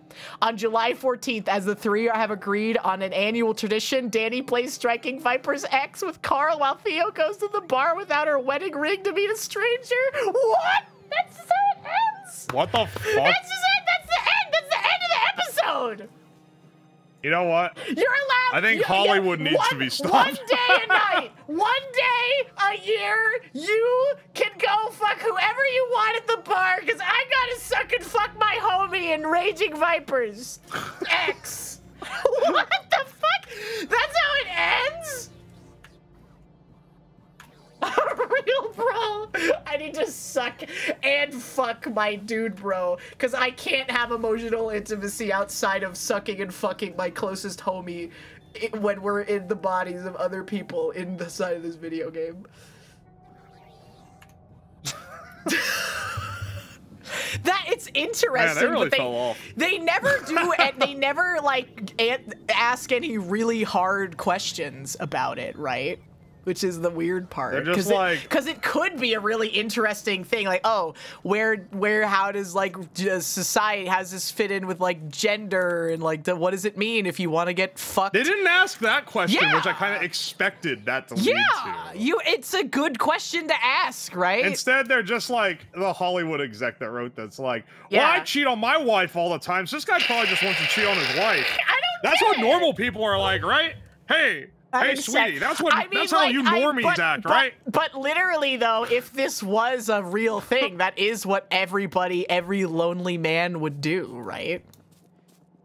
On July 14th, as the three have agreed on an annual tradition, Danny plays Striking Vipers X with Carl while Theo goes to the bar without her wedding ring to meet a stranger. What? That's how it ends. What the fuck? That's just it. That's the end. That's the end of the episode. You know what? You're allowed. I think Hollywood needs to be stopped. One day a night, one day a year, you can go fuck whoever you want at the bar, because I gotta suck and fuck my homie in Raging Vipers X. What the fuck? That's how it ends? Real bro, I need to suck and fuck my dude bro, because I can't have emotional intimacy outside of sucking and fucking my closest homie when we're in the bodies of other people in the side of this video game. That it's interesting. Man, they really but fell off. They never do, and they never like ask any really hard questions about it, right? Which is the weird part. They're just like, because it could be a really interesting thing. Like, oh, how does like society, how does this fit in with like gender and like what does it mean if you want to get fucked? They didn't ask that question, Yeah. which I kind of expected that to lead to. It's a good question to ask, right? Instead, they're just like the Hollywood exec that wrote that's like, well, Yeah. I cheat on my wife all the time, so this guy probably just wants to cheat on his wife. That's get what it. normal people are like, right? Hey, sweetie, that's how you normies act, right? But literally, though, if this was a real thing, that is what every lonely man would do, right?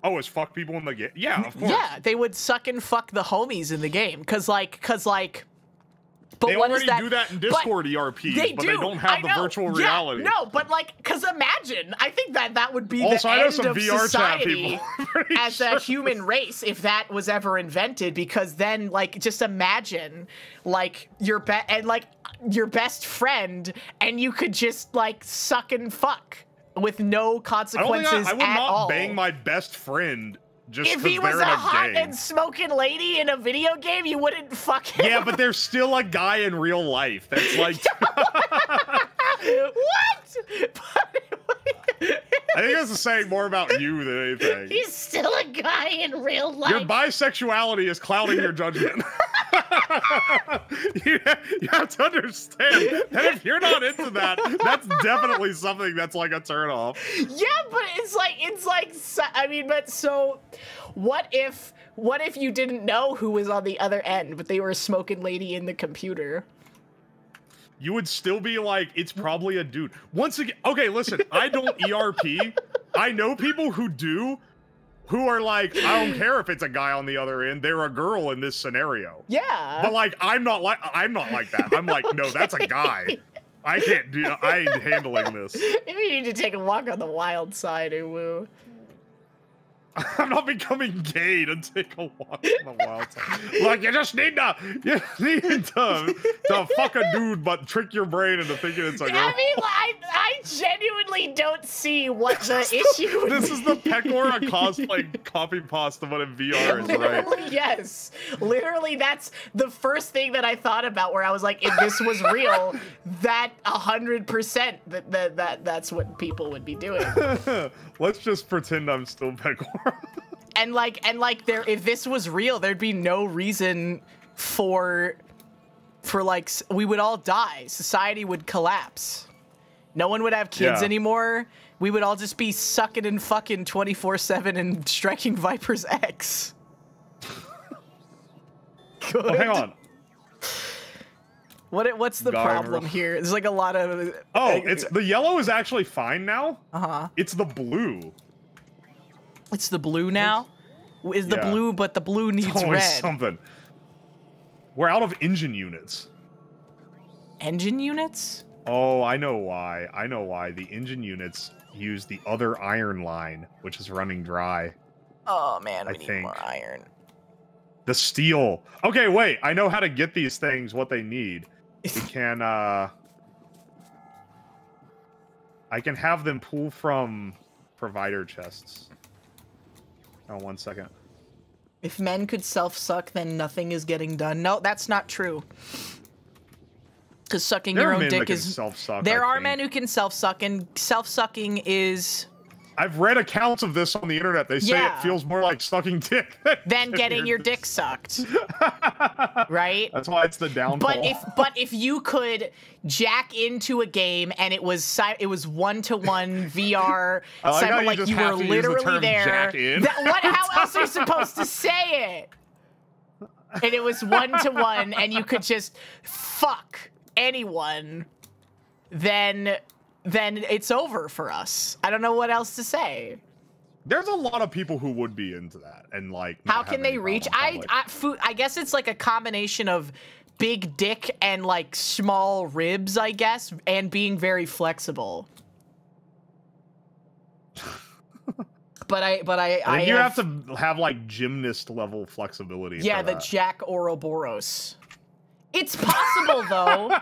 Oh, is fuck people in the game? Yeah, of course. Yeah, they would suck and fuck the homies in the game, cause like. But they what already is that? do that in Discord ERPs, but they don't have the virtual reality. No, but like, cause imagine, I think that would be also, the I know end some of VR society chat people. as a human race if that was ever invented. Because then, like, just imagine, like, your best friend, and you could just like suck and fuck with no consequences I would at not all. bang my best friend. Just If he was they're a in a hot game. and smoking lady in a video game, you wouldn't fuck him. Yeah, but there's still a guy in real life. That's like. What? I think that's saying more about you than anything. He's still a guy in real life. Your bisexuality is clouding your judgment. you have to understand that if you're not into that, that's definitely something that's like a turnoff. Yeah, but it's like I mean, but so what if you didn't know who was on the other end, but they were a smoking lady in the computer? You would still be like, it's probably a dude. Once again, okay, listen, I don't ERP. I know people who do, who are like, I don't care if it's a guy on the other end, they're a girl in this scenario. Yeah. But like, I'm not like that. I'm like, no, that's a guy. I ain't handling this. Maybe you need to take a walk on the wild side, Uwu. I'm not becoming gay to take a walk on the wild side. Like, you need to fuck a dude, but trick your brain into thinking it's a girl. I mean, I genuinely don't see what the issue would This be. is the Pecora cosplay copy pasta, but in VR, is right. Literally, yes. Literally, that's the first thing that I thought about, where I was like, if this was real, that 100% that's what people would be doing. Let's just pretend I'm still Pecora. And if this was real, there'd be no reason for like, we would all die. Society would collapse. No one would have kids anymore. We would all just be sucking and fucking 24/7 and Striking Vipers X. Oh, hang on. What's the problem here? There's like a lot of. Oh, the yellow is actually fine now. Uh-huh. It's the blue. It's the blue now? Is the blue, but the blue needs It's always red. something. We're out of engine units. Engine units? Oh, I know why. I know why. The engine units use the other iron line, which is running dry. Oh man, we I need think. more iron. The steel. Okay, wait. I know how to get these things, what they need. We can, I can have them pull from provider chests. Oh, 1 second. If men could self-suck, then nothing is getting done. No, that's not true. Because sucking your own dick is... self-suck, there are men who can self-suck, and self-sucking is... I've read accounts of this on the internet. They say it feels more like sucking dick than getting your dick sucked. Right? That's why it's the downfall. But if you could jack into a game and it was 1-to-1 VR, like you were literally there. How else are you supposed to say it? And it was 1-to-1, and you could just fuck anyone, then it's over for us. I don't know what else to say. There's a lot of people who would be into that, and like. How can they reach? I guess it's like a combination of big dick and like small ribs, I guess, and being very flexible. But I you have to have like gymnast level flexibility. Yeah, the Jack Ouroboros. It's possible though.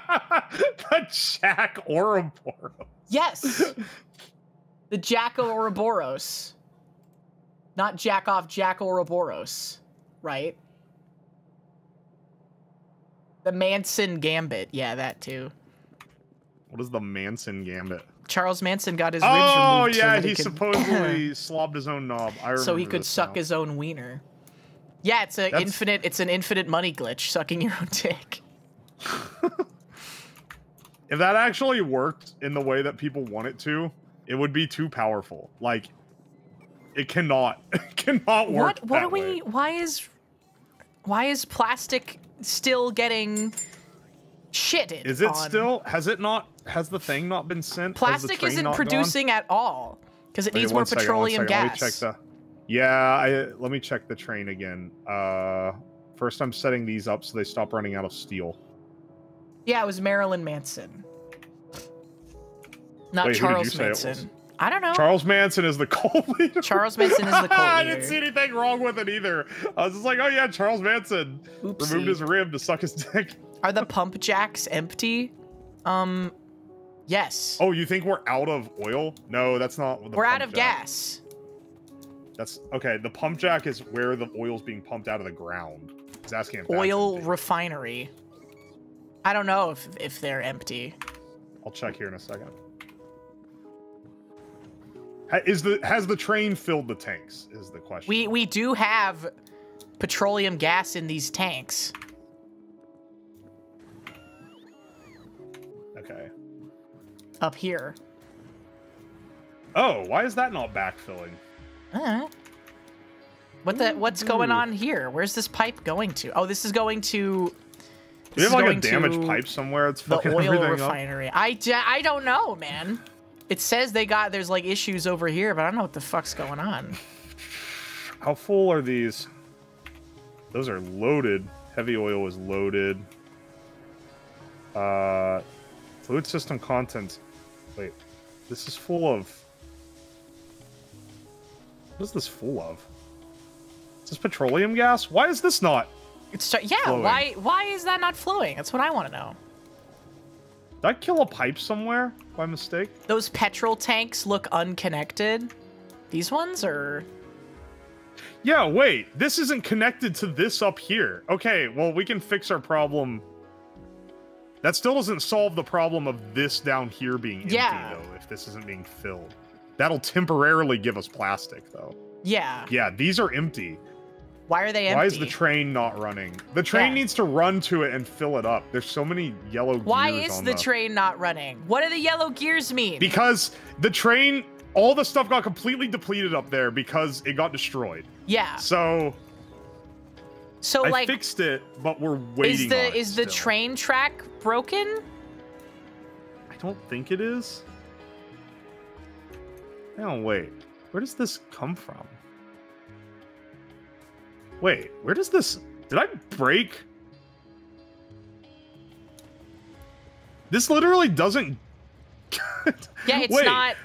The Jack Ouroboros. Yes. The Jack Ouroboros. Not jack off, Jack Ouroboros. Right? The Manson Gambit. Yeah, that too. What is the Manson Gambit? Charles Manson got his ribs removed. Oh, yeah, he supposedly slobbed his own knob. I remember so he could suck his own wiener. Yeah, it's an infinite money glitch, sucking your own dick. If that actually worked in the way that people want it to, it would be too powerful. Like, it cannot work. What are we? Why is plastic still getting shitted? Is it still? Has the thing not been sent? Plastic isn't producing at all because it needs more petroleum gas. Let me check let me check the train again. First I'm setting these up so they stop running out of steel. Yeah, it was Marilyn Manson. Not Charles Manson. I don't know. Charles Manson is the cult leader. Charles Manson is the cult leader. I didn't see anything wrong with it either. I was just like, oh yeah, Charles Manson removed his rib to suck his dick. Are the pump jacks empty? Yes. Oh, you think we're out of oil? No, that's not the We're out of gas. That's okay. The pump jack is where the oil's being pumped out of the ground. He's asking if oil refinery. I don't know if they're empty. I'll check here in a second. Has the train filled the tanks? Is the question. We do have petroleum gas in these tanks. Okay. Up here. Oh, why is that not backfilling? What's going on here? Where's this pipe going to? Oh, this is going to. Do we have like a damaged pipe somewhere? It's fucking the oil refinery. I don't know, man. It says there's like issues over here, but I don't know what the fuck's going on. How full are these? Those are loaded. Heavy oil is loaded. Fluid system contents. Wait, this is full of. What is this full of? Is this petroleum gas? Why is this not? Flowing? Why is that not flowing? That's what I want to know. Did I kill a pipe somewhere by mistake? Those petrol tanks look unconnected. These ones are... Yeah, wait. This isn't connected to this up here. Okay, well, we can fix our problem. That still doesn't solve the problem of this down here being empty, though, if this isn't being filled. That'll temporarily give us plastic, though. Yeah. Yeah, these are empty. Why are they empty? Why is the train not running? The train needs to run to it and fill it up. There's so many yellow gears. Why is the train not running? What do the yellow gears mean? Because the train, all the stuff got completely depleted up there because it got destroyed. Yeah. So I like fixed it, but we're waiting on it Is the train track broken? I don't think it is. No, wait. Where does this come from? Wait, where does this... Did I break? This literally doesn't... Yeah, it's Wait, not...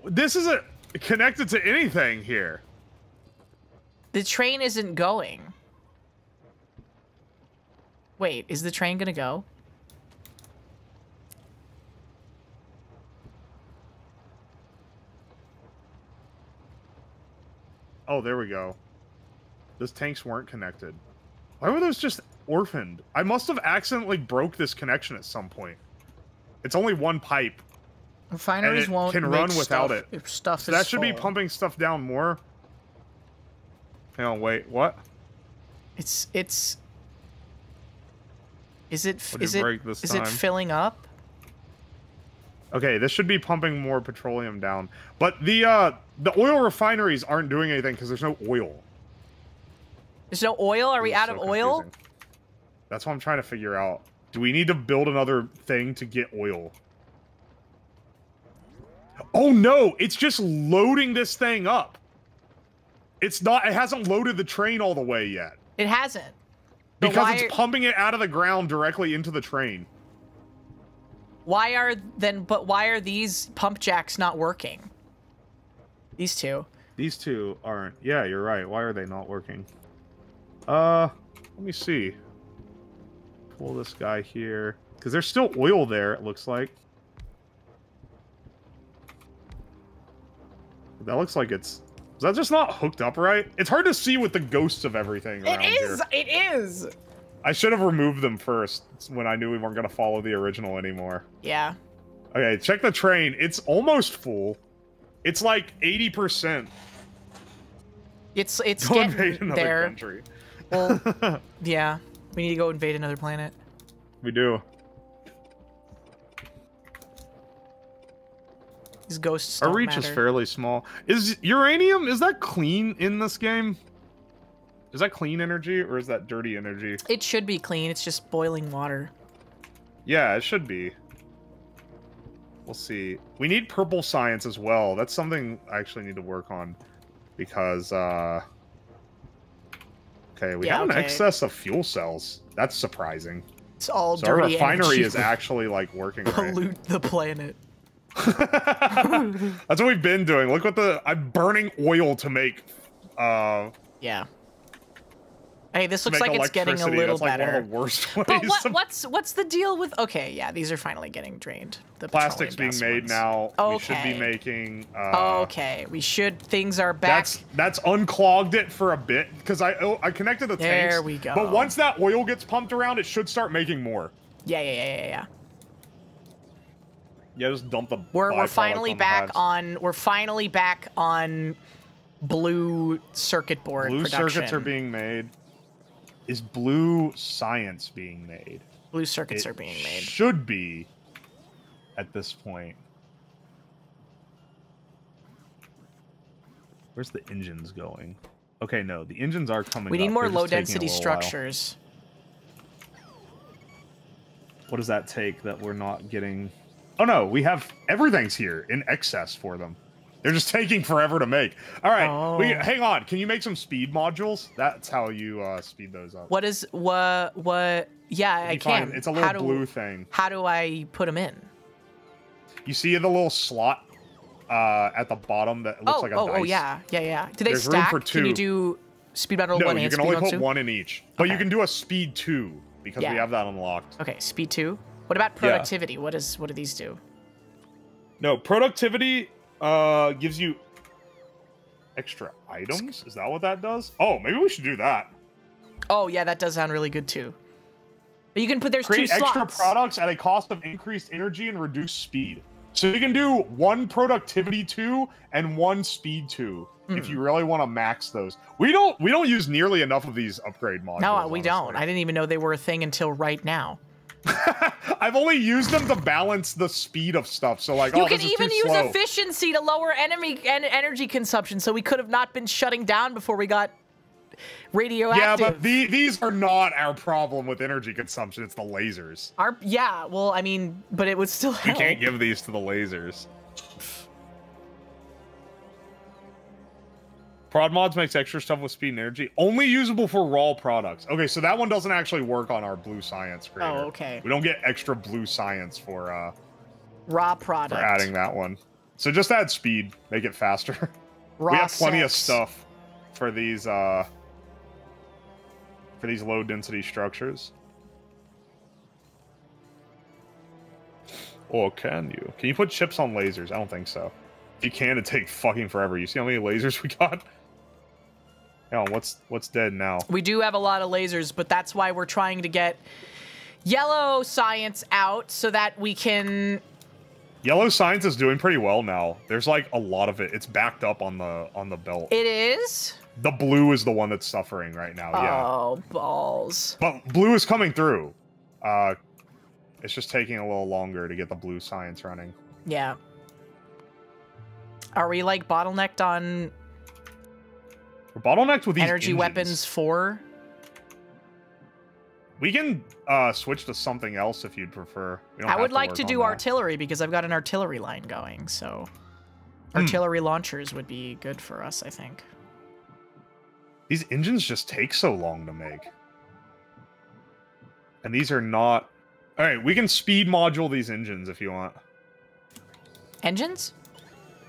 This isn't connected to anything here. The train isn't going. Wait, is the train gonna go? Oh, there we go. Those tanks weren't connected. Why were those just orphaned? I must have accidentally broke this connection at some point. It's only one pipe. Refineries won't can run without it. If stuff So is that should be full. pumping stuff down more. Hang on, wait, what? Is it filling up? Okay, this should be pumping more petroleum down. But the oil refineries aren't doing anything because there's no oil. There's no oil? Are we out of oil? Confusing. That's what I'm trying to figure out. Do we need to build another thing to get oil? Oh no, it's just loading this thing up. It hasn't loaded the train all the way yet. It hasn't. Because it's pumping it out of the ground directly into the train. Why are these pump jacks not working? These two. These two aren't. Yeah, you're right. Why are they not working? Let me see. Pull this guy here. Because there's still oil there, it looks like. That looks like it's... Is that just not hooked up right? It's hard to see with the ghosts of everything around here. It is! I should have removed them first when I knew we weren't going to follow the original anymore. Yeah. Okay, check the train. It's almost full. It's like 80%. It's Go invade getting another there. country. Well, yeah. We need to go invade another planet. We do. These ghosts Our don't reach matter. is fairly small. Is uranium, is that clean in this game? Is that clean energy or is that dirty energy? It should be clean. It's just boiling water. Yeah, it should be. We'll see. We need purple science as well. That's something I actually need to work on. Because, okay, we have an excess of fuel cells. That's surprising. It's all so our dirty refinery energy. is actually, like, working right. Pollute the planet. That's what we've been doing. Look what I'm burning oil to make, Yeah. Hey, this looks like it's getting a little That's like better. one of the worst ways. But what's the deal with? Okay, yeah, these are finally getting drained. The plastics being made ones. now. Okay. We should be making. Okay, we should. Things are back. That's unclogged it for a bit because I connected the tanks. There we go. But once that oil gets pumped around, it should start making more. Yeah. Yeah, just dump the. We're finally back on. We're finally back on blue circuit board production. Blue circuits are being made. Is blue science being made? Blue circuits are being made. Should be at this point. Where's the engines going? Okay, no, the engines are coming. We need up. more They're just low taking a density little structures. While. What does that take that we're not getting? Oh no, we have everything's here in excess for them. They're just taking forever to make. All right, hang on. Can you make some speed modules? That's how you speed those up. What? Yeah, I can. It's a little blue thing. How do I put them in? You see the little slot at the bottom that looks like a dice? Oh, yeah. Do they There's stack? room for 2. Can you do speed module 1 No, and you speed can only module put 2? 1 in each. But you can do a speed 2 because we Yeah. have that unlocked. Okay, speed 2. What about productivity? Yeah. What do these do? No, productivity gives you extra items. Is that what that does? Oh, maybe we should do that. Oh, yeah, that does sound really good too. But you can put there's create 2 slots. Extra products at a cost of increased energy and reduced speed. So you can do 1 productivity 2 and 1 speed 2 if you really want to max those. We don't use nearly enough of these upgrade modules. No, we honestly. don't. I didn't even know they were a thing until right now. I've only used them to balance the speed of stuff. So like, you can even use efficiency to lower energy consumption. So we could have not been shutting down before we got radioactive. Yeah, but these are not our problem with energy consumption. It's the lasers. Well, I mean, but it would still help. You can't give these to the lasers. Prod mods makes extra stuff with speed and energy. Only usable for raw products. Okay, so that one doesn't actually work on our blue science creator. Oh, okay. We don't get extra blue science for raw product. For adding that one. So just add speed, make it faster. Raw we have plenty of sex. stuff for these low density structures. Or can you? Can you put chips on lasers? I don't think so. If you can, it'd take fucking forever. You see how many lasers we got? Hang on, what's dead now? We do have a lot of lasers, but that's why we're trying to get yellow science out so that we can... Yellow science is doing pretty well now. There's like a lot of it. It's backed up on the belt. It is? The blue is the one that's suffering right now, yeah. Oh, balls. But blue is coming through. It's just taking a little longer to get the blue science running. Yeah. Are we like bottlenecked on... We're bottlenecked with these energy engines. weapons 4? We can switch to something else if you'd prefer. We don't I have would like work to on do that. artillery because I've got an artillery line going, so... Artillery launchers would be good for us, I think. These engines just take so long to make. And these are not... Alright, we can speed module these engines if you want. Engines?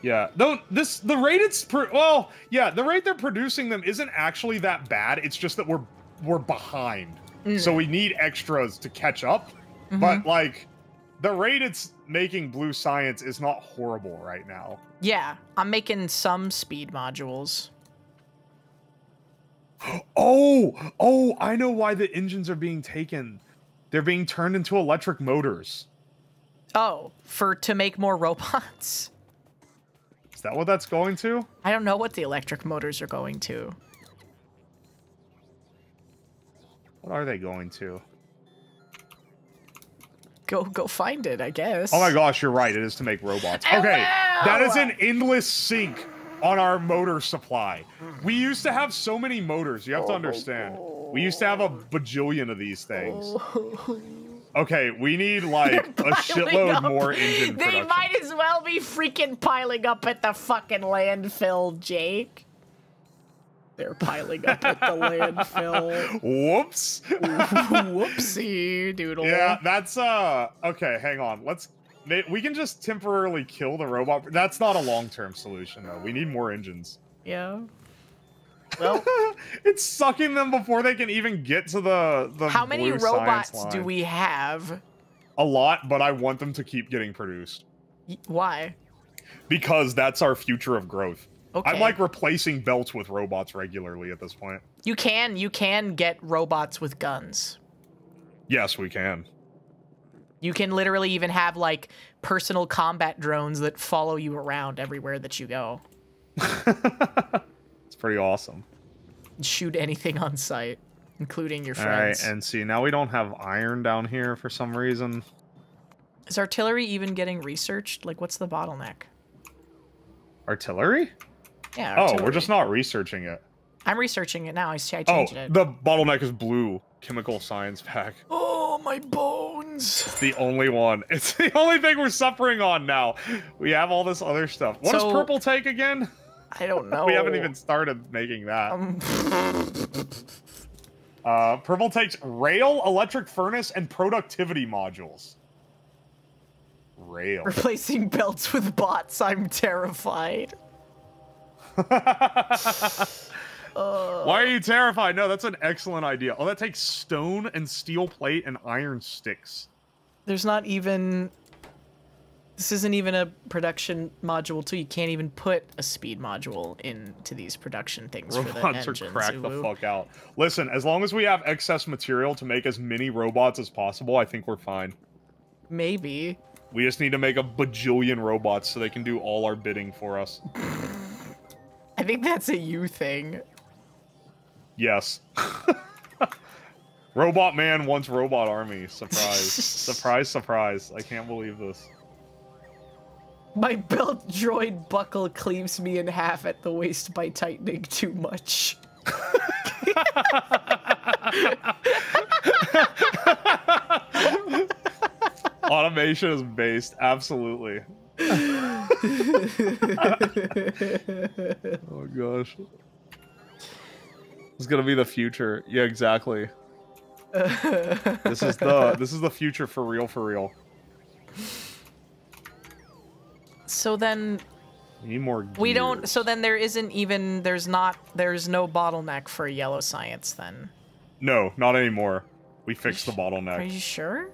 Yeah. No, the rate it's... well, yeah, the rate they're producing them isn't actually that bad. It's just that we're behind. So we need extras to catch up. But, like, the rate it's making blue science is not horrible right now. Yeah, I'm making some speed modules. Oh, I know why the engines are being taken. They're being turned into electric motors. Oh, to make more robots? Is that what that's going to? I don't know what the electric motors are going to. What are they going to? Go find it, I guess. Oh my gosh, you're right. It is to make robots. Okay, that is an endless sink on our motor supply. We used to have so many motors. You have to understand. We used to have a bajillion of these things. Okay, we need like a shitload more engine production. They might as well be freaking piling up at the fucking landfill, Jake. They're piling up at the landfill. Whoops. Whoopsie doodle. Yeah, that's okay, hang on. We can just temporarily kill the robot. That's not a long-term solution though. We need more engines. Yeah. Well, it's sucking them before they can even get to the How many blue robots science line. do we have? A lot, but I want them to keep getting produced. Why? Because that's our future of growth. Okay. I'm like replacing belts with robots regularly at this point. You can get robots with guns. Yes, we can. You can literally even have like personal combat drones that follow you around everywhere that you go. It's pretty awesome. Shoot anything on sight, including your friends. Alright, and see, now we don't have iron down here for some reason. Is artillery even getting researched? Like, what's the bottleneck? Artillery? Yeah, artillery. Oh, we're just not researching it. I'm researching it now. I changed it. The bottleneck is blue. Chemical science pack. Oh, my bones. It's the only one. It's the only thing we're suffering on now. We have all this other stuff. What does purple take again? I don't know. We haven't even started making that. Purple takes rail, electric furnace, and productivity modules. Rail. Replacing belts with bots. I'm terrified. Why are you terrified? No, that's an excellent idea. Oh, that takes stone and steel plate and iron sticks. There's not even... This isn't even a production module, too. You can't even put a speed module into these production things for the Robots engines. are cracked the fuck out. Listen, as long as we have excess material to make as many robots as possible, I think we're fine. Maybe. We just need to make a bajillion robots so they can do all our bidding for us. I think that's a you thing. Yes. Robot man wants robot army. Surprise. Surprise, surprise. I can't believe this. My belt droid buckle cleaves me in half at the waist by tightening too much. Automation is based, absolutely. Oh gosh. It's gonna be the future. Yeah, exactly. This is the future for real, for real. So then We need more gears. we don't. So then there isn't even. There's no bottleneck for yellow science then. No, not anymore. We fixed the bottleneck. Are you sure?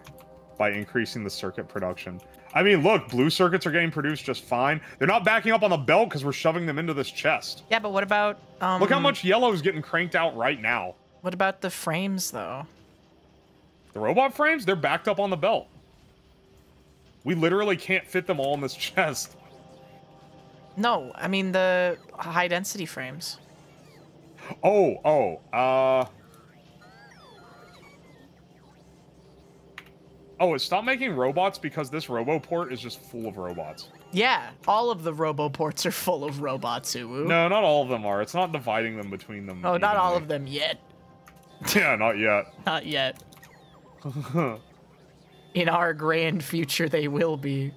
By increasing the circuit production. I mean, look, blue circuits are getting produced just fine. They're not backing up on the belt because we're shoving them into this chest. Yeah, but what about Look how much yellow is getting cranked out right now. What about the frames though? The robot frames, they're backed up on the belt. We literally can't fit them all in this chest. No, I mean the high density frames. Oh, it stopped making robots because this RoboPort is just full of robots. Yeah, all of the RoboPorts are full of robots, Uwu. No, not all of them are. It's not dividing them between them. Oh, not all evenly. of them yet. Yeah, not yet. Not yet. In our grand future, they will be.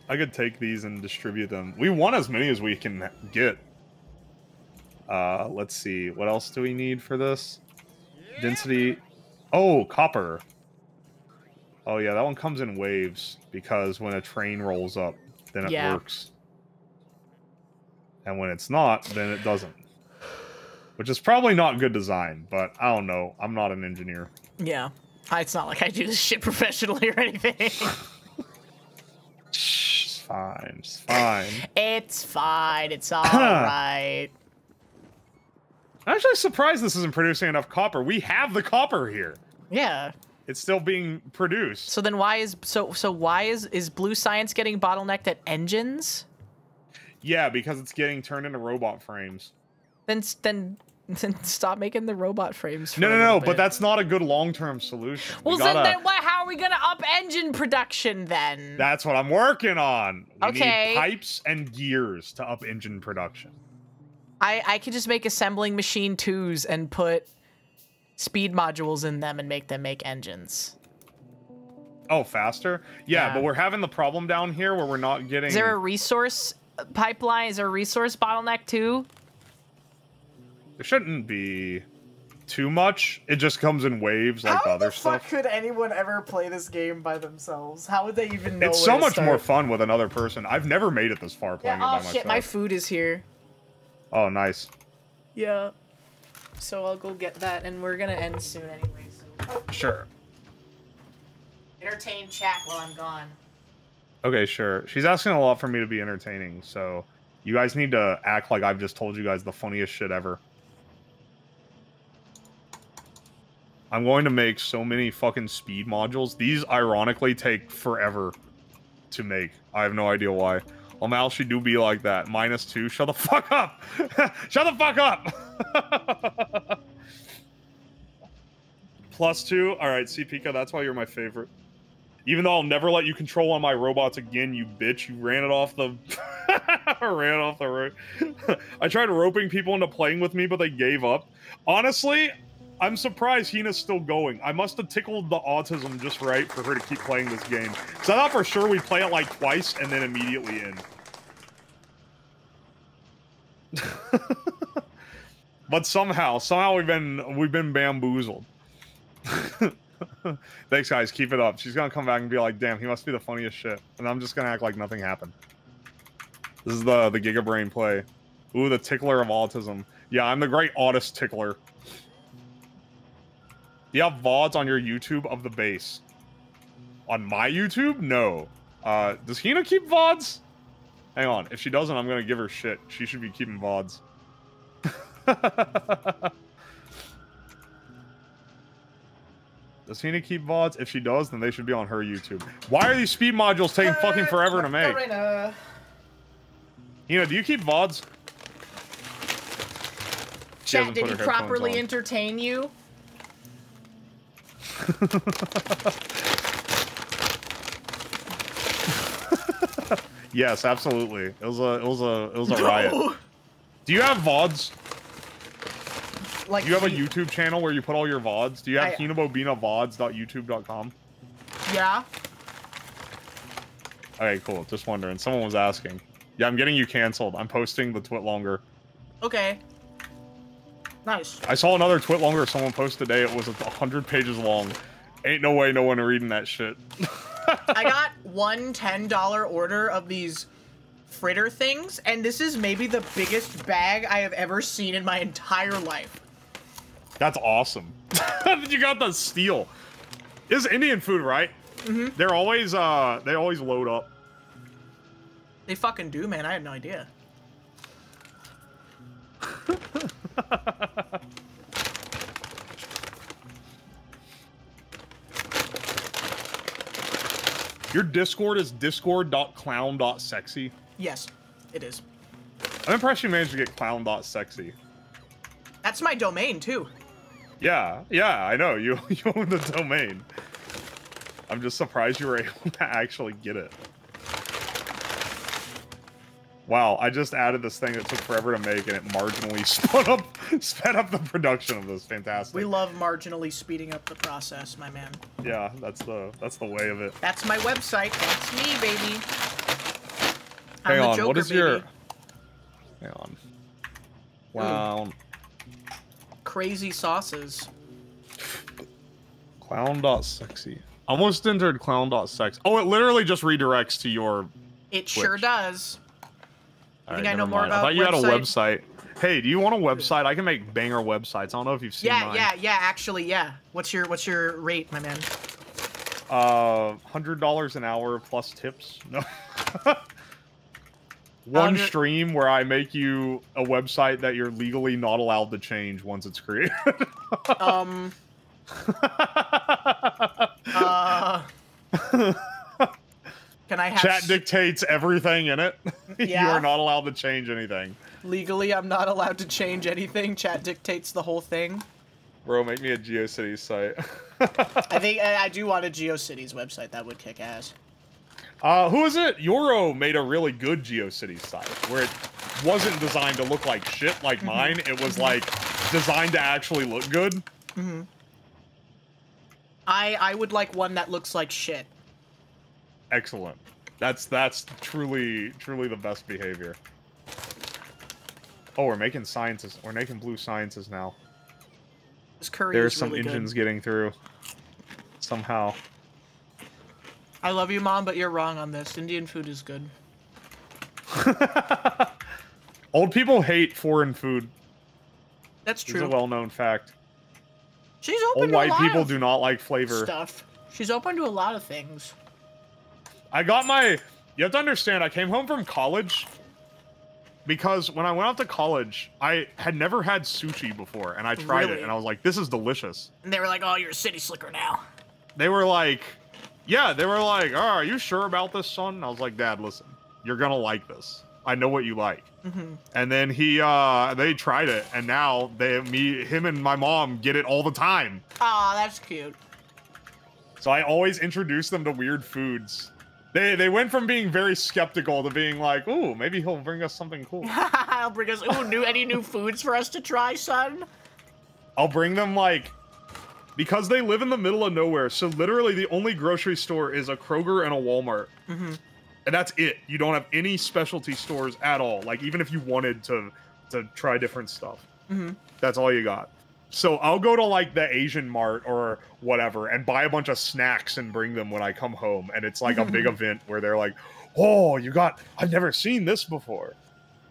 I could take these and distribute them. We want as many as we can get. Let's see. What else do we need for this? Density. Oh, copper. Oh, yeah, that one comes in waves because when a train rolls up, then it works. And when it's not, then it doesn't. Which is probably not good design, but I don't know. I'm not an engineer. Yeah. It's not like I do this shit professionally or anything. Shh, it's fine. It's fine. It's fine. It's all right. I'm actually surprised this isn't producing enough copper. We have the copper here. Yeah. It's still being produced. So then why is why is blue science getting bottlenecked at engines? Yeah, because it's getting turned into robot frames. Then stop making the robot frames. For No, but that's not a good long-term solution. Well, then how are we gonna up engine production then? That's what I'm working on. We Okay. need pipes and gears to up engine production. I could just make assembling machine 2s and put speed modules in them and make them make engines. Oh, faster? Yeah, but we're having the problem down here where we're not getting... Is there a resource pipeline? Is there a resource bottleneck too? There shouldn't be too much. It just comes in waves like the other stuff. How the fuck could anyone ever play this game by themselves? How would they even know? It's so much more fun with another person. I've never made it this far playing it by myself. Oh shit, my food is here. Oh, nice. Yeah. So I'll go get that, and we're gonna end soon anyway. So. Sure. Entertain chat while I'm gone. Okay, sure. She's asking a lot for me to be entertaining, so you guys need to act like I've just told you guys the funniest shit ever. I'm going to make so many fucking speed modules. These, ironically, take forever to make. I have no idea why. Well, Mal, she do be like that. -2. Shut the fuck up! Shut the fuck up! +2. Alright, see, Pika, that's why you're my favorite. Even though I'll never let you control one of my robots again, you bitch. You ran it off the... ran off the road. I tried roping people into playing with me, but they gave up. Honestly, I'm surprised Hina's still going. I must have tickled the autism just right for her to keep playing this game. So I thought for sure we'd play it like twice and then immediately end. But somehow we've been bamboozled. Thanks, guys. Keep it up. She's gonna come back and be like, damn, he must be the funniest shit. And I'm just gonna act like nothing happened. This is the Gigabrain play. Ooh, the tickler of autism. Yeah, I'm the great autist tickler. Do you have VODs on your YouTube of the base? On my YouTube? No. Does Hina keep VODs? Hang on. If she doesn't, I'm gonna give her shit. She should be keeping VODs. Does Hina keep VODs? If she does, then they should be on her YouTube. Why are these speed modules taking fucking forever to make? Hina, do you keep VODs? Chat, did he properly entertain you? Yes, absolutely. It was a riot. Do you have VODs? Like, do you have a YouTube channel where you put all your VODs? Do you have HinaBoBina VODs.youtube.com? Yeah. Okay, cool. Just wondering. Someone was asking. Yeah, I'm getting you canceled. I'm posting the twit longer. Okay. Nice. I saw another twit longer someone posted today. It was 100 pages long. Ain't no way no one reading that shit. I got one $10 order of these fritter things, and this is maybe the biggest bag I have ever seen in my entire life. That's awesome. You got the steel. This is Indian food, right? Mm-hmm. They always load up. They fucking do, man. I had no idea. Your Discord is discord.clown.sexy? Yes, it is. I'm impressed you managed to get clown.sexy. That's my domain, too. Yeah, I know. You own the domain. I'm just surprised you were able to actually get it. Wow, I just added this thing that took forever to make, and it marginally sped up the production of this. Fantastic. We love marginally speeding up the process, my man. Yeah, that's the way of it. That's my website. That's me, baby. Hang I'm the on, Joker, what is baby. your... Hang on. Wow. Crazy sauces. Clown.sexy. Almost entered clown.sexy. Oh, it literally just redirects to your It Twitch. sure does. I think I know more I about thought you had a website. website. Hey, do you want a website? I can make banger websites. I don't know if you've seen mine. Yeah, actually, yeah. What's your rate, my man? $100 an hour plus tips. No. One stream where I make you a website that you're legally not allowed to change once it's created. Can I have... Chat dictates everything in it. Yeah. You are not allowed to change anything. Legally, I'm not allowed to change anything. Chat dictates the whole thing. Bro, make me a GeoCities site. I think I do want a GeoCities website. That would kick ass. Who is it? Yoro made a really good GeoCities site where it wasn't designed to look like shit like mine. It was like designed to actually look good. Mm-hmm. I would like one that looks like shit. Excellent. That's truly the best behavior. Oh, we're making sciences. We're making blue sciences now. This curry There's is some really engines good. getting through. Somehow. I love you, Mom, but you're wrong on this. Indian food is good. Old people hate foreign food. That's true. It's a well-known fact. She's open Old to a white lot people of do not like flavor. stuff. She's open to a lot of things. I got my... You have to understand, I came home from college because when I went off to college, I had never had sushi before, and I tried it, and I was like, this is delicious. And they were like, oh, you're a city slicker now. They were like... Yeah, they were like, oh, are you sure about this, son? And I was like, Dad, listen, you're gonna like this. I know what you like. Mm-hmm. And then they tried it, and now him and my mom get it all the time. Aw, that's cute. So I always introduce them to weird foods. They went from being very skeptical to being like, ooh, maybe he'll bring us something cool. I'll bring us, any new foods for us to try, son? I'll bring them, like, because they live in the middle of nowhere, so literally the only grocery store is a Kroger and a Walmart. Mm-hmm. And that's it. You don't have any specialty stores at all. Like, even if you wanted to try different stuff. Mm-hmm. That's all you got. So I'll go to, like, the Asian Mart or whatever and buy a bunch of snacks and bring them when I come home. And it's like a big event where they're like, oh, I've never seen this before.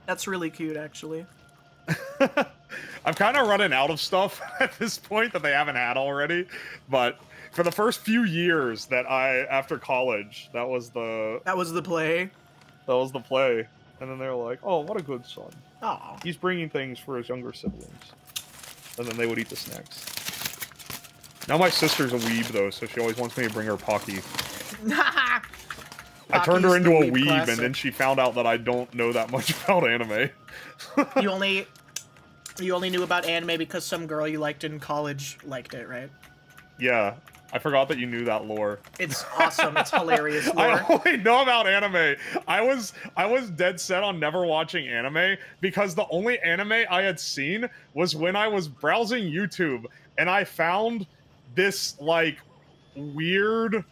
That's really cute, actually. I'm kind of running out of stuff at this point that they haven't had already. But for the first few years after college, that was the play. That was the play. And then they're like, oh, what a good son. Oh. He's bringing things for his younger siblings. And then they would eat the snacks. Now my sister's a weeb, though, so she always wants me to bring her Pocky. I turned her into a weeb, and then she found out that I don't know that much about anime. You only knew about anime because some girl you liked in college liked it, right? Yeah. I forgot that you knew that lore. It's awesome. It's hilarious lore. I only know about anime. I was dead set on never watching anime because the only anime I had seen was when I was browsing YouTube and I found this weird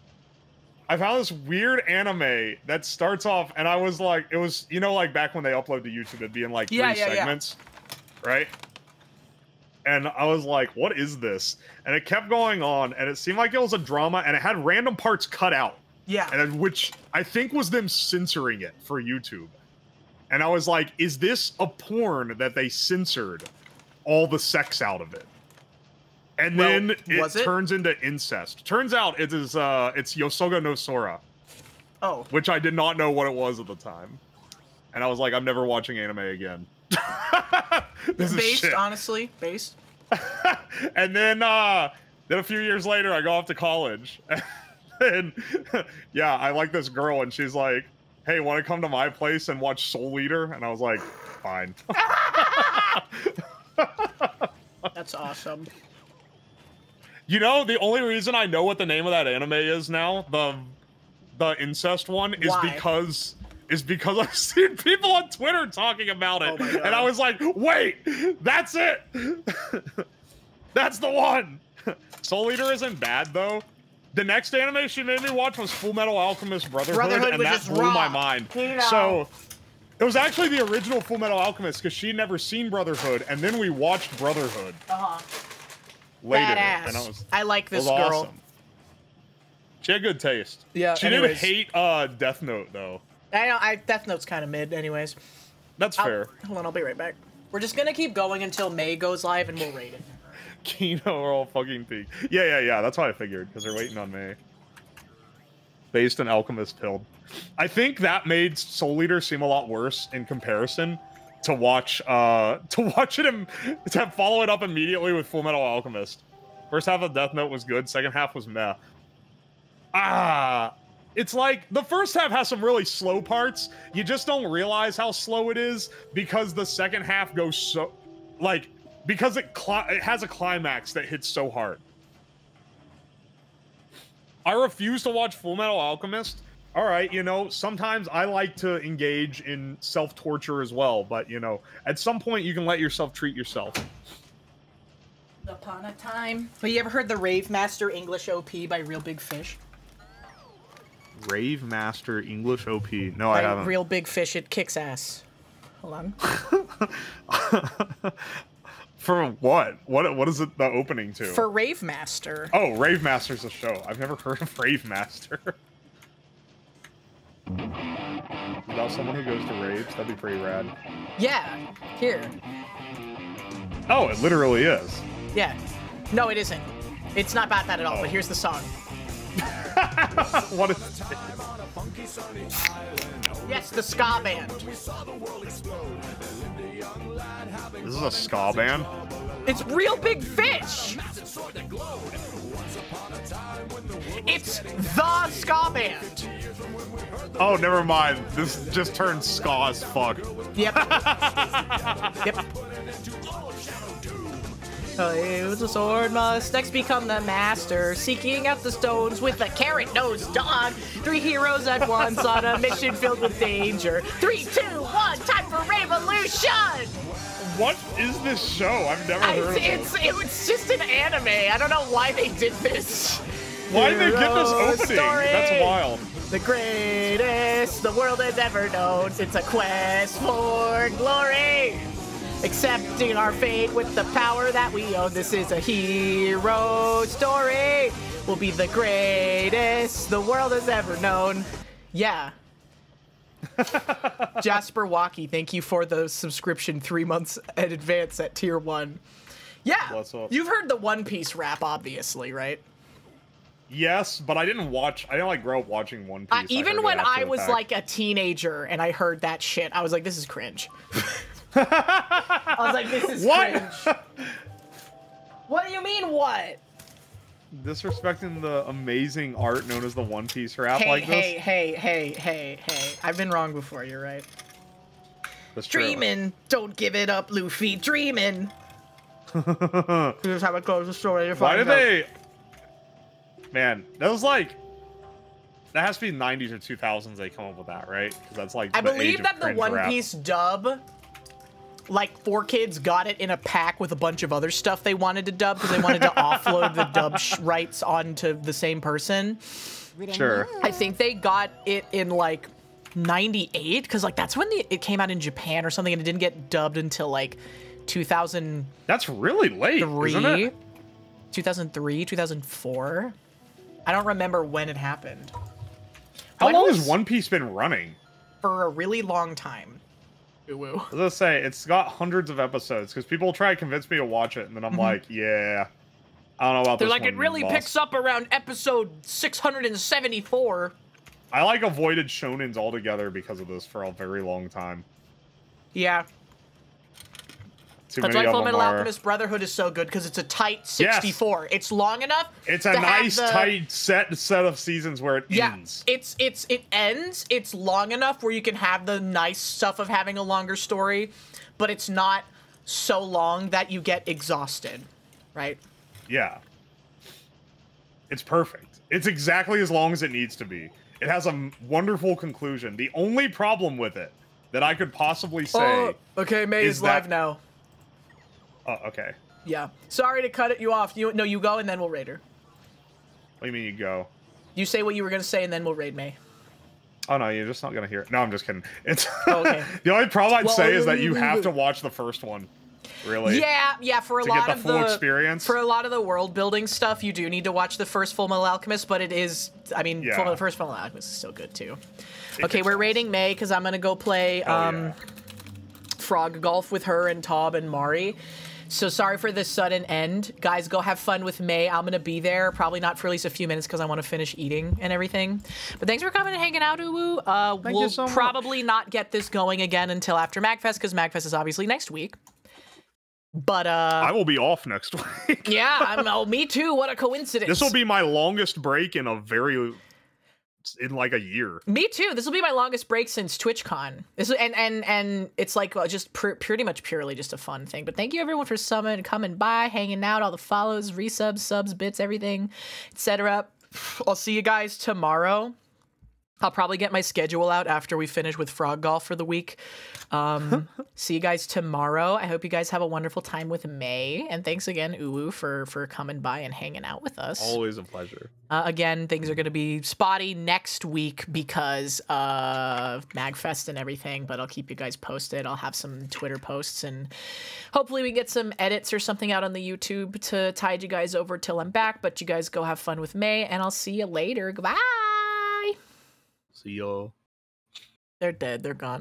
anime that starts off and I was like, it was, like back when they upload to YouTube, it'd be in like 3 segments, right? And I was like, what is this? And it kept going on, and it seemed like it was a drama, and it had random parts cut out. Yeah. And which I think was them censoring it for YouTube. And I was like, is this a porn that they censored all the sex out of it? And then it turns into incest. Turns out it is it's Yosoga no Sora. Oh. Which I did not know what it was at the time. And I was like, I'm never watching anime again. This is shit. Honestly, based. And then a few years later, I go off to college. And yeah, I like this girl, and she's like, hey, want to come to my place and watch Soul Eater? And I was like, fine. That's awesome. You know, the only reason I know what the name of that anime is now, the incest one, is because I've seen people on Twitter talking about it. Oh, and I was like, wait, that's it. That's the one. Soul Eater isn't bad, though. The next anime she made me watch was Full Metal Alchemist Brotherhood, and that blew my mind. So it was actually the original Full Metal Alchemist, because she'd never seen Brotherhood, and then we watched Brotherhood. Later. Badass. I like this girl. Awesome. She had good taste. Yeah. She didn't hate Death Note, though. I know. Death Note's kind of mid, anyways. That's fair. Hold on, I'll be right back. We're just gonna keep going until May goes live, and we'll rate it. Kino are all fucking peak. Yeah. That's what I figured, because they're waiting on May. Based on Alchemist Hild. I think that made Soul Eater seem a lot worse in comparison to watch it and to follow it up immediately with Full Metal Alchemist. First half of Death Note was good, second half was meh. It's like the first half has some really slow parts. You just don't realize how slow it is because the second half goes so, like, because it has a climax that hits so hard. I refuse to watch Full Metal Alchemist. All right, you know, sometimes I like to engage in self-torture as well, but, you know, at some point you can let yourself treat yourself. Upon a time. But you ever heard the Rave Master English OP by Real Big Fish? Rave Master English OP? No, I haven't. Real Big Fish, it kicks ass. Hold on. For what? What is it the opening to? For Rave Master. Oh, Rave Master's a show. I've never heard of Rave Master. About someone who goes to raves? That'd be pretty rad. Yeah, here. Oh, it literally is. Yeah. No, it isn't. It's not about that at all, but here's the song. What is it? Yes, the ska band. This is a ska band? It's Real Big Fish! It's the ska band! Oh, never mind. This just turned ska as fuck. Yep. Yep. Use the sword must next become the master, seeking out the stones with a carrot-nosed dog. 3 heroes at once on a mission filled with danger. 3, 2, 1, time for revolution! What is this show? I've never heard of it. It's just an anime. I don't know why they did this. Why did they get this opening? That's wild. The greatest the world has ever known. It's a quest for glory. Accepting our fate with the power that we own. This is a hero story. We'll be the greatest the world has ever known. Yeah. Jasper Walkie, thank you for the subscription 3 months in advance at tier 1. Yeah. What's up? You've heard the One Piece rap, obviously, right? Yes, but I didn't like grow up watching One Piece. Even when I was like a teenager and I heard that shit, I was like, this is cringe. I was like, this is cringe. What do you mean, what? Disrespecting the amazing art known as the One Piece rap like this? Hey. I've been wrong before, you're right. That's true. Dreamin', don't give it up, Luffy. Dreamin'. Here's how it goes, the story. Why did they... Man, that was like... That has to be 90s or 2000s they come up with that, right? Because that's like I believe that the One Piece dub... Like, 4Kids got it in a pack with a bunch of other stuff they wanted to dub because they wanted to offload the dub rights onto the same person. Sure. I think they got it in, like, 98 because, like, that's when it came out in Japan or something and it didn't get dubbed until, like, 2003. That's really late, isn't it? 2003, 2004. I don't remember when it happened. How long has One Piece been running? For a really long time. Ooh. I was gonna say, it's got hundreds of episodes, because people try to convince me to watch it, and then I'm like, yeah, I don't know about They're this like, one, it really boss. picks up around episode 674. I like avoided shonens altogether because of this for a very long time. Yeah. That's why Fullmetal Alchemist Brotherhood is so good, because it's a tight 64. Yes. It's long enough. It's a nice, tight set of seasons where it ends. It ends. It's long enough where you can have the nice stuff of having a longer story, but it's not so long that you get exhausted, right? Yeah. It's perfect. It's exactly as long as it needs to be. It has a wonderful conclusion. The only problem with it that I could possibly say... okay, May is live now. Oh, okay. Yeah. Sorry to cut you off. You go and then we'll raid her. What do you mean you go? You say what you were going to say and then we'll raid May. Oh, no, you're just not going to hear it. No, I'm just kidding. It's okay. The only problem I'd say is that you have to watch the first one. Really? Yeah, for a lot of the full experience. For a lot of the world building stuff, you do need to watch the first Fullmetal Alchemist, but it is, I mean, the first Fullmetal Alchemist is still good too. Okay, we're raiding May because I'm going to go play Frog Golf with her and Tob and Mari. So sorry for this sudden end. Guys, go have fun with May. I'm going to be there. Probably not for at least a few minutes because I want to finish eating and everything. But thanks for coming and hanging out, Uwu. We'll probably not get this going again until after MagFest because MagFest is obviously next week. But I will be off next week. Yeah, me too. What a coincidence. This will be my longest break in like a year. Me too. This will be my longest break since TwitchCon. This and it's like just pretty much purely just a fun thing. But thank you everyone for coming by, hanging out, all the follows, resubs, subs, bits, everything, etc. I'll see you guys tomorrow. I'll probably get my schedule out after we finish with Frog Golf for the week. See you guys tomorrow. I hope you guys have a wonderful time with May. And thanks again, Uwu, for coming by and hanging out with us. Always a pleasure. Again, things are going to be spotty next week because of MagFest and everything, but I'll keep you guys posted. I'll have some Twitter posts and hopefully we get some edits or something out on the YouTube to tide you guys over till I'm back. But you guys go have fun with May and I'll see you later. Goodbye. See y'all. They're dead. They're gone.